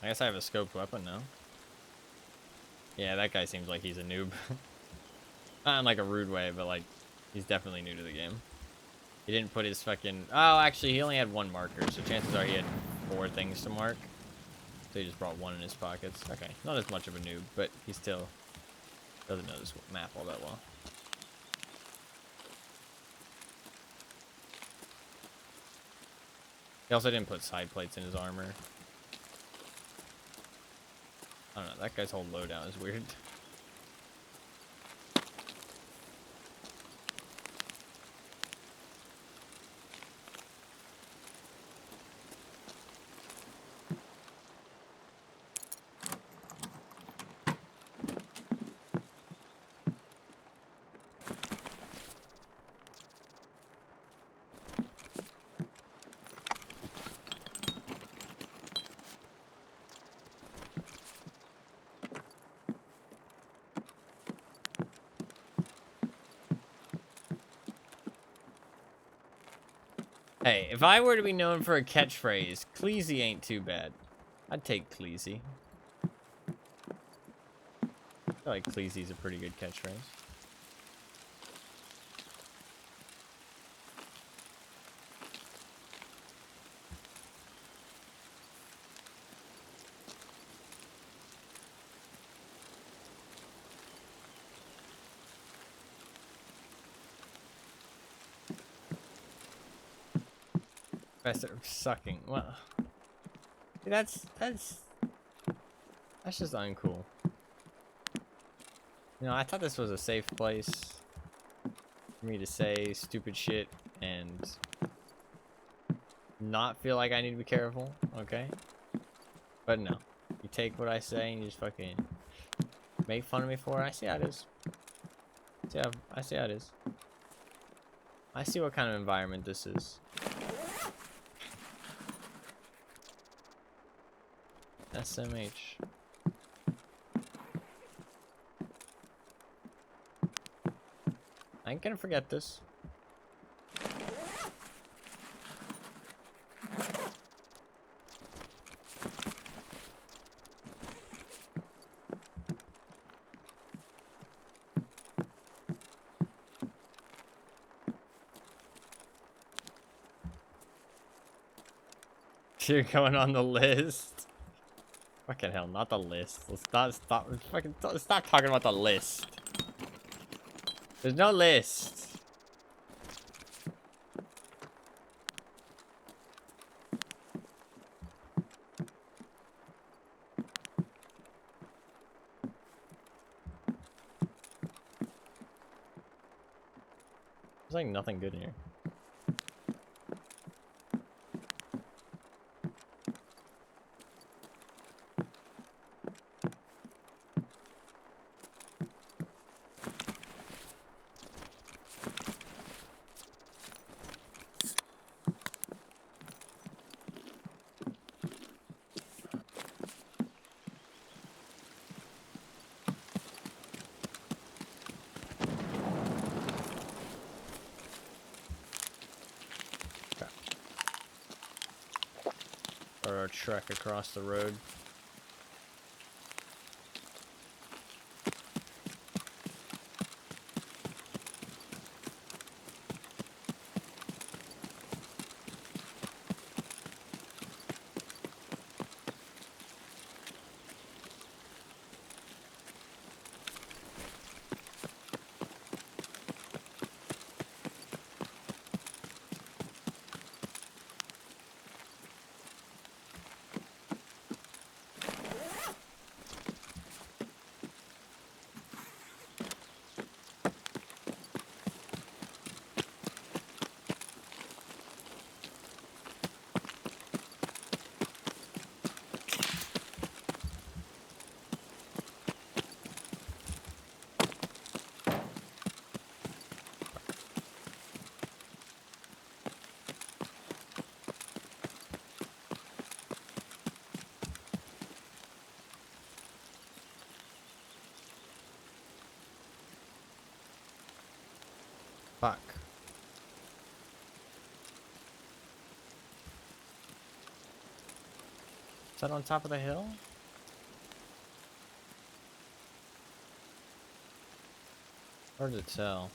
I guess I have a scoped weapon now. Yeah, that guy seems like he's a noob. Not in like a rude way, but like he's definitely new to the game. He didn't put his fucking... Oh, actually, he only had one marker, so chances are he had 4 things to mark. So he just brought 1 in his pockets. Okay, not as much of a noob, but he still doesn't know this map all that well. He also didn't put side plates in his armor. I don't know, that guy's whole loadout is weird. Hey, if I were to be known for a catchphrase, Cleasy ain't too bad. I'd take Cleasy. I feel like Cleasy's a pretty good catchphrase. Professor of sucking. Well, that's just uncool. You know, I thought this was a safe place for me to say stupid shit and not feel like I need to be careful, okay? But no. You take what I say and you just fucking make fun of me for it. I see how it is. I see how it is. I see what kind of environment this is. SMH. I ain't gonna forget this. You're going on the list. Fucking hell, not the list. Let's stop talking about the list. There's no list. There's like nothing good in here. Start our trek across the road. Fuck. Is that on top of the hill? Hard to tell.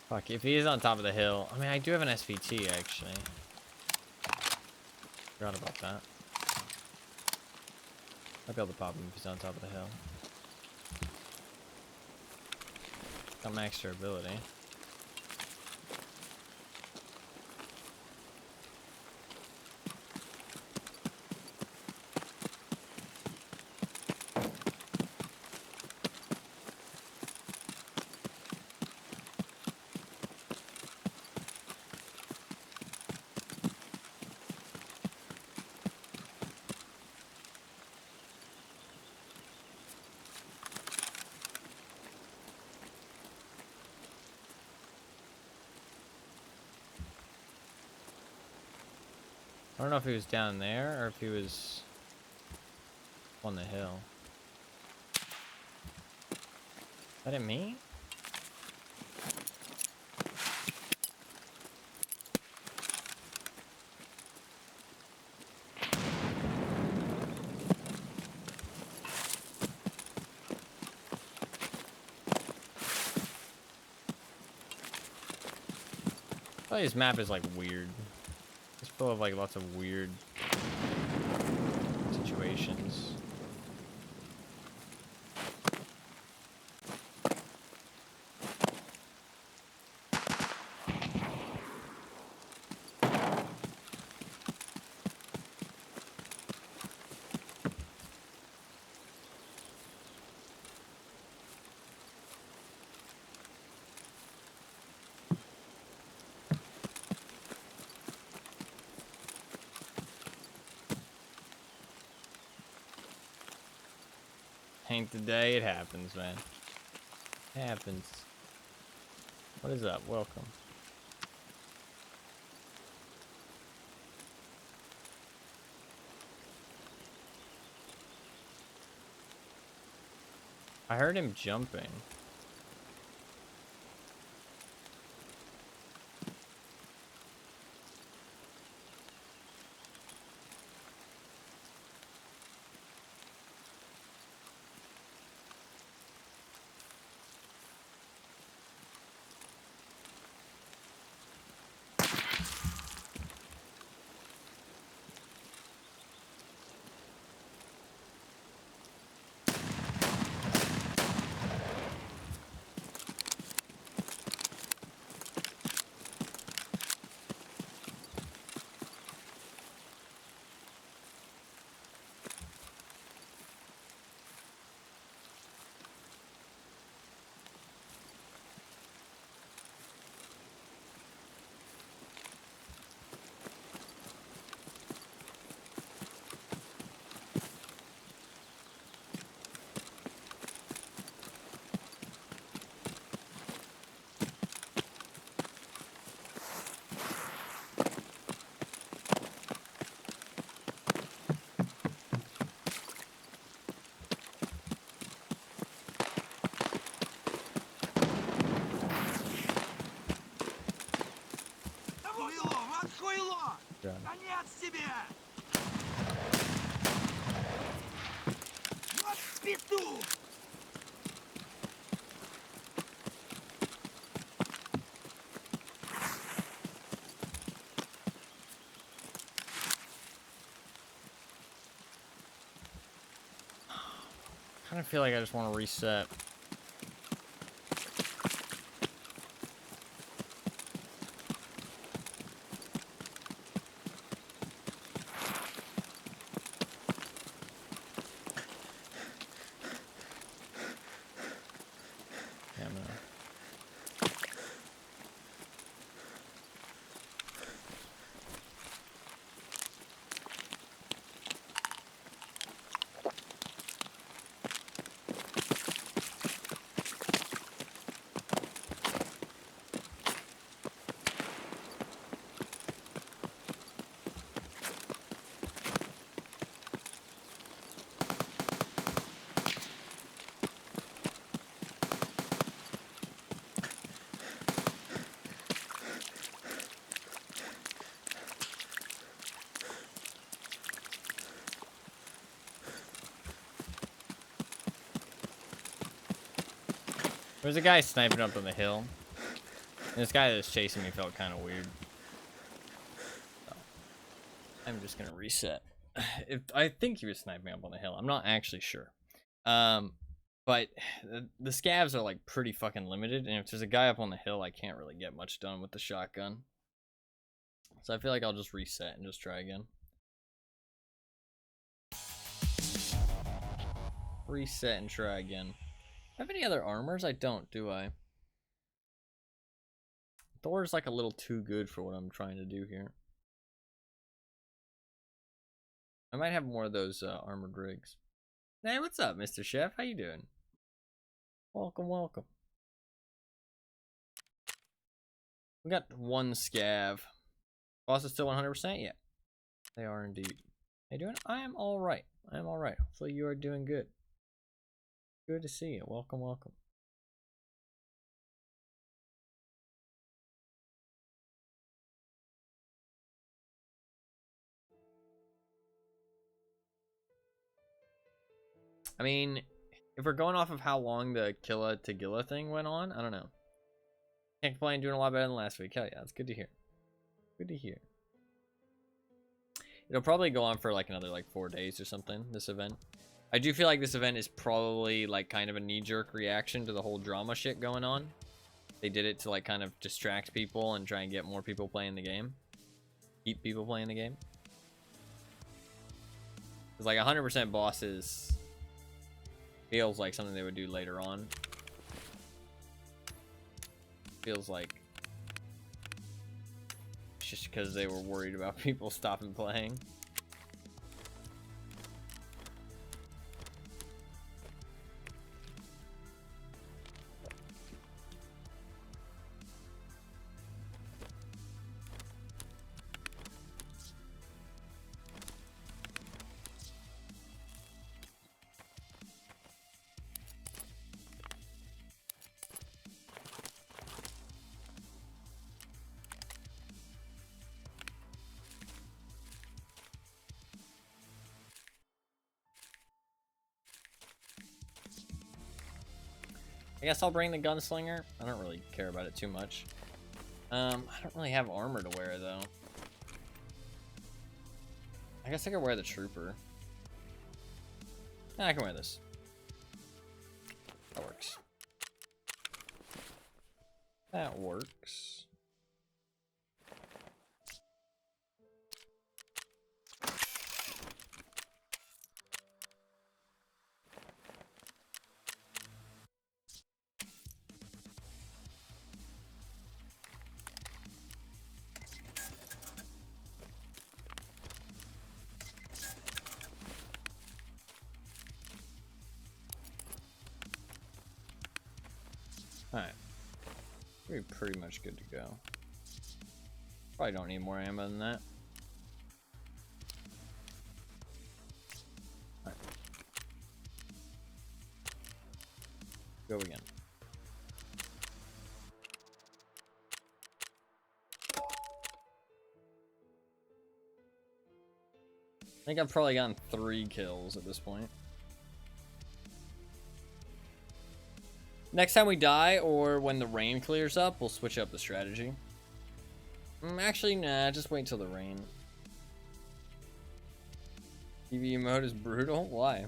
Fuck, if he is on top of the hill. I mean, I do have an SVT, actually. Forgot about that. I'll be able to pop him if he's on top of the hill. Got max durability. I don't know if he was down there or if he was on the hill. Is that me? I thought his map is like weird. It's full of like lots of weird situations. Ain't the day, it happens, man. It happens. What is up? Welcome. I heard him jumping. Done. I kind of feel like I just want to reset. Yeah, I'm gonna... There's a guy sniping up on the hill. And this guy that's chasing me felt kind of weird. So, I'm just gonna reset. I think he was sniping up on the hill. I'm not actually sure. But the scavs are like pretty fucking limited, and if there's a guy up on the hill, I can't really get much done with the shotgun. So I feel like I'll just reset and just try again. Reset and try again. Do I have any other armors? I don't, do I? Thor's like a little too good for what I'm trying to do here. I might have more of those armored rigs. Hey, what's up, Mr. Chef? How you doing? Welcome, welcome. We got one scav. Boss is still 100%? Yeah. They are indeed. How you doing? I am alright. I am alright. Hopefully you are doing good. Good to see you. Welcome, welcome. I mean, if we're going off of how long the Killa to Gilla thing went on, I don't know. Can't complain, doing a lot better than last week. Hell yeah, that's good to hear. Good to hear. It'll probably go on for like another like 4 days or something, this event. I do feel like this event is probably like kind of a knee-jerk reaction to the whole drama shit going on. They did it to like kind of distract people and try and get more people playing the game. Keep people playing the game. It's like 100% bosses feels like something they would do later on. Feels like it's just because they were worried about people stopping playing. I guess I'll bring the gunslinger. I don't really care about it too much. I don't really have armor to wear though. I guess I could wear the trooper. Yeah, I can wear this. That works. That works. Alright. We're pretty much good to go. Probably don't need more ammo than that. Alright. Go again. I think I've probably gotten 3 kills at this point. Next time we die, or when the rain clears up, we'll switch up the strategy. Actually, nah, just wait until the rain. PvE mode is brutal? Why?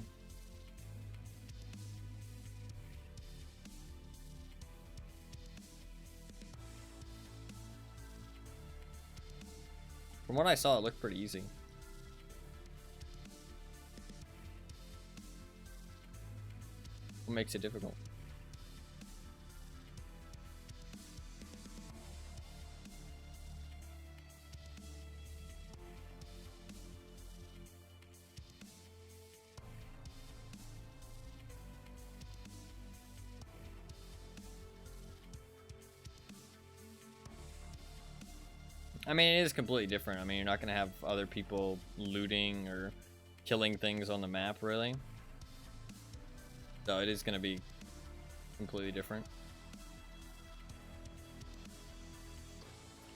From what I saw, it looked pretty easy. What makes it difficult? I mean, it is completely different. I mean, you're not going to have other people looting or killing things on the map, really. So it is going to be completely different.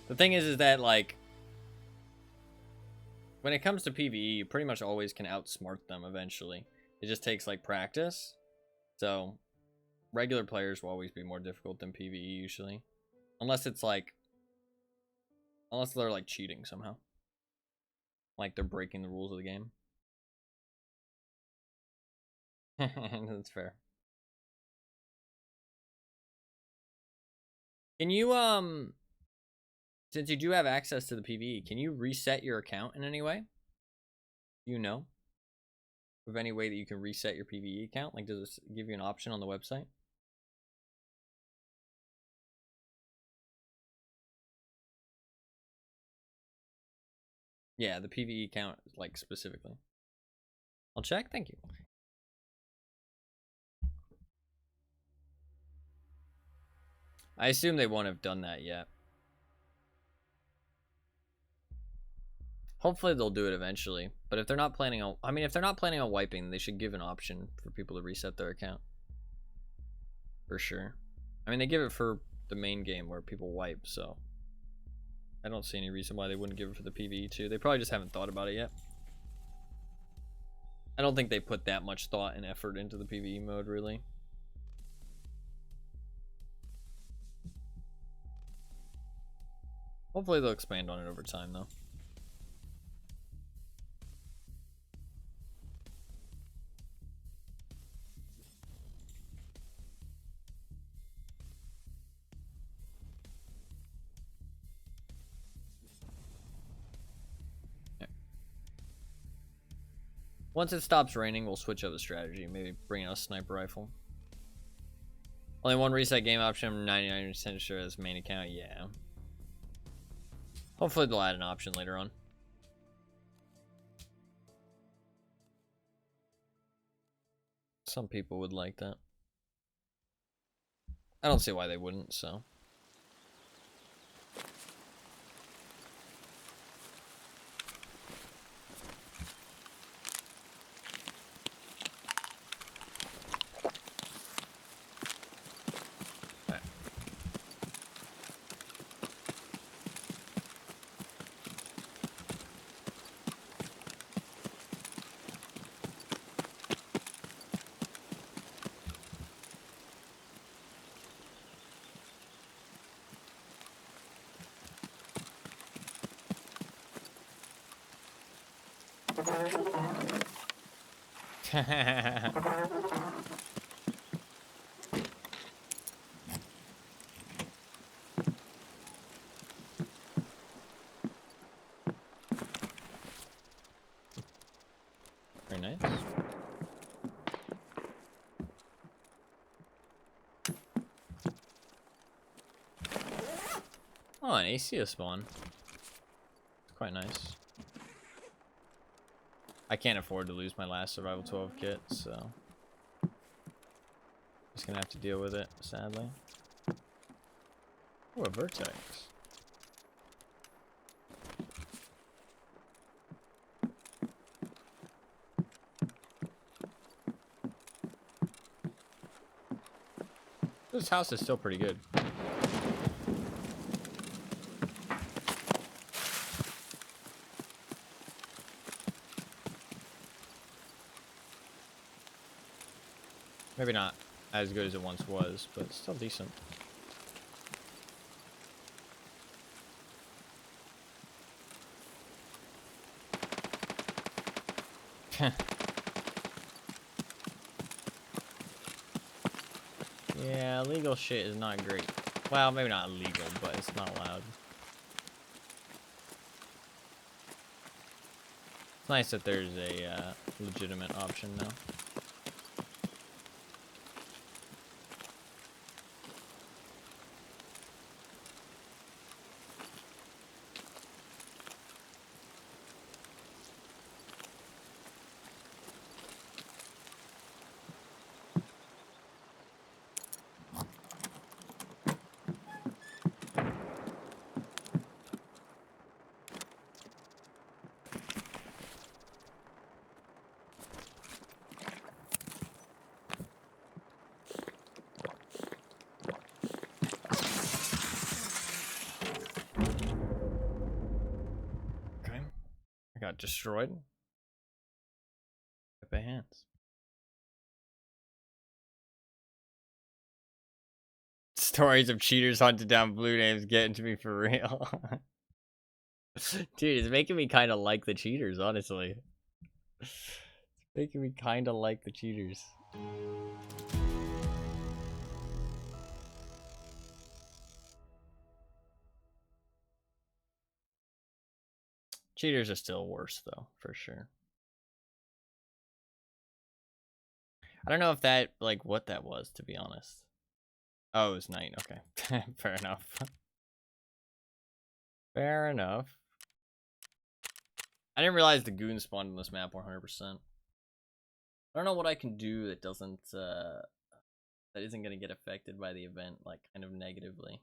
The thing is that, like, when it comes to PvE, you pretty much always can outsmart them eventually. It just takes, like, practice. So, regular players will always be more difficult than PvE, usually. Unless it's, like... Unless they're, like, cheating somehow. Like, they're breaking the rules of the game. That's fair. Can you, since you do have access to the PvE, can you reset your account in any way? You know? Of any way that you can reset your PvE account? Like, does it give you an option on the website? Yeah, the PvE account, like, specifically. I'll check, thank you. I assume they won't have done that yet. Hopefully they'll do it eventually. But if they're not planning on... I mean, if they're not planning on wiping, they should give an option for people to reset their account. For sure. I mean, they give it for the main game where people wipe, so... I don't see any reason why they wouldn't give it for the PvE too. They probably just haven't thought about it yet. I don't think they put that much thought and effort into the PvE mode, really. Hopefully they'll expand on it over time, though. Once it stops raining, we'll switch up the strategy. Maybe bring out a sniper rifle. Only one reset game option. I'm 99% sure that's main account. Yeah. Hopefully they'll add an option later on. Some people would like that. I don't see why they wouldn't, so. Very nice. Oh, an ACS spawn. It's quite nice. I can't afford to lose my last Survival 12 kit, so just gonna have to deal with it, sadly. Oh, a vertex. This house is still pretty good. Maybe not as good as it once was, but still decent. Yeah, illegal shit is not great. Well, maybe not illegal, but it's not allowed. It's nice that there's a legitimate option now. I got destroyed by hands. Stories of cheaters hunted down blue names getting to me for real. Dude, it's making me kind of like the cheaters, honestly. It's making me kind of like the cheaters. Cheaters are still worse, though, for sure. I don't know if that, like, what that was, to be honest. Oh, it was night. Okay. Fair enough. Fair enough. I didn't realize the goons spawned on this map 100%. I don't know what I can do that doesn't, that isn't going to get affected by the event, like, kind of negatively.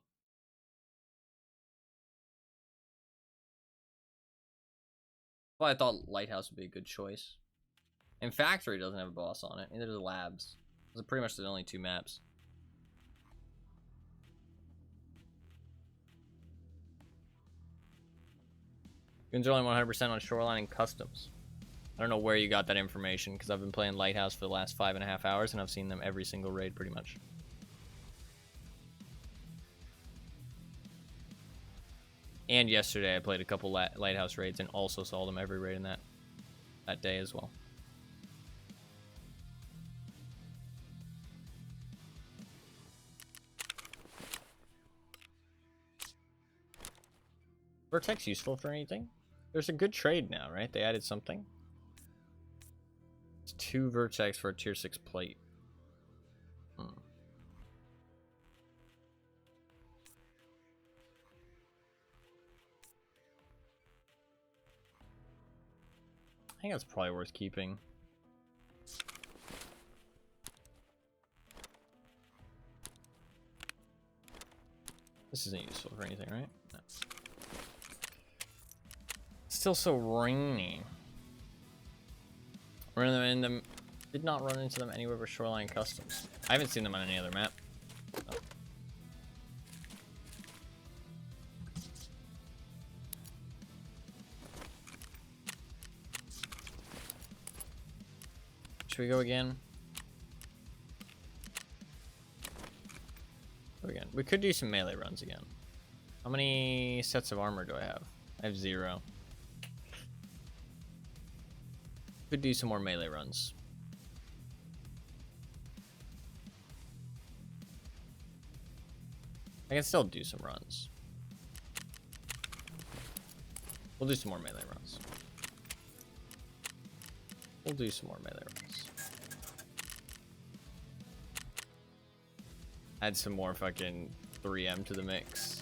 Well, I thought Lighthouse would be a good choice. And Factory doesn't have a boss on it. Neither does Labs. Those are pretty much the only two maps. Goons are only 100% on Shoreline and Customs. I don't know where you got that information, because I've been playing Lighthouse for the last 5.5 hours, and I've seen them every single raid, pretty much. And yesterday I played a couple Lighthouse raids, and also saw them every raid in that day as well. Vertex useful for anything? There's a good trade now, right? They added something. It's 2 Vertex for a tier 6 plate. I think that's probably worth keeping. This isn't useful for anything, right? No. It's still so rainy. Did not run into them anywhere but Shoreline Customs. I haven't seen them on any other map. Oh. Should we go again? Go again. We could do some melee runs again. How many sets of armor do I have? I have 0. Could do some more melee runs. I can still do some runs. We'll do some more melee runs. We'll do some more melee runs. Add some more fucking 3M to the mix.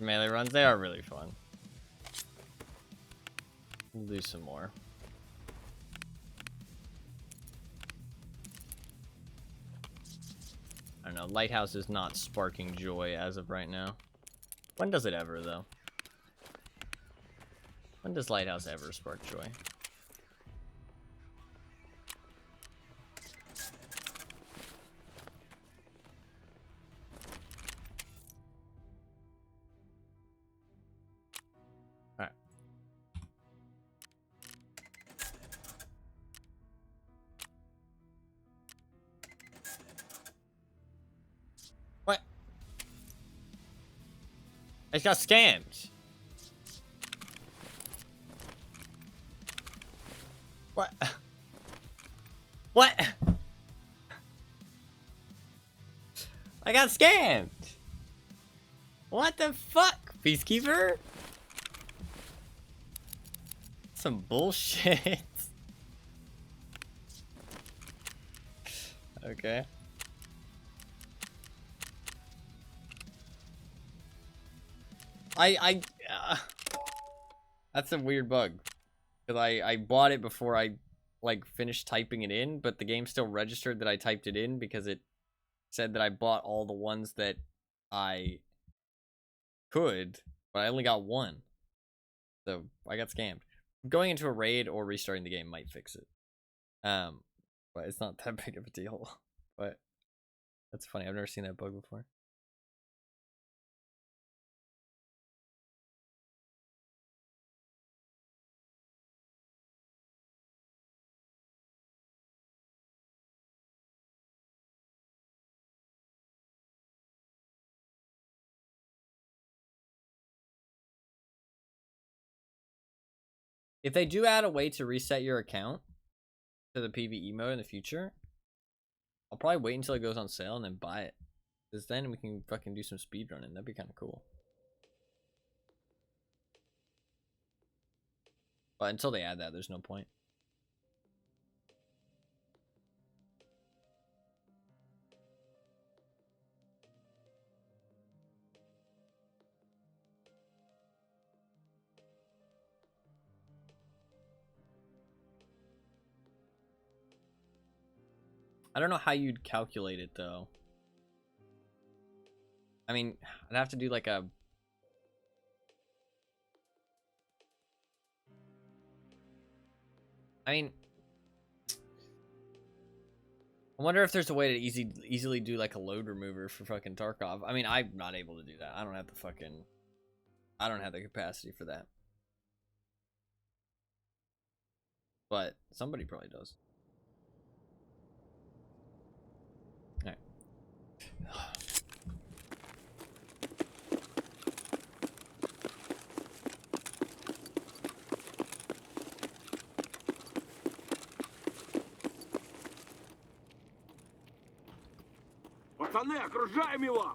Melee runs, they are really fun. We'll do some more. I don't know, Lighthouse is not sparking joy as of right now. When does it ever, though? When does Lighthouse ever spark joy? I just got scammed. What? What? I got scammed. What the fuck, Peacekeeper? Some bullshit. Okay. That's a weird bug. Because I bought it before I, like, finished typing it in, but the game still registered that I typed it in because it said that I bought all the ones that I could, but I only got one. So, I got scammed. Going into a raid or restarting the game might fix it. But it's not that big of a deal. But that's funny. I've never seen that bug before. If they do add a way to reset your account to the PvE mode in the future, I'll probably wait until it goes on sale and then buy it. Because then we can fucking do some speedrunning. That'd be kind of cool. But until they add that, there's no point. I don't know how you'd calculate it, though. I mean, I'd have to do like a... I mean... I wonder if there's a way to easily do like a load remover for fucking Tarkov. I mean, I'm not able to do that. I don't have the fucking... I don't have the capacity for that. But somebody probably does. Alright. Пацаны, окружаем его!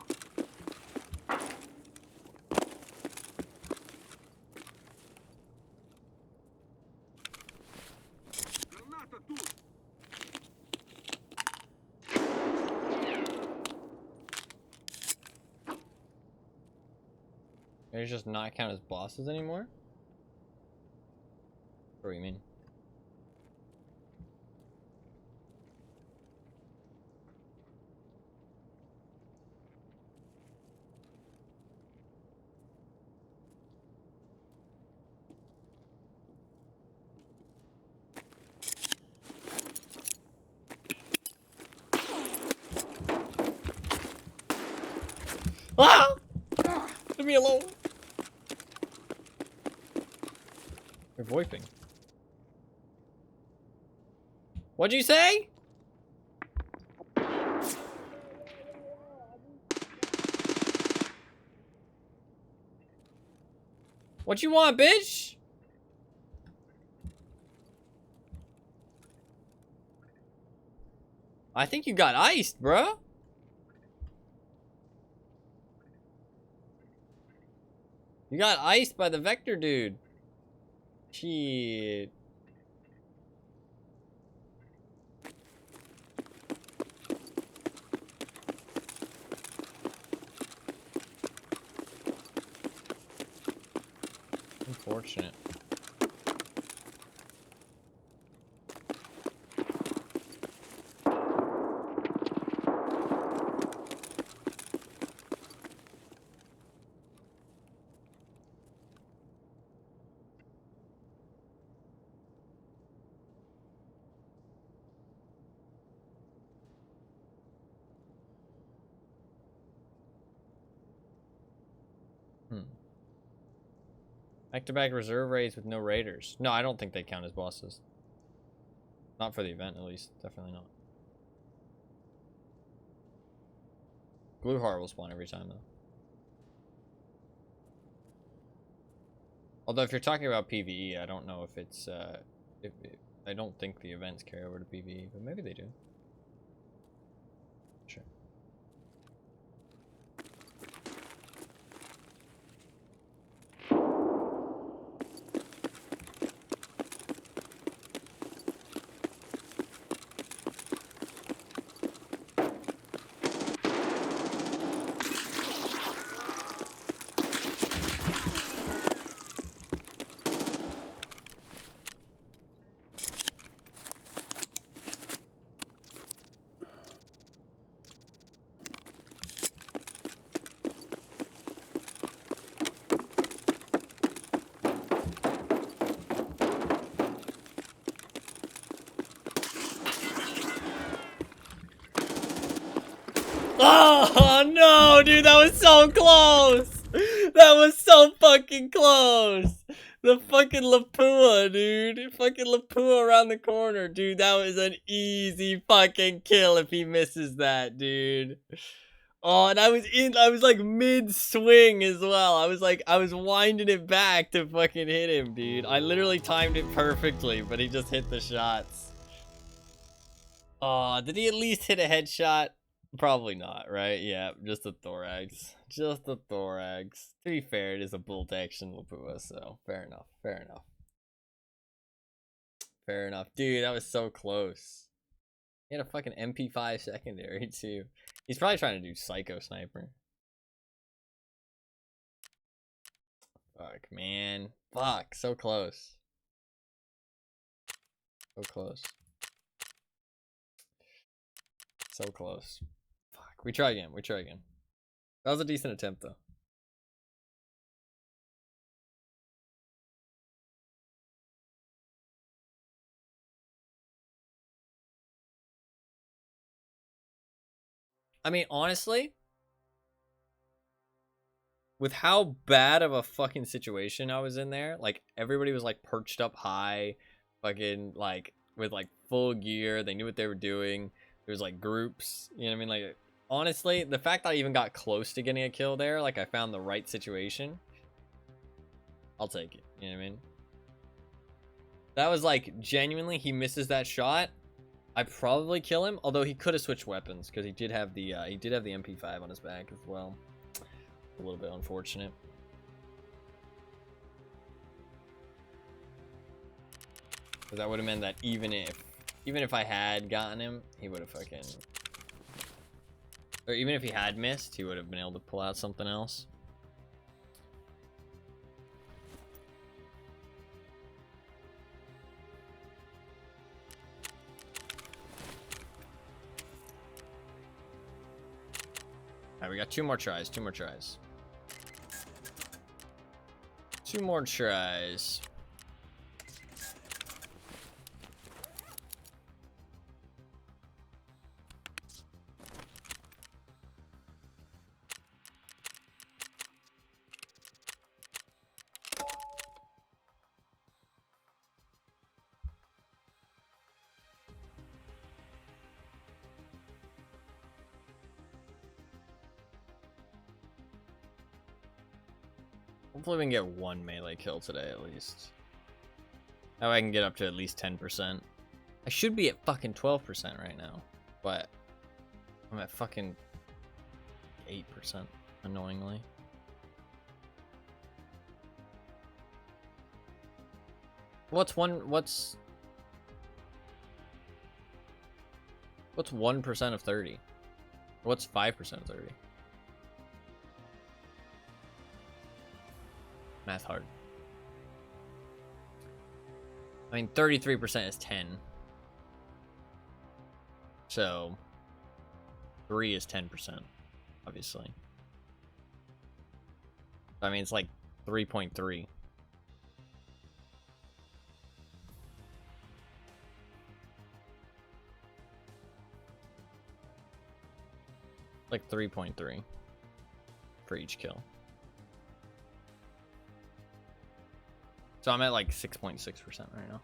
Граната тут! They just not count as bosses anymore? What do you mean? Ah! Leave me alone. You're voiping. What'd you say? What you want, bitch? I think you got iced, bruh. You got iced by the Vector dude. Shit. Unfortunate. Back-to-back reserve raids with no raiders. No, I don't think they count as bosses. Not for the event, at least. Definitely not. Glue Heart will spawn every time, though. Although if you're talking about PvE, I don't know if it's I don't think the events carry over to PvE, but maybe they do. Sure. Oh no, dude, that was so close. That was so fucking close. The fucking Lapua, dude. Fucking Lapua around the corner, dude. That was an easy fucking kill if he misses that, dude. Oh, and I was like mid swing as well. I was winding it back to fucking hit him, dude. I literally timed it perfectly, but he just hit the shots. Oh, did he at least hit a headshot? Probably not, right? Yeah, just a thorax. Just a thorax. To be fair, it is a bolt action Lapua, so fair enough. Fair enough. Fair enough. Dude, that was so close. He had a fucking MP5 secondary, too. He's probably trying to do Psycho Sniper. Fuck, man. Fuck, so close. So close. So close. Fuck, we try again. We try again. That was a decent attempt, though. I mean, honestly, with how bad of a fucking situation I was in there, like everybody was like perched up high, fucking like with like full gear. They knew what they were doing. There was like groups, you know what I mean? Like honestly, the fact that I even got close to getting a kill there, like I found the right situation, I'll take it. You know what I mean? That was like genuinely, he misses that shot, I probably kill him. Although he could have switched weapons because he did have the MP5 on his back as well. A little bit unfortunate. Because that would have meant that even if I had gotten him, he would have fucking, or even if he had missed, he would have been able to pull out something else. Alright, we got 2 more tries. 2 more tries. 2 more tries. Hopefully we can get 1 melee kill today at least. That way I can get up to at least 10%. I should be at fucking 12% right now, but I'm at fucking 8%, annoyingly. What's 1% of 30? What's 5% of 30? Math hard. I mean, 33% is 10. So 3 is 10%, obviously. I mean, it's like 3.3. Like 3.3 for each kill. So I'm at like 6.6% right now.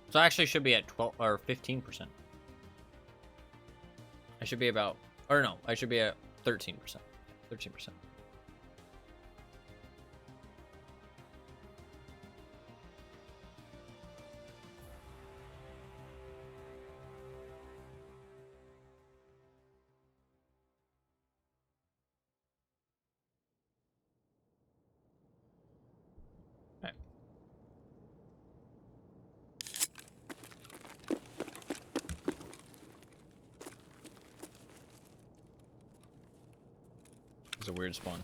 So I actually should be at 12 or 15%. I should be about, or no, I should be at 13%. 13%. It's a weird spawn.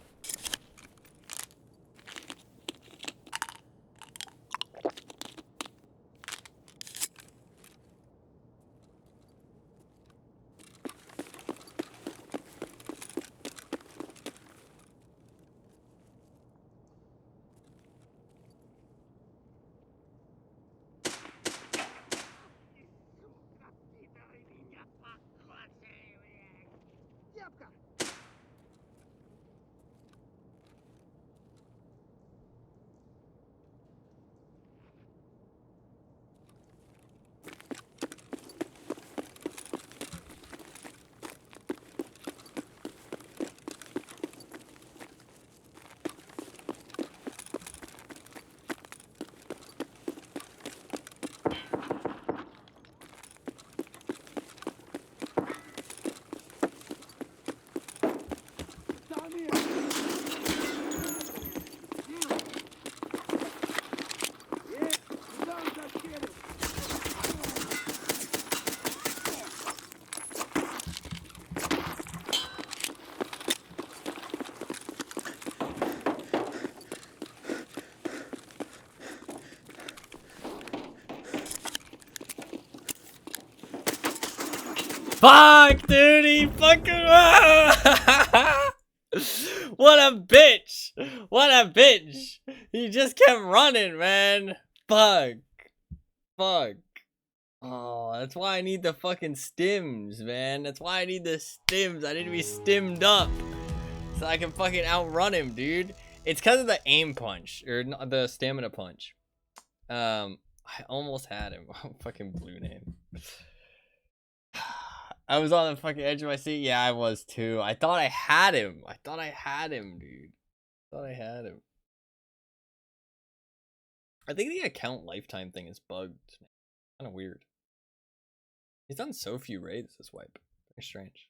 Fuck, dude, he fucking. What a bitch! What a bitch! He just kept running, man. Fuck. Fuck. Oh, that's why I need the fucking stims, man. That's why I need the stims. I need to be stimmed up so I can fucking outrun him, dude. It's because of the aim punch or the stamina punch. I almost had him. Fucking blue name. I was on the fucking edge of my seat. Yeah, I was too. I thought I had him. I thought I had him, dude. I thought I had him. I think the account lifetime thing is bugged. Kind of weird. He's done so few raids this wipe. Very strange.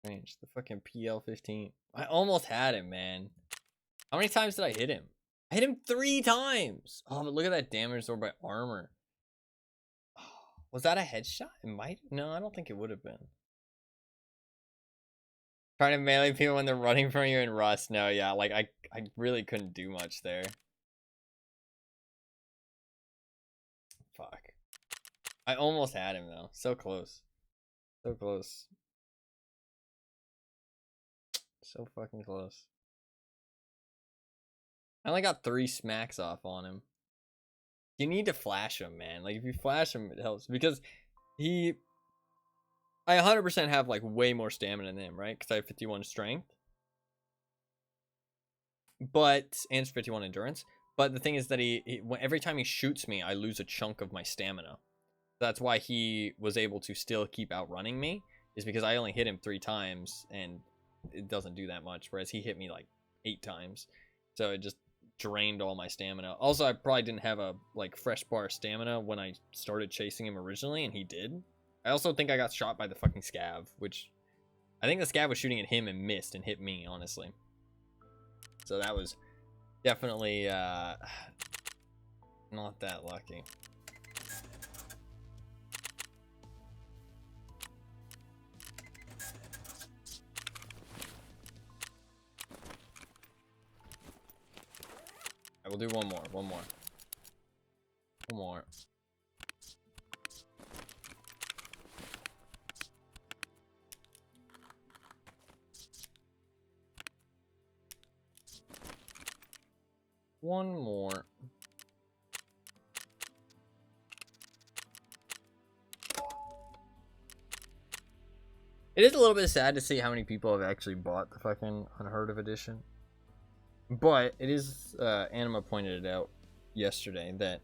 Strange. The fucking PL-15. I almost had him, man. How many times did I hit him? I hit him 3 times. Oh, but look at that damage absorbed by armor. Was that a headshot? It might. No, I don't think it would have been. Trying to melee people when they're running from you in Rust. No, yeah, like I really couldn't do much there. Fuck. I almost had him though. So close. So close. So fucking close. I only got 3 smacks off on him. You need to flash him, man. Like, if you flash him, it helps. Because I 100% have, like, way more stamina than him, right? Because I have 51 strength. But, and 51 endurance. But the thing is that every time he shoots me, I lose a chunk of my stamina. That's why he was able to still keep outrunning me. Is because I only hit him 3 times, and it doesn't do that much. Whereas he hit me, like, 8 times. So it just drained all my stamina. Also, I probably didn't have a like fresh bar stamina when I started chasing him originally, and he did. I also think I got shot by the fucking scav, which I think the scav was shooting at him and missed and hit me, honestly. So that was definitely not that lucky. I will do one more. One more. One more. It is a little bit sad to see how many people have actually bought the fucking Unheard of edition. But it is, Anima pointed it out yesterday that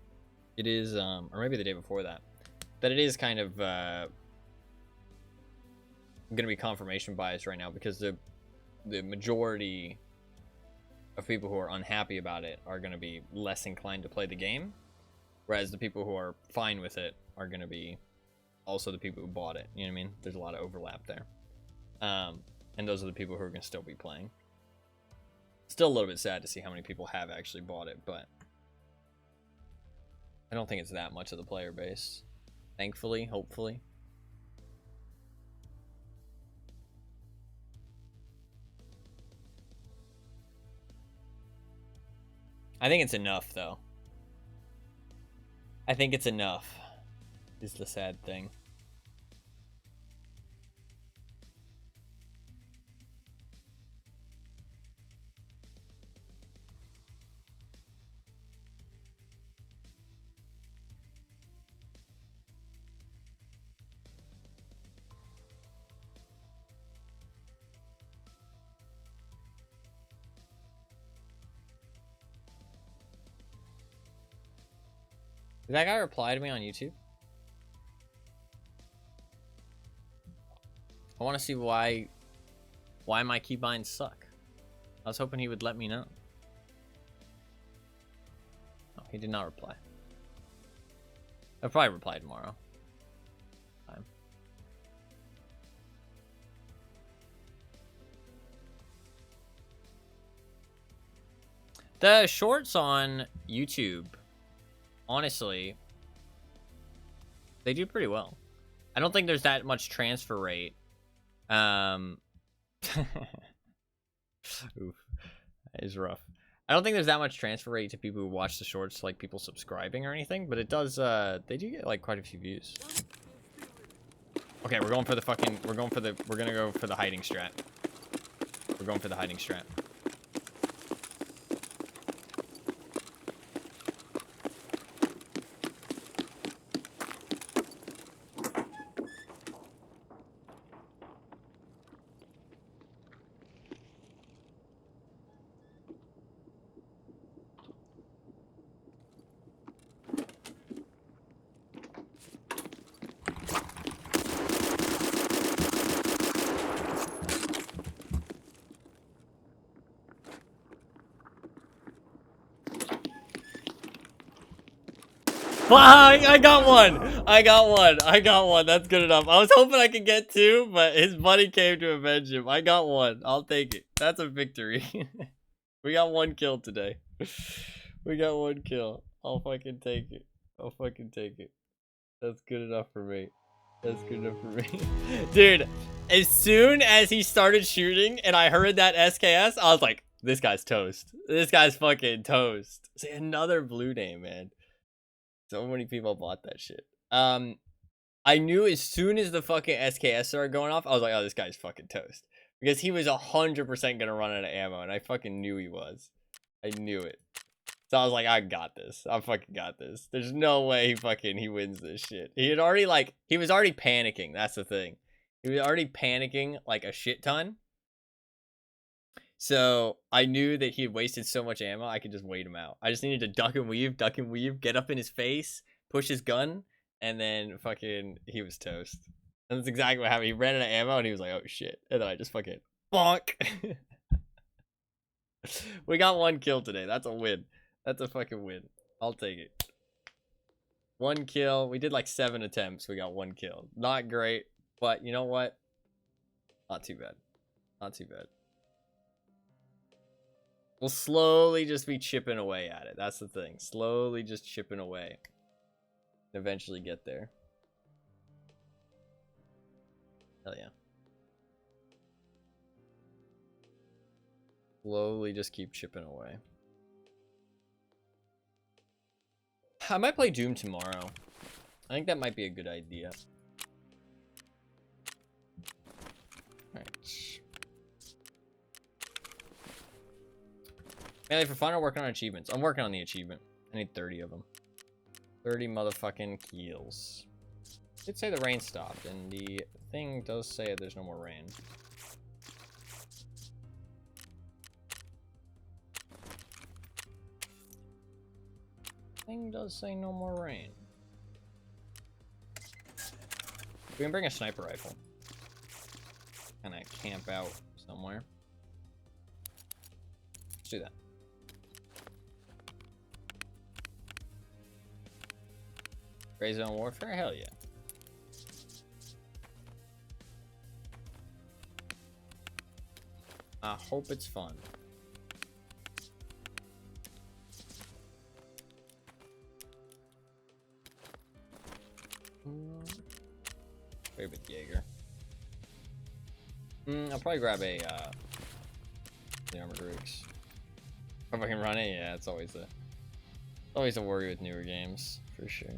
it is, or maybe the day before that, that it is kind of, going to be confirmation bias right now because the majority of people who are unhappy about it are going to be less inclined to play the game, whereas the people who are fine with it are going to be also the people who bought it. You know what I mean? There's a lot of overlap there. And those are the people who are going to still be playing. Still a little bit sad to see how many people have actually bought it, but I don't think it's that much of the player base. Thankfully, hopefully. I think it's enough, though. I think it's enough, is the sad thing. Did that guy reply to me on YouTube? I want to see why my keybinds suck. I was hoping he would let me know. Oh, he did not reply. I'll probably reply tomorrow. Time. The shorts on YouTube, honestly, they do pretty well. I don't think there's that much transfer rate. Oof, that is rough. I don't think there's that much transfer rate to people who watch the shorts, like people subscribing or anything, but it does, they do get like quite a few views. Okay, we're gonna go for the hiding strat. We're going for the hiding strat. Fuck! I got one. That's good enough. I was hoping I could get two, but his buddy came to avenge him. I got one. I'll take it. That's a victory. We got one kill today. We got one kill. I'll fucking take it. That's good enough for me. Dude, as soon as he started shooting and I heard that SKS, I was like, this guy's toast. This guy's fucking toast. See, another blue name, man. So many people bought that shit. I knew as soon as the fucking SKS started going off, I was like, oh, this guy's fucking toast. Because he was 100% gonna run out of ammo, and I fucking knew he was. I knew it. So I was like, I got this. I fucking got this. There's no way he wins this shit. He was already panicking. That's the thing. He was already panicking like a shit ton. So I knew that he had wasted so much ammo, I could just wait him out. I just needed to duck and weave, get up in his face, push his gun, and then fucking he was toast. And that's exactly what happened. He ran out of ammo and he was like, oh shit. And then I just fucking bonk. We got one kill today. That's a win. That's a fucking win. I'll take it. One kill. We did like 7 attempts. We got one kill. Not great, but you know what? Not too bad. We'll slowly just be chipping away at it. That's the thing. Slowly just chipping away. Eventually get there. Hell yeah. Slowly just keep chipping away. I might play Doom tomorrow. I think that might be a good idea. Alright. Melee for fun or working on achievements? I'm working on the achievement. I need 30 of them. 30 motherfucking kills. It did say the rain stopped, and the thing does say there's no more rain. Thing does say no more rain. We can bring a sniper rifle. kind of camp out somewhere. Let's do that. Gray Zone Warfare? Hell yeah. I hope it's fun. Favorite Jaeger. I'll probably grab the Armored Rigs. If I can run it, yeah, it's always a worry with newer games, for sure.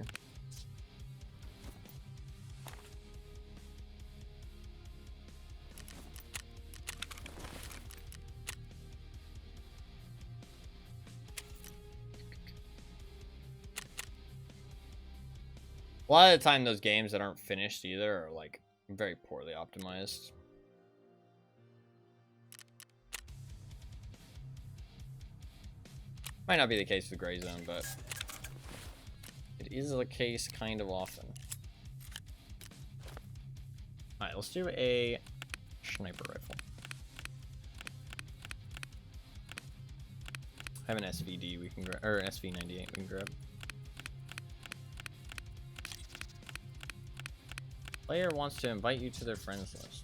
A lot of the time, those games that aren't finished either are like very poorly optimized. Might not be the case with Gray Zone, but it is the case kind of often. Alright, let's do a sniper rifle. I have an SVD we can grab, or SV98 we can grab. Player wants to invite you to their friends list.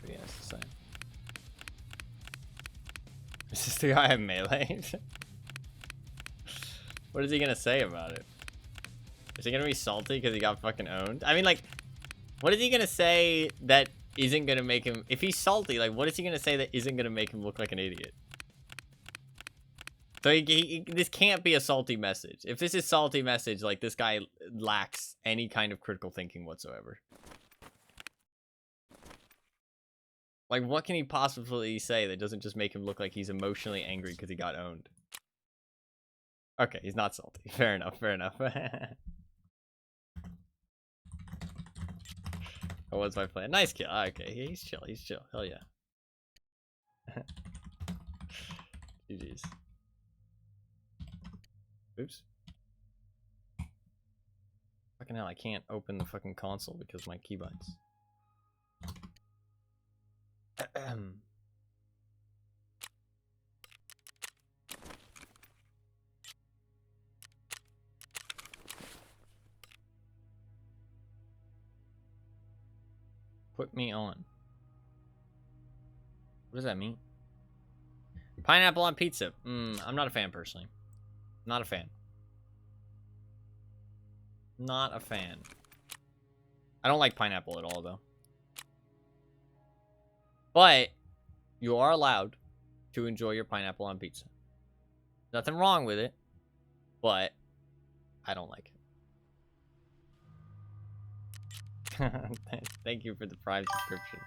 What do you have to say? Is this the guy I meleeed? What is he gonna say about it? Is he gonna be salty because he got fucking owned? I mean, like, what is he gonna say that isn't gonna make him... If he's salty, like, what is he gonna say that isn't gonna make him look like an idiot? So this can't be a salty message. If this is salty message, like, this guy lacks any kind of critical thinking whatsoever. Like, what can he possibly say that doesn't just make him look like he's emotionally angry because he got owned? Okay, he's not salty. Fair enough, fair enough. What was my plan? Nice kill. Okay, he's chill. He's chill. Hell yeah. GG's. Oops. Fucking hell, I can't open the fucking console because of my key bites. Put me on. What does that mean? Pineapple on pizza. I'm not a fan personally. Not a fan. Not a fan. I don't like pineapple at all though. But you are allowed to enjoy your pineapple on pizza. Nothing wrong with it, but I don't like it. Thank you for the Prime subscription.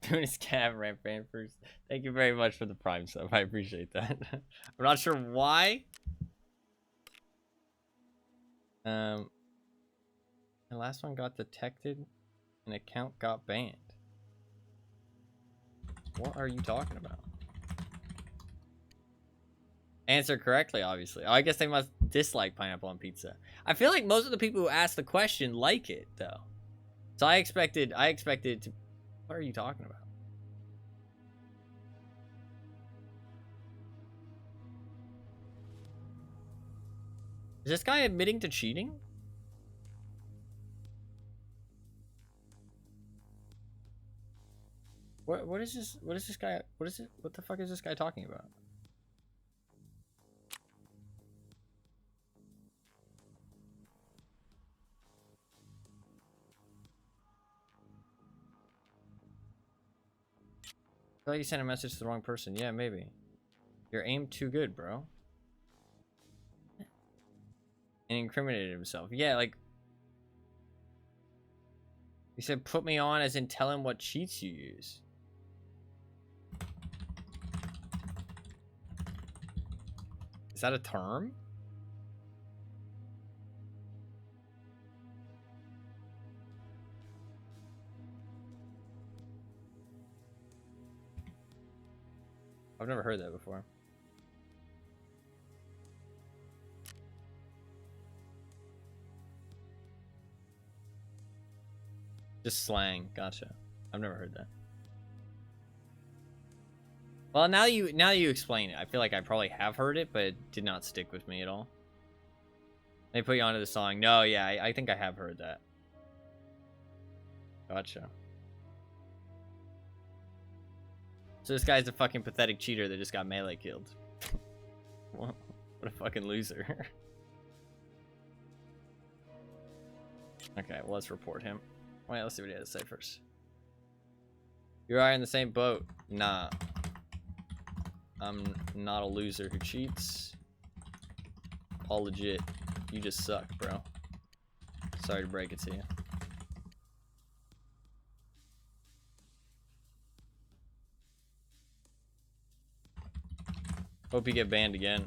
Doing a scab ramp first. Thank you very much for the Prime sub. I appreciate that. I'm not sure why. The last one got detected. An account got banned. What are you talking about? Answer correctly, obviously. Oh, I guess they must dislike pineapple on pizza. I feel like most of the people who asked the question like it, though. So I expected to... What are you talking about? Is this guy admitting to cheating? What is this guy, what the fuck is this guy talking about? I thought you sent a message to the wrong person. Yeah, maybe. Your aim too good, bro. And incriminated himself. Yeah, like... He said put me on as in tell him what cheats you use. Is that a term? I've never heard that before. Just slang. Gotcha. I've never heard that. Well, now you explain it, I feel like I probably have heard it, but it did not stick with me at all. They put you onto the song. No, yeah, I think I have heard that. Gotcha. So this guy's a fucking pathetic cheater that just got melee killed. What a fucking loser. Okay, well, let's report him. Wait, let's see what he has to say first. You are in the same boat. Nah. I'm not a loser who cheats. All legit. You just suck, bro. Sorry to break it to you. Hope you get banned again.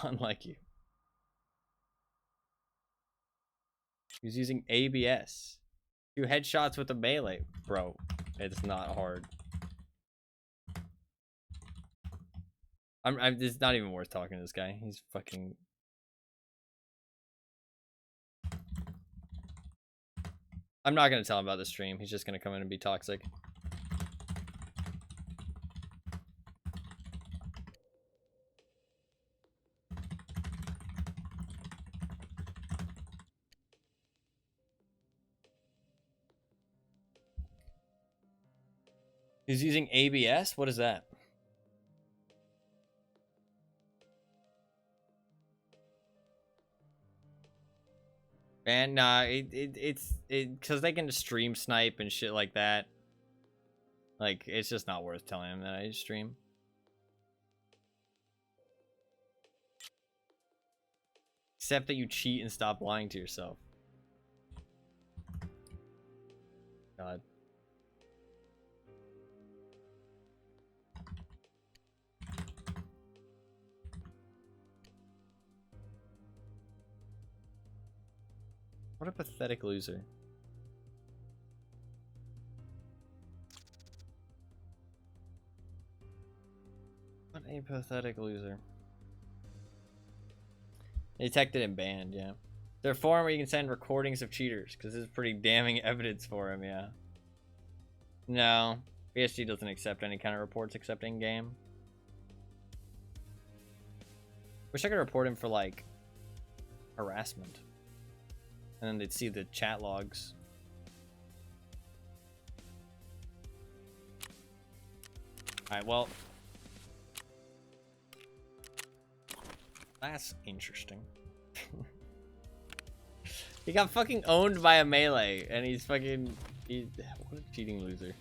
Unlike you. He's using ABS. 2 headshots with a melee. Bro, it's not hard. It's not even worth talking to this guy. He's fucking... I'm not gonna tell him about the stream. He's just gonna come in and be toxic. He's using ABS? What is that? And nah, it's because they can just stream snipe and shit like that. Like, it's just not worth telling him that I stream. Except that you cheat and stop lying to yourself. God. What a pathetic loser. What a pathetic loser. Detected and banned, yeah. There's a forum where you can send recordings of cheaters, because this is pretty damning evidence for him, yeah. No. PSG doesn't accept any kind of reports except in-game. Wish I could report him for, like, harassment. And then they'd see the chat logs. Alright, well. That's interesting. He got fucking owned by a melee, and he's fucking... what a cheating loser.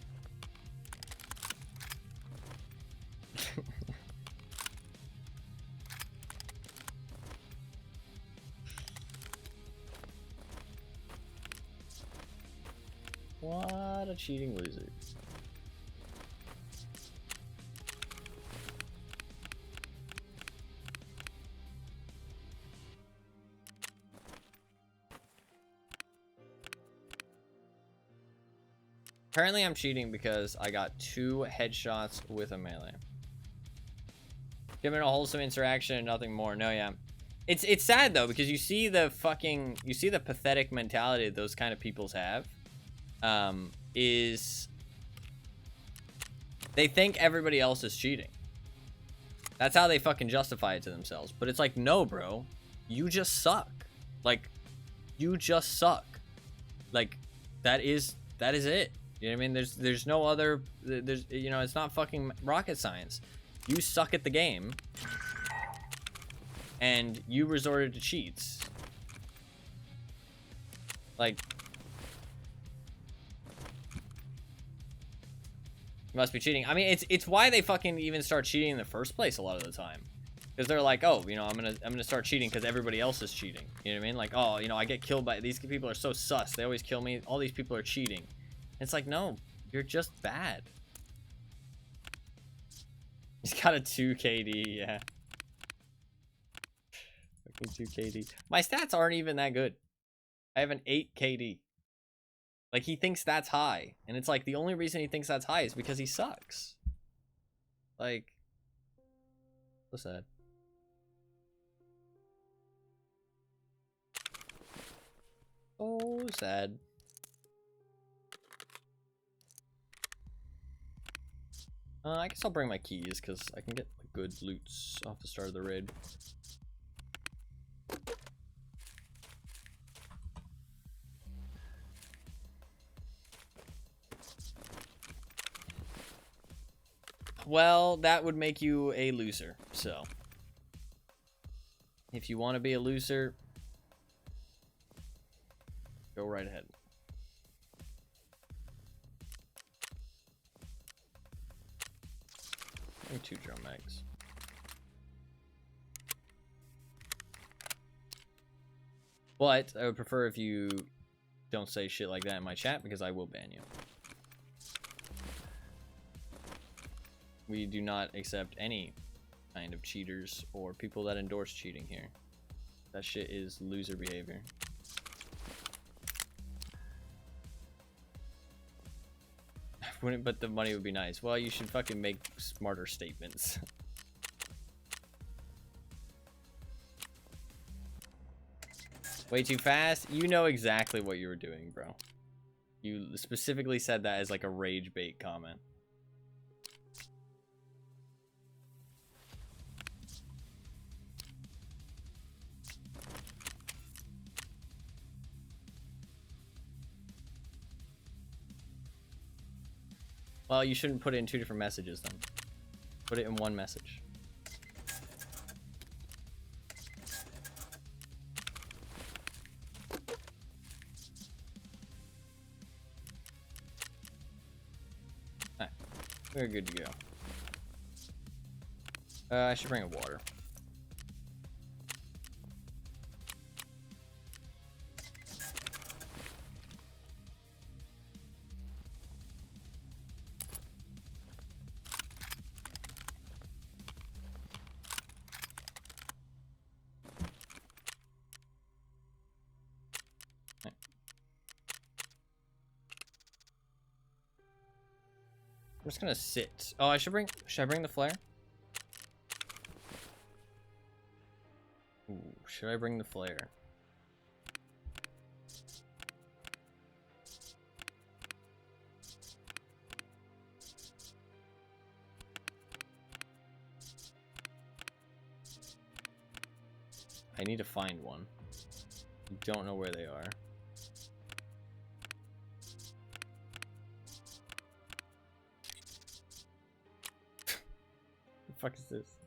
What a cheating loser. Apparently I'm cheating because I got 2 headshots with a melee. Give it a wholesome interaction and nothing more. No, yeah. It's sad though, because you see the pathetic mentality that those kind of peoples have. Is they think everybody else is cheating. That's how they fucking justify it to themselves. But it's like, no, bro, you just suck. Like, you just suck. Like, that is it. You know what I mean? There's no other, you know, it's not fucking rocket science. You suck at the game and you resorted to cheats. Like, you must be cheating. I mean, it's why they fucking even start cheating in the first place a lot of the time. Because they're like, oh, you know, I'm gonna start cheating because everybody else is cheating. You know what I mean? Like, oh, you know, I get killed by these people are so sus. They always kill me. All these people are cheating. It's like, no, you're just bad. He's got a 2 KD, yeah. 2 KD. My stats aren't even that good. I have an 8 KD. Like, he thinks that's high. And it's like, the only reason he thinks that's high is because he sucks. Like, so sad. So sad. I guess I'll bring my keys, because I can get good loots off the start of the raid. Well, that would make you a loser, so. If you want to be a loser, go right ahead. Maybe 2 drum mags. But I would prefer if you don't say shit like that in my chat, because I will ban you. We do not accept any kind of cheaters or people that endorse cheating here. That shit is loser behavior. Wouldn't, but the money would be nice. Well, you should fucking make smarter statements. Way too fast? You know exactly what you were doing, bro. You specifically said that as like a rage bait comment. Well, you shouldn't put it in 2 different messages then. Put it in 1 message. Alright, we're good to go. I should bring a water. I'm just gonna sit. Oh, should I bring the flare? Ooh, should I bring the flare? I need to find one. I don't know where they are. The fuck is this?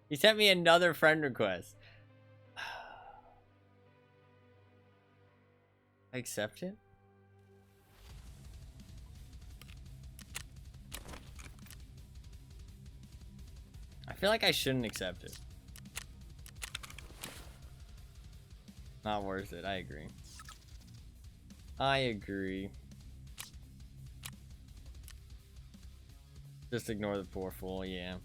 He sent me another friend request. I accept it? I feel like I shouldn't accept it. Not worth it, I agree. I agree. Just ignore the poor fool, yeah.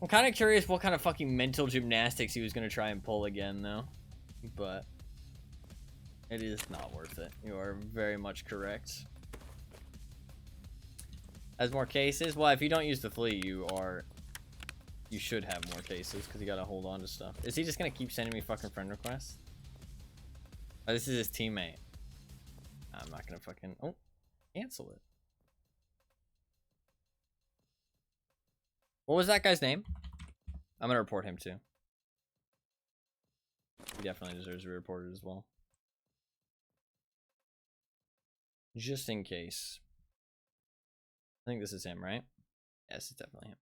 I'm kind of curious what kind of fucking mental gymnastics he was going to try and pull again, though. But it is not worth it. You are very much correct. Has more cases? Well, if you don't use the flea, you should have more cases, because you got to hold on to stuff. Is he just going to keep sending me fucking friend requests? Oh, this is his teammate. I'm not going to fucking... Oh, cancel it. What was that guy's name? I'm gonna report him too. He definitely deserves to be reported as well. Just in case. I think this is him, right? Yes, it's definitely him.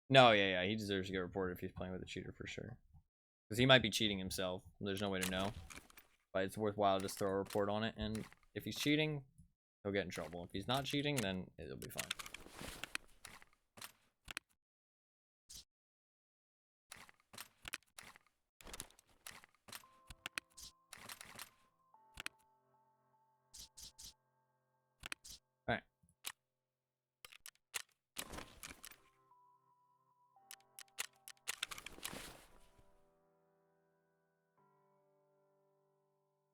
No, yeah, he deserves to get reported if he's playing with a cheater for sure. Because he might be cheating himself. There's no way to know. But it's worthwhile to just throw a report on it, and if he's cheating, he'll get in trouble. If he's not cheating, then it'll be fine.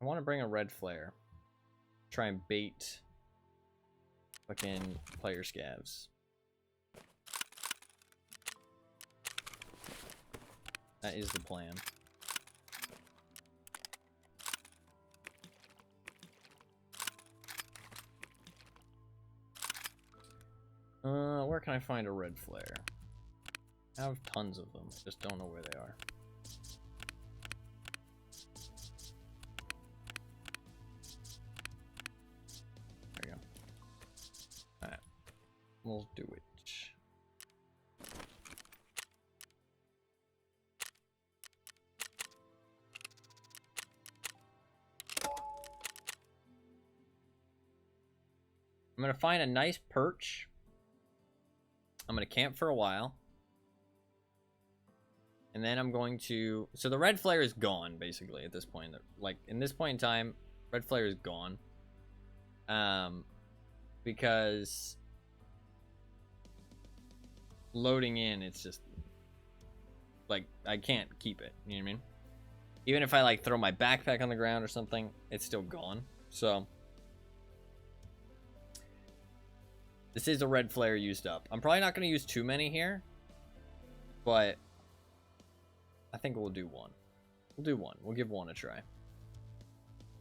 I want to bring a red flare. Try and bait fucking player scavs. That is the plan. Where can I find a red flare? I have tons of them, just don't know where they are. There you go. Alright. We'll do it. I'm gonna find a nice perch. I'm gonna camp for a while. And then I'm going to... So the red flare is gone, basically, at this point. Like, in this point in time, red flare is gone. Because... loading in, it's just... like, I can't keep it. You know what I mean? Even if I, like, throw my backpack on the ground or something, it's still gone. So... this is a red flare used up. I'm probably not going to use too many here. But... I think we'll do one. We'll do one. We'll give one a try.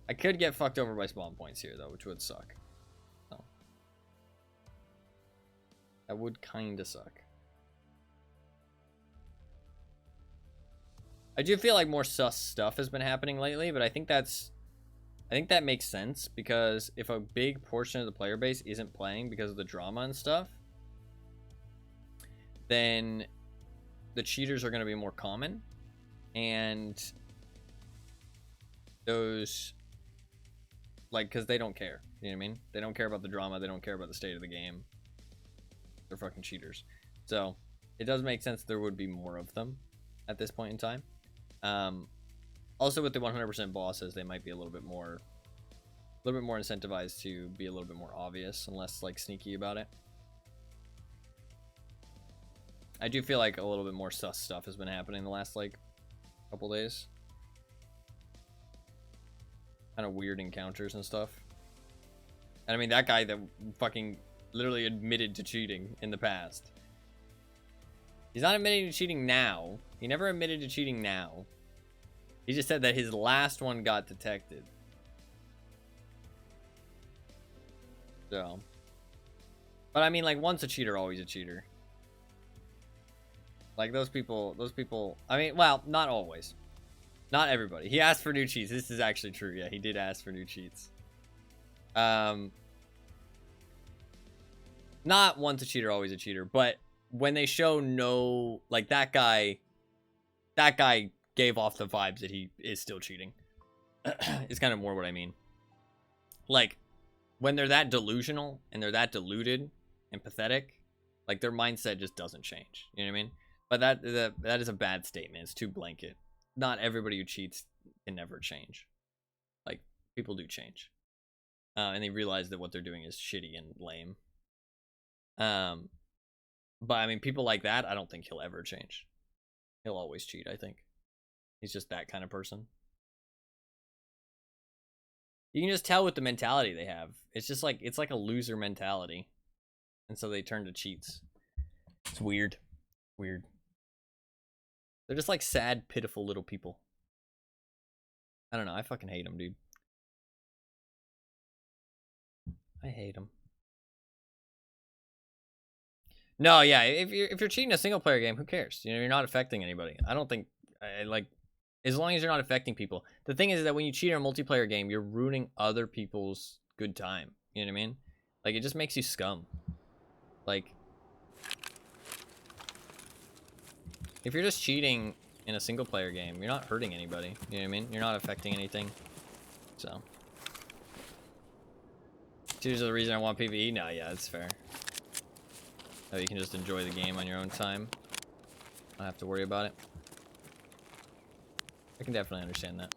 I could get fucked over by spawn points here, though, which would suck. So. That would kinda suck. I do feel like more sus stuff has been happening lately, but I think that makes sense, because if a big portion of the player base isn't playing because of the drama and stuff, then the cheaters are going to be more common, and those, like, because they don't care, you know what I mean? They don't care about the drama, they don't care about the state of the game. They're fucking cheaters. So it does make sense there would be more of them at this point in time. Also, with the 100% bosses, they might be a little bit more incentivized to be a little bit more obvious and less, like, sneaky about it. I do feel like a little bit more sus stuff has been happening the last, like, couple days. Kind of weird encounters and stuff. And I mean, that guy that fucking literally admitted to cheating in the past. He's not admitting to cheating now. He never admitted to cheating now. He just said that his last one got detected. So. But I mean, like, once a cheater, always a cheater. Like, those people, I mean, well, not always. Not everybody. He asked for new cheats. This is actually true. Yeah, he did ask for new cheats. Not once a cheater, always a cheater. But when they show no, like, that guy gave off the vibes that he is still cheating. It's kind of more what I mean. Like, when they're that delusional and they're that deluded and pathetic, like, their mindset just doesn't change. You know what I mean? But that is a bad statement. It's too blanket. Not everybody who cheats can never change. Like, people do change. And they realize that what they're doing is shitty and lame. But I mean, people like that, I don't think he'll ever change. He'll always cheat, I think. He's just that kind of person. You can just tell with the mentality they have. It's just like, it's like a loser mentality. And so they turn to cheats. It's weird. Weird. They're just like sad, pitiful little people. I don't know. I fucking hate them, dude. I hate them. No, yeah. If you're cheating a single player game, who cares? You know, you're not affecting anybody. I don't think, like, as long as you're not affecting people. The thing is that when you cheat in a multiplayer game, you're ruining other people's good time. You know what I mean? Like, it just makes you scum. Like, if you're just cheating in a single player game, you're not hurting anybody. You know what I mean? You're not affecting anything. So. Cheaters are the reason I want PvE? No, yeah, that's fair. Oh, you can just enjoy the game on your own time. Don't have to worry about it. I can definitely understand that.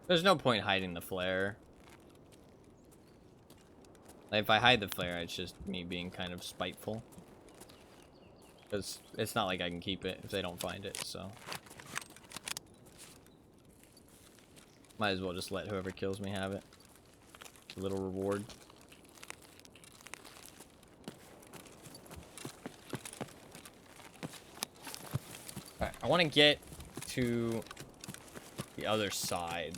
There's no point hiding the flare. Like, if I hide the flare, it's just me being kind of spiteful. Because it's not like I can keep it if they don't find it, so. Might as well just let whoever kills me have it. A little reward. Alright, I want to get to the other side.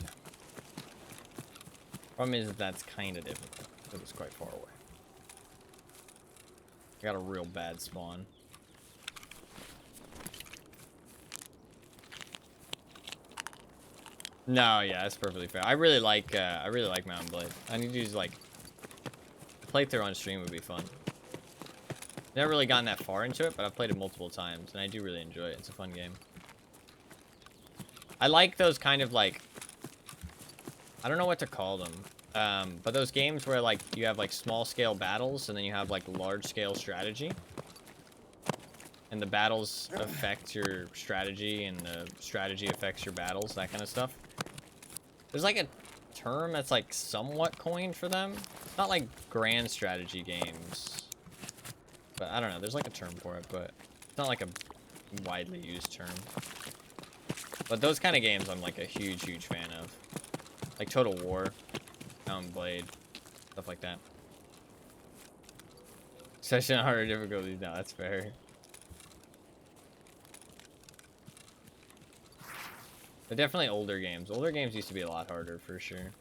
Problem is that that's kind of difficult, because it's quite far away. I got a real bad spawn. No, yeah, that's perfectly fair. I really like Mountain Blade. I need to use, like, a playthrough on stream would be fun. Never really gotten that far into it, but I've played it multiple times, and I do really enjoy it. It's a fun game. I like those kind of, like, I don't know what to call them, but those games where, like, you have, like, small-scale battles, and then you have, like, large-scale strategy. And the battles affect your strategy, and the strategy affects your battles, that kind of stuff. There's, like, a term that's, like, somewhat coined for them. It's not, like, grand strategy games. But, I don't know. There's, like, a term for it, but it's not, like, a widely used term. But those kind of games I'm, like, a huge, huge fan of. Like, Total War, Mountain Blade, stuff like that. Especially on harder difficulties. No, that's fair. But definitely older games. Older games used to be a lot harder, for sure.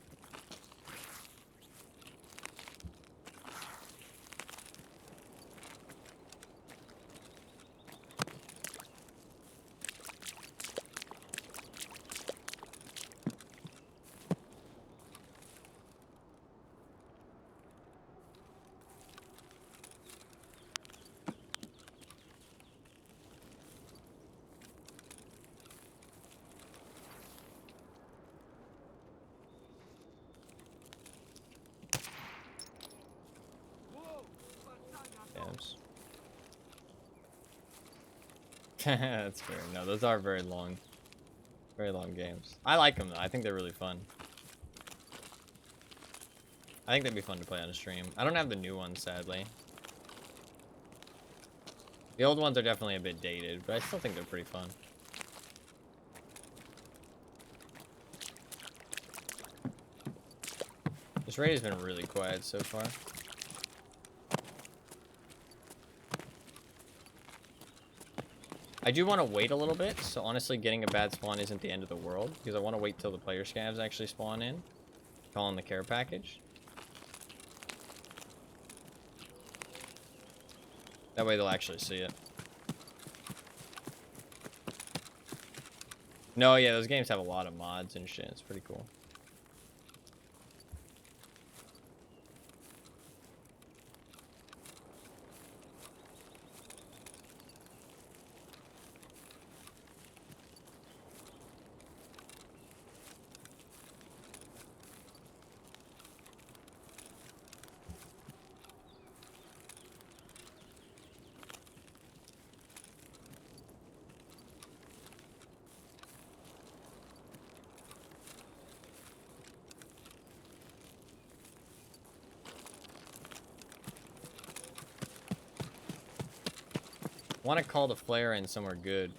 That's fair. No, those are very long games. I like them though. I think they're really fun. I think they'd be fun to play on a stream. I don't have the new ones, sadly. The old ones are definitely a bit dated, but I still think they're pretty fun. This raid has been really quiet so far. I do want to wait a little bit, so honestly getting a bad spawn isn't the end of the world, because I want to wait till the player scavs actually spawn in. Call in the care package. That way they'll actually see it. No, yeah, those games have a lot of mods and shit. It's pretty cool. I want to call the flare in somewhere good.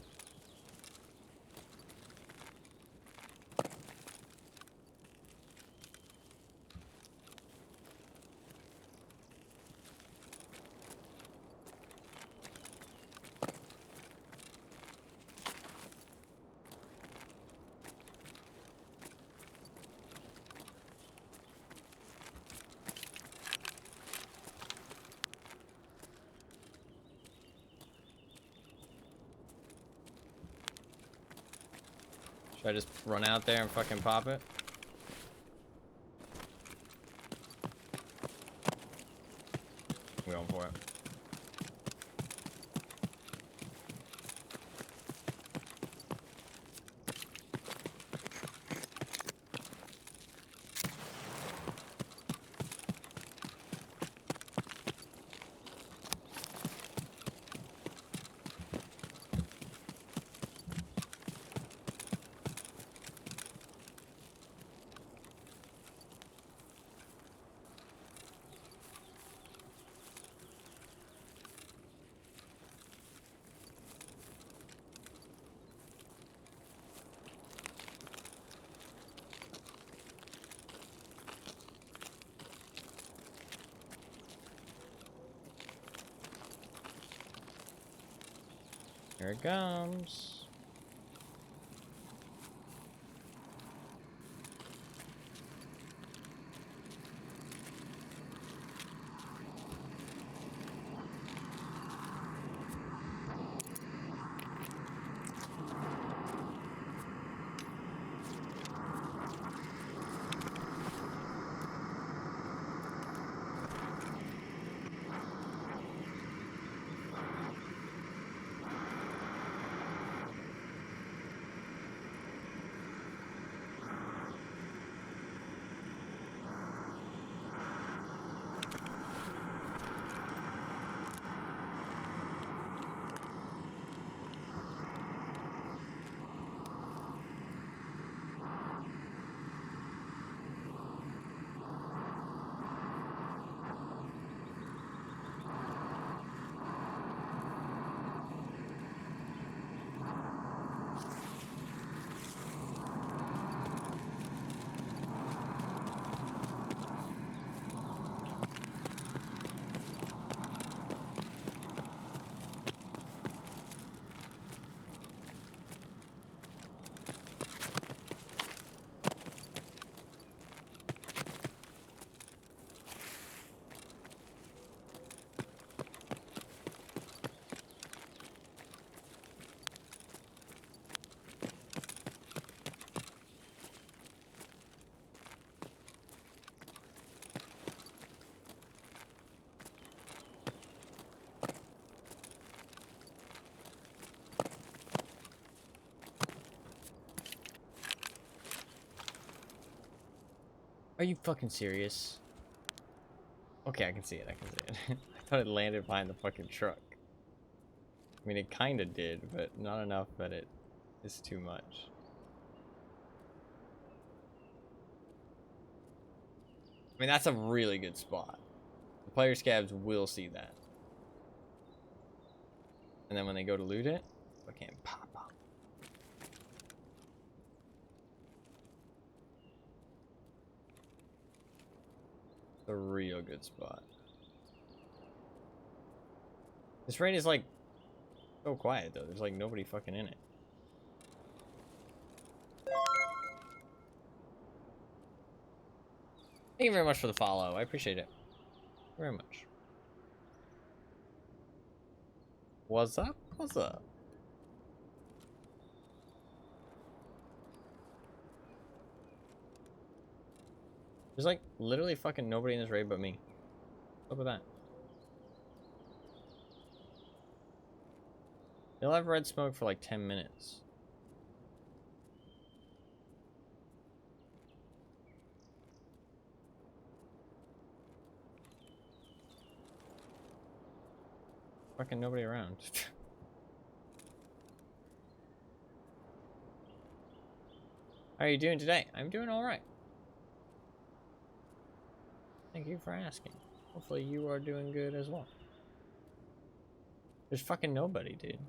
Should I just run out there and fucking pop it? I'm going for it. Here it comes. Are you fucking serious? Okay, I can see it. I can see it. I thought it landed behind the fucking truck. I mean, it kind of did, but not enough that it is too much. I mean, that's a really good spot. The player scabs will see that. And then when they go to loot it, fucking pop up. It's a real good spot. This raid is like so quiet though. There's like nobody fucking in it. Thank you very much for the follow. I appreciate it very much. What's up? What's up? There's like literally fucking nobody in this raid but me. What's up with that? They'll have red smoke for like 10 minutes. Fucking nobody around. How are you doing today? I'm doing alright. Thank you for asking. Hopefully you are doing good as well. There's fucking nobody, dude.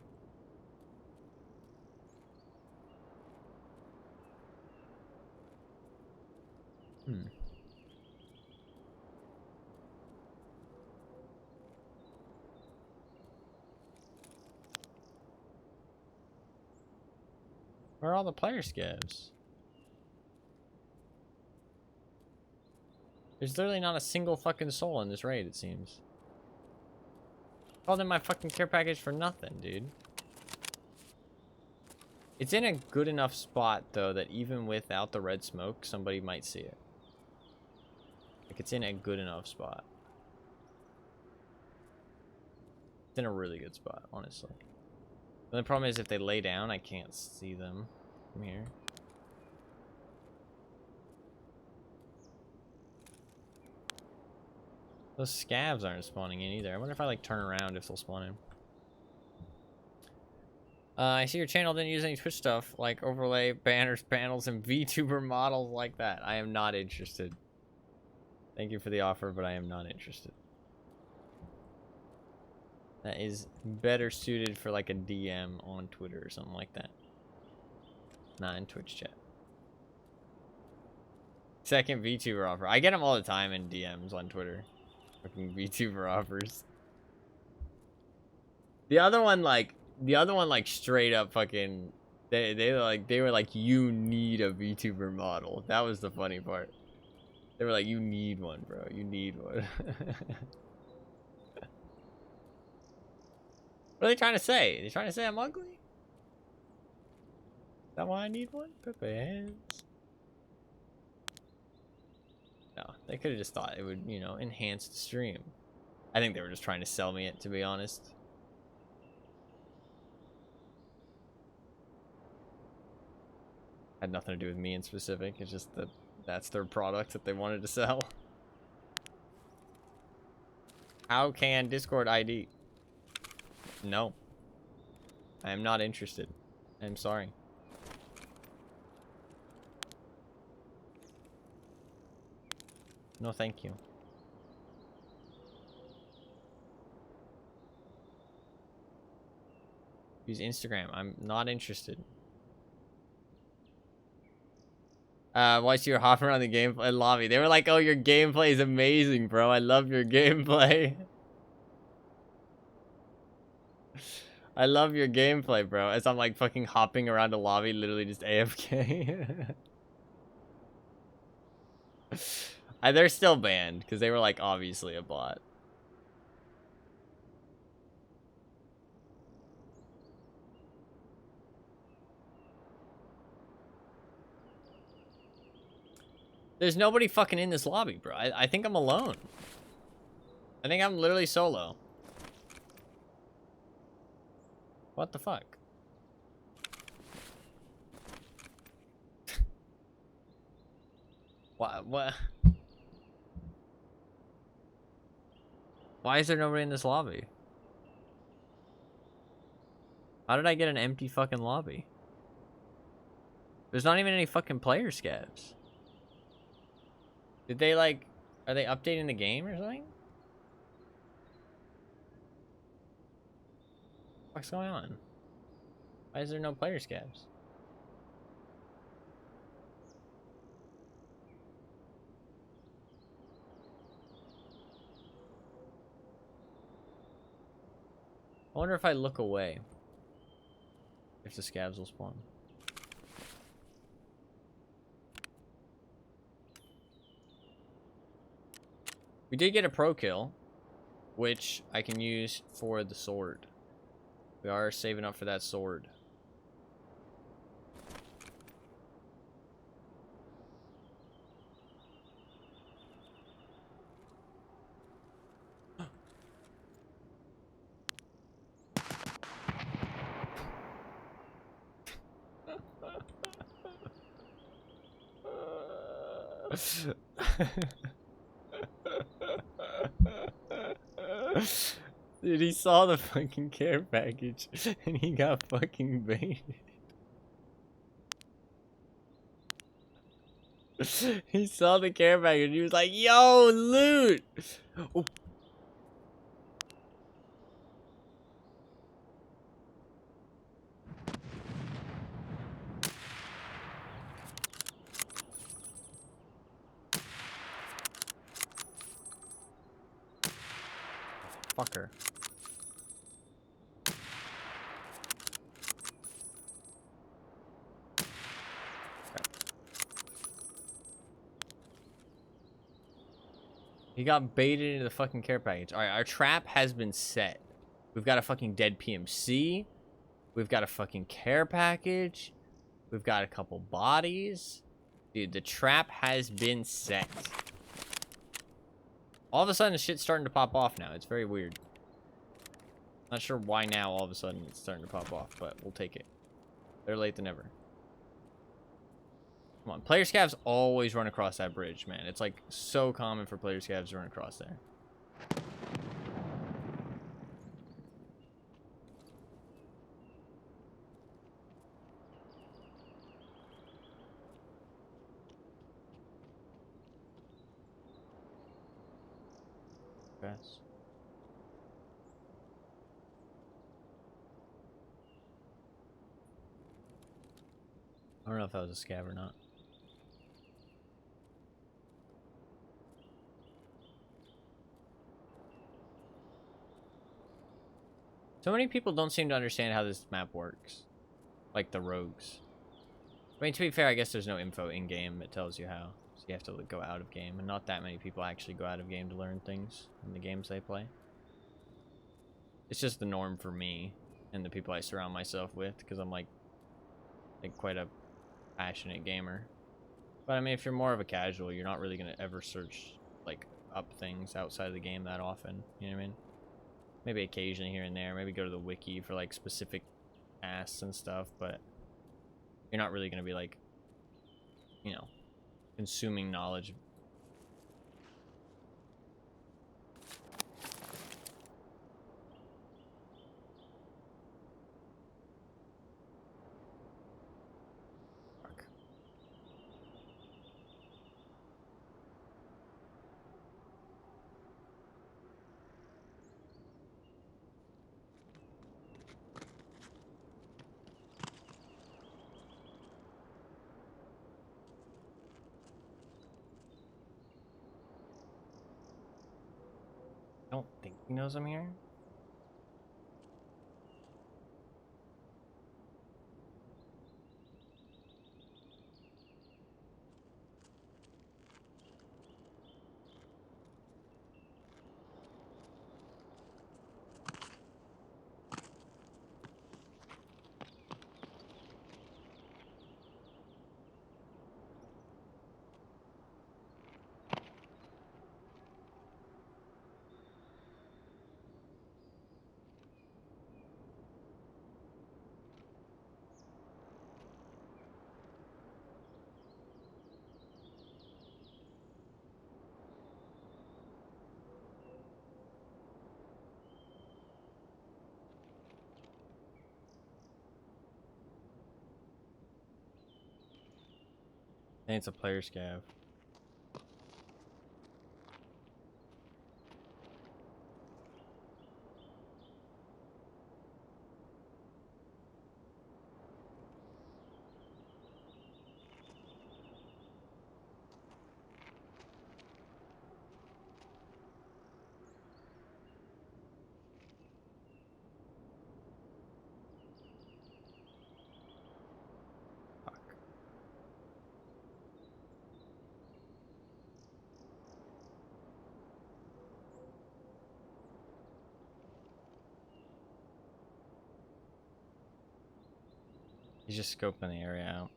Where are all the player scabs? There's literally not a single fucking soul in this raid, it seems. Called in my fucking care package for nothing, dude. It's in a good enough spot, though, that even without the red smoke, somebody might see it. Like, it's in a good enough spot. It's in a really good spot, honestly. The problem is if they lay down, I can't see them from here. Those scabs aren't spawning in either. I wonder if I like turn around if they'll spawn in. I see your channel didn't use any Twitch stuff like overlay, banners, panels, and VTuber models like that. I am not interested. Thank you for the offer, but I am not interested. That is better suited for like a DM on Twitter or something like that. Not in Twitch chat. Second VTuber offer. I get them all the time in DMs on Twitter. Fucking VTuber offers. The other one, like, The other one like straight up fucking they were like you need a VTuber model. That was the funny part. They were like you need one, bro. You need one. What are they trying to say? They trying to say I'm ugly? Is that why I need one? Pepe hands. No, they could have just thought it would, you know, enhance the stream. I think they were just trying to sell me it, to be honest. Had nothing to do with me in specific. It's just that that's their product that they wanted to sell. How can Discord ID? No. I am not interested. I'm sorry. No, thank you. Use Instagram. I'm not interested. Once you were hopping around the gameplay lobby, they were like, "Oh, your gameplay is amazing, bro. I love your gameplay." I love your gameplay, bro. As I'm like fucking hopping around the lobby, literally just AFK. They're still banned because they were like obviously a bot. There's nobody fucking in this lobby, bro. I think I'm alone. I think I'm literally solo. What the fuck? What? Why is there nobody in this lobby? How did I get an empty fucking lobby? There's not even any fucking player scabs. Did they like... Are they updating the game or something? What's going on? Why is there no player scabs? I wonder if I look away, if the scabs will spawn. We did get a pro kill, which I can use for the sword. We are saving up for that sword. Dude, he saw the fucking care package and he got fucking baited. He saw the care package and he was like, yo, loot! Oh. Fucker. He got baited into the fucking care package. Alright, our trap has been set. We've got a fucking dead PMC. We've got a fucking care package. We've got a couple bodies. Dude, the trap has been set. All of a sudden, shit's starting to pop off now. It's very weird. Not sure why now all of a sudden it's starting to pop off, but we'll take it. Better late than never. Come on, player scavs always run across that bridge, man. It's like so common for player scavs to run across there. Pass. I don't know if that was a scav or not. So many people don't seem to understand how this map works. Like the rogues. I mean, to be fair, I guess there's no info in-game that tells you how. So you have to go out of game. And not that many people actually go out of game to learn things in the games they play. It's just the norm for me and the people I surround myself with. Because I'm like quite a passionate gamer. But I mean, if you're more of a casual, you're not really going to ever search like up things outside of the game that often. You know what I mean? Maybe occasionally here and there. Maybe go to the wiki for like specific tasks and stuff. But you're not really going to be like, you know, consuming knowledge. Fuck. I don't think he knows I'm here. I think it's a player scav. Fuck. He's just scoping the area out.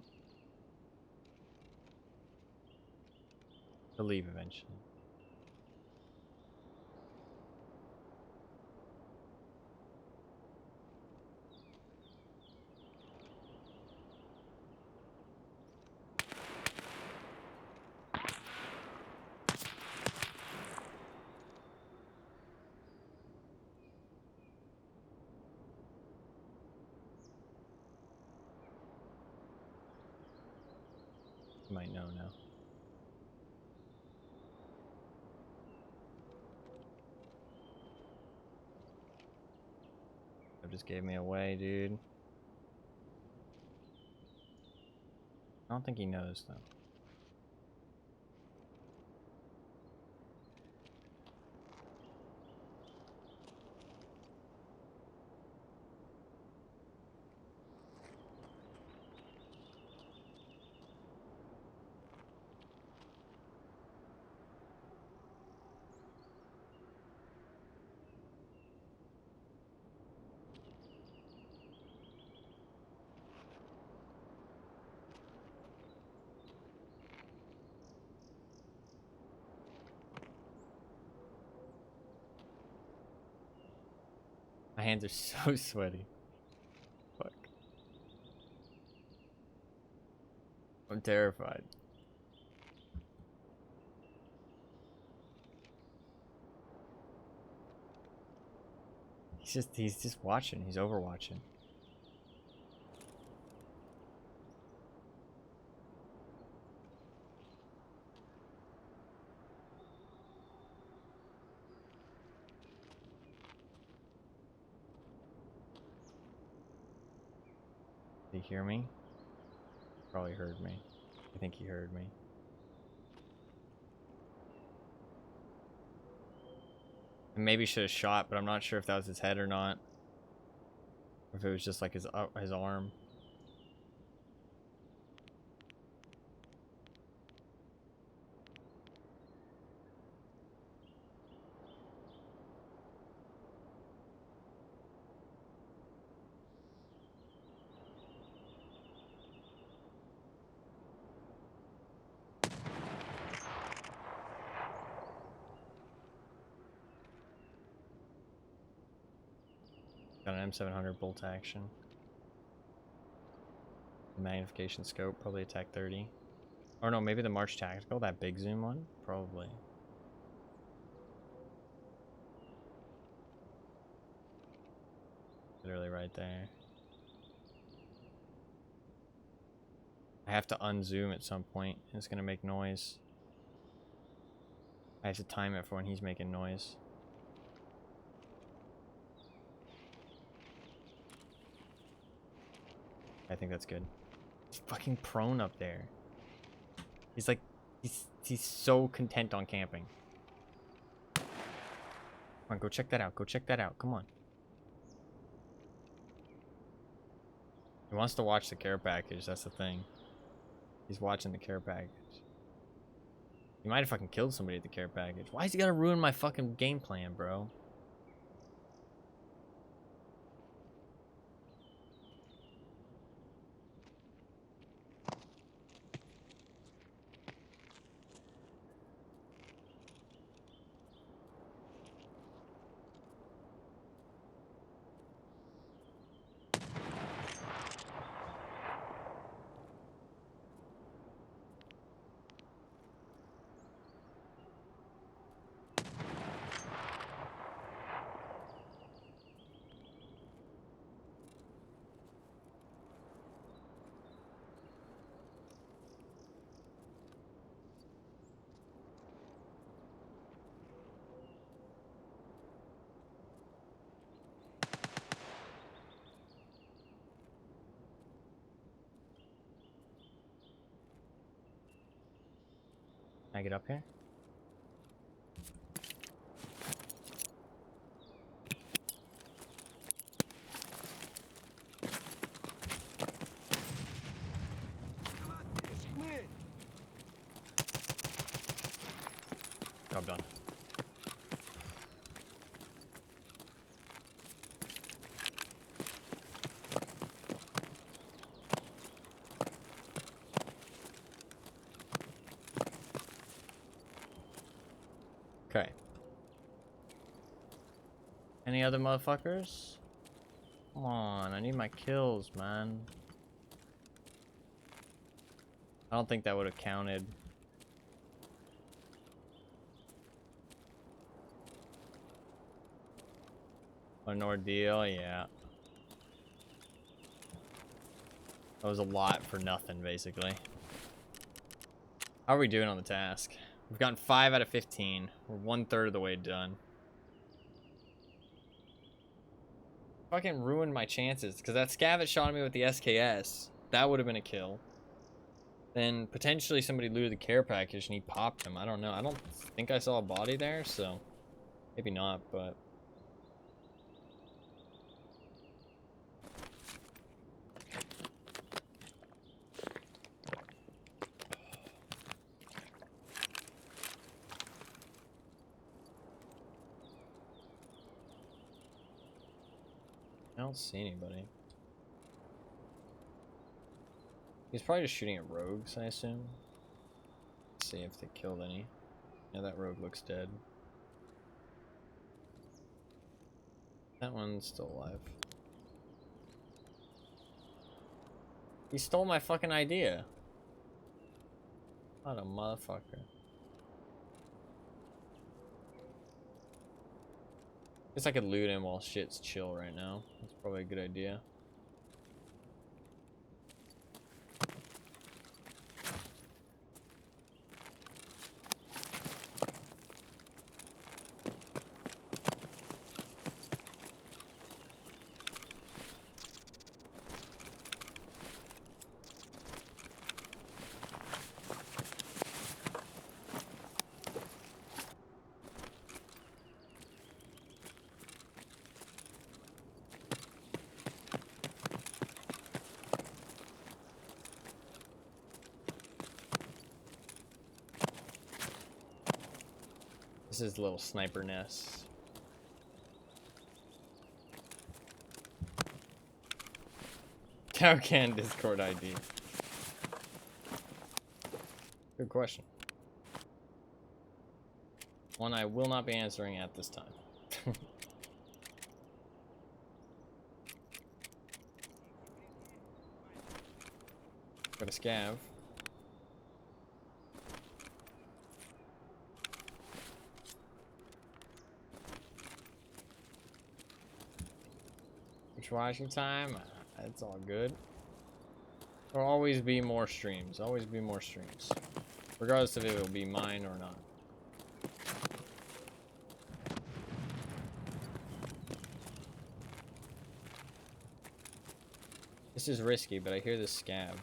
He'll leave eventually. He might know now. Just gave me away, dude. I don't think he knows though. My hands are so sweaty. Fuck. I'm terrified. He's just watching. He's overwatching. Did he hear me? Probably heard me. I think he heard me. I maybe should have shot, but I'm not sure if that was his head or not. If it was just like his arm. Got an M700 bolt action. Magnification scope, probably attack 30. Or no, maybe the March Tactical, that big zoom one? Probably. Literally right there. I have to unzoom at some point. It's gonna make noise. I have to time it for when he's making noise. I think that's good. He's fucking prone up there. He's like, he's so content on camping. Come on, go check that out. Go check that out. Come on. He wants to watch the care package. That's the thing. He's watching the care package. He might have fucking killed somebody at the care package. Why is he gotta ruin my fucking game plan, bro? Can I get up here? Job done. Okay. Any other motherfuckers? Come on, I need my kills, man. I don't think that would have counted. An ordeal, yeah. That was a lot for nothing, basically. How are we doing on the task? We've gotten 5 out of 15. We're 1/3 of the way done. Fucking ruined my chances, because that scav that shot at me with the SKS, that would have been a kill. Then potentially somebody looted the care package and he popped him. I don't know. I don't think I saw a body there, so maybe not, but... I don't see anybody. He's probably just shooting at rogues, I assume. Let's see if they killed any. Yeah, that rogue looks dead. That one's still alive. He stole my fucking idea. What a motherfucker. Guess I could loot him while shit's chill right now. That's probably a good idea. This is a little sniper nest. How can Discord ID? Good question. One I will not be answering at this time. Got a scav. Which watching time? It's all good. There'll always be more streams. Always be more streams. Regardless if it will be mine or not. This is risky, but I hear this scav.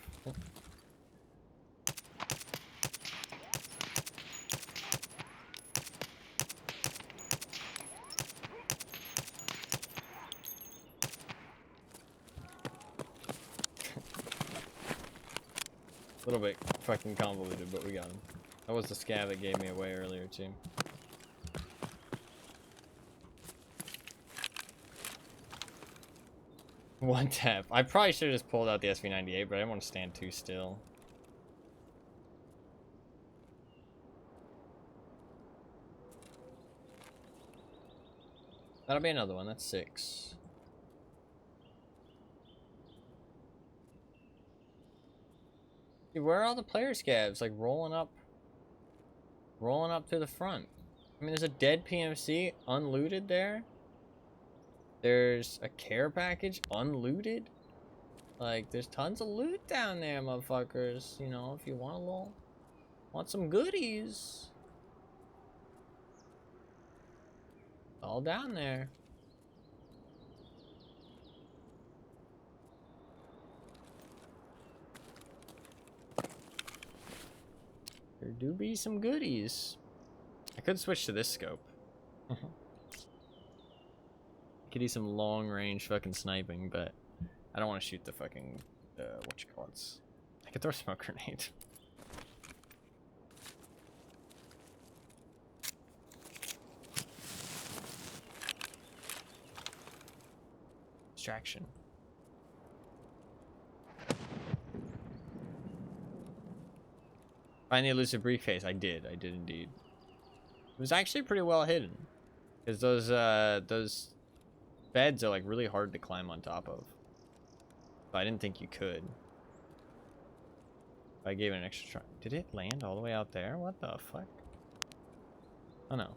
A little bit fucking convoluted, but we got him. That was the scav that gave me away earlier, too. One tap. I probably should have just pulled out the SV98, but I didn't want to stand too still. That'll be another one. That's 6. Dude, where are all the player scavs? Like rolling up to the front. I mean, there's a dead PMC unlooted there. There's a care package unlooted. Like, there's tons of loot down there, motherfuckers. You know, if you want some goodies. All down there. There do be some goodies. I could switch to this scope. Could do some long range fucking sniping, but I don't want to shoot the fucking whatchamacallits. I could throw a smoke grenade. Distraction. Find the elusive briefcase. I did indeed. It was actually pretty well hidden, because those beds are like really hard to climb on top of. But I didn't think you could. I gave it an extra try. Did it land all the way out there? What the fuck? Oh no,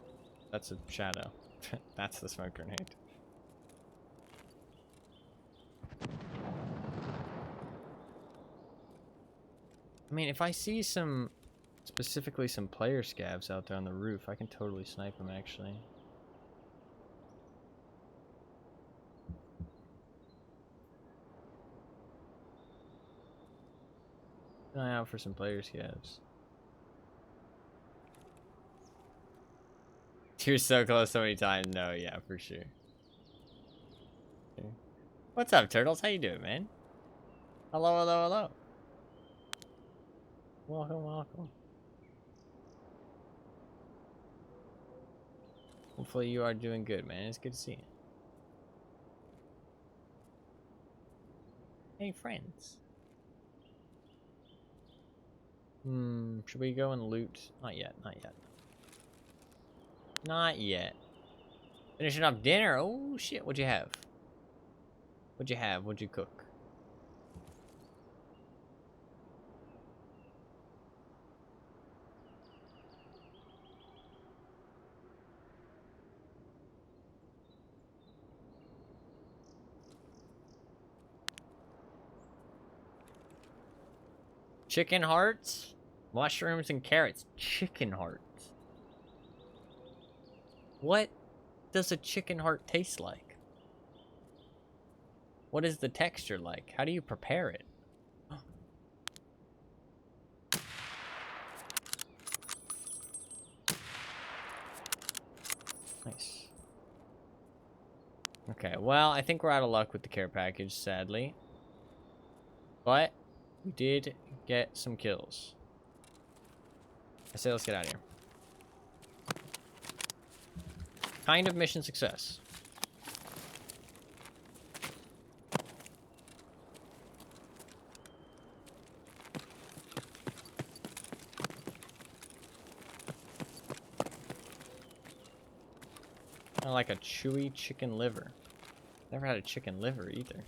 that's a shadow. That's the smoke grenade. I mean, if I see specifically some player scavs out there on the roof, I can totally snipe them, actually. Keep an eye out for some player scavs. You're so close so many times. No, yeah, for sure. Okay. What's up, Turtles? How you doing, man? Hello, hello, hello. Welcome, welcome. Hopefully you are doing good, man. It's good to see you. Hey, friends. Should we go and loot? Not yet, not yet. Not yet. Finishing up dinner. Oh, shit. What'd you have? What'd you have? What'd you cook? Chicken hearts, mushrooms, and carrots. Chicken hearts. What does a chicken heart taste like? What is the texture like? How do you prepare it? Nice. Okay, well, I think we're out of luck with the care package, sadly. But we did get some kills. I say let's get out of here. Kind of mission success. I like a chewy chicken liver. Never had a chicken liver either.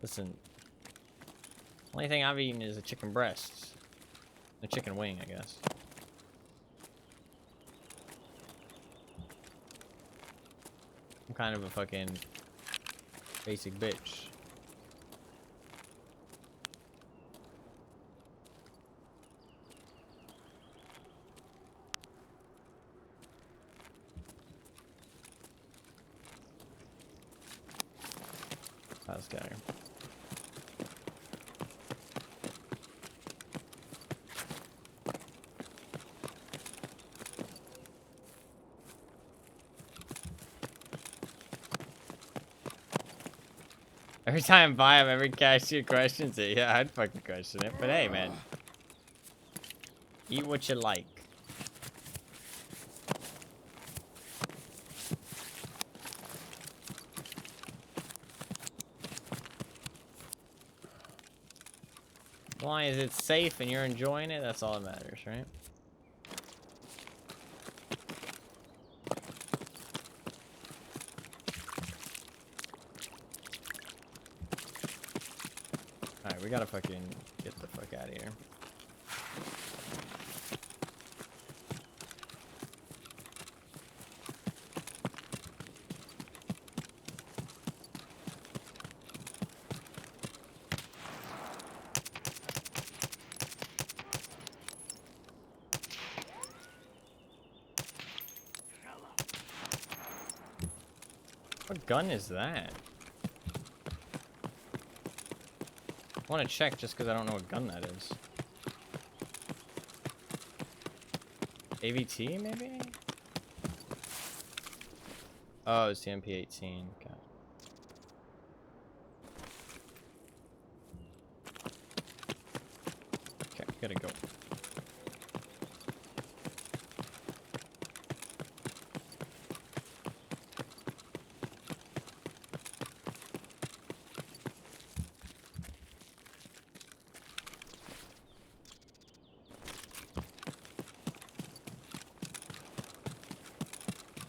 Listen, only thing I've eaten is a chicken breast. A chicken wing, I guess. I'm kind of a fucking basic bitch. Let's go here. Every time I buy them, every cashier questions it. Yeah, I'd fucking question it. But hey, man. Eat what you like. As long as it's safe and you're enjoying it, that's all that matters, right? Alright, we gotta fucking get the fuck out of here. What gun is that? I want to check just because I don't know what gun that is. AVT, maybe? Oh, it's the MP18. God. Okay, gotta go.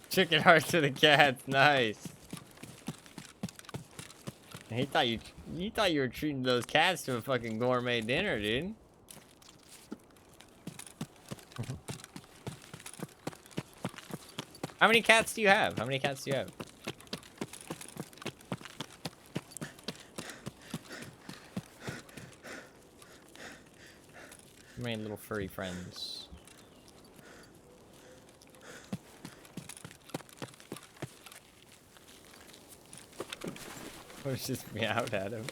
Chicken hearts to the cats, nice. He thought you were treating those cats to a fucking gourmet dinner, dude. How many cats do you have? How many cats do you have? How many little furry friends? Or just meowed at him.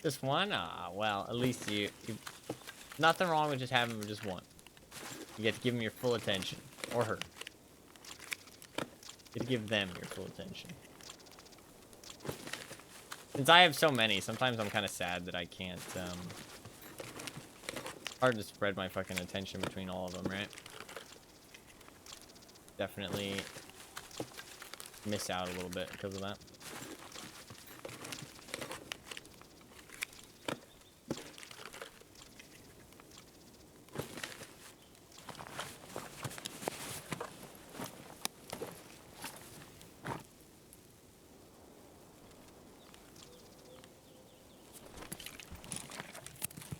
Just one? Ah, well, at least you nothing wrong with just having just one. You get to give him your full attention. Or her. You get to give them your full attention. Since I have so many, sometimes I'm kind of sad that I can't, hard to spread my fucking attention between all of them, right? Definitely miss out a little bit because of that.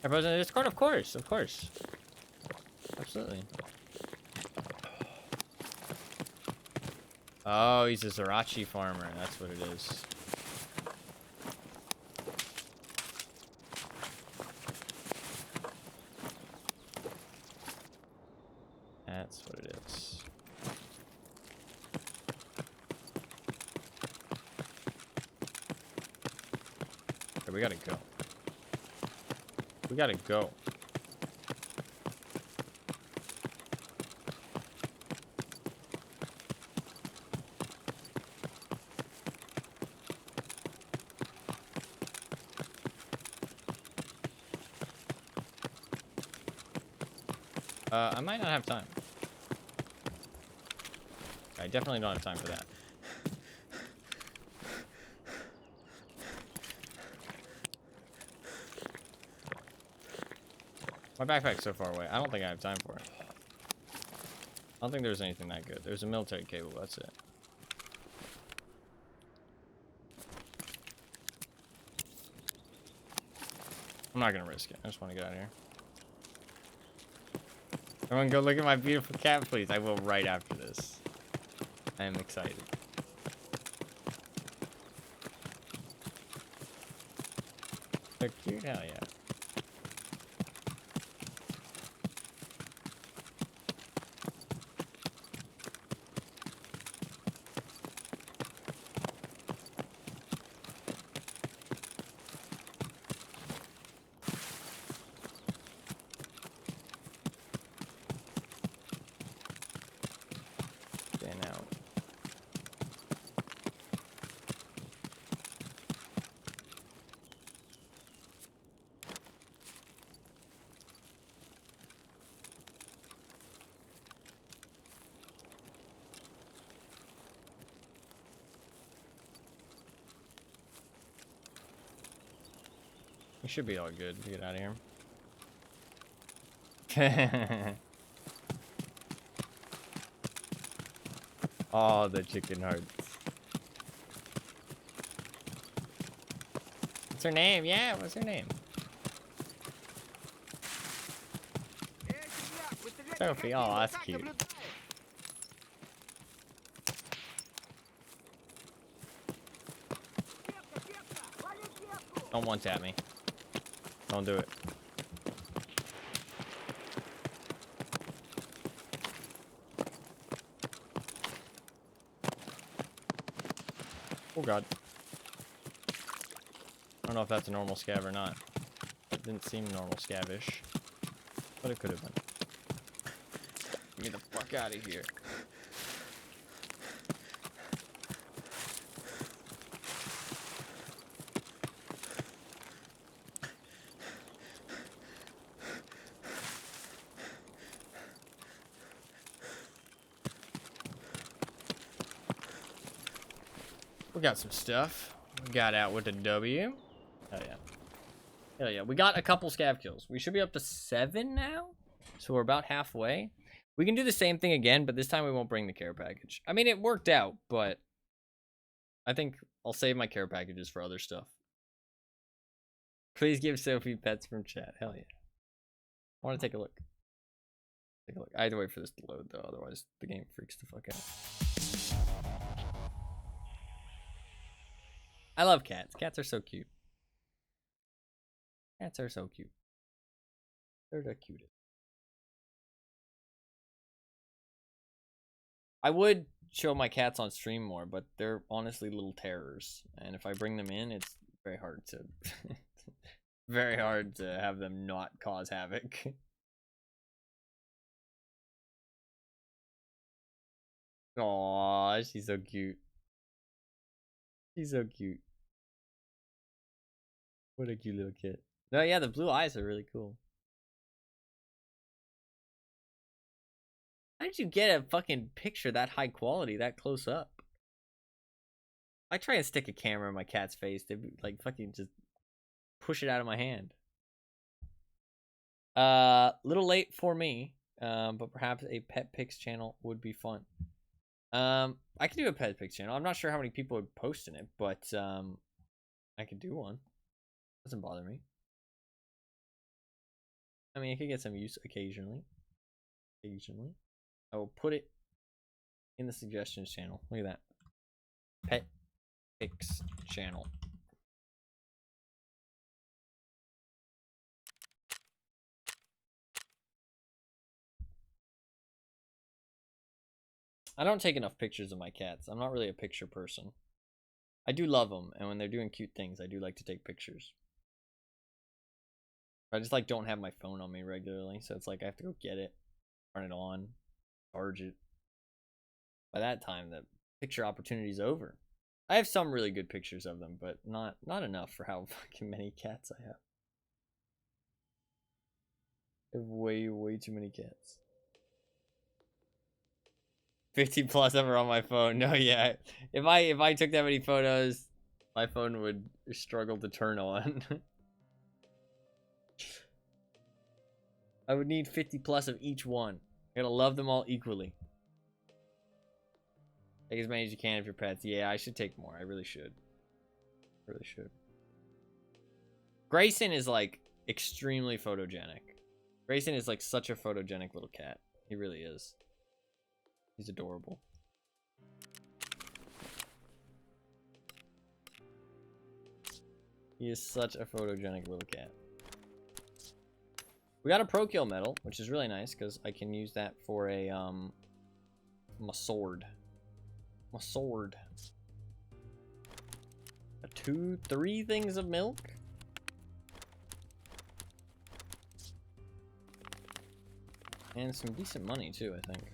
Everybody's in the Discord? Of course, of course. Absolutely. Oh, he's a Zarachi farmer. That's what it is. That's what it is. Okay, we gotta go. We gotta go. I might not have time. I definitely don't have time for that. My backpack's so far away. I don't think I have time for it. I don't think there's anything that good. There's a military cable. That's it. I'm not gonna risk it. I just want to get out of here. Everyone go look at my beautiful cat, please. I will right after this. I am excited. They're cute, hell yeah. We should be all good to get out of here. Oh, the chicken hearts. What's her name? Yeah, what's her name? Sophie. Oh, that's cute. Don't one tap me. Don't do it. Oh god. I don't know if that's a normal scav or not. It didn't seem normal scavish. But it could have been. Get me the fuck out of here. We got some stuff. We got out with a W. Hell yeah. Hell yeah. We got a couple scav kills. We should be up to 7 now. So we're about halfway. We can do the same thing again, but this time we won't bring the care package. I mean, it worked out, but I think I'll save my care packages for other stuff. Please give Sophie pets from chat. Hell yeah. I want to take a look. Take a look. I have to wait for this to load, though. Otherwise, the game freaks the fuck out. I love cats. Cats are so cute. Cats are so cute. They're the cutest. I would show my cats on stream more, but they're honestly little terrors. And if I bring them in, it's very hard to very hard to have them not cause havoc. Aww, she's so cute. She's so cute. What a cute little kid. No, yeah, the blue eyes are really cool. How did you get a fucking picture that high quality, that close up? I try and stick a camera in my cat's face, they'd be like fucking just push it out of my hand. Little late for me, but perhaps a pet pics channel would be fun. I could do a pet pics channel. I'm not sure how many people would post in it, but I could do one. Doesn't bother me. I mean, it could get some use occasionally. I will put it in the suggestions channel. Look at that. Pet pics channel. I don't take enough pictures of my cats. I'm not really a picture person. I do love them, and when they're doing cute things, I do like to take pictures. I just like don't have my phone on me regularly, so it's like I have to go get it, turn it on, charge it. By that time, the picture opportunity's over. I have some really good pictures of them, but not enough for how fucking many cats I have. I have way too many cats. 50 plus ever on my phone. No, yeah. If I took that many photos, my phone would struggle to turn on. I would need 50 plus of each one. I gotta love them all equally. Take as many as you can of your pets. Yeah, I should take more. I really should. Really should. Grayson is like extremely photogenic. Grayson is like such a photogenic little cat. He really is. He's adorable. He is such a photogenic little cat. We got a pro kill medal, which is really nice because I can use that for a my sword. My sword. 3 things of milk. And some decent money too, I think.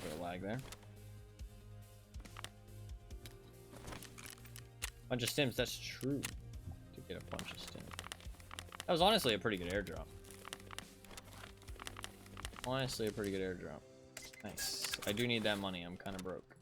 Bit of lag there. Bunch of stims, that's true. To get a bunch of stims. That was honestly a pretty good airdrop. Honestly, a pretty good airdrop. Nice. I do need that money. I'm kind of broke.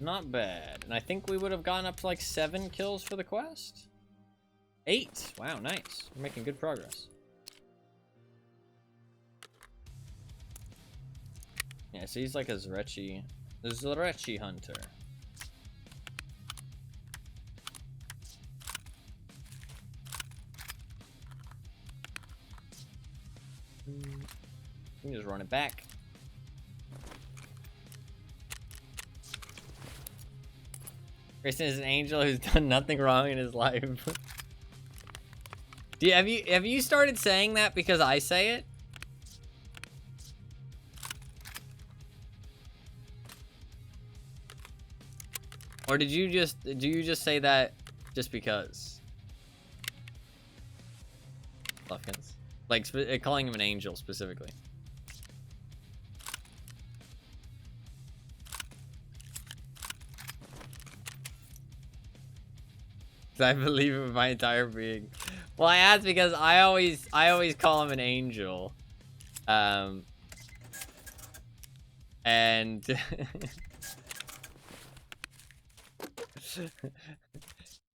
Not bad. And I think we would have gone up to like 7 kills for the quest. 8. Wow, nice. We're making good progress. Yeah, so he's like a Zrechi hunter. You can just run it back. Grayson is an angel who's done nothing wrong in his life. Have you started saying that because I say it? Or do you just say that just because? Lufkins. Like calling him an angel specifically. I believe it with my entire being. Well, I asked because I always call him an angel. And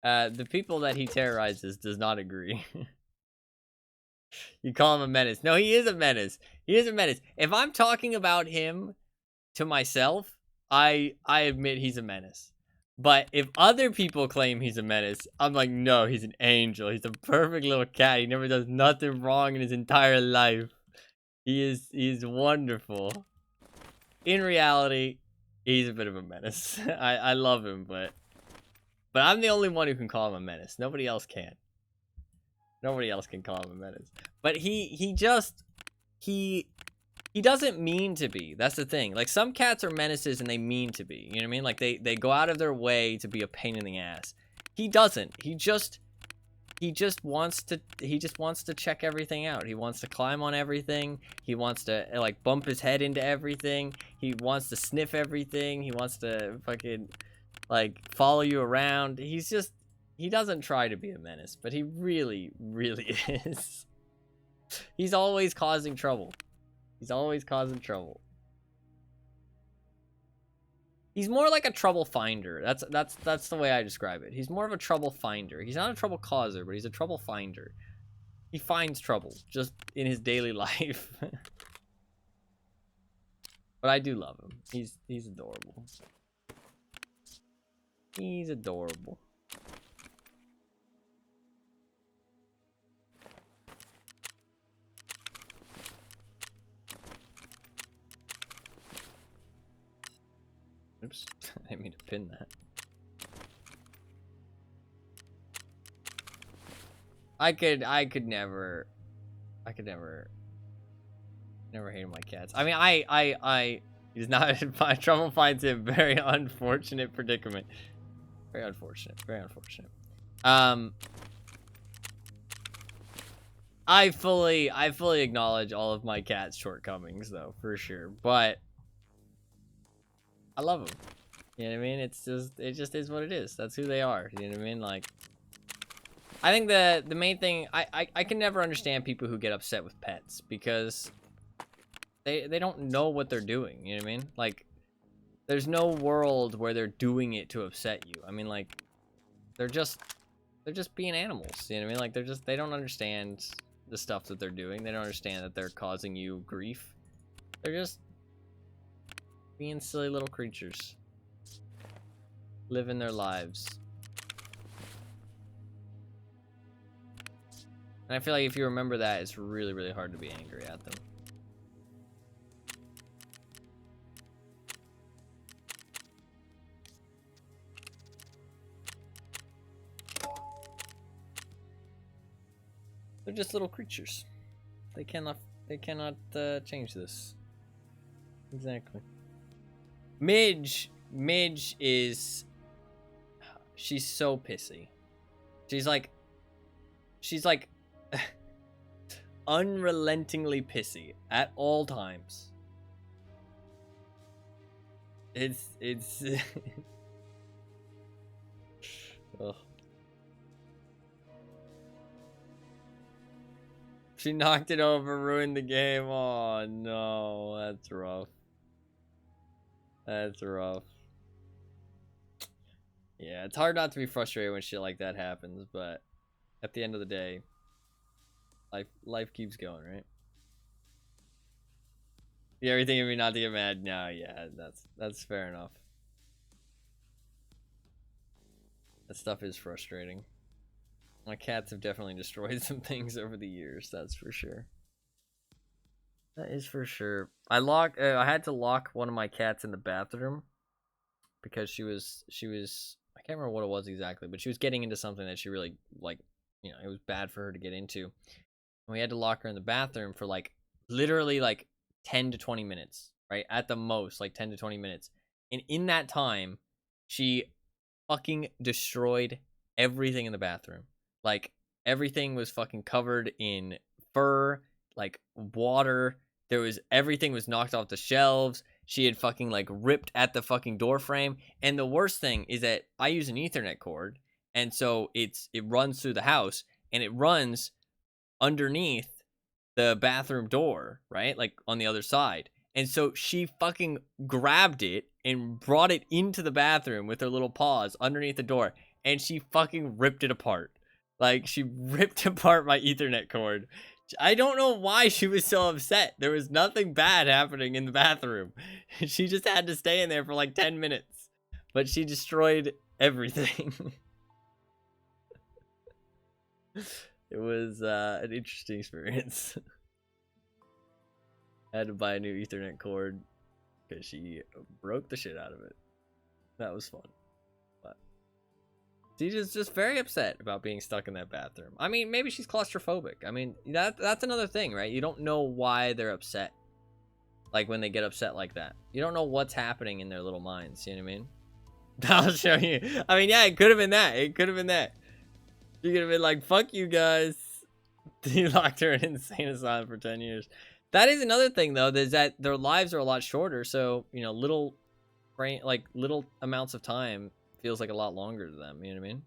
the people that he terrorizes does not agree. You call him a menace. No, he is a menace. He is a menace. If I'm talking about him to myself, I admit he's a menace. But if other people claim he's a menace, I'm like, no, he's an angel. He's a perfect little cat. He never does nothing wrong in his entire life. He's wonderful. In reality, he's a bit of a menace. I love him, but I'm the only one who can call him a menace. Nobody else can. Nobody else can call him a menace. But he doesn't mean to be. That's the thing. Like, some cats are menaces and they mean to be. You know what I mean? Like, they go out of their way to be a pain in the ass. He doesn't. He just wants to check everything out. He wants to climb on everything. He wants to like bump his head into everything. He wants to sniff everything. He wants to fucking like follow you around. He doesn't try to be a menace, but he really, really is. He's always causing trouble. He's always causing trouble. He's more like a trouble finder. That's the way I describe it. He's more of a trouble finder. He's not a trouble causer, but he's a trouble finder. He finds trouble just in his daily life. But I do love him. He's adorable. He's adorable. Oops, I didn't mean to pin that. I could never never hated my cats. I mean, he's not trouble finds him very unfortunate predicament. Very unfortunate. Very unfortunate. I fully acknowledge all of my cat's shortcomings, though, for sure. But I love them. You know what I mean? It just is what it is. That's who they are. You know what I mean? Like, I think the main thing, I can never understand people who get upset with pets because they don't know what they're doing. You know what I mean? Like, there's no world where they're doing it to upset you. I mean, like, they're just being animals. You know what I mean? Like, they don't understand the stuff that they're doing. They don't understand that they're causing you grief. They're just being silly little creatures, living their lives. And I feel like if you remember that, it's really, really hard to be angry at them. They're just little creatures. They cannot change this. Exactly. Midge is, she's so pissy. She's like unrelentingly pissy at all times. It's ugh. She knocked it over, ruined the game. Oh no, that's rough. That's rough. Yeah, it's hard not to be frustrated when shit like that happens, but at the end of the day, life keeps going, right? Yeah, everything of me not to get mad. No, yeah, that's fair enough. That stuff is frustrating. My cats have definitely destroyed some things over the years, that's for sure. That is for sure. I had to lock one of my cats in the bathroom because she was I can't remember what it was exactly, but she was getting into something that she really, like, you know, it was bad for her to get into. And we had to lock her in the bathroom for like literally like 10 to 20 minutes, right? At the most, like 10 to 20 minutes. And in that time, she fucking destroyed everything in the bathroom. Like, everything was fucking covered in fur, like water. Everything was knocked off the shelves. She had fucking like ripped at the fucking door frame. And the worst thing is that I use an Ethernet cord, and so it runs through the house, and it runs underneath the bathroom door, right? Like on the other side. And so she fucking grabbed it and brought it into the bathroom with her little paws underneath the door, and she fucking ripped it apart. Like, she ripped apart my Ethernet cord. I don't know why she was so upset. There was nothing bad happening in the bathroom. She just had to stay in there for like 10 minutes. But she destroyed everything. It was an interesting experience. I had to buy a new Ethernet cord because she broke the shit out of it. That was fun. But she's just very upset about being stuck in that bathroom. I mean, maybe she's claustrophobic. I mean, that's another thing, right? You don't know why they're upset. Like, when they get upset like that. You don't know what's happening in their little minds. You know what I mean? I'll show you. I mean, yeah, it could have been that. It could have been that. You could have been like, fuck you guys. You locked her in an insane asylum for 10 years. That is another thing, though, is that their lives are a lot shorter. So, you know, little amounts of time feels like a lot longer to them. You know what I mean?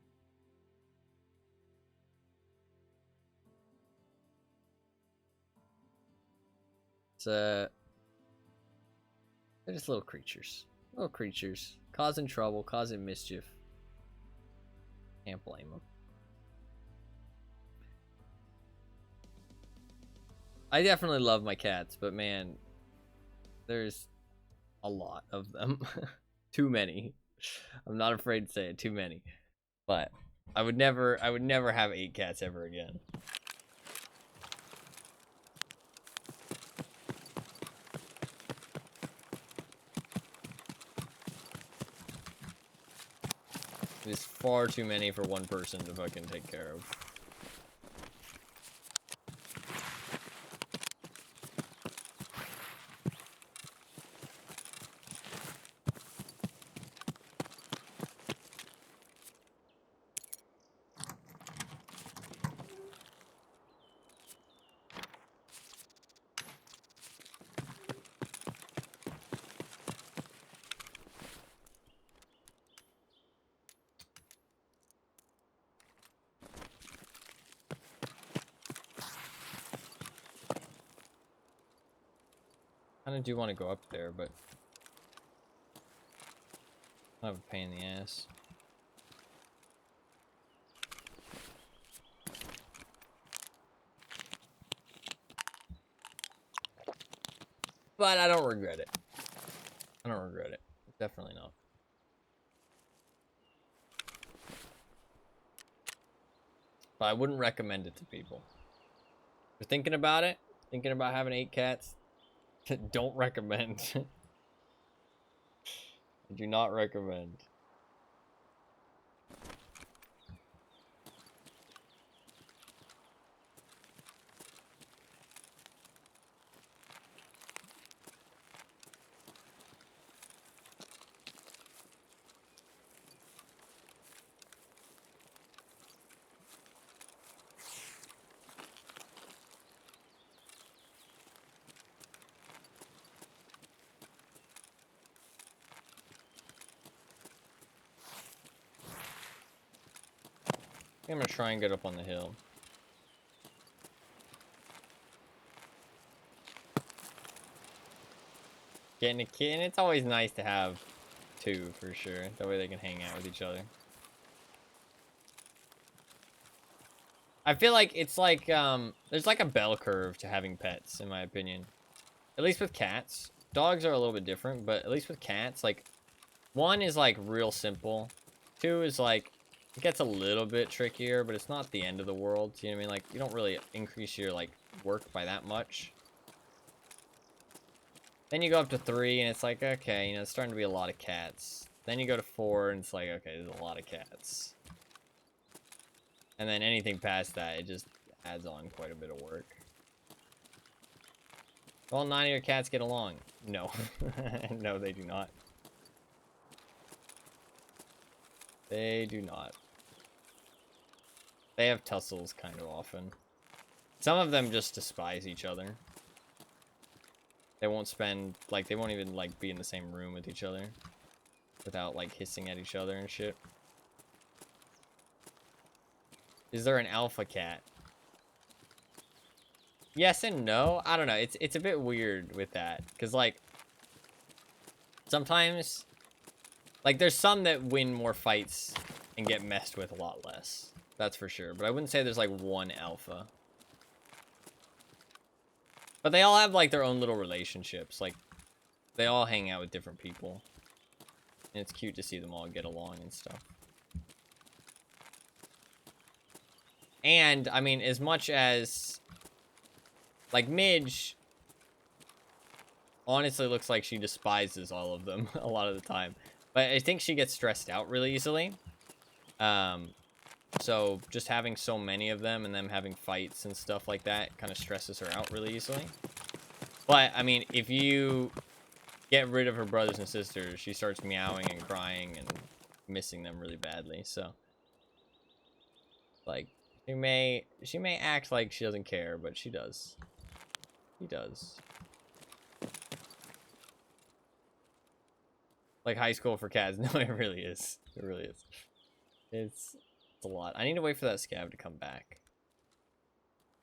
It's they're just little creatures. Little creatures. Causing trouble, causing mischief. Can't blame them. I definitely love my cats, but man, there's a lot of them. Too many. I'm not afraid to say it, too many. But I would never have 8 cats ever again. It's far too many for one person to fucking take care of. I do want to go up there, but I have a pain in the ass. But I don't regret it. I don't regret it. Definitely not. But I wouldn't recommend it to people. If you're thinking about it, thinking about having 8 cats, don't recommend. I do not recommend. I'm gonna try and get up on the hill. Getting a kitten, it's always nice to have 2 for sure. That way they can hang out with each other. I feel like it's like, there's like a bell curve to having pets, in my opinion. At least with cats. Dogs are a little bit different, but at least with cats, like, 1 is like real simple. 2 is like, it gets a little bit trickier, but it's not the end of the world. You know what I mean? Like, you don't really increase your, like, work by that much. Then you go up to 3, and it's like, okay, you know, it's starting to be a lot of cats. Then you go to 4, and it's like, okay, there's a lot of cats. And then anything past that, it just adds on quite a bit of work. All 9 of your cats get along. No. No, they do not. They do not. They have tussles kind of often. Some of them just despise each other. They won't spend, like, they won't even, like, be in the same room with each other without, like, hissing at each other and shit. Is there an alpha cat? Yes and no. I don't know. It's a bit weird with that. Because, like, sometimes, like, there's some that win more fights and get messed with a lot less. That's for sure. But I wouldn't say there's, like, one alpha. But they all have, like, their own little relationships. Like, they all hang out with different people. And it's cute to see them all get along and stuff. And, I mean, as much as, like, Midge honestly looks like she despises all of them a lot of the time. But I think she gets stressed out really easily. So just having so many of them and them having fights and stuff like that kind of stresses her out really easily. But, I mean, if you get rid of her brothers and sisters, she starts meowing and crying and missing them really badly. So, like, she may act like she doesn't care, but she does. She does. Like high school for cats. No, it really is. It really is. It's a lot. I need to wait for that scav to come back.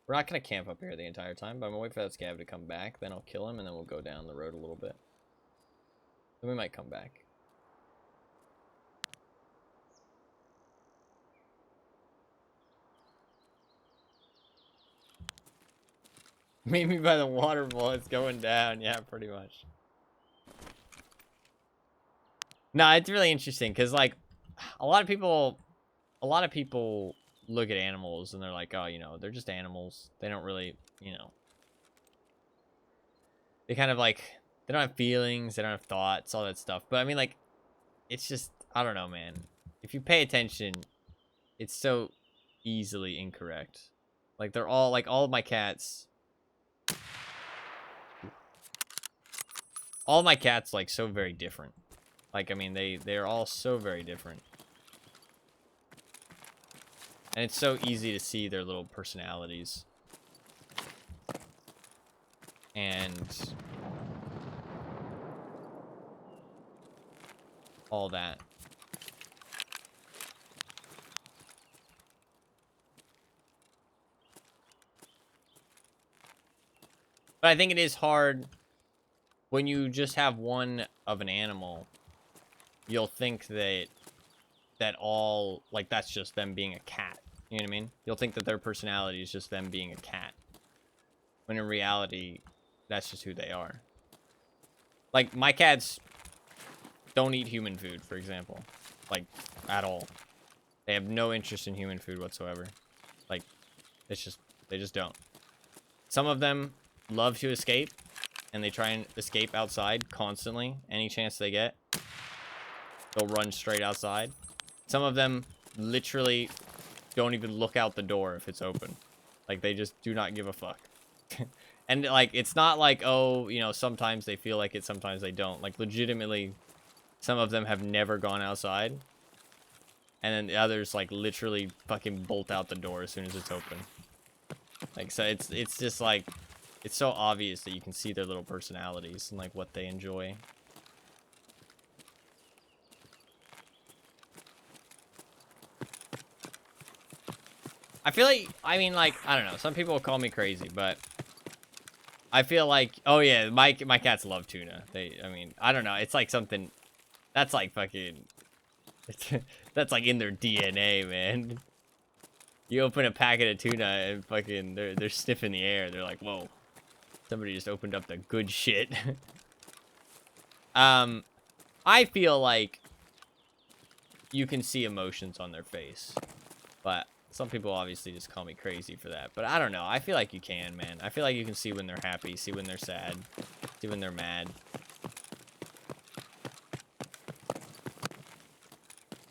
We're not going to camp up here the entire time, but I'm going to wait for that scav to come back. Then I'll kill him, and then we'll go down the road a little bit. Then we might come back. Meet me by the waterfall. It's going down. Yeah, pretty much. No, it's really interesting, because, like, a lot of people look at animals and they're like, oh, you know, they're just animals. They don't really, you know, they kind of like, they don't have feelings, they don't have thoughts, all that stuff. But I mean, like, it's just, I don't know, man. If you pay attention, it's so easily incorrect. Like, they're all, like, all of my cats, like, so very different. Like, I mean, they're all so very different. And it's so easy to see their little personalities. And all that. But I think it is hard when you just have one of an animal, you'll think that all, like, that's just them being a cat. You know what I mean? You'll think that their personality is just them being a cat. When in reality, that's just who they are. Like, my cats don't eat human food, for example. Like, at all. They have no interest in human food whatsoever. Like, it's just, they just don't. Some of them love to escape, and they try and escape outside constantly. Any chance they get, they'll run straight outside. Some of them literally don't even look out the door if it's open. Like, they just do not give a fuck. And, like, it's not like, oh, you know, sometimes they feel like it, sometimes they don't. Like, legitimately, some of them have never gone outside. And then the others, like, literally fucking bolt out the door as soon as it's open. Like, so it's just, like, it's so obvious that you can see their little personalities and, like, what they enjoy. I feel like, I mean, like, I don't know. Some people will call me crazy, but I feel like, oh yeah, my cats love tuna. I mean, I don't know. It's like something that's like fucking, that's like in their DNA, man. You open a packet of tuna and fucking, they're sniffing the air. They're like, whoa, somebody just opened up the good shit. I feel like you can see emotions on their face, but some people obviously just call me crazy for that. But I don't know. I feel like you can, man. I feel like you can see when they're happy, see when they're sad, see when they're mad.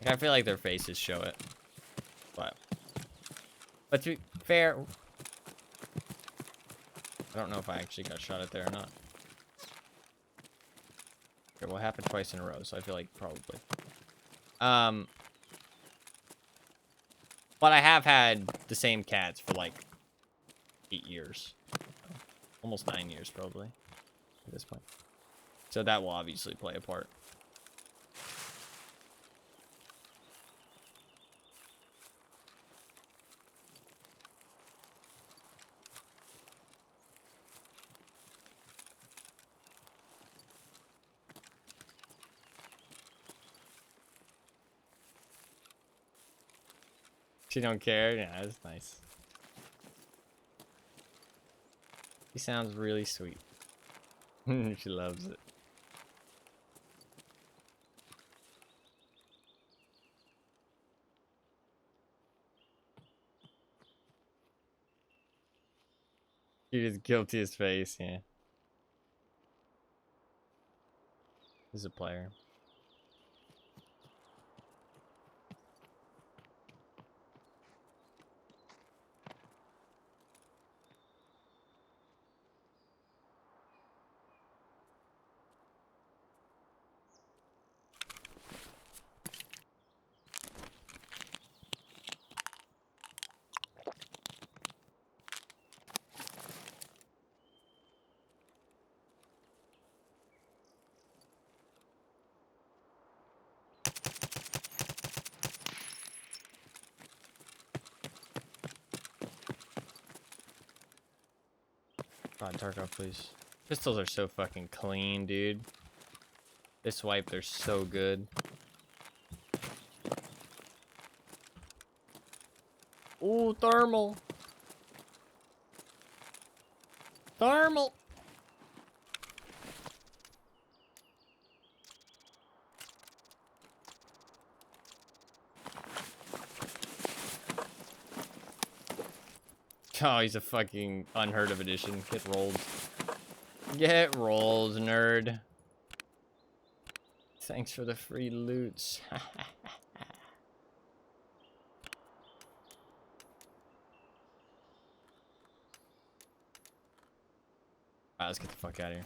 Like, I feel like their faces show it. But to be fair, I don't know if I actually got shot at there or not. Okay, well, it happened twice in a row, so I feel like probably. But I have had the same cats for like 8 years. Almost 9 years, probably, at this point. So that will obviously play a part. She don't care? Yeah, that's nice. She sounds really sweet. She loves it. She just guilty as face, yeah. This is a player. God, Tarkov, please. Pistols are so fucking clean, dude. This wipe, they're so good. Ooh, thermal. Thermal. Oh, he's a fucking unheard of edition. Get rolled. Get rolled, nerd. Thanks for the free loots. Alright, let's get the fuck out of here.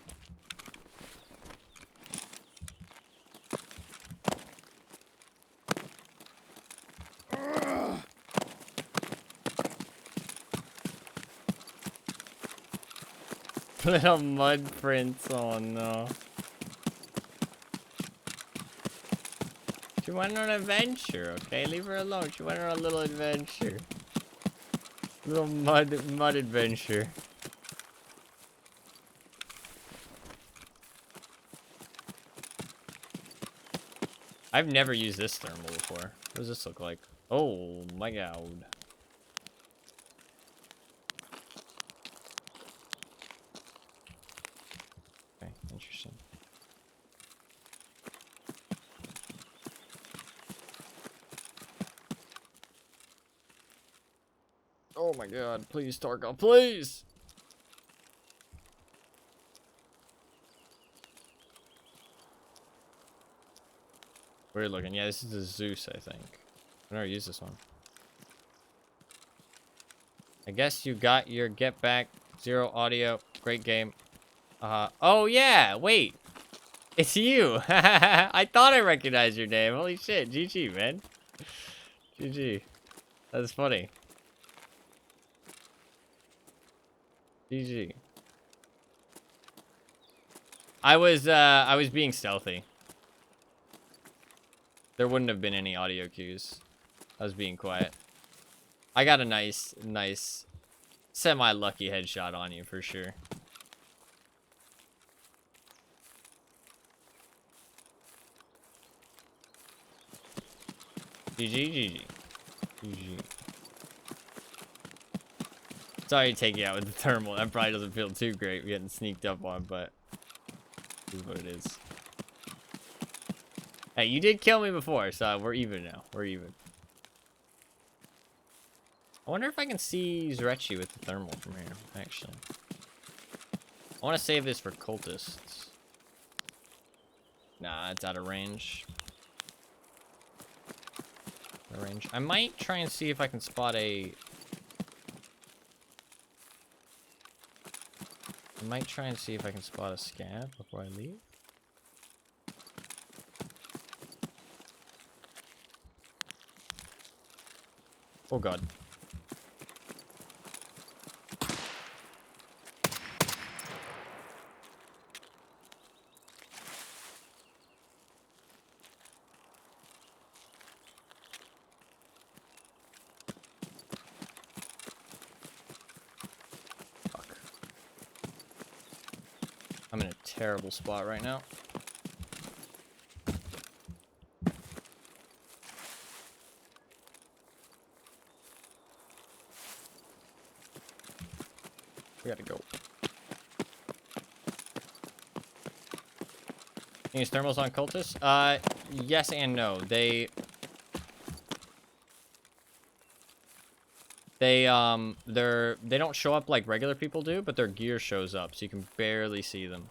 Little mud prints, oh no. She went on an adventure, okay? Leave her alone. She went on a little adventure. Little mud adventure. I've never used this thermal before. What does this look like? Oh my god. Okay, interesting. Oh my god, please, Tarkov, please! Weird looking. Yeah, this is the Zeus, I think. I've never used this one. I guess you got your Get Back, Zero Audio, great game. Oh yeah, wait. It's you. I thought I recognized your name. Holy shit, GG, man. GG. That's funny. GG. I was being stealthy. There wouldn't have been any audio cues. I was being quiet. I got a nice semi-lucky headshot on you for sure. GG. Sorry to take you out with the thermal. That probably doesn't feel too great getting sneaked up on, but it is what it is. Hey, you did kill me before, so we're even now. We're even. I wonder if I can see Zurechi with the thermal from here, actually. I want to save this for cultists. Nah, it's out of range. I might try and see if I can spot a... I might try and see if I can spot a scav before I leave. Oh god. I'm in a terrible spot right now. We gotta go. Can you use thermals on cultists? Yes and no. They don't show up like regular people do, but their gear shows up, so you can barely see them.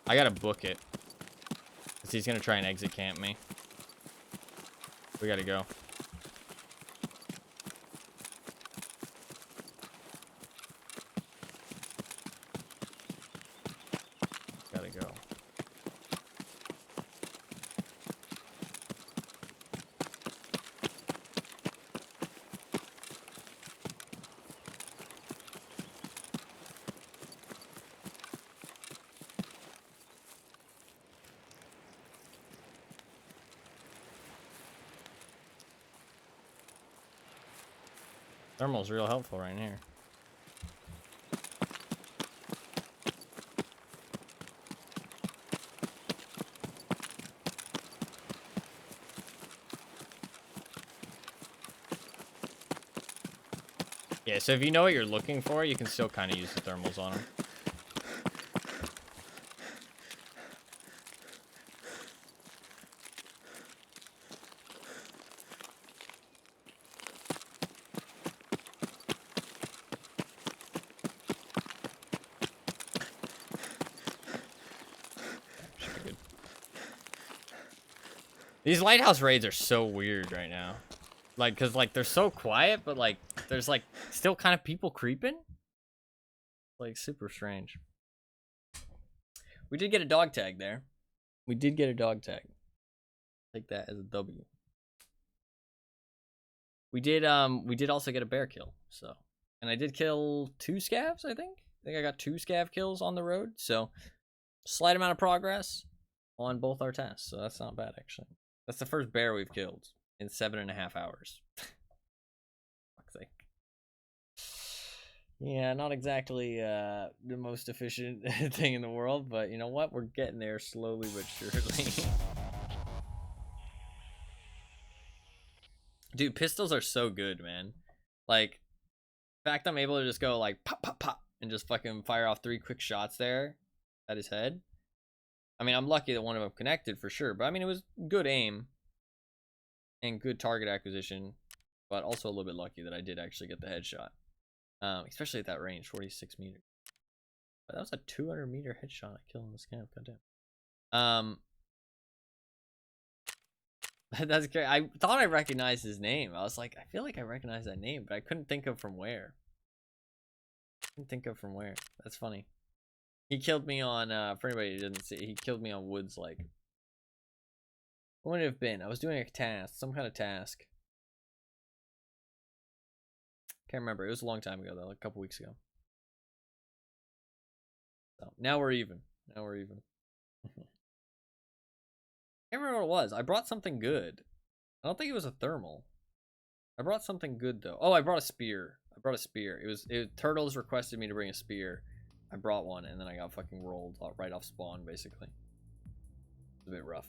I gotta book it, cause he's gonna try and exit camp me. We gotta go. Gotta go. Thermal's real helpful right here. Yeah, so if you know what you're looking for, you can still kind of use the thermals on them. These Lighthouse raids are so weird right now. Like, cause like they're so quiet, but like there's like still kind of people creeping. Like super strange. We did get a dog tag there. We did get a dog tag. Take that as a W. We did also get a bear kill, so. And I did kill 2 scavs, I think. I think I got 2 scav kills on the road, so slight amount of progress on both our tasks, so that's not bad actually. That's the first bear we've killed in 7.5 hours. Fuck's sake. Yeah, not exactly the most efficient thing in the world, but you know what? We're getting there slowly but surely. Dude, pistols are so good, man. Like, the fact I'm able to just go like pop, pop, pop, and just fucking fire off 3 quick shots there at his head. I mean, I'm lucky that one of them connected for sure, but I mean, it was good aim and good target acquisition, but also a little bit lucky that I did actually get the headshot. Especially at that range, 46 meters. But that was a 200-meter headshot I killed in the scam. Goddamn. That's great. I thought I recognized his name. I was like, I feel like I recognize that name, but I couldn't think of from where. That's funny. He killed me on, for anybody who didn't see, he killed me on Woods, like, what would it have been? I was doing a task, some kind of task. Can't remember. It was a long time ago, though, like a couple weeks ago. So, now we're even. Can't remember what it was. I brought something good. I don't think it was a thermal. I brought something good, though. Oh, I brought a spear. Turtles requested me to bring a spear. I brought one, and then I got fucking rolled right off spawn, basically. It's a bit rough.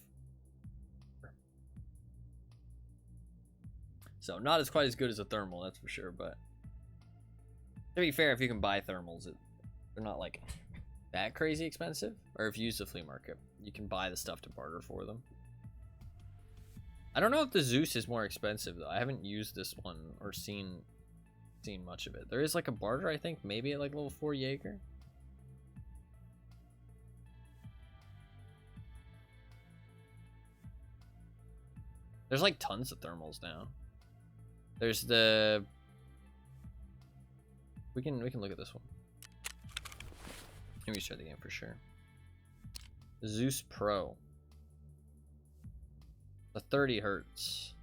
So, not as quite as good as a thermal, that's for sure, but to be fair, if you can buy thermals, they're not, like, that crazy expensive. Or if you use the flea market, you can buy the stuff to barter for them. I don't know if the Zeus is more expensive, though. I haven't used this one or seen much of it. There is, like, a barter, I think, maybe at, like, level 4 Jaeger. There's, like, tons of thermals now. There's the... We can look at this one. Let me restart the game for sure. Zeus Pro. The 30 hertz.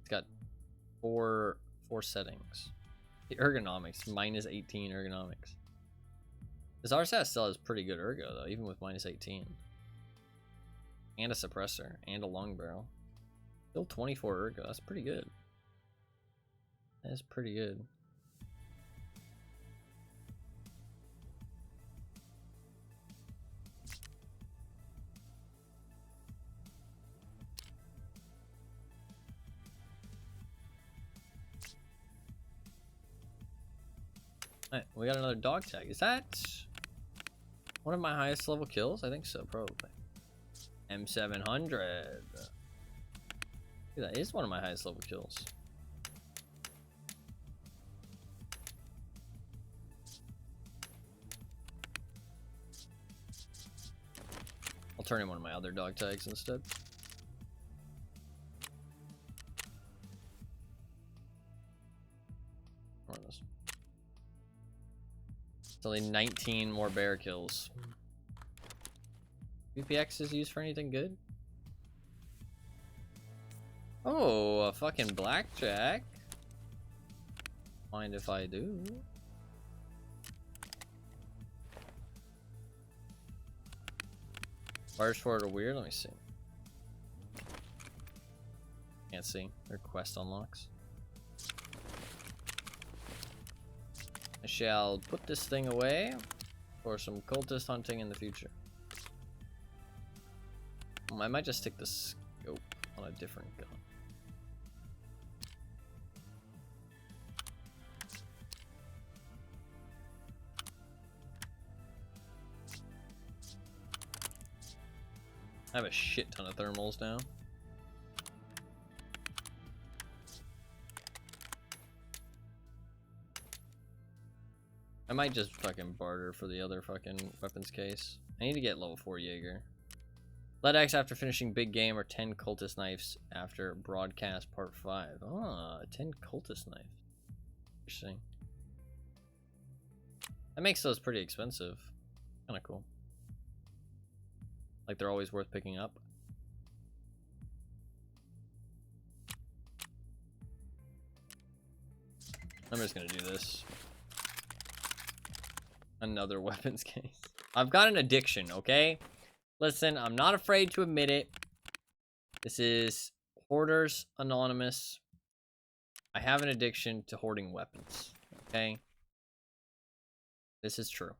It's got four settings. The ergonomics, minus 18 ergonomics. This RSAT still has pretty good ergo though, even with minus 18. And a suppressor, and a long barrel. Still 24 ergo, that's pretty good. That's pretty good. Alright, we got another dog tag. Is that one of my highest level kills? I think so, probably. M700. That is one of my highest level kills. I'll turn in one of my other dog tags instead. Where are those? It's only 19 more bear kills. VPX is used for anything good? Oh, a fucking blackjack. Mind if I do? Wires for it are weird. Let me see. Can't see. Their quest unlocks. I shall put this thing away for some cultist hunting in the future. I might just stick the scope on a different gun. I have a shit ton of thermals now. I might just fucking barter for the other fucking weapons case. I need to get level 4 Jaeger. Let X after finishing big game or 10 cultist knives after broadcast part 5. Ah, 10 cultist knives. Interesting. That makes those pretty expensive. Kinda cool. Like they're always worth picking up. I'm just gonna do this. Another weapons case. I've got an addiction, okay? Listen, I'm not afraid to admit it. This is Hoarders Anonymous. I have an addiction to hoarding weapons, okay? This is true.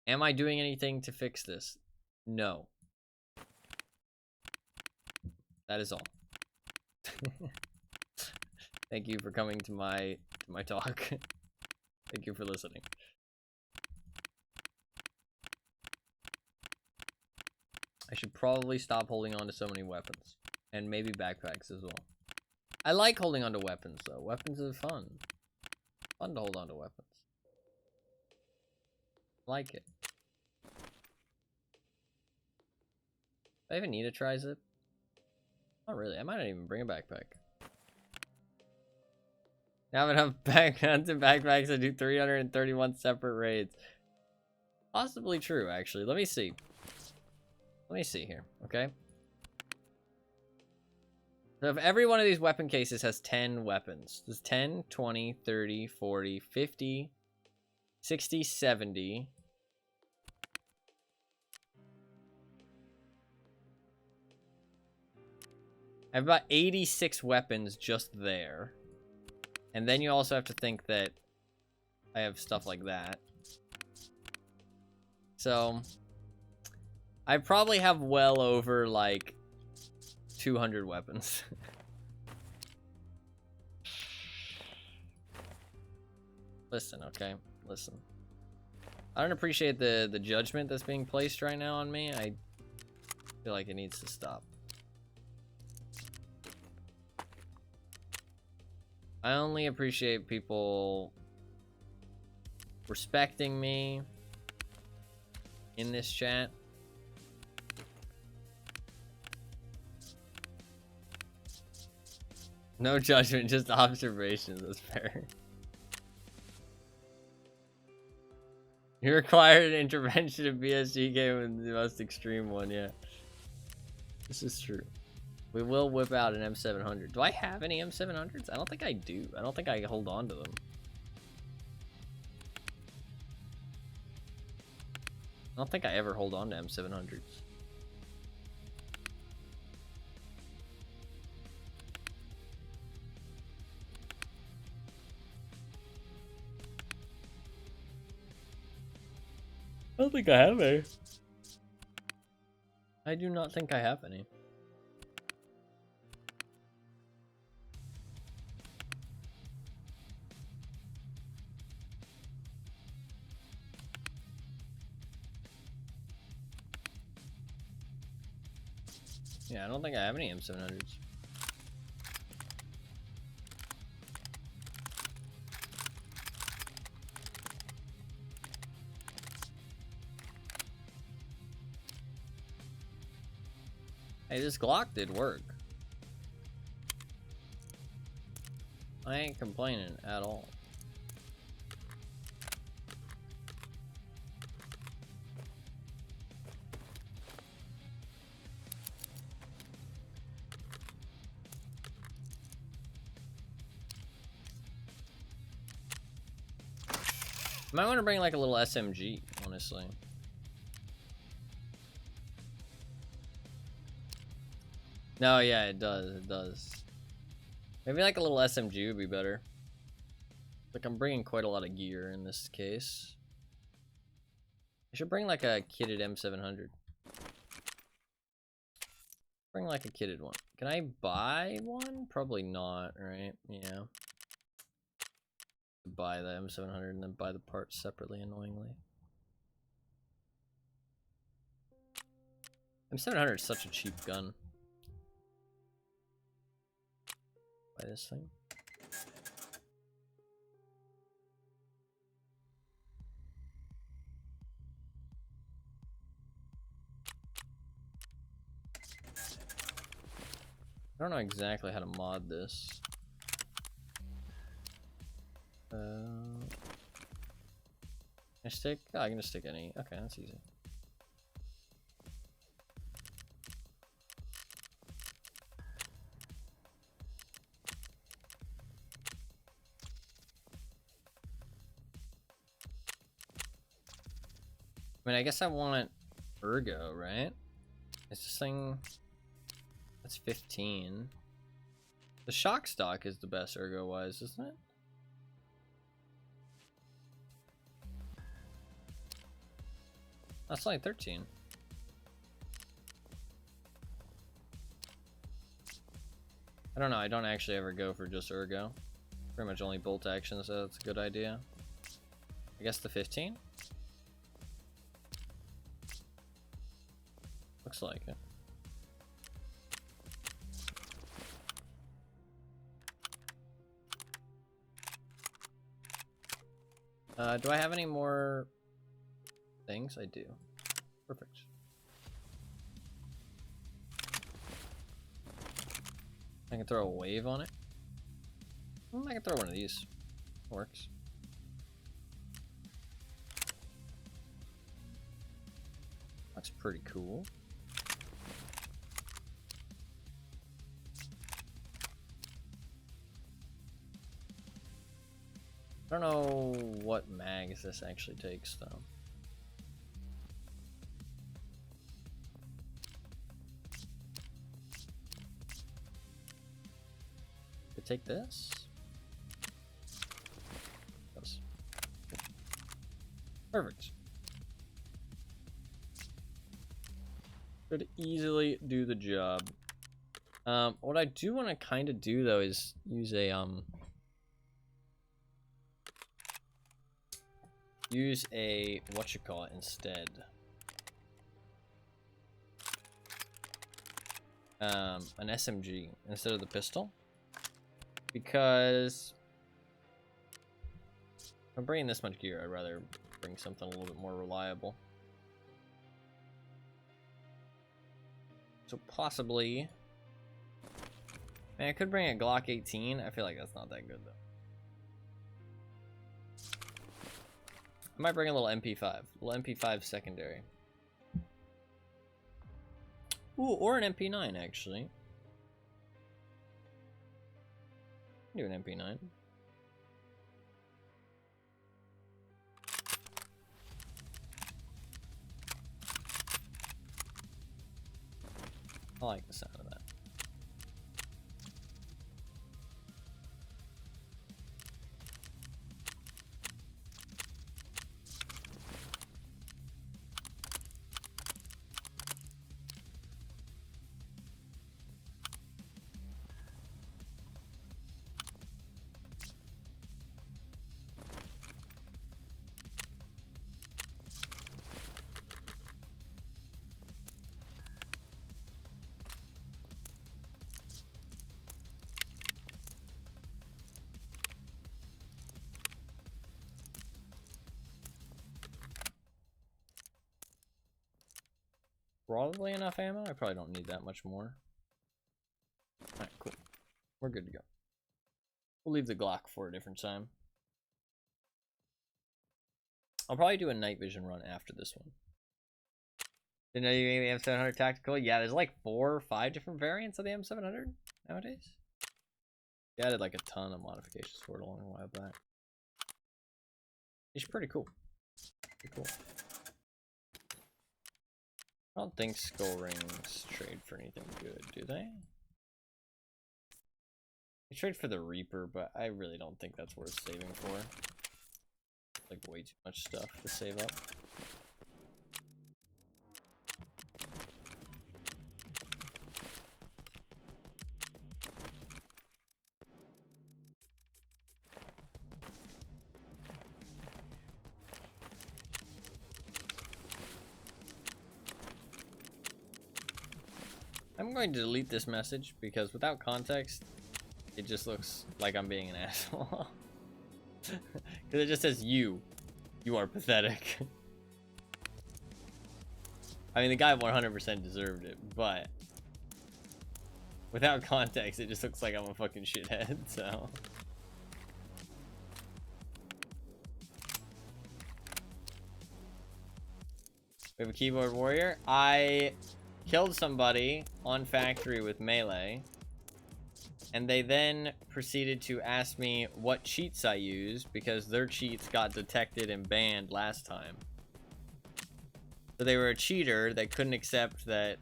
Am I doing anything to fix this? No. That is all. Thank you for coming to my talk. Thank you for listening. I should probably stop holding on to so many weapons. And maybe backpacks as well. I like holding on to weapons, though. Weapons are fun. Fun to hold on to weapons. Like it. Do I even need a tri-zip? Not really. I might not even bring a backpack. Now I have enough guns and backpacks to do 331 separate raids. Possibly true, actually. Let me see. Let me see here, okay? So if every one of these weapon cases has 10 weapons, there's 10, 20, 30, 40, 50, 60, 70. I have about 86 weapons just there. And then you also have to think that I have stuff like that. So I probably have well over like 200 weapons. Listen, okay? Listen. I don't appreciate the judgment that's being placed right now on me. I feel like it needs to stop. I only appreciate people respecting me in this chat. No judgment, just observations. That's fair. You required an intervention of BSG game in the most extreme one, yeah. This is true. We will whip out an M700. Do I have any M700s? I don't think I do. I don't think I hold on to them. I don't think I ever hold on to M700s. I don't think I have any. I do not think I have any. Yeah, I don't think I have any M700s. Hey, this Glock did work. I ain't complaining at all. Might want to bring like a little SMG, honestly. No, yeah, it does. It does. Maybe like a little SMG would be better. Like I'm bringing quite a lot of gear in this case. I should bring like a kitted M700. Bring like a kitted one. Can I buy one? Probably not, right? Yeah. Buy the M700 and then buy the parts separately, annoyingly. M700 is such a cheap gun. Buy this thing. I don't know exactly how to mod this. Can I stick? Oh, I can just stick any. Okay, that's easy. I mean, I guess I want ergo, right? Is this thing... That's 15. The shock stock is the best ergo-wise, isn't it? That's only 13. I don't know. I don't actually ever go for just ergo. Pretty much only bolt action, so that's a good idea. I guess the 15? Looks like it. Do I have any more things? I do. Perfect. I can throw a wave on it. I can throw one of these. Works. That's pretty cool. I don't know what mags this actually takes, though. Could take this. Yes. Perfect. Could easily do the job. What I do want to kind of do though is use a whatchamacallit instead. An SMG instead of the pistol, because if I'm bringing this much gear, I'd rather bring something a little bit more reliable. So possibly, man, I could bring a Glock 18. I feel like that's not that good though. I might bring a little MP5, secondary. Ooh, or an MP9 actually. Do an MP9. I like the sound of that. Probably enough ammo. I probably don't need that much more. Alright, cool. We're good to go. We'll leave the Glock for a different time. I'll probably do a night vision run after this one. Didn't know you have M700 tactical? Yeah, there's like 4 or 5 different variants of the M700 nowadays. They added like a ton of modifications for it a long while back. It's pretty cool. Pretty cool. I don't think skull rings trade for anything good, do they? They trade for the Reaper, but I really don't think that's worth saving for. Like way too much stuff to save up. I'm going to delete this message because without context, it just looks like I'm being an asshole. Because it just says you are pathetic. I mean, the guy 100% deserved it, but without context, it just looks like I'm a fucking shithead, so. We have a keyboard warrior. I killed somebody on factory with melee, and they then proceeded to ask me what cheats I use because their cheats got detected and banned last time. So they were a cheater that couldn't accept that.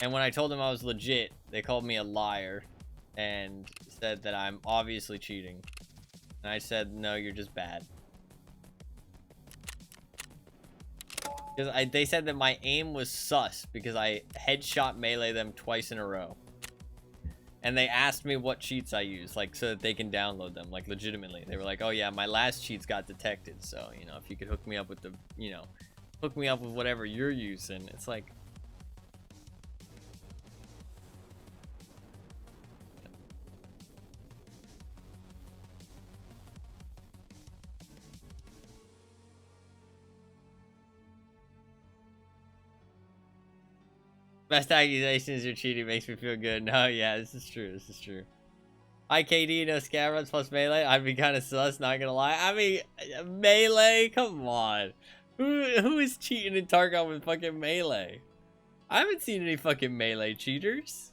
And when I told them I was legit, they called me a liar and said that I'm obviously cheating. And I said, no, you're just bad. Because they said that my aim was sus because I headshot melee them twice in a row. And they asked me what cheats I use, like, so that they can download them, like, legitimately. They were like, oh, yeah, my last cheats got detected, so, you know, if you could hook me up with the, you know, hook me up with whatever you're using. It's like... Best accusations you're cheating makes me feel good. No, yeah, this is true. This is true. High KD, no scab runs plus melee. I'd be kind of sus, not gonna lie. I mean, melee? Come on. Who is cheating in Tarkov with fucking melee? I haven't seen any fucking melee cheaters.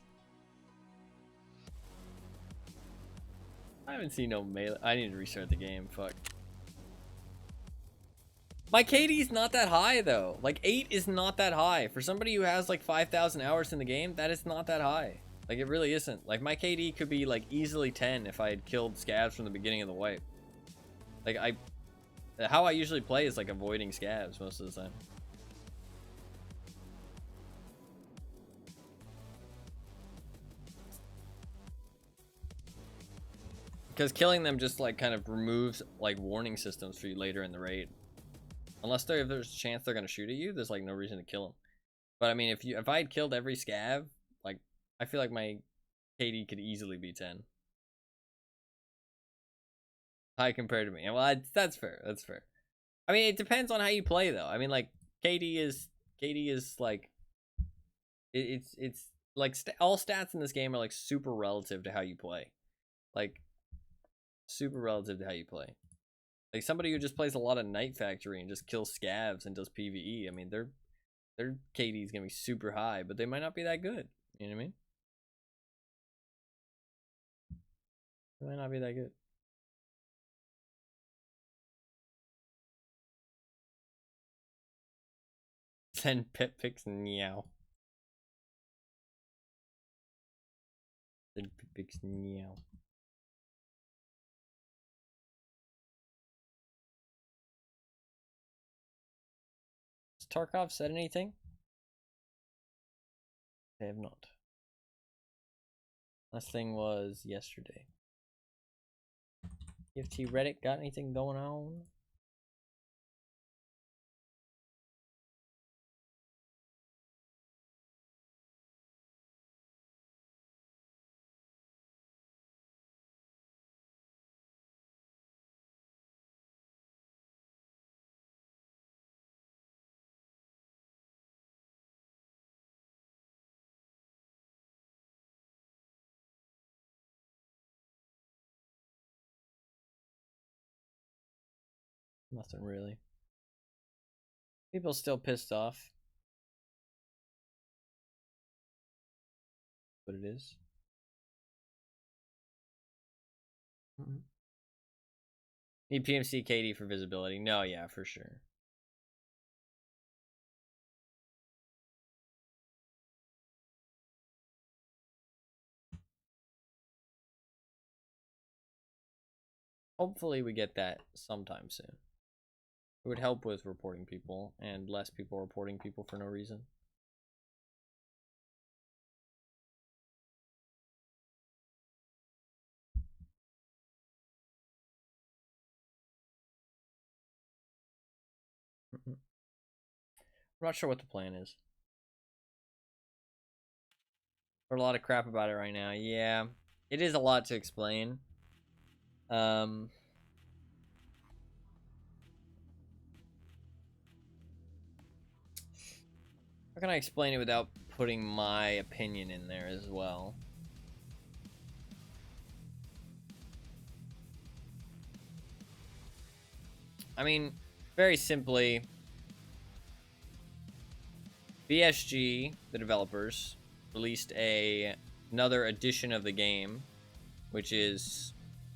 I haven't seen no melee. I need to restart the game. Fuck. My KD's not that high, though. Like, 8 is not that high. For somebody who has, like, 5,000 hours in the game, that is not that high. Like, it really isn't. Like, my KD could be, like, easily 10 if I had killed scabs from the beginning of the wipe. Like, how I usually play is, like, avoiding scabs most of the time. Because killing them just, like, kind of removes, like, warning systems for you later in the raid. Unless there's a chance they're gonna shoot at you, there's like no reason to kill them. But I mean, if I had killed every scab, like I feel like my KD could easily be 10. High compared to me. Well, that's fair. That's fair. I mean, it depends on how you play, though. I mean, like KD is like it's like all stats in this game are like super relative to how you play, like super relative to how you play. Like somebody who just plays a lot of Night Factory and just kills scabs and does PvE, I mean, their KD is gonna be super high, but they might not be that good. You know what I mean? They might not be that good. Send pet pics meow. Send pet pics meow. Tarkov said anything? They have not. Last thing was yesterday. EFT Reddit got anything going on? Nothing really. People still pissed off. But it is. Need PMC KD for visibility. No, yeah, for sure. Hopefully we get that sometime soon. It would help with reporting people and less people reporting people for no reason. I'm not sure what the plan is. There's a lot of crap about it right now. Yeah, it is a lot to explain. How can I explain it without putting my opinion in there as well? I mean, very simply, BSG, the developers, released another edition of the game, which is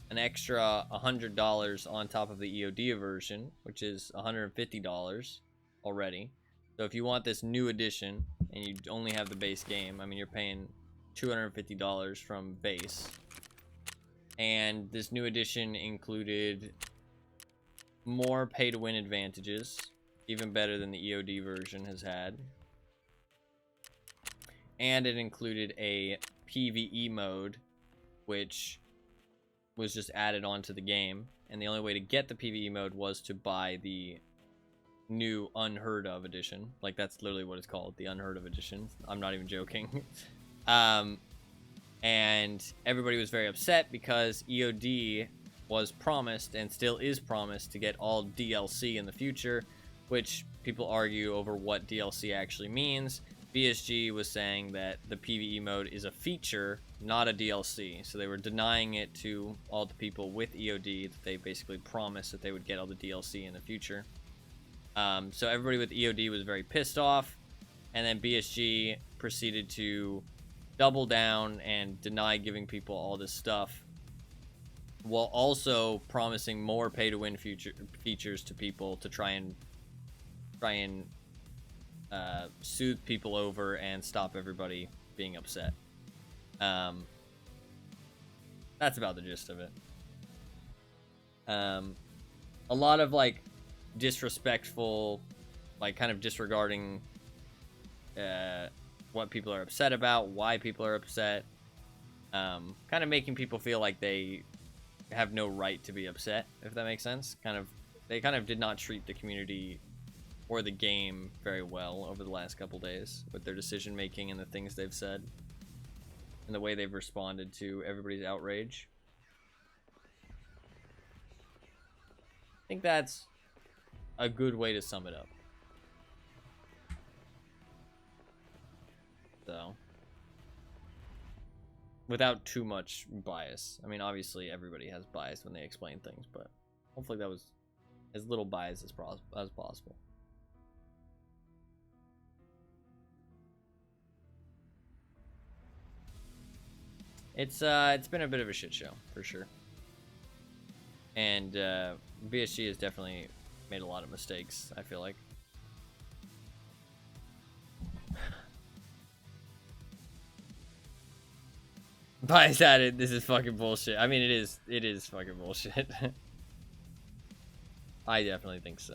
an extra $100 on top of the EOD version, which is $150 already. So if you want this new edition and you only have the base game, I mean, you're paying $250 from base. And this new edition included more pay-to-win advantages, even better than the EOD version has had. And it included a PvE mode, which was just added onto the game. And the only way to get the PvE mode was to buy the new Unheard of edition. Like, that's literally what it's called, the Unheard of edition. I'm not even joking. And everybody was very upset because EOD was promised and still is promised to get all DLC in the future, which people argue over what DLC actually means. BSG was saying that the PvE mode is a feature, not a DLC. So they were denying it to all the people with EOD, that they basically promised that they would get all the DLC in the future. So everybody with EOD was very pissed off, and then BSG proceeded to double down and deny giving people all this stuff, while also promising more pay-to-win features to people to try and soothe people over and stop everybody being upset. That's about the gist of it. A lot of like disrespectful, like kind of disregarding what people are upset about, why people are upset, kind of making people feel like they have no right to be upset, if that makes sense. They kind of did not treat the community or the game very well over the last couple days with their decision making and the things they've said and the way they've responded to everybody's outrage. I think that's a good way to sum it up. So, without too much bias. I mean, obviously everybody has bias when they explain things, but hopefully that was as little bias as possible. It's been a bit of a shit show for sure, and BSG has definitely made a lot of mistakes, I feel like. Bias added, this is fucking bullshit. I mean, it is fucking bullshit. I definitely think so.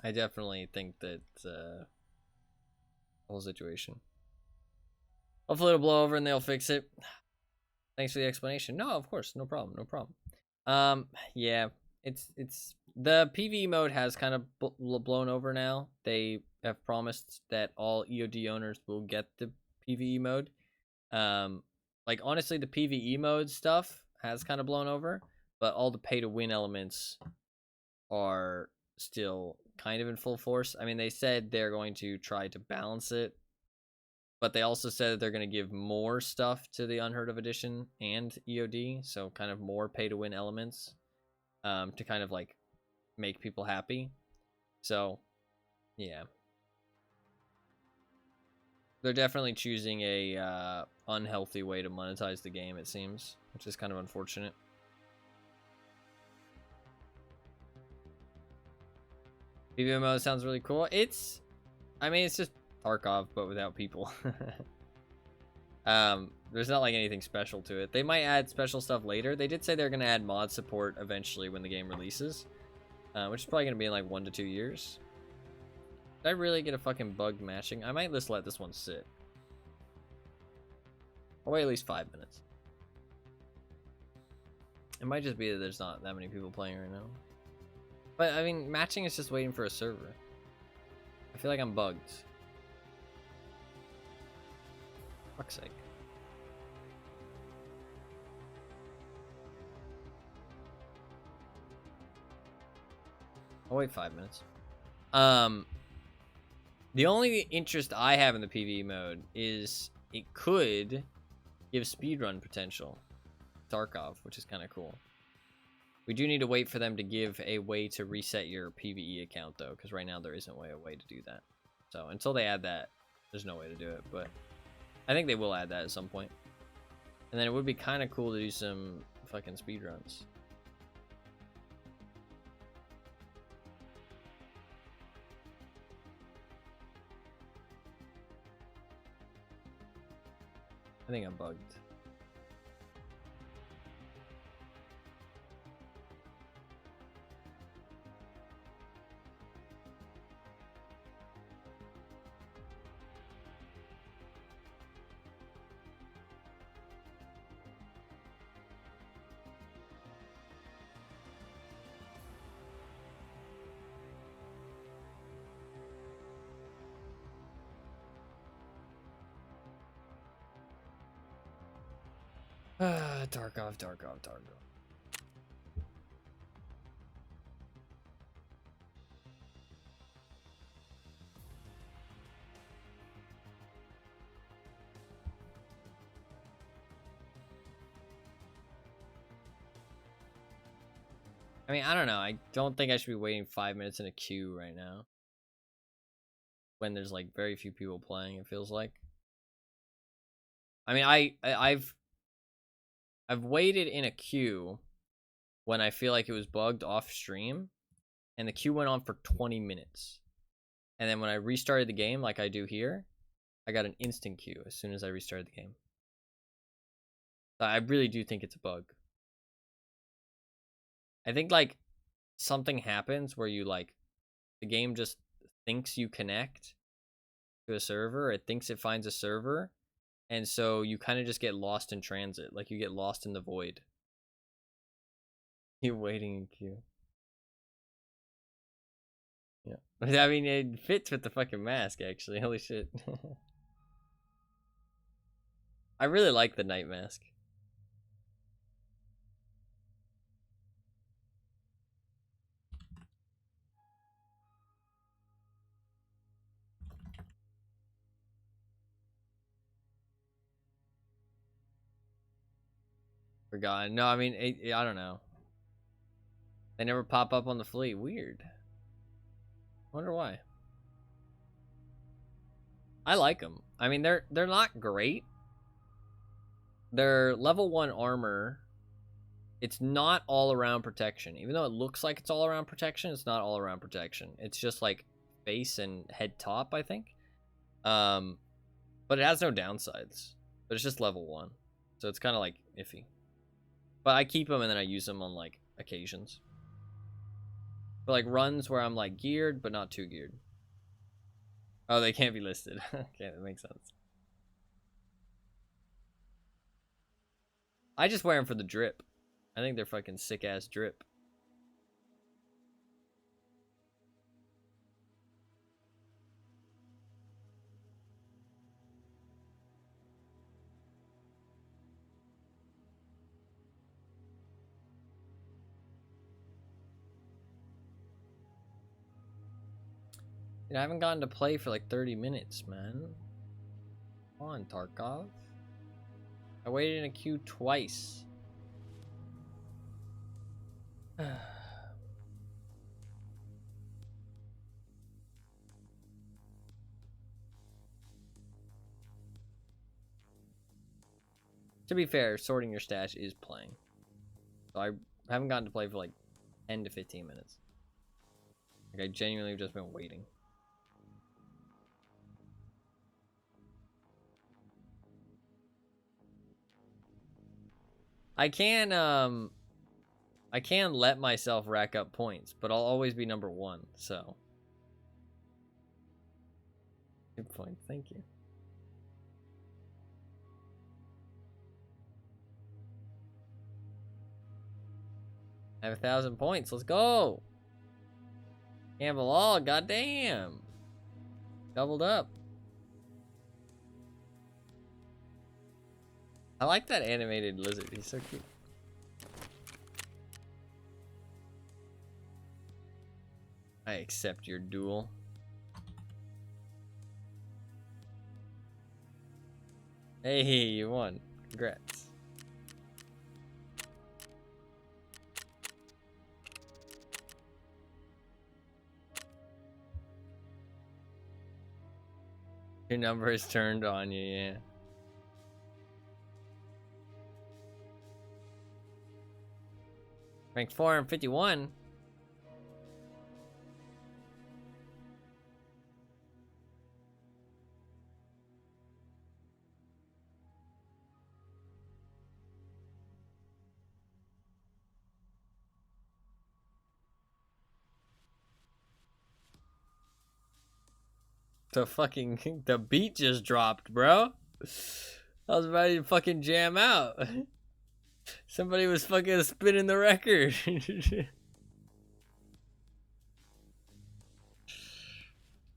I definitely think that whole situation. Hopefully it'll blow over and they'll fix it. Thanks for the explanation. No, of course, no problem, no problem. Yeah, it's the PvE mode has kind of blown over now. They have promised that all EOD owners will get the PvE mode. Like honestly, the PvE mode stuff has kind of blown over, but all the pay to win elements are still kind of in full force. I mean, they said they're going to try to balance it, but they also said that they're going to give more stuff to the Unheard of Edition and EOD, so kind of more pay-to-win elements to kind of like make people happy. So, yeah. They're definitely choosing a unhealthy way to monetize the game, it seems, which is kind of unfortunate. PvE mode sounds really cool. I mean, it's just Tarkov, but without people. There's not like anything special to it. They might add special stuff later. They did say they're gonna add mod support eventually when the game releases, which is probably gonna be in like 1 to 2 years. Did I really get a fucking bugged matching? I might just let this one sit. I'll wait at least 5 minutes. It might just be that there's not that many people playing right now. But I mean, matching is just waiting for a server. I feel like I'm bugged. Fuck's sake. I'll wait 5 minutes. The only interest I have in the PvE mode is it could give speedrun potential. Tarkov, which is kind of cool. We do need to wait for them to give a way to reset your PvE account, though, because right now there isn't a way to do that. So until they add that, there's no way to do it, but I think they will add that at some point. And then it would be kind of cool to do some fucking speedruns. think I'm bugged. Tarkov. I mean, I don't know. I don't think I should be waiting 5 minutes in a queue right now. When there's like very few people playing, it feels like. I mean, I've waited in a queue when I feel like it was bugged off stream, and the queue went on for 20 minutes. And then when I restarted the game, like I do here, I got an instant queue as soon as I restarted the game. So I really do think it's a bug. I think like something happens where you like the game just thinks you connect to a server. It thinks it finds a server, and so you kind of just get lost in transit. Like you get lost in the void. You're waiting in queue. Yeah. I mean, it fits with the fucking mask, actually. Holy shit. I really like the night mask. Forgotten. No, I mean, I don't know. They never pop up on the fleet. Weird. Wonder why. I like them. I mean, they're not great. They're level 1 armor. It's not all around protection. Even though it looks like it's all around protection, it's not all around protection. It's just like face and head top, I think. But it has no downsides. But it's just level 1. So it's kind of like iffy. But I keep them and then I use them on like occasions. For like runs where I'm like geared, but not too geared. Oh, they can't be listed. Okay, that makes sense. I just wear them for the drip. I think they're fucking sick ass drip. Dude, I haven't gotten to play for like 30 minutes, man. Come on, Tarkov. I waited in a queue twice. To be fair, sorting your stash is playing. So I haven't gotten to play for like 10 to 15 minutes. Like I genuinely have just been waiting. I can let myself rack up points, but I'll always be number 1, so. Good point, thank you. I have 1,000 points. Let's go. Gamble all. Goddamn. Doubled up. I like that animated lizard. He's so cute. I accept your duel. Hey, you won. Congrats. Your number is turned on you, yeah. Ranked 451. the beat just dropped, bro. I was ready to fucking jam out. Somebody was fucking spinning the record.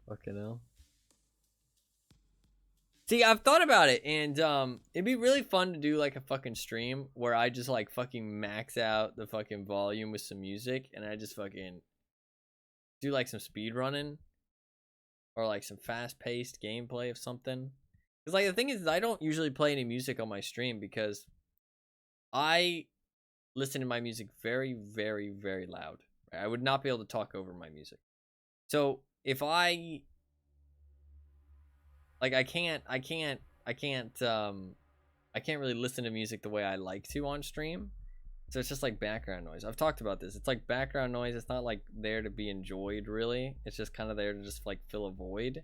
Fucking hell. See, I've thought about it, and it'd be really fun to do like a fucking stream where I just like fucking max out the fucking volume with some music, and I just fucking do like some speed running or like some fast-paced gameplay of something. Because like the thing is, I don't usually play any music on my stream because I listen to my music very, very, very loud. I would not be able to talk over my music. So if I like, I can't really listen to music the way I like to on stream. So it's just like background noise. I've talked about this. It's like background noise. It's not like there to be enjoyed really. It's just kind of there to just like fill a void.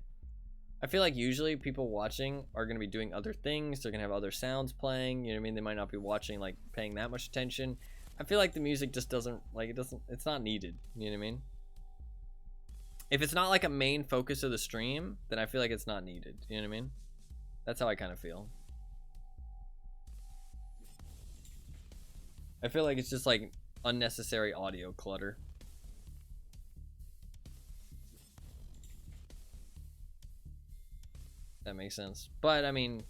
I feel like usually people watching are going to be doing other things. They're going to have other sounds playing. You know what I mean? They might not be watching, like paying that much attention. I feel like the music just doesn't, like it's not needed. You know what I mean? If it's not like a main focus of the stream, then I feel like it's not needed. You know what I mean? That's how I kind of feel. I feel like it's just like unnecessary audio clutter. That makes sense. But I mean,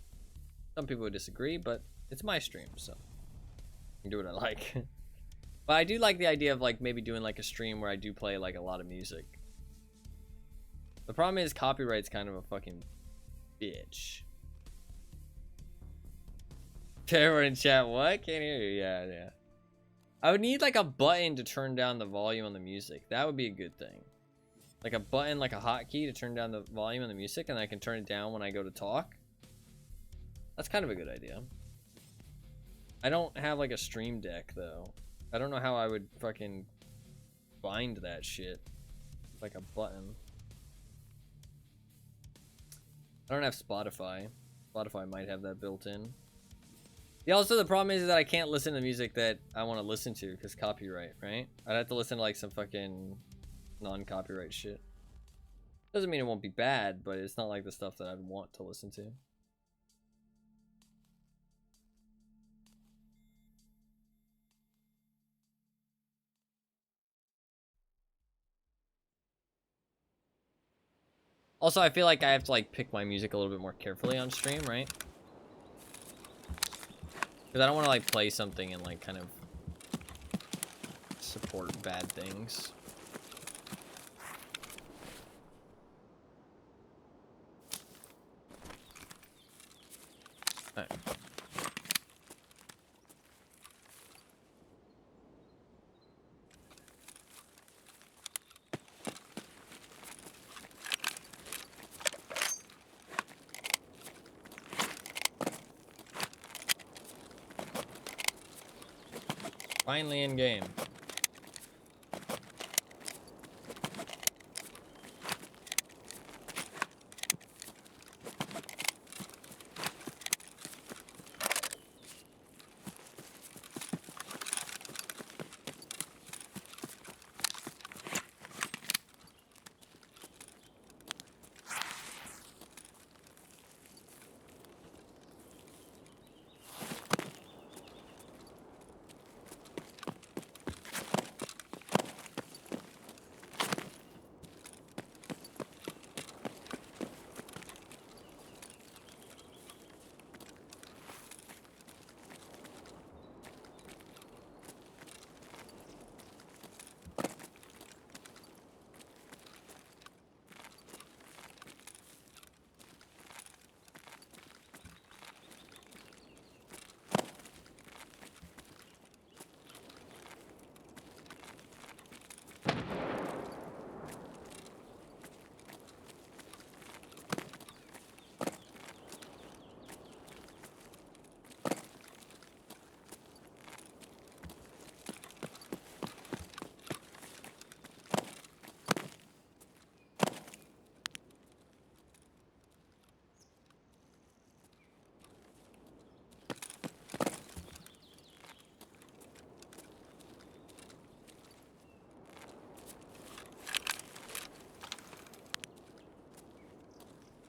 some people would disagree, but it's my stream, so I can do what I like. But I do like the idea of like maybe doing like a stream where I do play like a lot of music. The problem is copyright's kind of a fucking bitch. Everyone in chat, what? Can't hear you. Yeah. I would need like a button to turn down the volume on the music. That would be a good thing. Like a button, like a hotkey to turn down the volume on the music, and I can turn it down when I go to talk. That's kind of a good idea. I don't have like a stream deck though. I don't know how I would fucking find that shit. Like a button. I don't have Spotify. Spotify might have that built in. Yeah, also the problem is that I can't listen to music that I want to listen to because copyright, right? I'd have to listen to like some fucking non-copyright shit. Doesn't mean it won't be bad, but it's not like the stuff that I'd want to listen to. Also, I feel like I have to like pick my music a little bit more carefully on stream, right? Because I don't want to like play something and like kind of support bad things. All right. Finally in game.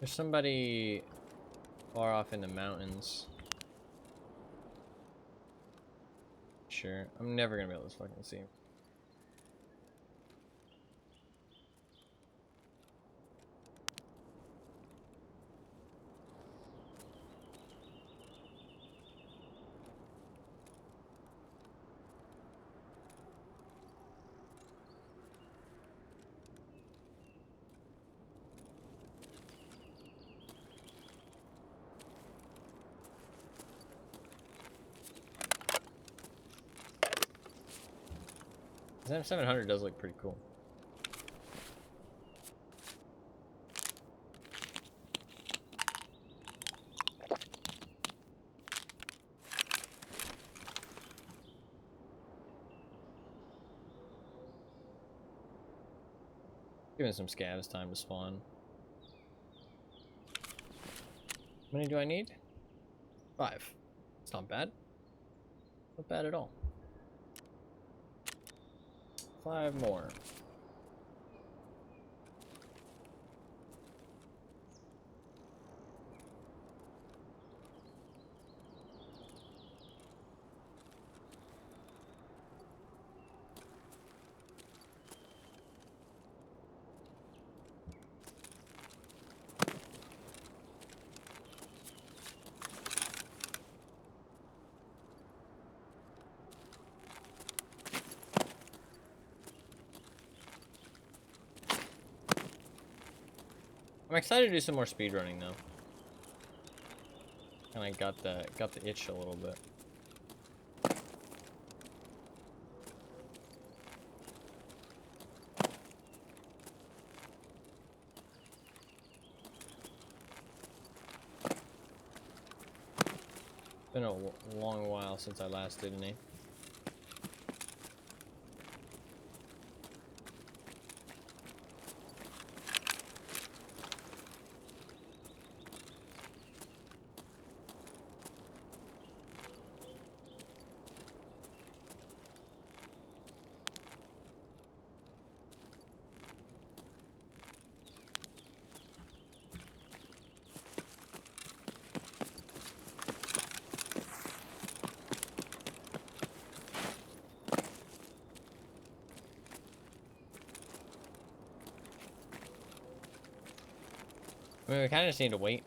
There's somebody far off in the mountains. Sure. I'm never gonna be able to fucking see him. This M700 does look pretty cool. Giving some scavs time to spawn. How many do I need? 5. It's not bad. Not bad at all. 5 more. I'm excited to do some more speedrunning though. And I got the itch a little bit. It's been a long while since I last did any. I mean, we kind of just need to wait.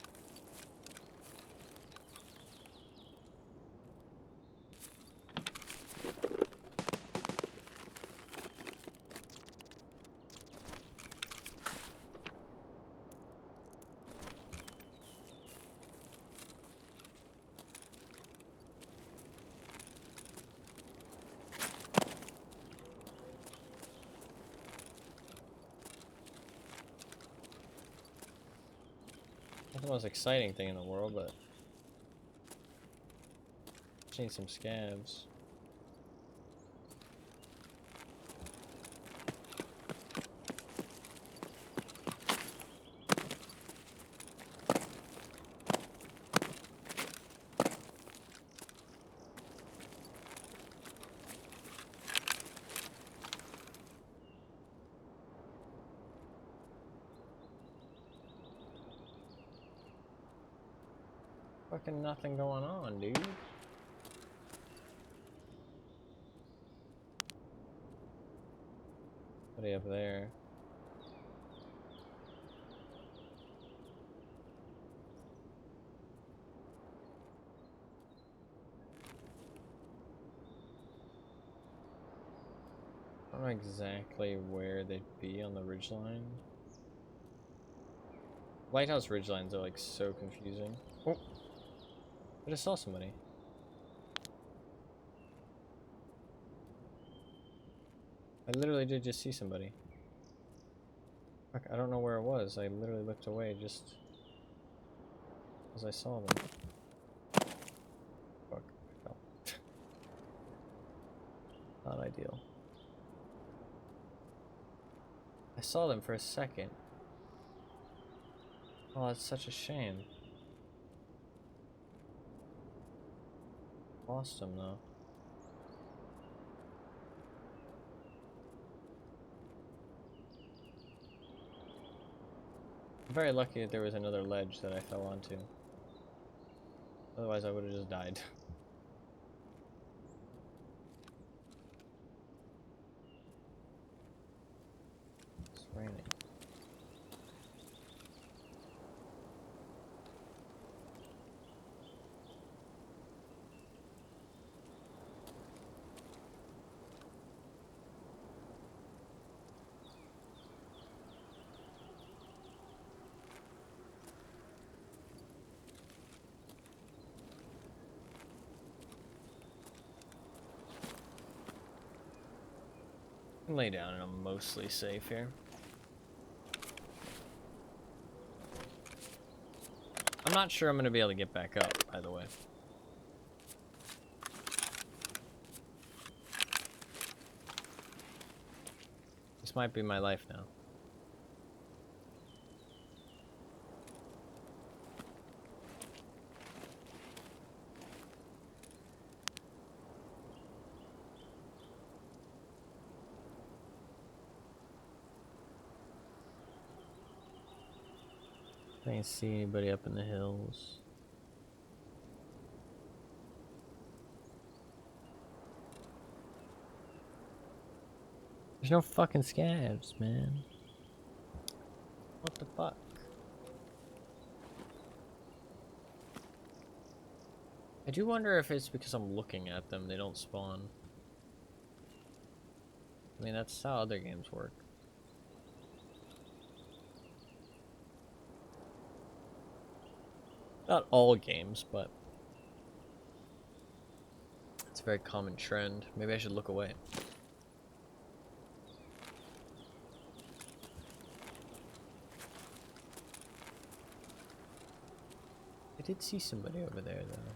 Not the most exciting thing in the world, but just need some scavs. Fucking nothing going on, dude. Somebody up there. I don't know exactly where they'd be on the ridgeline. Lighthouse ridgelines are like so confusing. Oh, I just saw somebody. I literally did just see somebody. Fuck, I don't know where it was. I literally looked away just as I saw them. Fuck, I fell. Not ideal. I saw them for a second. Oh, it's such a shame. Lost them though. very lucky that there was another ledge that I fell onto. Otherwise, I would have just died. It's raining. I can lay down and I'm mostly safe here. I'm not sure I'm going to be able to get back up, by the way. This might be my life now. I can't see anybody up in the hills. There's no fucking scavs, man. What the fuck? I do wonder if it's because I'm looking at them, they don't spawn. I mean, that's how other games work. Not all games, but it's a very common trend. Maybe I should look away. I did see somebody over there, though.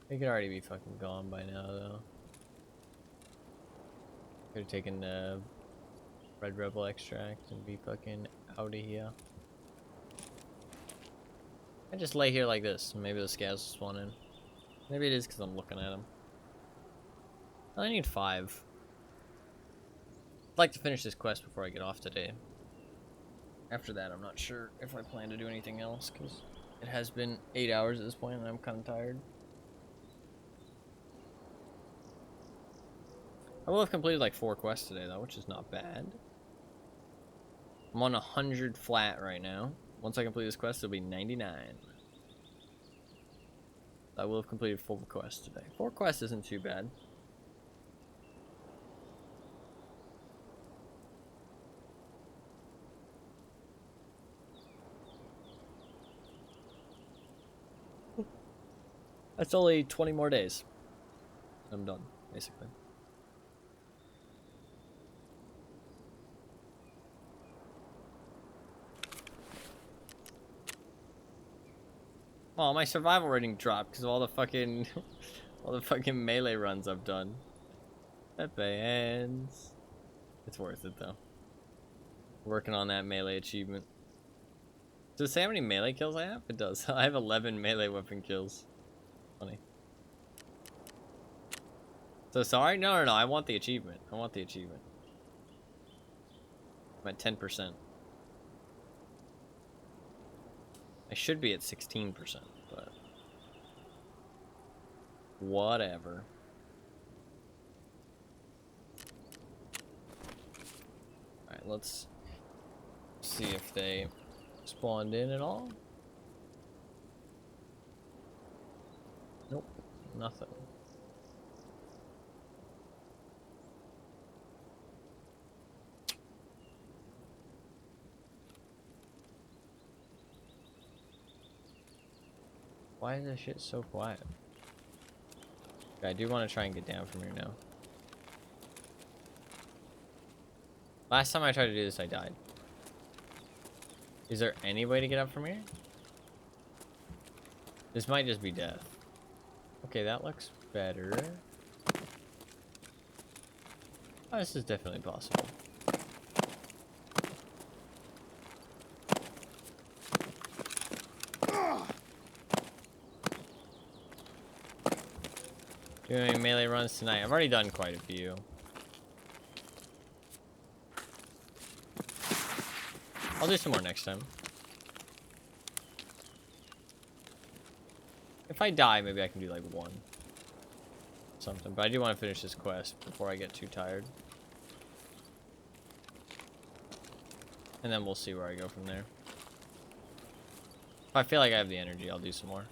He could already be fucking gone by now, though. Could have taken the Red Rebel extract and be fucking out of here. I just lay here like this, and maybe the scavs will spawn in. Maybe it is because I'm looking at them. I only need 5. I'd like to finish this quest before I get off today. After that, I'm not sure if I plan to do anything else, because it has been 8 hours at this point, and I'm kind of tired. I will have completed like 4 quests today, though, which is not bad. I'm on 100 flat right now. Once I complete this quest, it'll be 99. I will have completed 4 quests today. 4 quests isn't too bad. That's only 20 more days. I'm done, basically. Oh, my survival rating dropped because of all the fucking melee runs I've done. Pepe hands. It's worth it though. Working on that melee achievement. Does it say how many melee kills I have? It does. I have 11 melee weapon kills. Funny. So sorry? No. I want the achievement. I want the achievement. I'm at 10%. I should be at 16%, but whatever. Alright, let's see if they spawned in at all. Nope, nothing. Why is this shit so quiet? Okay, I do want to try and get down from here now. Last time I tried to do this, I died. Is there any way to get up from here? This might just be death. Okay, that looks better. Oh, this is definitely possible. Doing any melee runs tonight? I've already done quite a few. I'll do some more next time. If I die, maybe I can do like one. Something. But I do want to finish this quest before I get too tired. And then we'll see where I go from there. If I feel like I have the energy, I'll do some more.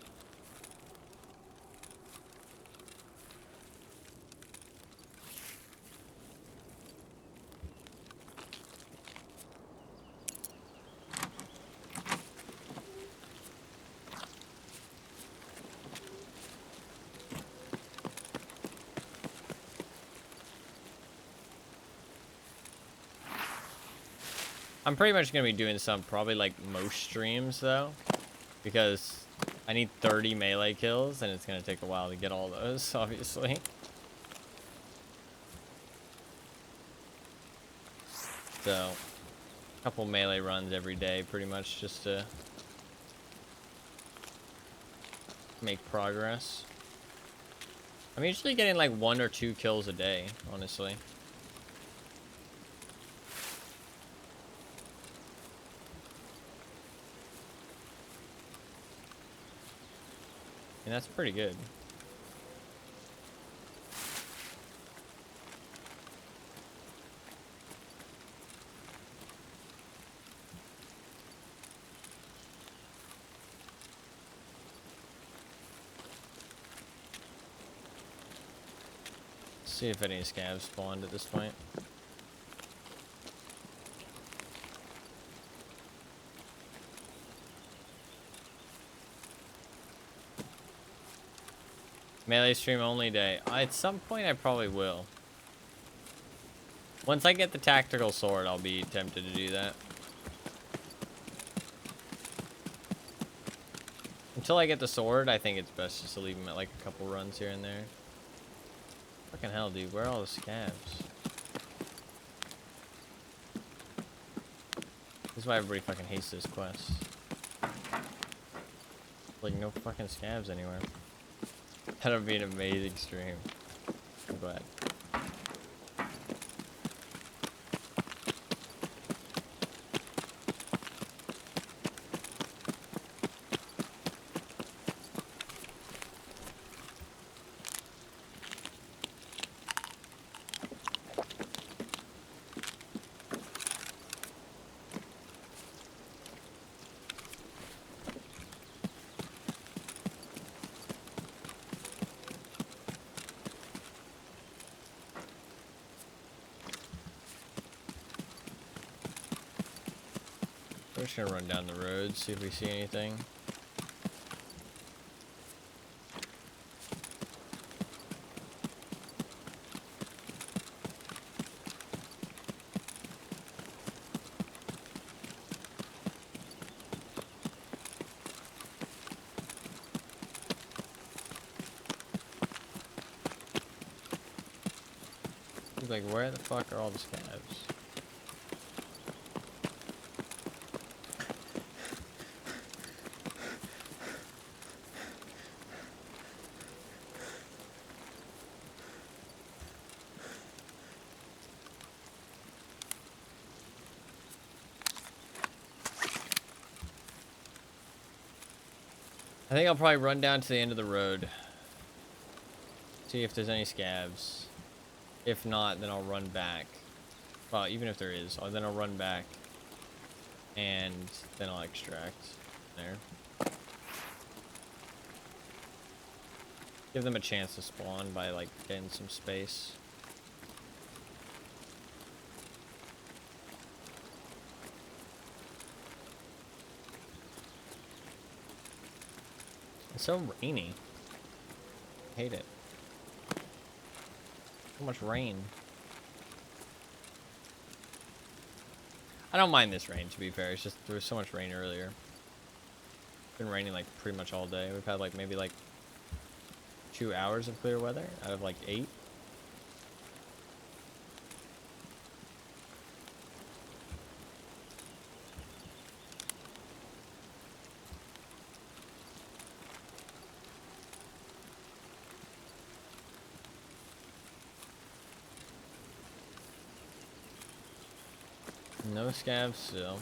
I'm pretty much going to be doing some, probably like most streams though, because I need 30 melee kills and it's going to take a while to get all those, obviously. So, a couple melee runs every day pretty much just to make progress. I'm usually getting like 1 or 2 kills a day, honestly. And that's pretty good. See if any scavs spawned at this point. Melee stream only day. At some point I probably will. Once I get the tactical sword, I'll be tempted to do that. Until I get the sword, I think it's best just to leave them at like a couple runs here and there. Fucking hell, dude. Where are all the scavs? This is why everybody fucking hates this quest. Like, no fucking scavs anywhere. That'll be an amazing stream. I'm glad. We're just gonna run down the road, see if we see anything. He's like, where the fuck are all the scavs? I think I'll probably run down to the end of the road. See if there's any scavs. If not, then I'll run back. Well, even if there is, then I'll run back. And then I'll extract. There. Give them a chance to spawn by, like, getting some space. It's so rainy. I hate it. So much rain. I don't mind this rain, to be fair. It's just there was so much rain earlier. It's been raining like pretty much all day. We've had like maybe like 2 hours of clear weather out of like 8. No scabs still.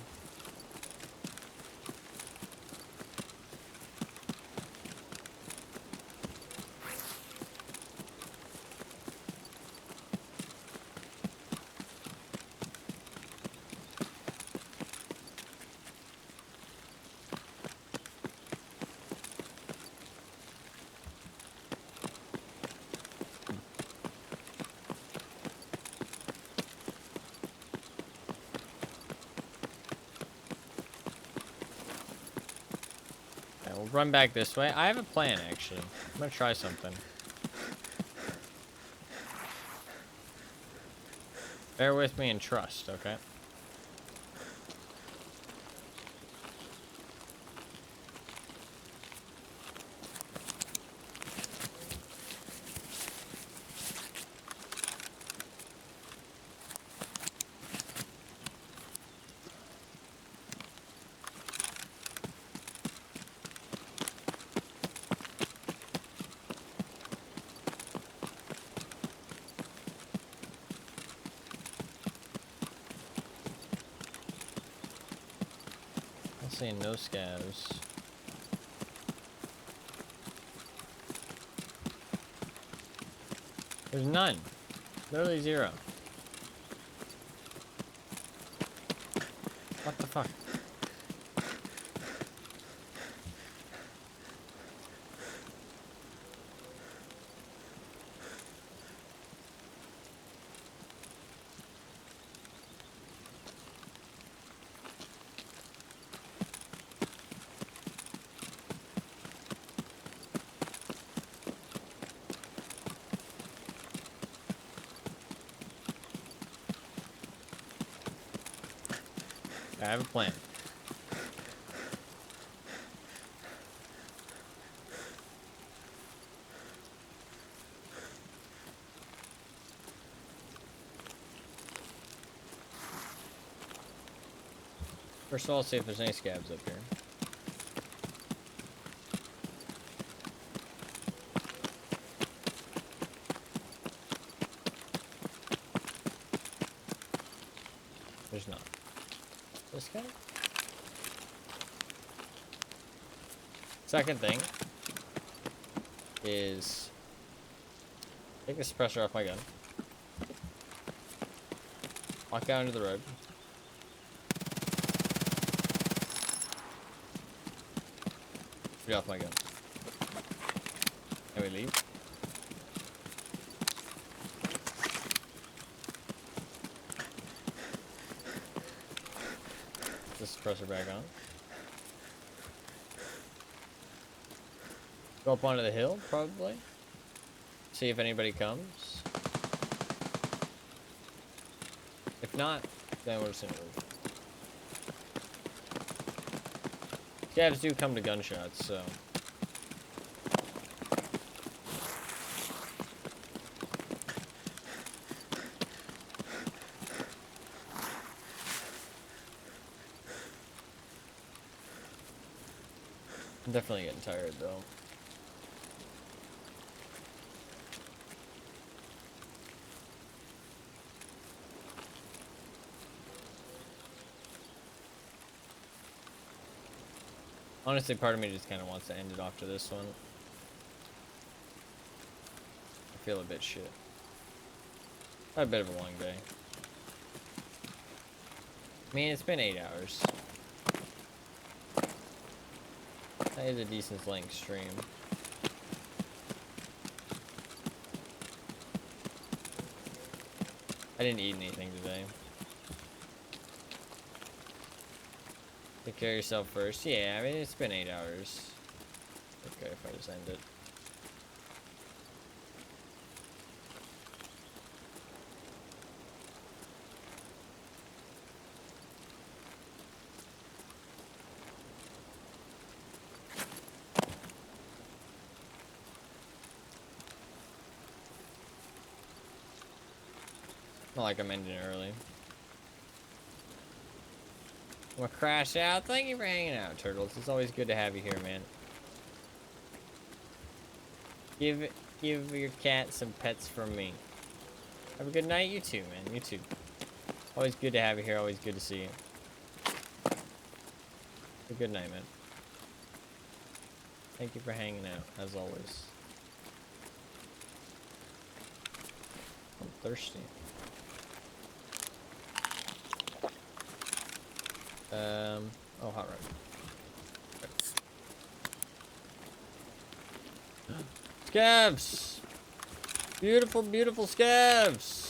We'll run back this way. I have a plan, actually. I'm gonna try something. Bear with me and trust, okay? Seeing no scabs. There's none. Literally 0. What the fuck? I have a plan. First of all, see if there's any scabs up here. There's not. This guy? Second thing is take the suppressor off my gun. Walk out into the road. Get off my gun. And we leave. Put the suppressor back on. Go up onto the hill, probably. See if anybody comes. If not, then we're just gonna move. Scabs do come to gunshots, so. I'm definitely getting tired, though. Honestly, part of me just kind of wants to end it off to this one. I feel a bit shit. Had a bit of a long day. I mean, it's been 8 hours. That is a decent length stream. I didn't eat anything today. Take care of yourself first. Yeah, I mean, it's been 8 hours. Okay, if I just end it. Not like I'm ending early. I'm gonna crash out. Thank you for hanging out, Turtles. It's always good to have you here, man. Give your cat some pets from me. Have a good night, you too, man. You too. Always good to have you here. Always good to see you. Have a good night, man. Thank you for hanging out, as always. I'm thirsty. Oh, hot rod. Scavs! Beautiful, beautiful scavs!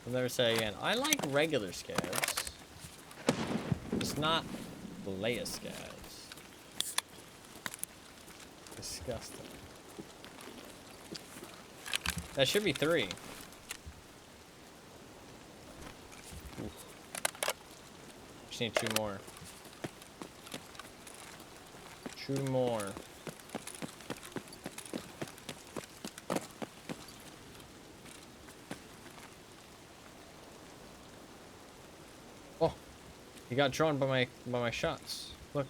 I'll never say again. I like regular scavs. It's not Leia scavs. Disgusting. That should be 3. Oof. Just need 2 more. 2 more. Oh, he got drawn by my shots. Look.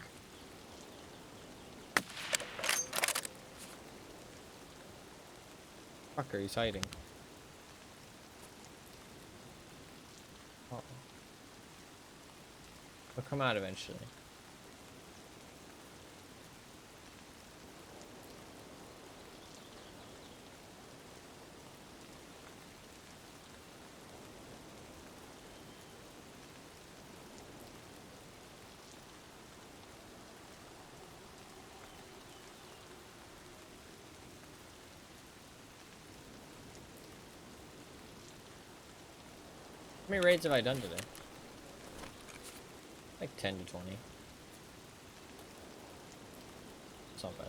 Fucker, he's hiding. Uh-oh. He'll come out eventually. How many raids have I done today? Like 10 to 20. It's not bad.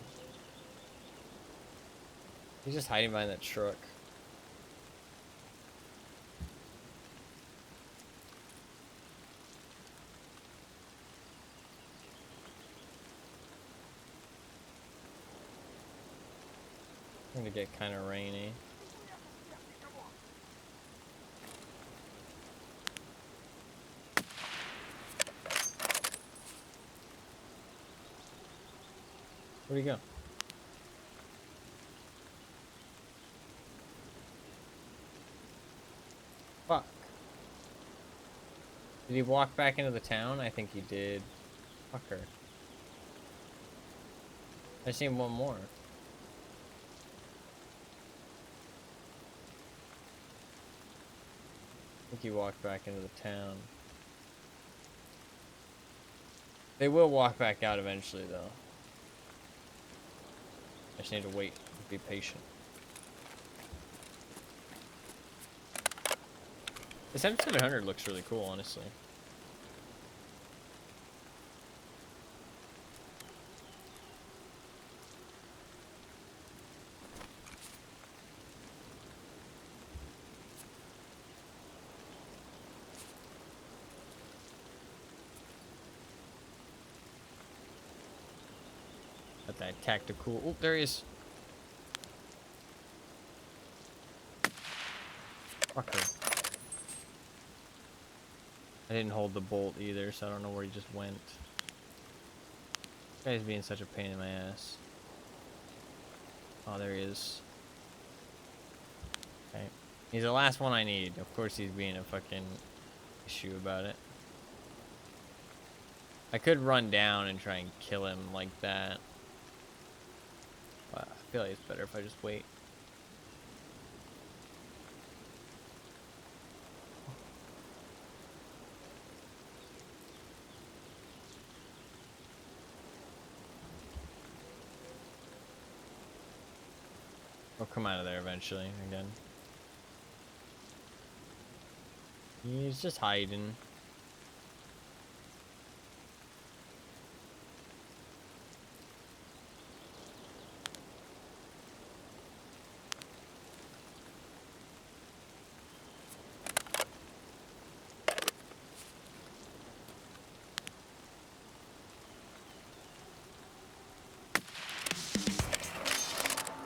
He's just hiding behind that truck. It's gonna get kind of rainy. Where'd he go? Fuck. Did he walk back into the town? I think he did. Fucker. I seen one more. I think he walked back into the town. They will walk back out eventually, though. I just need to wait and be patient. This M700 looks really cool, honestly. Got that tactical. Oh, there he is. Fucker. I didn't hold the bolt either, so I don't know where he just went. This guy's being such a pain in my ass. Oh, there he is. Okay. He's the last one I need. Of course he's being a fucking issue about it. I could run down and try and kill him like that. But I feel like it's better if I just wait. He'll come out of there eventually again. He's just hiding.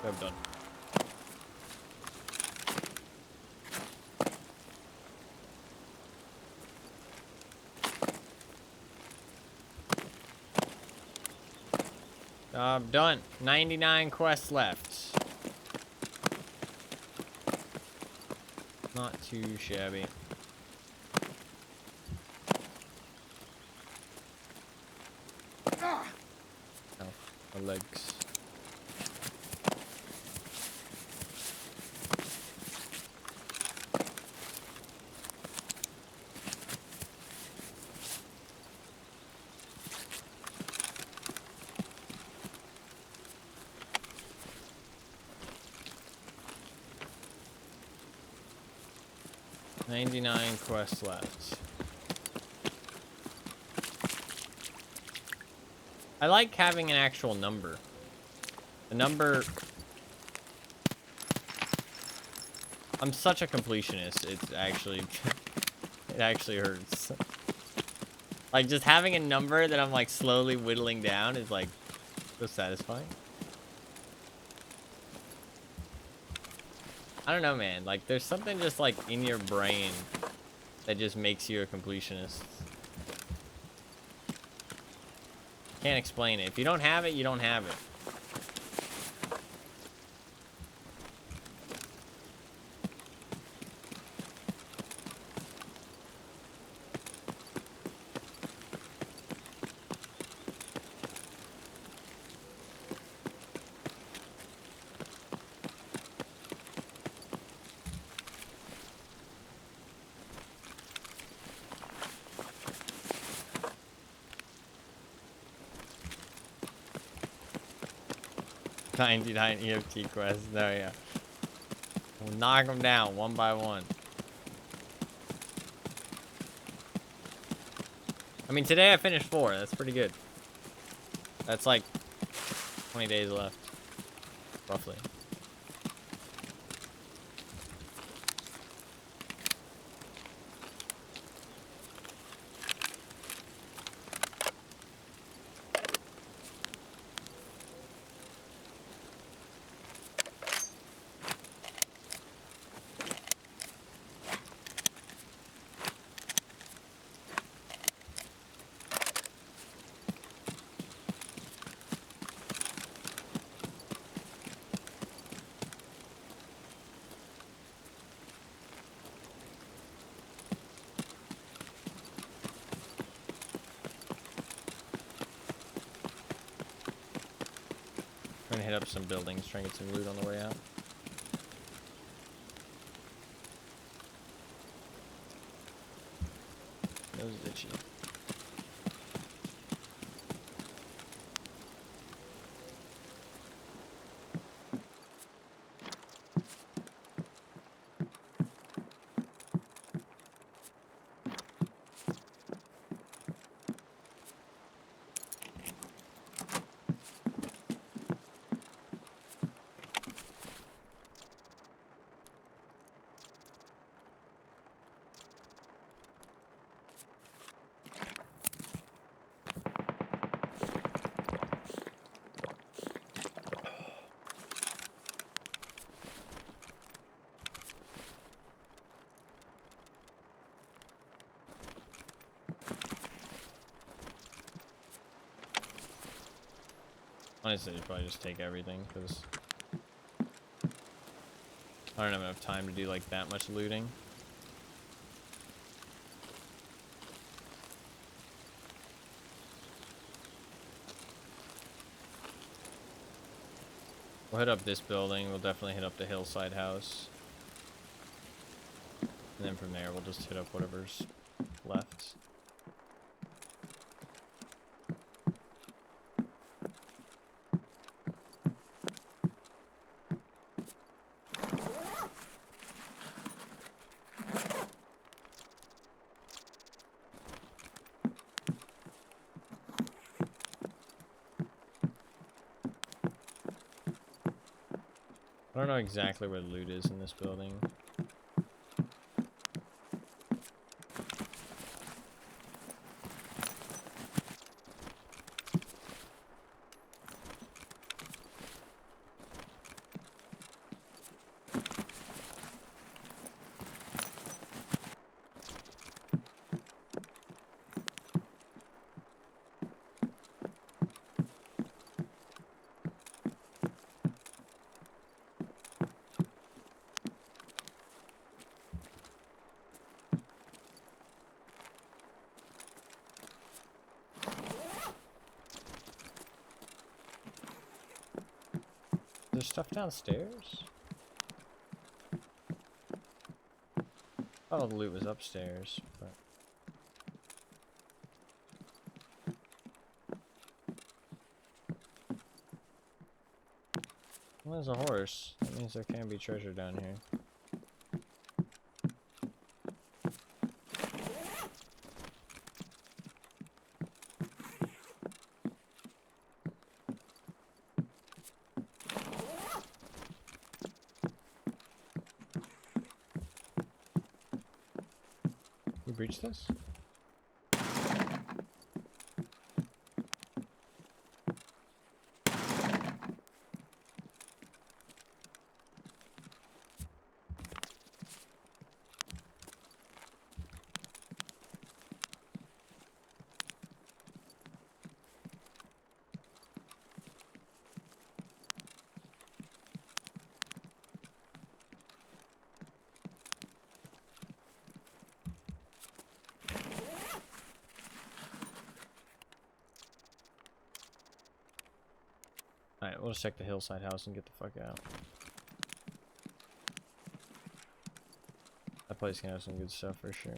Job done. Job done. 99 quests left. Not too shabby. Oh, my legs. $99 quests left. I like having an actual number. The number... I'm such a completionist. It's actually... it actually hurts. Like, just having a number that I'm, like, slowly whittling down is, like, so satisfying. I don't know, man. Like, there's something just, like, in your brain that just makes you a completionist. Can't explain it. If you don't have it, you don't have it. $99 EFT quests. There we go. We'll knock them down one by one. I mean, today I finished 4. That's pretty good. That's like 20 days left, roughly. Trying to hit up some buildings, try and get some loot on the way out. Nose is itchy. Honestly, you probably just take everything, because I don't have enough time to do like that much looting. We'll hit up this building. We'll definitely hit up the hillside house. And then from there, we'll just hit up whatever's left. I don't know exactly where the loot is in this building. stuff downstairs? Oh, the loot was upstairs, but... Well, there's a horse. That means there can be treasure down here. You breached this? Alright, we'll just check the hillside house and get the fuck out. That place can have some good stuff for sure.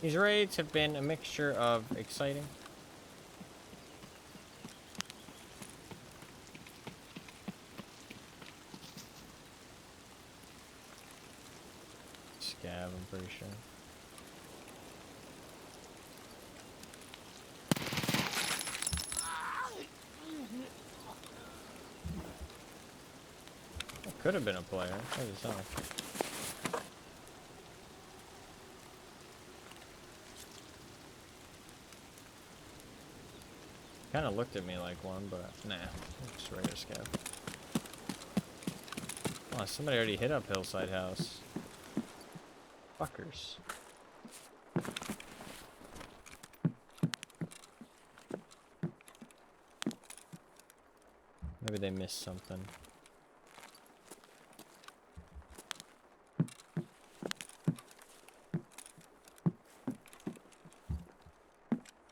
These raids have been a mixture of exciting scav, I'm pretty sure. That could have been a player. What does it sound like? Kind of looked at me like one, but nah, it's regular scav. Oh, somebody already hit up Hillside House. Fuckers. Maybe they missed something.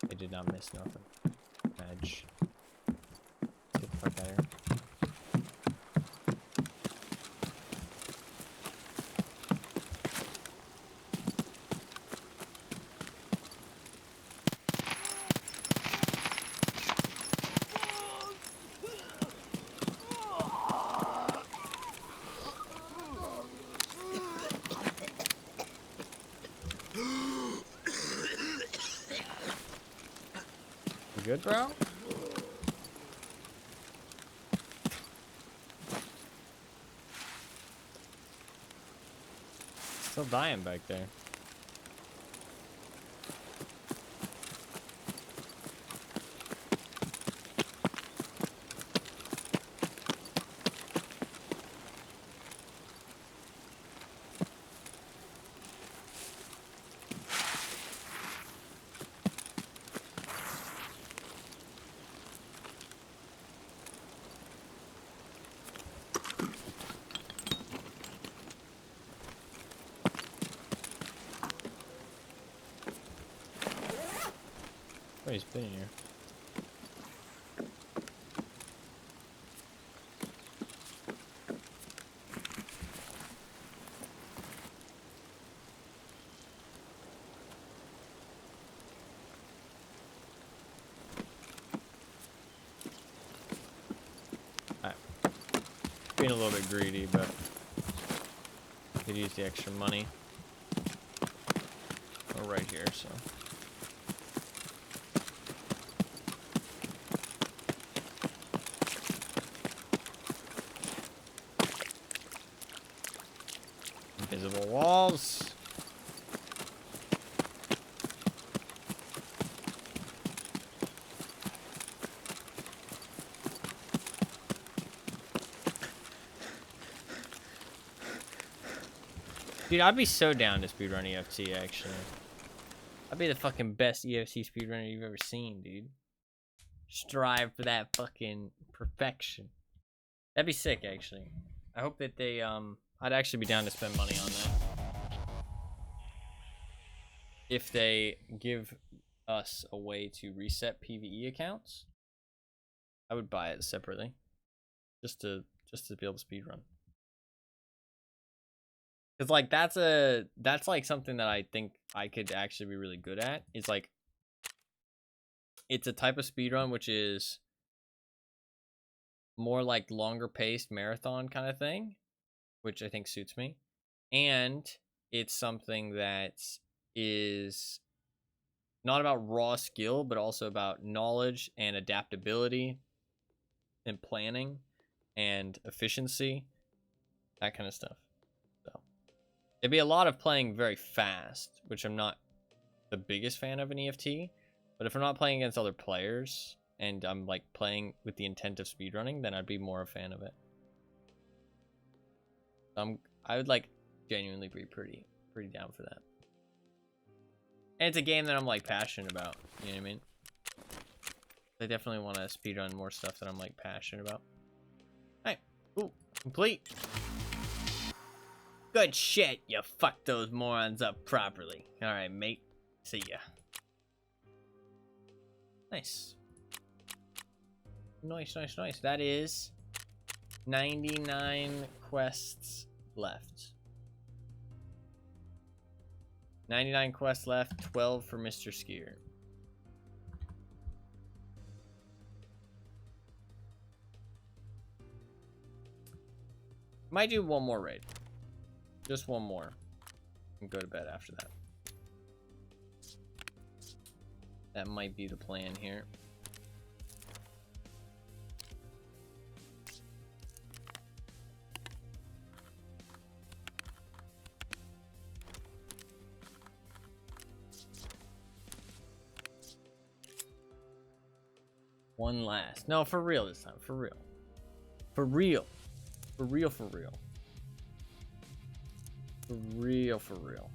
They did not miss nothing. Edge. Let's get the fuck out of here. You good, bro? Still dying back there. Oh, he's been here. Alright. Being a little bit greedy, but could use the extra money. We're right here, so. Dude, I'd be so down to speedrun EFT, actually. I'd be the fucking best EFT speedrunner you've ever seen, dude. Strive for that fucking perfection. That'd be sick, actually. I hope that they, I'd actually be down to spend money on that. If they give us a way to reset PvE accounts, I would buy it separately. Just to be able to speedrun. Cause like that's like something that I think I could actually be really good at. It's like it's a type of speedrun which is more like longer paced marathon kind of thing, which I think suits me. And it's something that is not about raw skill, but also about knowledge and adaptability and planning and efficiency, that kind of stuff. So it'd be a lot of playing very fast, which I'm not the biggest fan of in EFT. But if I'm not playing against other players and I'm like playing with the intent of speedrunning, then I'd be more a fan of it. I would like genuinely be pretty down for that. And it's a game that I'm like passionate about. You know what I mean? I definitely want to speedrun more stuff that I'm like passionate about. Hey, ooh, complete. Good shit. You fucked those morons up properly. All right, mate. See ya. Nice. Nice. That is 99 quests left. 99 quests left, 12 for Mr. Skier. Might do one more raid. Just one more. And go to bed after that. That might be the plan here. One last. No, for real this time. For real. For real. For real, for real. For real, for real.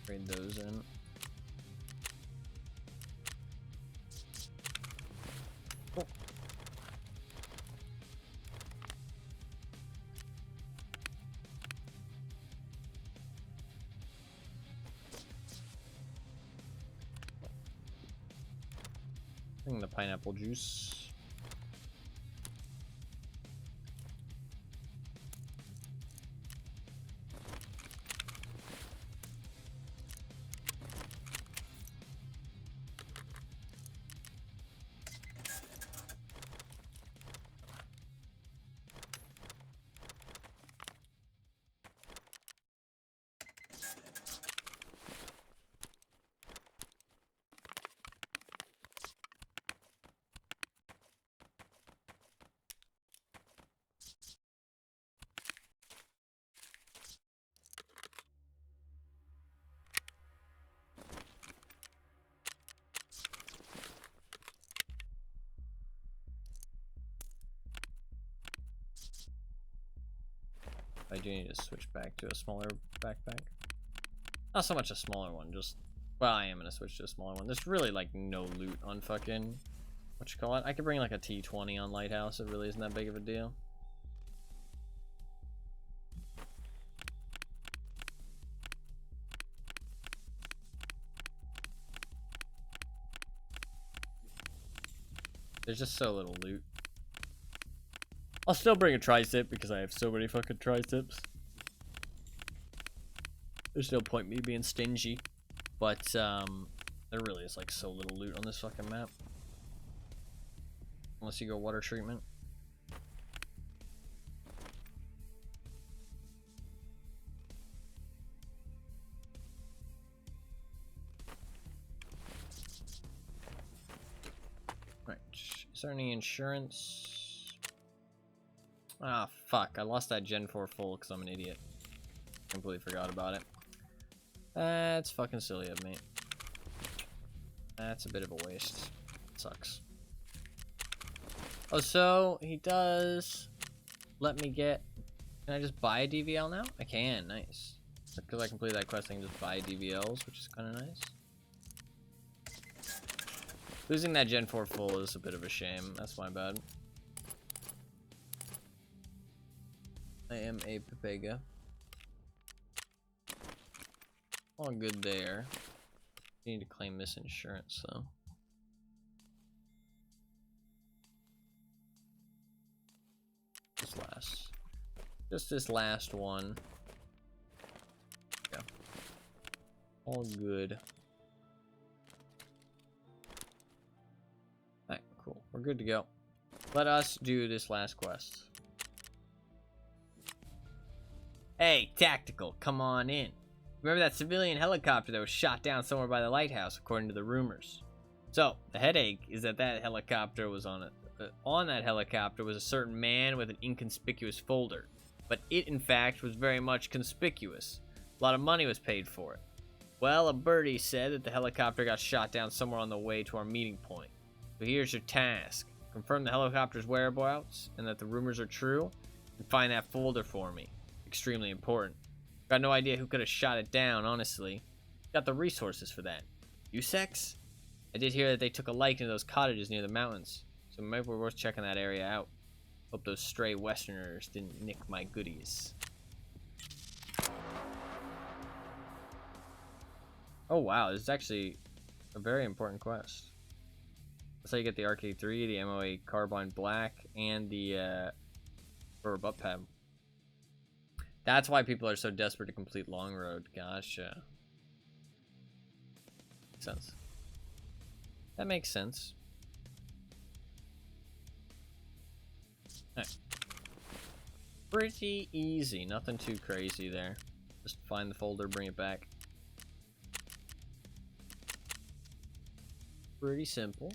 Trade those in. Oh. Bring the pineapple juice. I do need to switch back to a smaller backpack. Not so much a smaller one, just... Well, I am going to switch to a smaller one. There's really, like, no loot on fucking... What you call it? I could bring, like, a T20 on Lighthouse. It really isn't that big of a deal. There's just so little loot. I'll still bring a tricep because I have so many fucking triceps. There's no point me being stingy. But, there really is, like, so little loot on this fucking map. Unless you go water treatment. Right. Is there any insurance? Ah, fuck. I lost that Gen 4 full because I'm an idiot. Completely forgot about it. That's fucking silly of me. That's a bit of a waste. Sucks. Oh, so he does let me get... Can I just buy a DVL now? I can. Nice. Because I completed that quest, I can just buy DVLs, which is kind of nice. Losing that Gen 4 full is a bit of a shame. That's my bad. I am a Pepega. All good there. You need to claim this insurance, though. Just this last one. Yeah. All good. Alright, cool. We're good to go. Let us do this last quest. Hey, Tactical, come on in. Remember that civilian helicopter that was shot down somewhere by the lighthouse, according to the rumors? So, the headache is that helicopter was on it. On that helicopter was a certain man with an inconspicuous folder. But it, in fact, was very much conspicuous. A lot of money was paid for it. Well, a birdie said that the helicopter got shot down somewhere on the way to our meeting point. So here's your task. Confirm the helicopter's whereabouts and that the rumors are true, and find that folder for me. Extremely important. Got no idea who could have shot it down, honestly. Got the resources for that. USEX? I did hear that they took a liking to those cottages near the mountains, so maybe we're worth checking that area out. Hope those stray Westerners didn't nick my goodies. Oh wow, this is actually a very important quest. That's how you get the Arcade 3, the MOA Carbine Black, and the rubber butt pad. That's why people are so desperate to complete Long Road. Gotcha. Makes sense. That makes sense. Alright. Pretty easy. Nothing too crazy there. Just find the folder, bring it back. Pretty simple.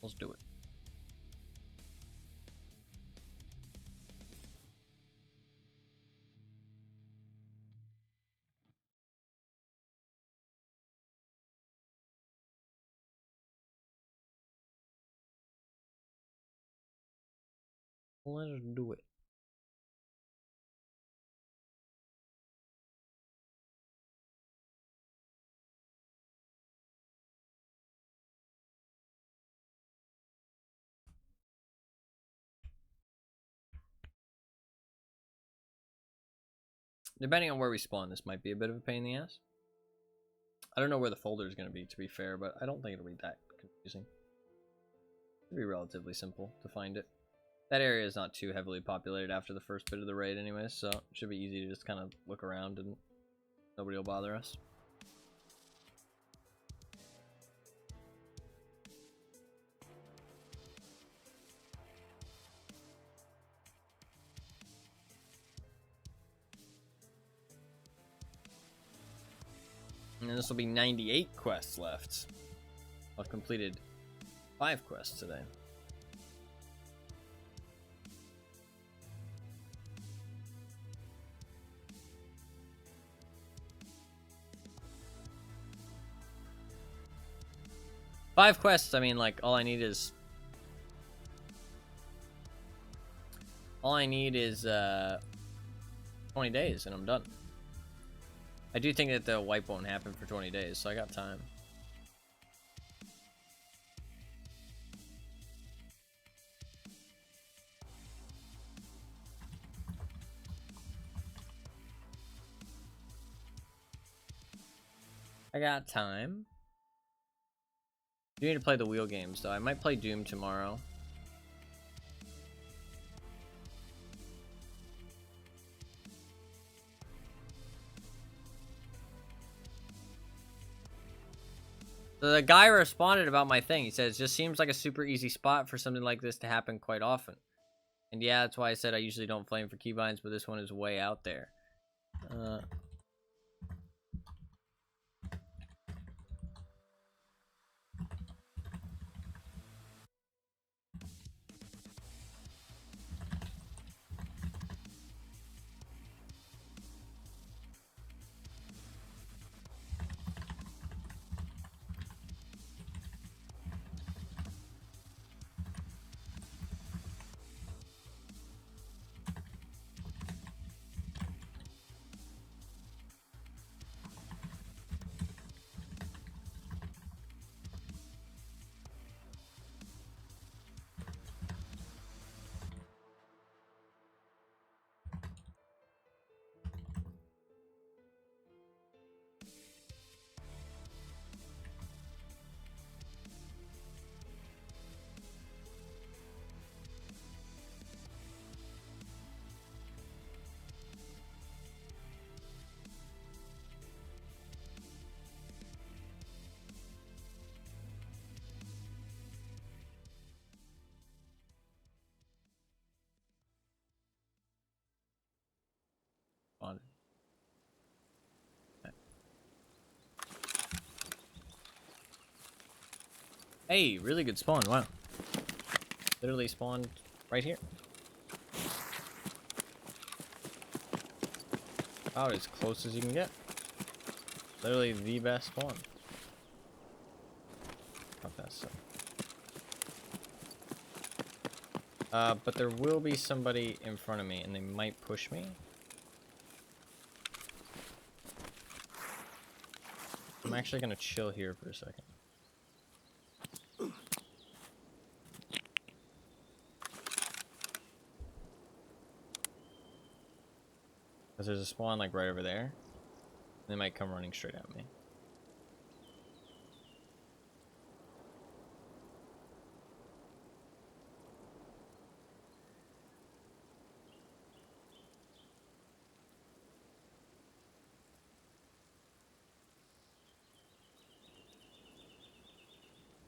Let's do it. Let's do it. Depending on where we spawn, this might be a bit of a pain in the ass. I don't know where the folder is going to be, to be fair, but I don't think it'll be that confusing. It'll be relatively simple to find it. That area is not too heavily populated after the first bit of the raid anyways, so it should be easy to just kind of look around and nobody will bother us. And this will be 98 quests left. I've completed 5 quests today. Five quests, I mean, like, all I need is 20 days and I'm done. I do think that the wipe won't happen for 20 days, so I got time. I got time. You need to play the wheel games, though. I might play Doom tomorrow. The guy responded about my thing. He says, just seems like a super easy spot for something like this to happen quite often. And yeah, that's why I said I usually don't flame for keybinds, but this one is way out there. On. Hey, really good spawn. Wow. Literally spawned right here. About as close as you can get. Literally the best spawn. Not that so. But there will be somebody in front of me, and they might push me. I'm actually gonna chill here for a second. Because there's a spawn like right over there. They might come running straight at me.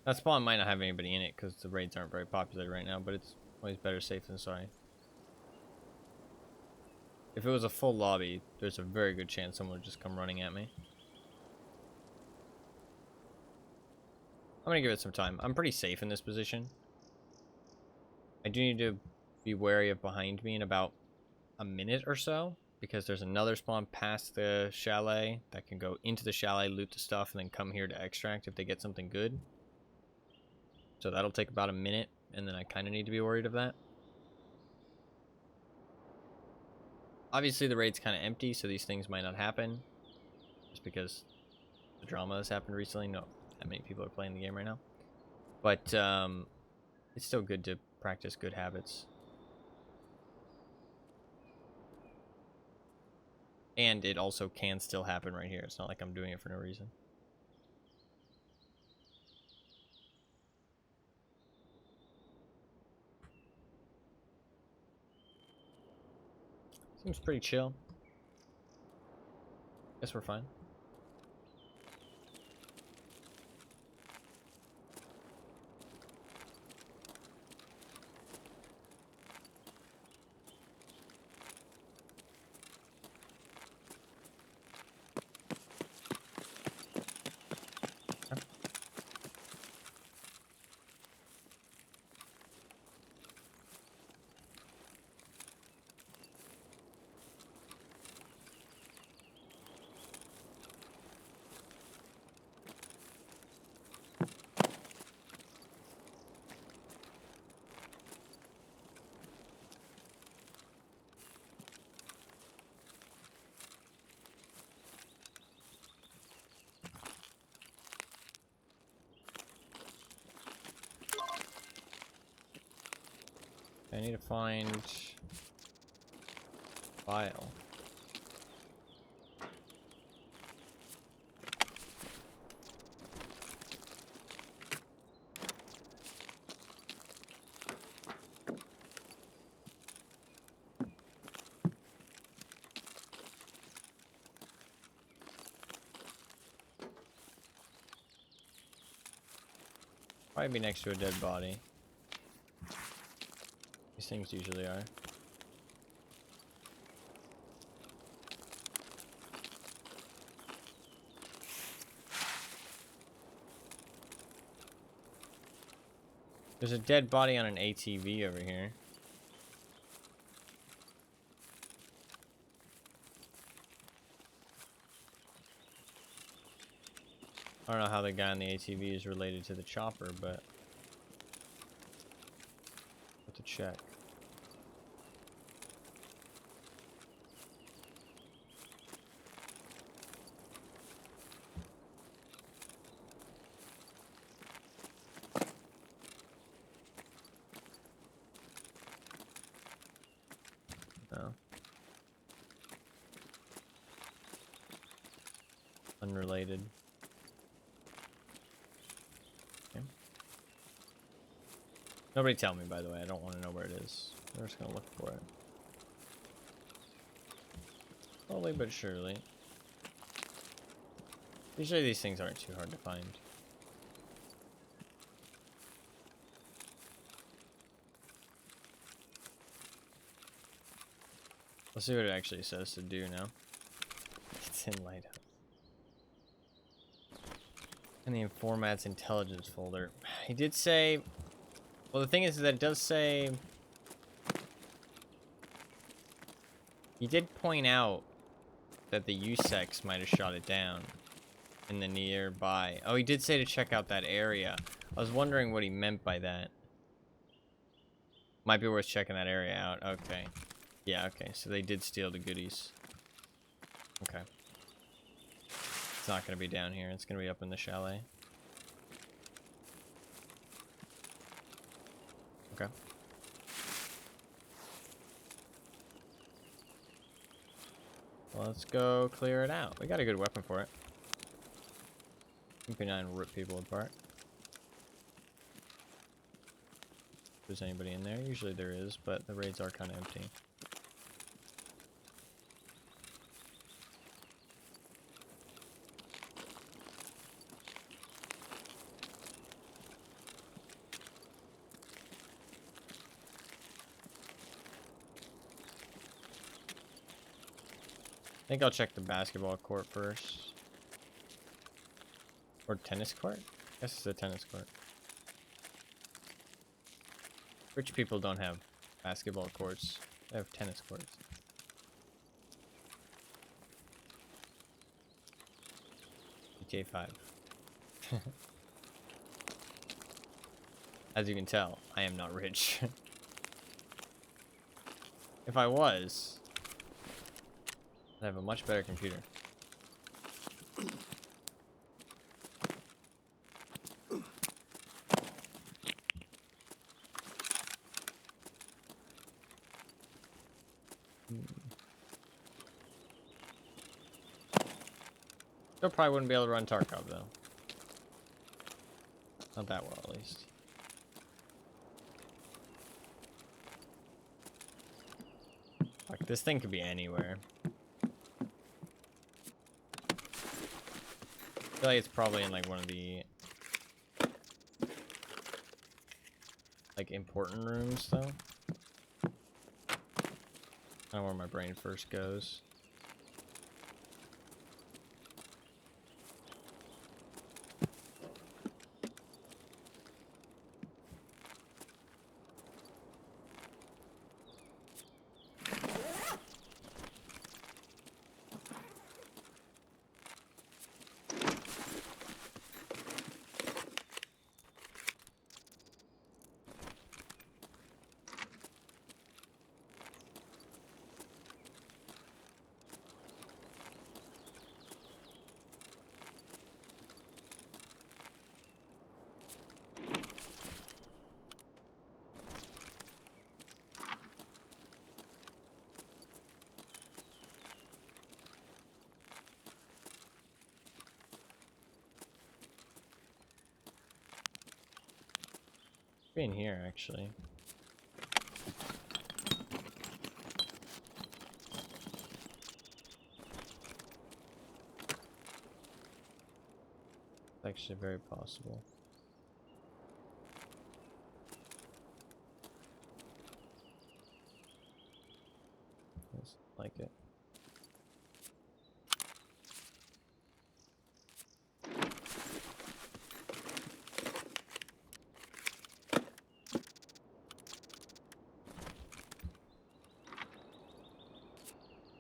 That spawn might not have anybody in it because the raids aren't very popular right now, but it's always better safe than sorry. If it was a full lobby, there's a very good chance someone would just come running at me. I'm gonna give it some time. I'm pretty safe in this position. I do need to be wary of behind me in about a minute or so, because there's another spawn past the chalet that can go into the chalet, loot the stuff, and then come here to extract if they get something good. So that'll take about a minute, and then I kind of need to be worried of that. Obviously, the raid's kind of empty, so these things might not happen. Just because the drama has happened recently. No, that many people are playing the game right now. But it's still good to practice good habits. And it also can still happen right here. It's not like I'm doing it for no reason. Seems pretty chill. Guess we're fine. I need to find file. Probably be next to a dead body. These things usually are. There's a dead body on an ATV over here. I don't know how the guy on the ATV is related to the chopper, but have to check. No. Unrelated. Okay. Nobody tell me, by the way. I don't want to know where it is. We're just gonna look for it. Slowly but surely. Usually these things aren't too hard to find. Let's see what it actually says to do now. It's in Lighthouse. In the Informats Intelligence folder. He did say... Well, the thing is that it does say... He did point out that the USEX might have shot it down in the nearby. Oh, he did say to check out that area. I was wondering what he meant by that. Might be worth checking that area out. Okay. Yeah, okay. So they did steal the goodies. Okay. It's not going to be down here. It's going to be up in the chalet. Okay. Well, let's go clear it out. We got a good weapon for it. MP9 will rip people apart. If there's anybody in there, usually there is, but the raids are kind of empty. I think I'll check the basketball court first. Or tennis court? I guess it's a tennis court. Rich people don't have basketball courts. They have tennis courts. GTA 5. As you can tell, I am not rich. If I was, I'd have a much better computer. Still probably wouldn't be able to run Tarkov though. Not that well, at least. Like, this thing could be anywhere. I feel like it's probably in like one of the like important rooms though. I don't know where my brain first goes. In here, actually. It's actually very possible. like it.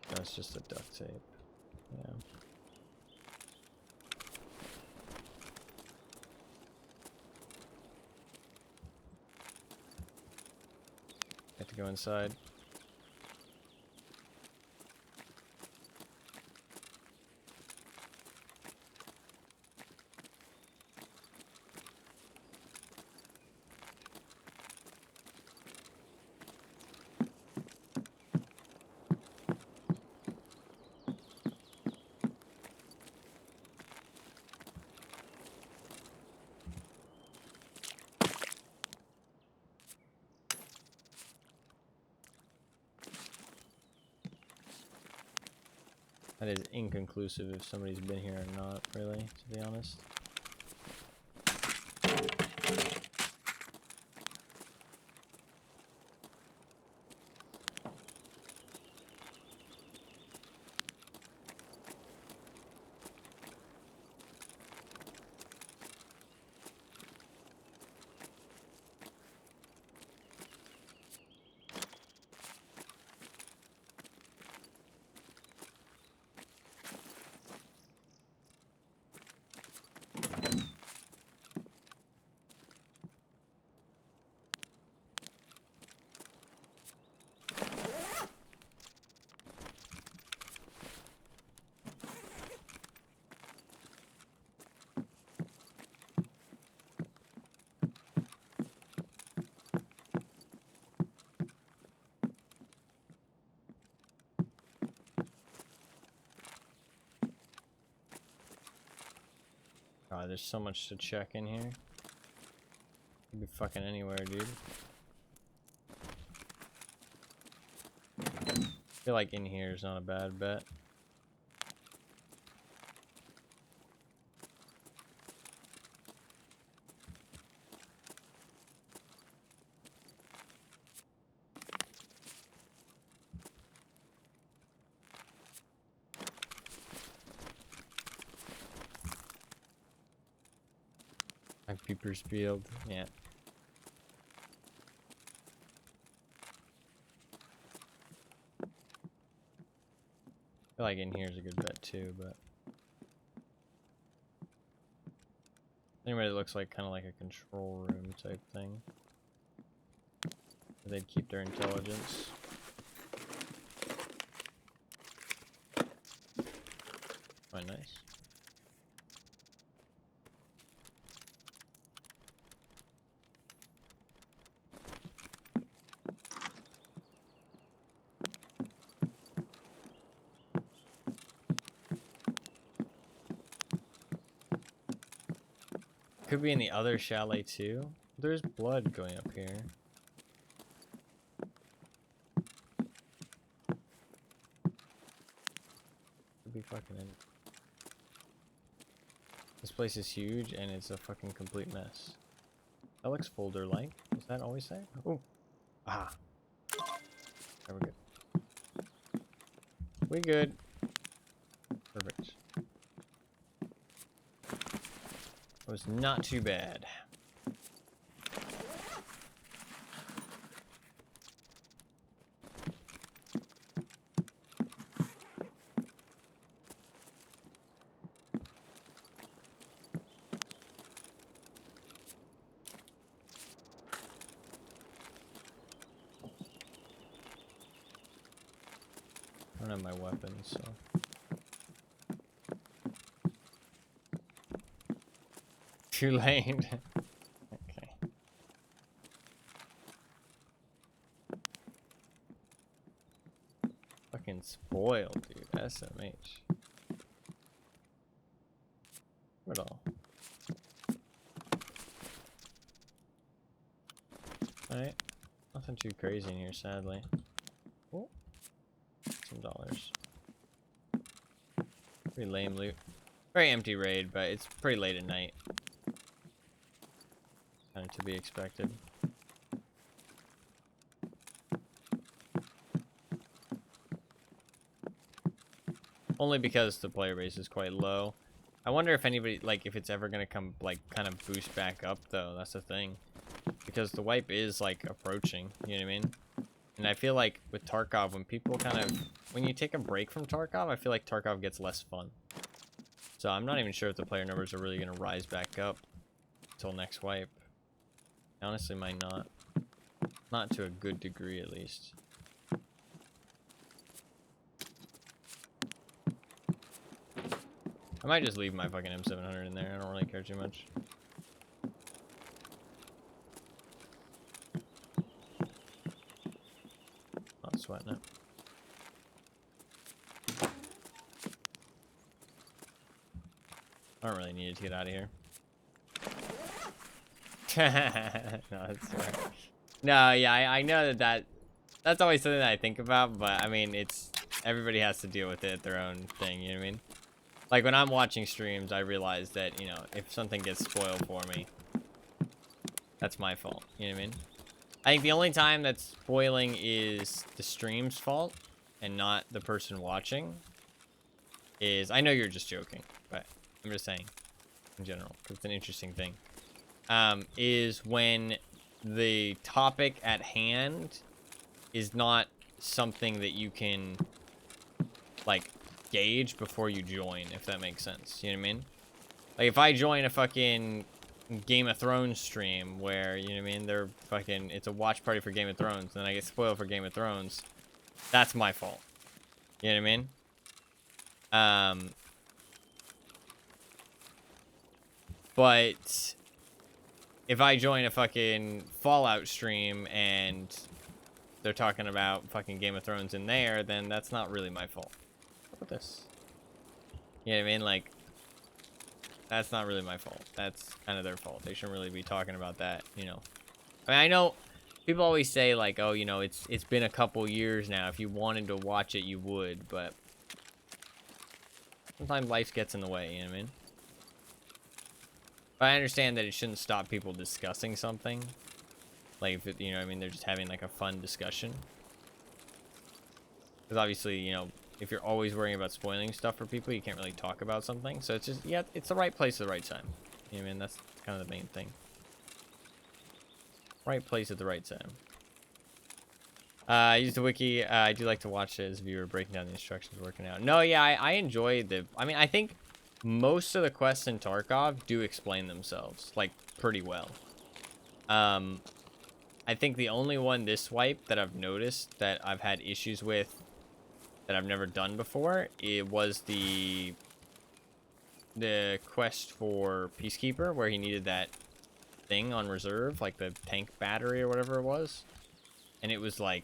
That's just a duct tape. Yeah. Have to go inside. That is inconclusive if somebody's been here or not, really, to be honest. God, there's so much to check in here. Could be fucking anywhere, dude. I feel like in here is not a bad bet. Like Peepers Field, yeah. I feel like in here is a good bet too, but anyway, it looks like kind of like a control room type thing. Where they'd keep their intelligence. Quite nice. Could be in the other chalet too. There's blood going up here. Could be fucking in. This place is huge and it's a fucking complete mess. That looks folder-like. Does that always say? Oh, ah. There we go. We good. Perfect. It was not too bad. I don't have my weapons, so. Too late. Okay. Fucking spoiled, dude. SMH. What all? Alright. Nothing too crazy in here, sadly. Oh. Some dollars. Pretty lame loot. Very empty raid, but it's pretty late at night. Kind of to be expected. only because the player base is quite low. I wonder if anybody, like, if it's ever gonna come, like, kind of boost back up, though. That's the thing. Because the wipe is, like, approaching, you know what I mean? And I feel like with Tarkov, when people kind of, when you take a break from Tarkov, I feel like Tarkov gets less fun. So I'm not even sure if the player numbers are really gonna rise back up until next wipe. Honestly, might not. Not to a good degree, at least. I might just leave my fucking M700 in there. I don't really care too much. Not sweating it. I don't really need it to get out of here. No, that's fair. No, yeah, I know that's always something that I think about, but I mean, it's everybody has to deal with it, their own thing, you know what I mean? Like when I'm watching streams, I realize that, you know, if something gets spoiled for me, that's my fault, you know what I mean? I think the only time that spoiling is the stream's fault and not the person watching is, I know you're just joking, but I'm just saying in general, because it's an interesting thing, is when the topic at hand is not something that you can, like, gauge before you join, if that makes sense. You know what I mean? Like, if I join a fucking Game of Thrones stream where, you know what I mean, they're fucking, it's a watch party for Game of Thrones, and I get spoiled for Game of Thrones, that's my fault. You know what I mean? But if I join a fucking Fallout stream and they're talking about fucking Game of Thrones in there, then that's not really my fault. Look at this. You know what I mean? Like, that's not really my fault. That's kind of their fault. They shouldn't really be talking about that, you know. I mean, I know people always say, like, oh, you know, it's been a couple years now. If you wanted to watch it, you would, but sometimes life gets in the way, you know what I mean? But I understand that it shouldn't stop people discussing something. Like, if it, you know what I mean, they're just having, like, a fun discussion. Because obviously, you know, if you're always worrying about spoiling stuff for people, you can't really talk about something. So it's just, yeah, it's the right place at the right time. You know what I mean? That's kind of the main thing. Right place at the right time. I used the wiki. I do like to watch it as a viewer breaking down the instructions working out. No, yeah, I enjoy the... I mean, I think most of the quests in Tarkov do explain themselves, like, pretty well. I think the only one this wipe that I've noticed that I've had issues with that I've never done before, it was the quest for Peacekeeper, where he needed that thing on reserve, like the tank battery or whatever it was. And it was, like,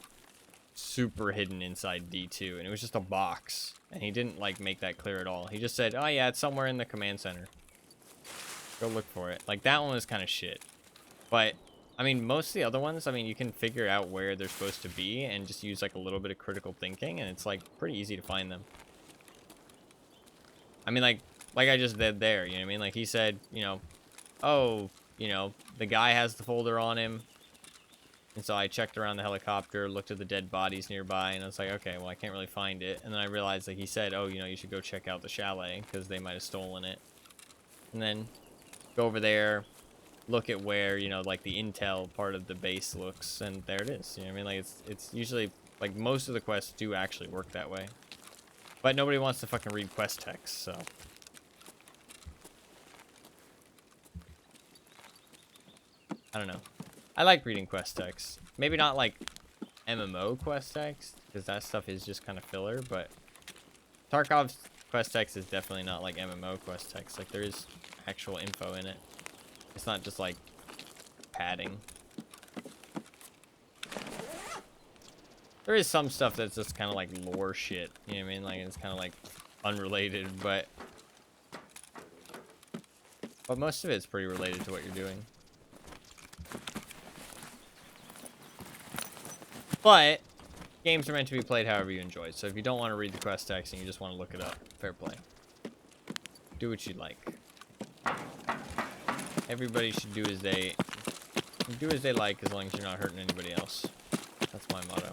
super hidden inside D2, and it was just a box. And he didn't, like, make that clear at all. He just said, oh, yeah, it's somewhere in the command center. Go look for it. Like, that one was kind of shit. But I mean, most of the other ones, I mean, you can figure out where they're supposed to be and just use, like, a little bit of critical thinking, and it's, like, pretty easy to find them. I mean, like I just did there, you know what I mean? Like, he said, you know, oh, you know, the guy has the folder on him. And so I checked around the helicopter, looked at the dead bodies nearby, and I was like, okay, well, I can't really find it. And then I realized that he said, oh, you know, you should go check out the chalet, because they might have stolen it. And then go over there, look at where, you know, like the intel part of the base looks, and there it is. You know what I mean? Like, it's usually, like, most of the quests do actually work that way. But nobody wants to fucking read quest text, so. I don't know. I like reading quest text. Maybe not like MMO quest text, because that stuff is just kind of filler, but Tarkov's quest text is definitely not like MMO quest text. Like, there is actual info in it. It's not just like padding. There is some stuff that's just kind of like lore shit, you know what I mean? Like, it's kind of like unrelated, but most of it's pretty related to what you're doing. But games are meant to be played however you enjoy. So if you don't want to read the quest text and you just want to look it up, fair play. Do what you like. Everybody should do as they like, as long as you're not hurting anybody else. That's my motto.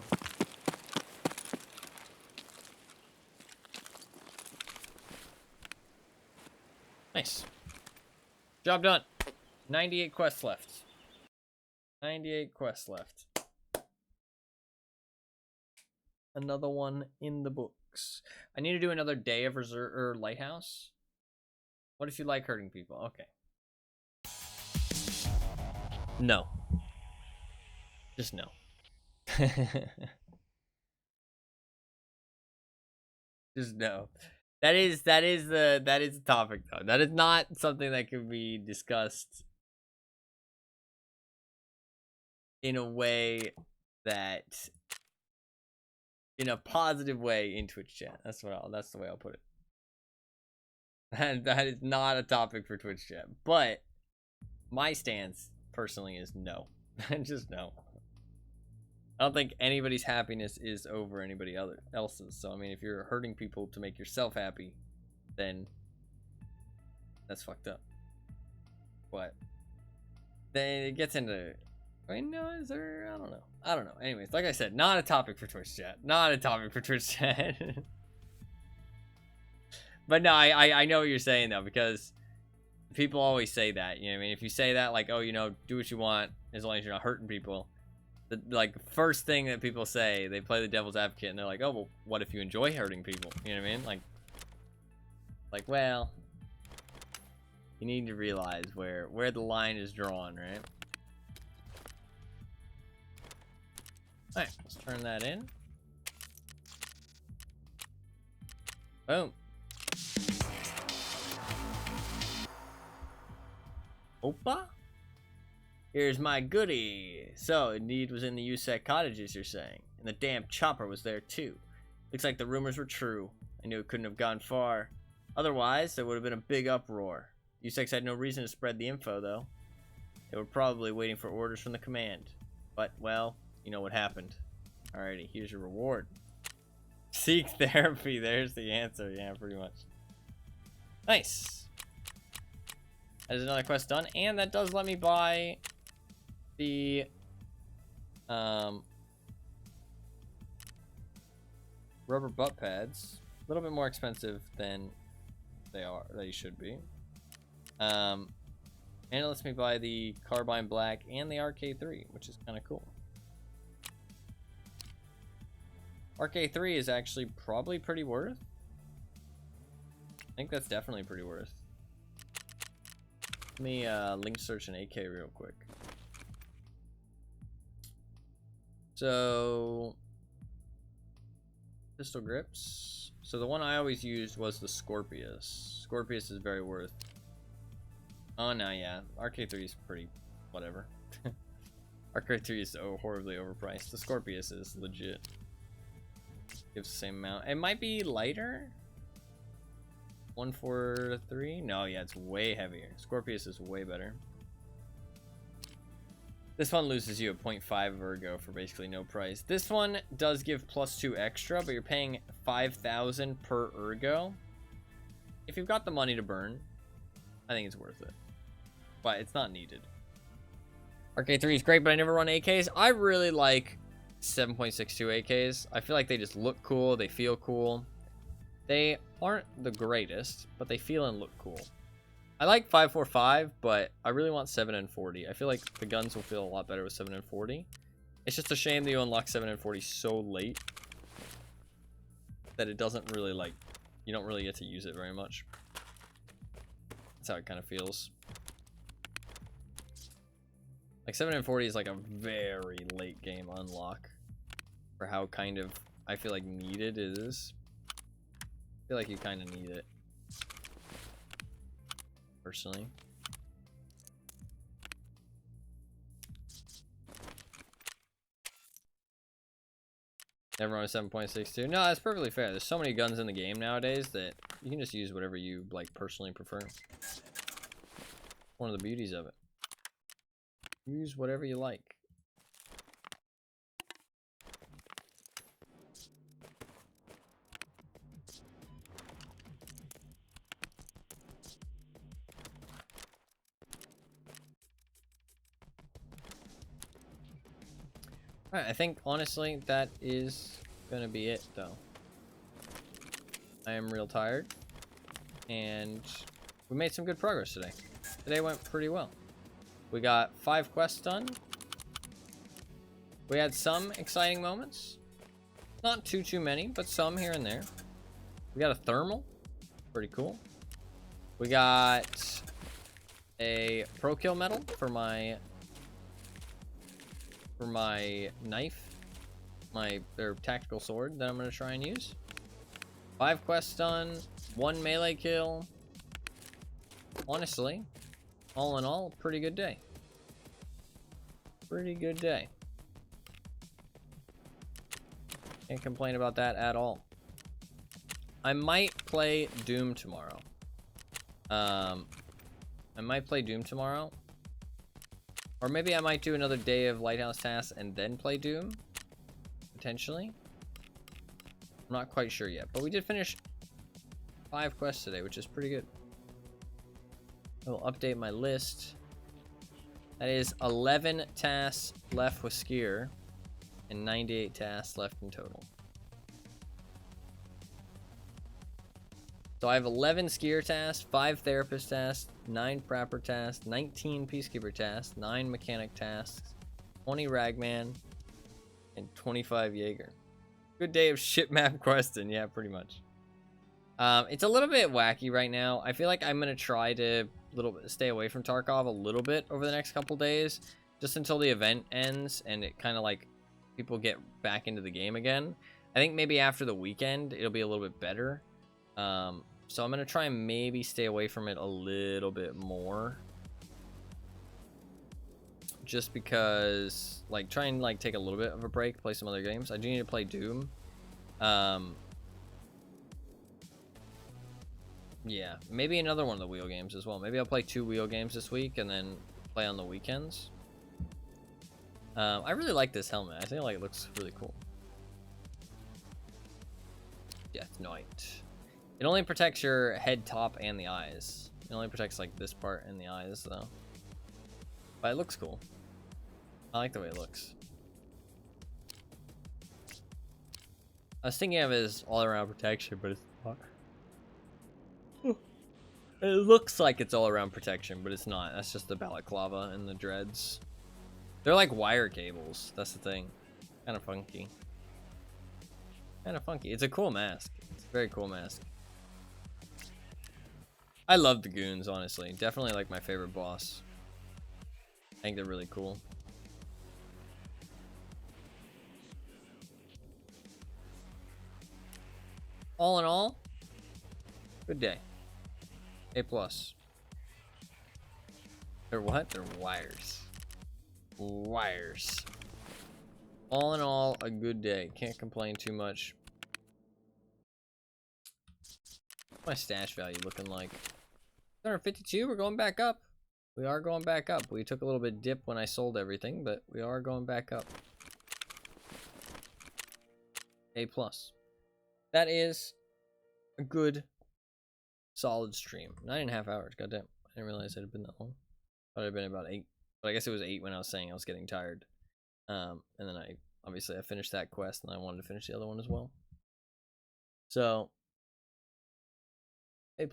Nice. Job done. 98 quests left. 98 quests left. Another one in the books. I need to do another day of reserve or Lighthouse. What if you like hurting people? Okay. No. Just no. Just no. That is the topic though. That is not something that can be discussed in a way that, in a positive way in Twitch chat. That's the way I'll put it. That is not a topic for Twitch chat. But my stance personally is no. Just no. I don't think anybody's happiness is over anybody else's. So I mean, if you're hurting people to make yourself happy, then that's fucked up. But then it gets into, I mean, no, is there? I don't know. Anyways, like I said, not a topic for Twitch chat. Not a topic for Twitch chat. But no, I know what you're saying though, because people always say that. You know what I mean? If you say that, like, oh, you know, do what you want as long as you're not hurting people. The first thing that people say, they play the devil's advocate and they're like, oh, well, what if you enjoy hurting people? You know what I mean? Like, well, you need to realize where the line is drawn, right? All right, let's turn that in. Boom. Opa? Here's my goodie. So, Indeed was in the USEC cottages, you're saying. And the damn chopper was there, too. Looks like the rumors were true. I knew it couldn't have gone far. Otherwise, there would have been a big uproar. USEC had no reason to spread the info, though. They were probably waiting for orders from the command. But, well, you know what happened. Alrighty, here's your reward. Seek therapy. There's the answer. Yeah, pretty much. Nice. That is another quest done. And that does let me buy the rubber butt pads. A little bit more expensive than they should be. And it lets me buy the Carbine Black and the RK3, which is kind of cool. RK3 is actually probably pretty worth. I think that's definitely pretty worth. Let me link search an AK real quick. So, pistol grips. So the one I always used was the Scorpius. Scorpius is very worth. Oh no, yeah, RK3 is pretty whatever. RK3 is so horribly overpriced. The Scorpius is legit. Gives the same amount. It might be lighter. 143? No, yeah, it's way heavier. Scorpius is way better. This one loses you a 0.5 ergo for basically no price. This one does give +2 extra, but you're paying 5,000 per ergo. If you've got the money to burn, I think it's worth it. But it's not needed. RK3 is great, but I never run AKs. I really like 7.62 AKs. I feel like they just look cool. They feel cool. They aren't the greatest, but they feel and look cool. I like 5.45, but I really want 7 and 40. I feel like the guns will feel a lot better with 7 and 40. It's just a shame that you unlock 7 and 40 so late that it doesn't really, like, you don't really get to use it very much. That's how it kind of feels. Like 7 and 40 is like a very late game unlock for how kind of I feel like needed it is. I feel like you kind of need it personally. Never run a 7.62. No, that's perfectly fair. There's so many guns in the game nowadays that you can just use whatever you like personally prefer. One of the beauties of it. Use whatever you like. Alright, I think honestly that is gonna be it though. I am real tired and we made some good progress today. Today went pretty well. We got 5 quests done. We had some exciting moments. Not too many, but some here and there. We got a thermal. Pretty cool. We got a pro kill medal for my knife, their tactical sword that I'm gonna try and use. 5 quests done, 1 melee kill. Honestly, all in all, pretty good day. Pretty good day. Can't complain about that at all. I might play Doom tomorrow. Or maybe I might do another day of Lighthouse tasks and then play Doom. Potentially. I'm not quite sure yet. But we did finish 5 quests today, which is pretty good. I will update my list. That is 11 tasks left with Skier and 98 tasks left in total. So I have 11 Skier tasks, 5 Therapist tasks, 9 Prepper tasks, 19 Peacekeeper tasks, 9 Mechanic tasks, 20 Ragman, and 25 Jaeger. Good day of shit map questing. Yeah, pretty much. It's a little bit wacky right now. I feel like I'm going to try to stay away from Tarkov a little bit over the next couple days, just until the event ends and it kind of like people get back into the game again. I think maybe after the weekend it'll be a little bit better. So I'm gonna try and maybe stay away from it a little bit more, just because like try and like take a little bit of a break, play some other games. I do need to play Doom. Yeah, maybe another one of the wheel games as well. Maybe I'll play 2 wheel games this week and then play on the weekends. I really like this helmet. I think like it looks really cool. Death Knight. It only protects your head, top, and the eyes. It only protects like this part and the eyes though. But it looks cool. I like the way it looks. I was thinking of it as all-around protection, but it's not. It looks like it's all-around protection, but it's not. That's just the balaclava and the dreads. They're like wire cables. That's the thing. Kind of funky. Kind of funky. It's a cool mask. It's a very cool mask. I love the goons, honestly. Definitely like my favorite boss. I think they're really cool. All in all, good day. A+. They're what? They're wires. Wires. All in all, a good day. Can't complain too much. What's my stash value looking like? 152, we're going back up. We are going back up. We took a little bit dip when I sold everything, but we are going back up. A+. That is a good, solid stream. 9.5 hours, goddamn. I didn't realize it had been that long. Thought it had been about 8. But I guess it was 8 when I was saying I was getting tired. And then I finished that quest and I wanted to finish the other one as well. So, A+.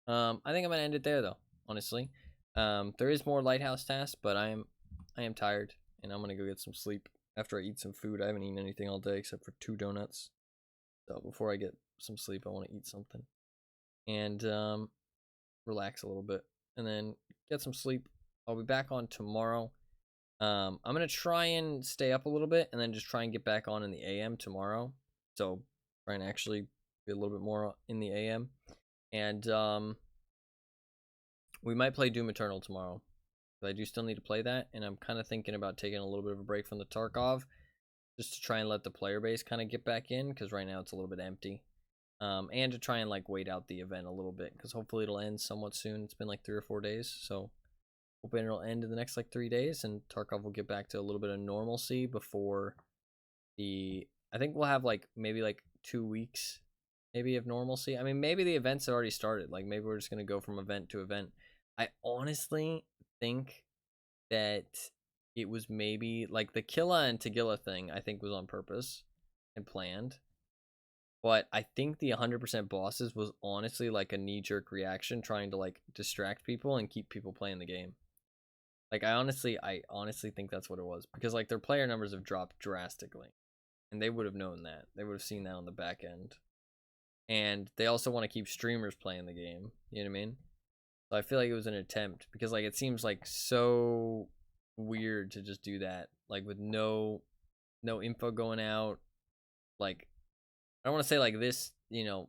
I think I'm gonna end it there though, honestly. There is more Lighthouse tasks, but I am tired and I'm gonna go get some sleep after I eat some food. I haven't eaten anything all day except for 2 donuts. So before I get some sleep, I want to eat something and relax a little bit and then get some sleep. I'll be back on tomorrow. I'm gonna try and stay up a little bit and then just try and get back on in the AM tomorrow. So try and actually be a little bit more in the AM. And we might play Doom Eternal tomorrow. But I do still need to play that, and I'm kind of thinking about taking a little bit of a break from the Tarkov, just to try and let the player base kind of get back in, because right now it's a little bit empty. And to try and like wait out the event a little bit, because hopefully it'll end somewhat soon. It's been like 3 or 4 days, so hoping it'll end in the next like 3 days, and Tarkov will get back to a little bit of normalcy before the. I think we'll have like maybe like 2 weeks, maybe of normalcy. I mean, maybe the events have already started. Like maybe we're just gonna go from event to event. I honestly think that it was maybe like the Killa and Tagilla thing. I think was on purpose and planned. But I think the 100% bosses was honestly like a knee-jerk reaction trying to like distract people and keep people playing the game. Like I honestly think that's what it was, because like their player numbers have dropped drastically, and they would have known that. They would have seen that on the back end. And they also want to keep streamers playing the game, you know what I mean? So I feel like it was an attempt, because like it seems like so weird to just do that, like with no info going out. Like I don't want to say like this, you know,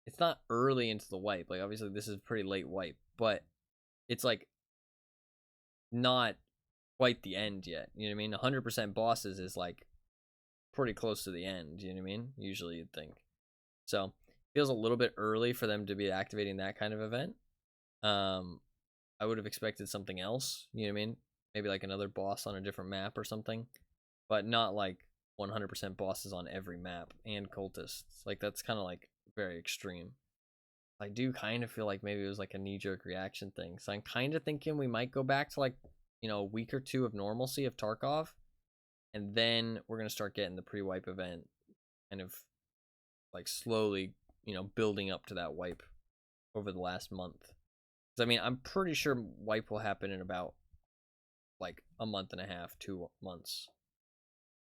it's not early into the wipe. Like obviously this is pretty late wipe, but it's like not quite the end yet. You know what I mean? 100% bosses is like pretty close to the end. You know what I mean? Usually you'd think. So it feels a little bit early for them to be activating that kind of event. I would have expected something else. You know what I mean? Maybe like another boss on a different map or something, but not like 100% bosses on every map and cultists. Like that's kind of like very extreme. I do kind of feel like maybe it was like a knee-jerk reaction thing. So I'm kind of thinking we might go back to like, you know, a week or two of normalcy of Tarkov, and then we're gonna start getting the pre-wipe event, kind of like slowly, you know, building up to that wipe over the last month. Because I mean, I'm pretty sure wipe will happen in about like a month and a half, 2 months.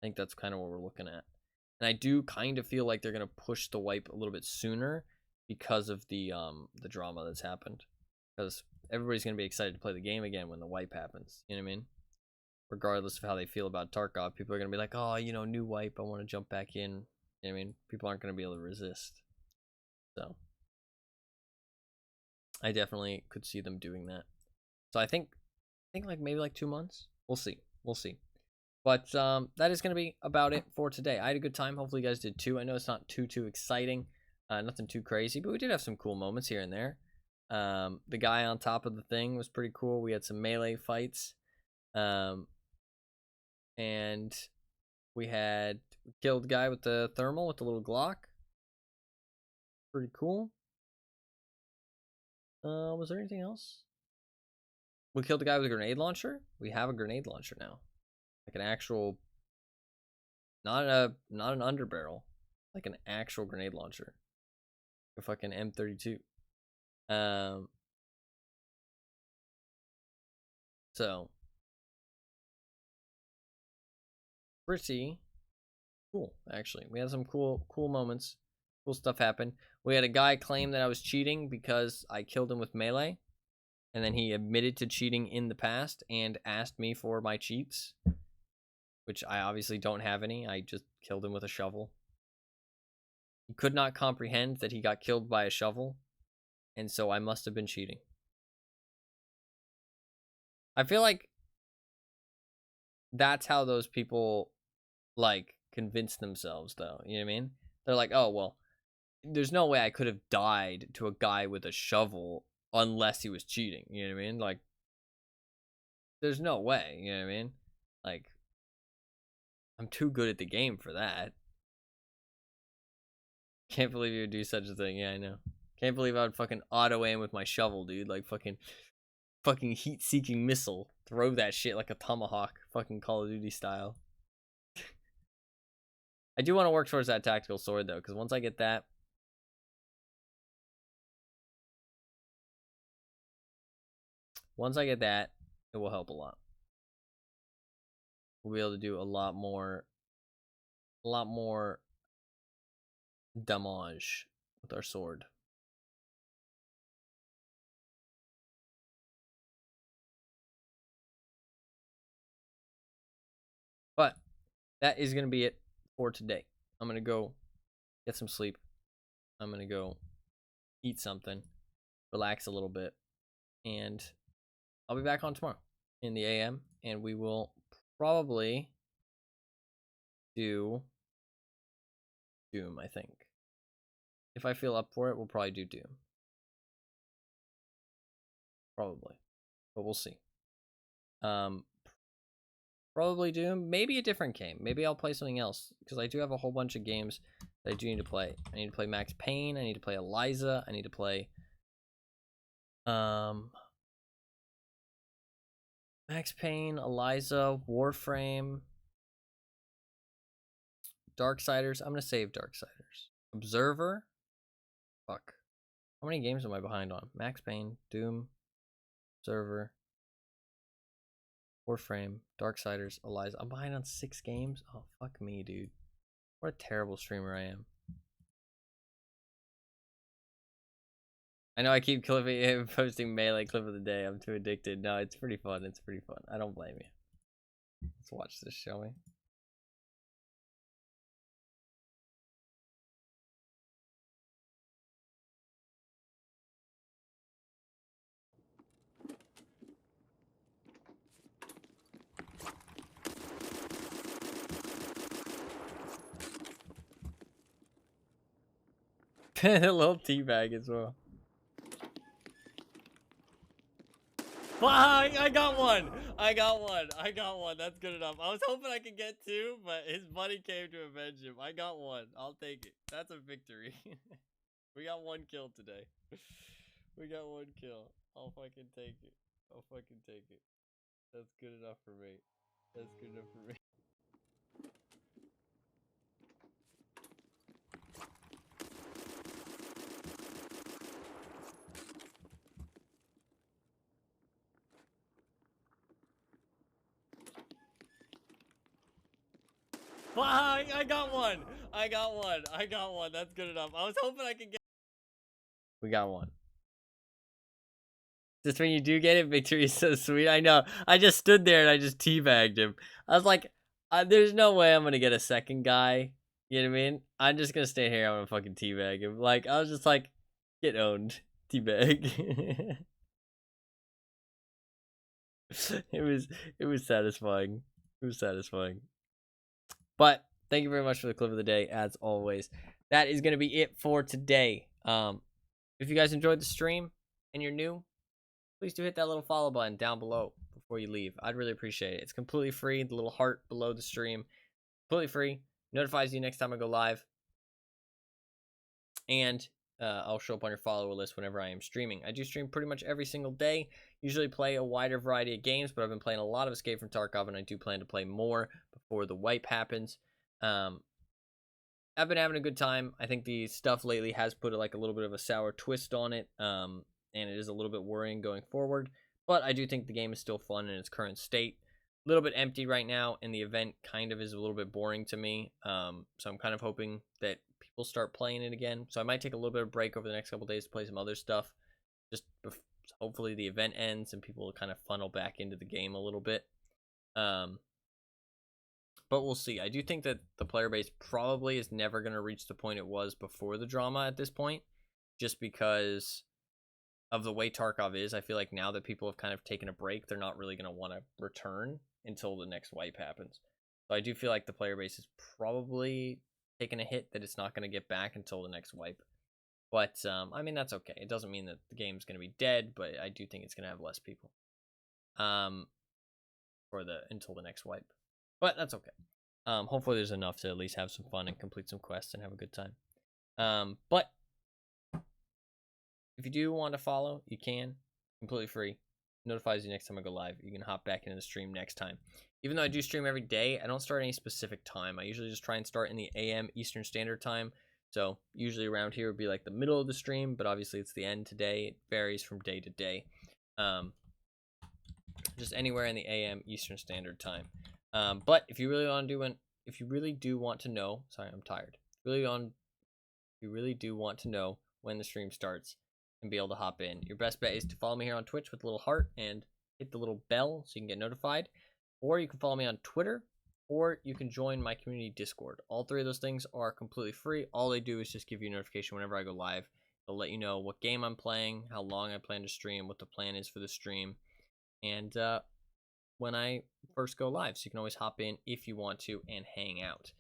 I think that's kind of what we're looking at. And I do kind of feel like they're gonna push the wipe a little bit sooner because of the drama that's happened. Because everybody's gonna be excited to play the game again when the wipe happens. You know what I mean? Regardless of how they feel about Tarkov, people are gonna be like, oh, you know, new wipe, I want to jump back in. You know what I mean? People aren't gonna be able to resist. So I definitely could see them doing that. So I think like maybe like 2 months. We'll see. We'll see. But that is going to be about it for today. I had a good time. Hopefully you guys did too. I know it's not too exciting. Nothing too crazy, but we did have some cool moments here and there. The guy on top of the thing was pretty cool. We had some melee fights. And we killed the guy with the thermal with the little Glock. Pretty cool. Was there anything else? We killed the guy with a grenade launcher. We have a grenade launcher now. Like an actual, not an underbarrel, like an actual grenade launcher. A fucking M32. So pretty cool, actually. We had some cool moments. Cool stuff happen. We had a guy claim that I was cheating because I killed him with melee, and then he admitted to cheating in the past and asked me for my cheats, which I obviously don't have any. I just killed him with a shovel. He could not comprehend that he got killed by a shovel, and so I must have been cheating. I feel like that's how those people like convince themselves, though. You know what I mean? They're like, oh well, there's no way I could have died to a guy with a shovel unless he was cheating. You know what I mean? Like, there's no way. You know what I mean? Like, I'm too good at the game for that. Can't believe you would do such a thing. Yeah, I know. Can't believe I would fucking auto aim with my shovel, dude. Like fucking heat-seeking missile. Throw that shit like a tomahawk, fucking Call of Duty style. I do want to work towards that tactical sword though, because once I get that, it will help a lot. We'll be able to do a lot more damage with our sword. But that is going to be it for today. I'm going to go get some sleep. I'm going to go eat something, relax a little bit, and I'll be back on tomorrow in the AM, and we will probably do Doom, I think. If I feel up for it, we'll probably do Doom. Probably. But we'll see. Probably Doom. Maybe a different game. Maybe I'll play something else, because I do have a whole bunch of games that I do need to play. I need to play Max Payne. I need to play Eliza. I need to play Max Payne, Eliza, Warframe, Darksiders. I'm going to save Darksiders. Observer. Fuck. How many games am I behind on? Max Payne, Doom, Observer, Warframe, Darksiders, Eliza. I'm behind on 6 games? Oh, fuck me, dude. What a terrible streamer I am. I know I keep posting Melee clip of the day. I'm too addicted. No, it's pretty fun. It's pretty fun. I don't blame you. Let's watch this, shall we? A little teabag as well. Fuck! I got one! I got one! I got one. That's good enough. I was hoping I could get 2, but his buddy came to avenge him. I got 1. I'll take it. That's a victory. We got 1 kill today. We got 1 kill. I'll fucking take it. I'll fucking take it. That's good enough for me. That's good enough for me. Fuck! I got 1! I got 1! I got 1. That's good enough. I was hoping I could get. We got 1. Just when you do get it, victory is so sweet. I know. I just stood there and I just teabagged him. I was like, there's no way I'm gonna get a second guy. You know what I mean? I'm just gonna stay here. I'm gonna fucking teabag him. Like, I was just like, get owned. Teabag. it was satisfying. It was satisfying. But thank you very much for the clip of the day, as always. That is gonna be it for today. If you guys enjoyed the stream and you're new, please do hit that little follow button down below before you leave. I'd really appreciate it. It's completely free. The little heart below the stream, completely free. Notifies you next time I go live. And I'll show up on your follower list whenever I am streaming. I do stream pretty much every single day. Usually play a wider variety of games, but I've been playing a lot of Escape from Tarkov, and I do plan to play more before the wipe happens. I've been having a good time. I think the stuff lately has put like a little bit of a sour twist on it. And it is a little bit worrying going forward, but I do think the game is still fun in its current state. A little bit empty right now, and the event kind of is a little bit boring to me. So I'm kind of hoping that people start playing it again. So I might take a little bit of break over the next couple days to play some other stuff. Just hopefully the event ends and people will kind of funnel back into the game a little bit. But we'll see. I do think that the player base probably is never going to reach the point it was before the drama at this point, just because of the way Tarkov is. I feel like now that people have kind of taken a break, they're not really going to want to return until the next wipe happens. So I do feel like the player base is probably taking a hit, that it's not going to get back until the next wipe. But I mean, that's okay. It doesn't mean that the game's going to be dead, but I do think it's going to have less people until the next wipe. But that's okay. Hopefully there's enough to at least have some fun and complete some quests and have a good time. But if you do want to follow, you can. Completely free. Notifies you next time I go live. You can hop back into the stream next time. Even though I do stream every day, I don't start any specific time. I usually just try and start in the AM Eastern Standard Time. So usually around here would be like the middle of the stream, but obviously it's the end today. It varies from day to day. Just anywhere in the AM Eastern Standard Time. But if you really want to if you really do want to know, sorry, I'm tired. If you really do want to know when the stream starts and be able to hop in, your best bet is to follow me here on Twitch with a little heart and hit the little bell so you can get notified. Or you can follow me on Twitter, or you can join my community Discord. All 3 of those things are completely free. All they do is just give you a notification whenever I go live. They'll let you know what game I'm playing, how long I plan to stream, what the plan is for the stream, and when I first go live. So you can always hop in if you want to and hang out.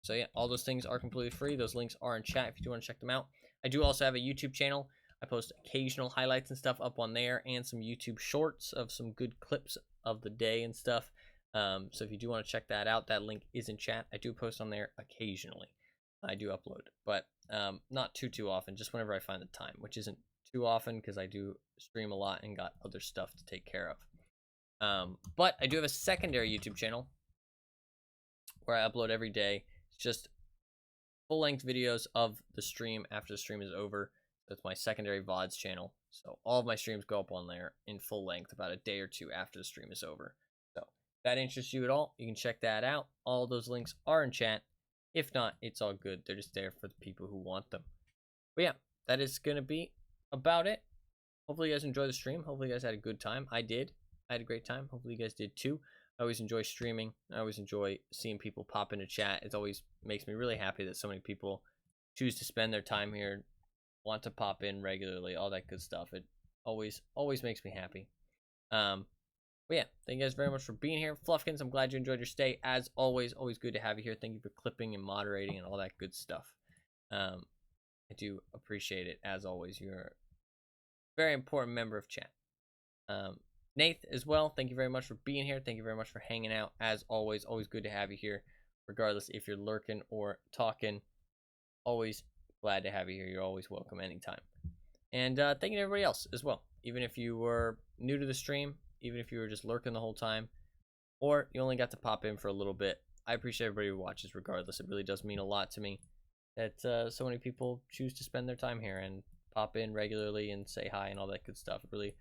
So yeah, all those things are completely free. Those links are in chat if you do want to check them out. I do also have a YouTube channel. I post occasional highlights and stuff up on there, and some YouTube shorts of some good clips of the day and stuff. So if you do want to check that out, that link is in chat. I do post on there occasionally. I do upload, but not too often, just whenever I find the time, which isn't too often because I do stream a lot and got other stuff to take care of. But I do have a secondary YouTube channel where I upload every day. It's just full-length videos of the stream after the stream is over. That's my secondary VODs channel. So all of my streams go up on there in full length about a day or two after the stream is over. So if that interests you at all, you can check that out. All those links are in chat. If not, it's all good. They're just there for the people who want them. But yeah, that is going to be about it. Hopefully you guys enjoyed the stream. Hopefully you guys had a good time. I did. I had a great time. Hopefully you guys did too. I always enjoy streaming. I always enjoy seeing people pop into chat. It always makes me really happy that so many people choose to spend their time here, want to pop in regularly, all that good stuff. It always makes me happy. But yeah, thank you guys very much for being here. Fluffkins, I'm glad you enjoyed your stay. As always good to have you here. Thank you for clipping and moderating and all that good stuff. I do appreciate it. As always, you're a very important member of chat. Nath as well, thank you very much for being here. Thank you very much for hanging out. As always good to have you here, regardless if you're lurking or talking. Always glad to have you here. You're always welcome anytime. And thank you to everybody else as well. Even if you were new to the stream, even if you were just lurking the whole time, or you only got to pop in for a little bit, I appreciate everybody who watches regardless. It really does mean a lot to me that so many people choose to spend their time here and pop in regularly and say hi and all that good stuff. It really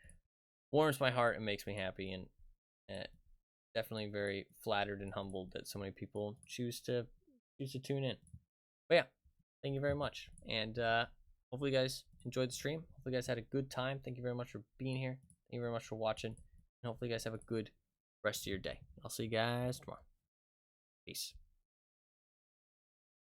warms my heart and makes me happy, and definitely very flattered and humbled that so many people choose to tune in. But yeah, thank you very much, and hopefully you guys enjoyed the stream. Hopefully you guys had a good time. Thank you very much for being here. Thank you very much for watching, and hopefully you guys have a good rest of your day. I'll see you guys tomorrow. Peace.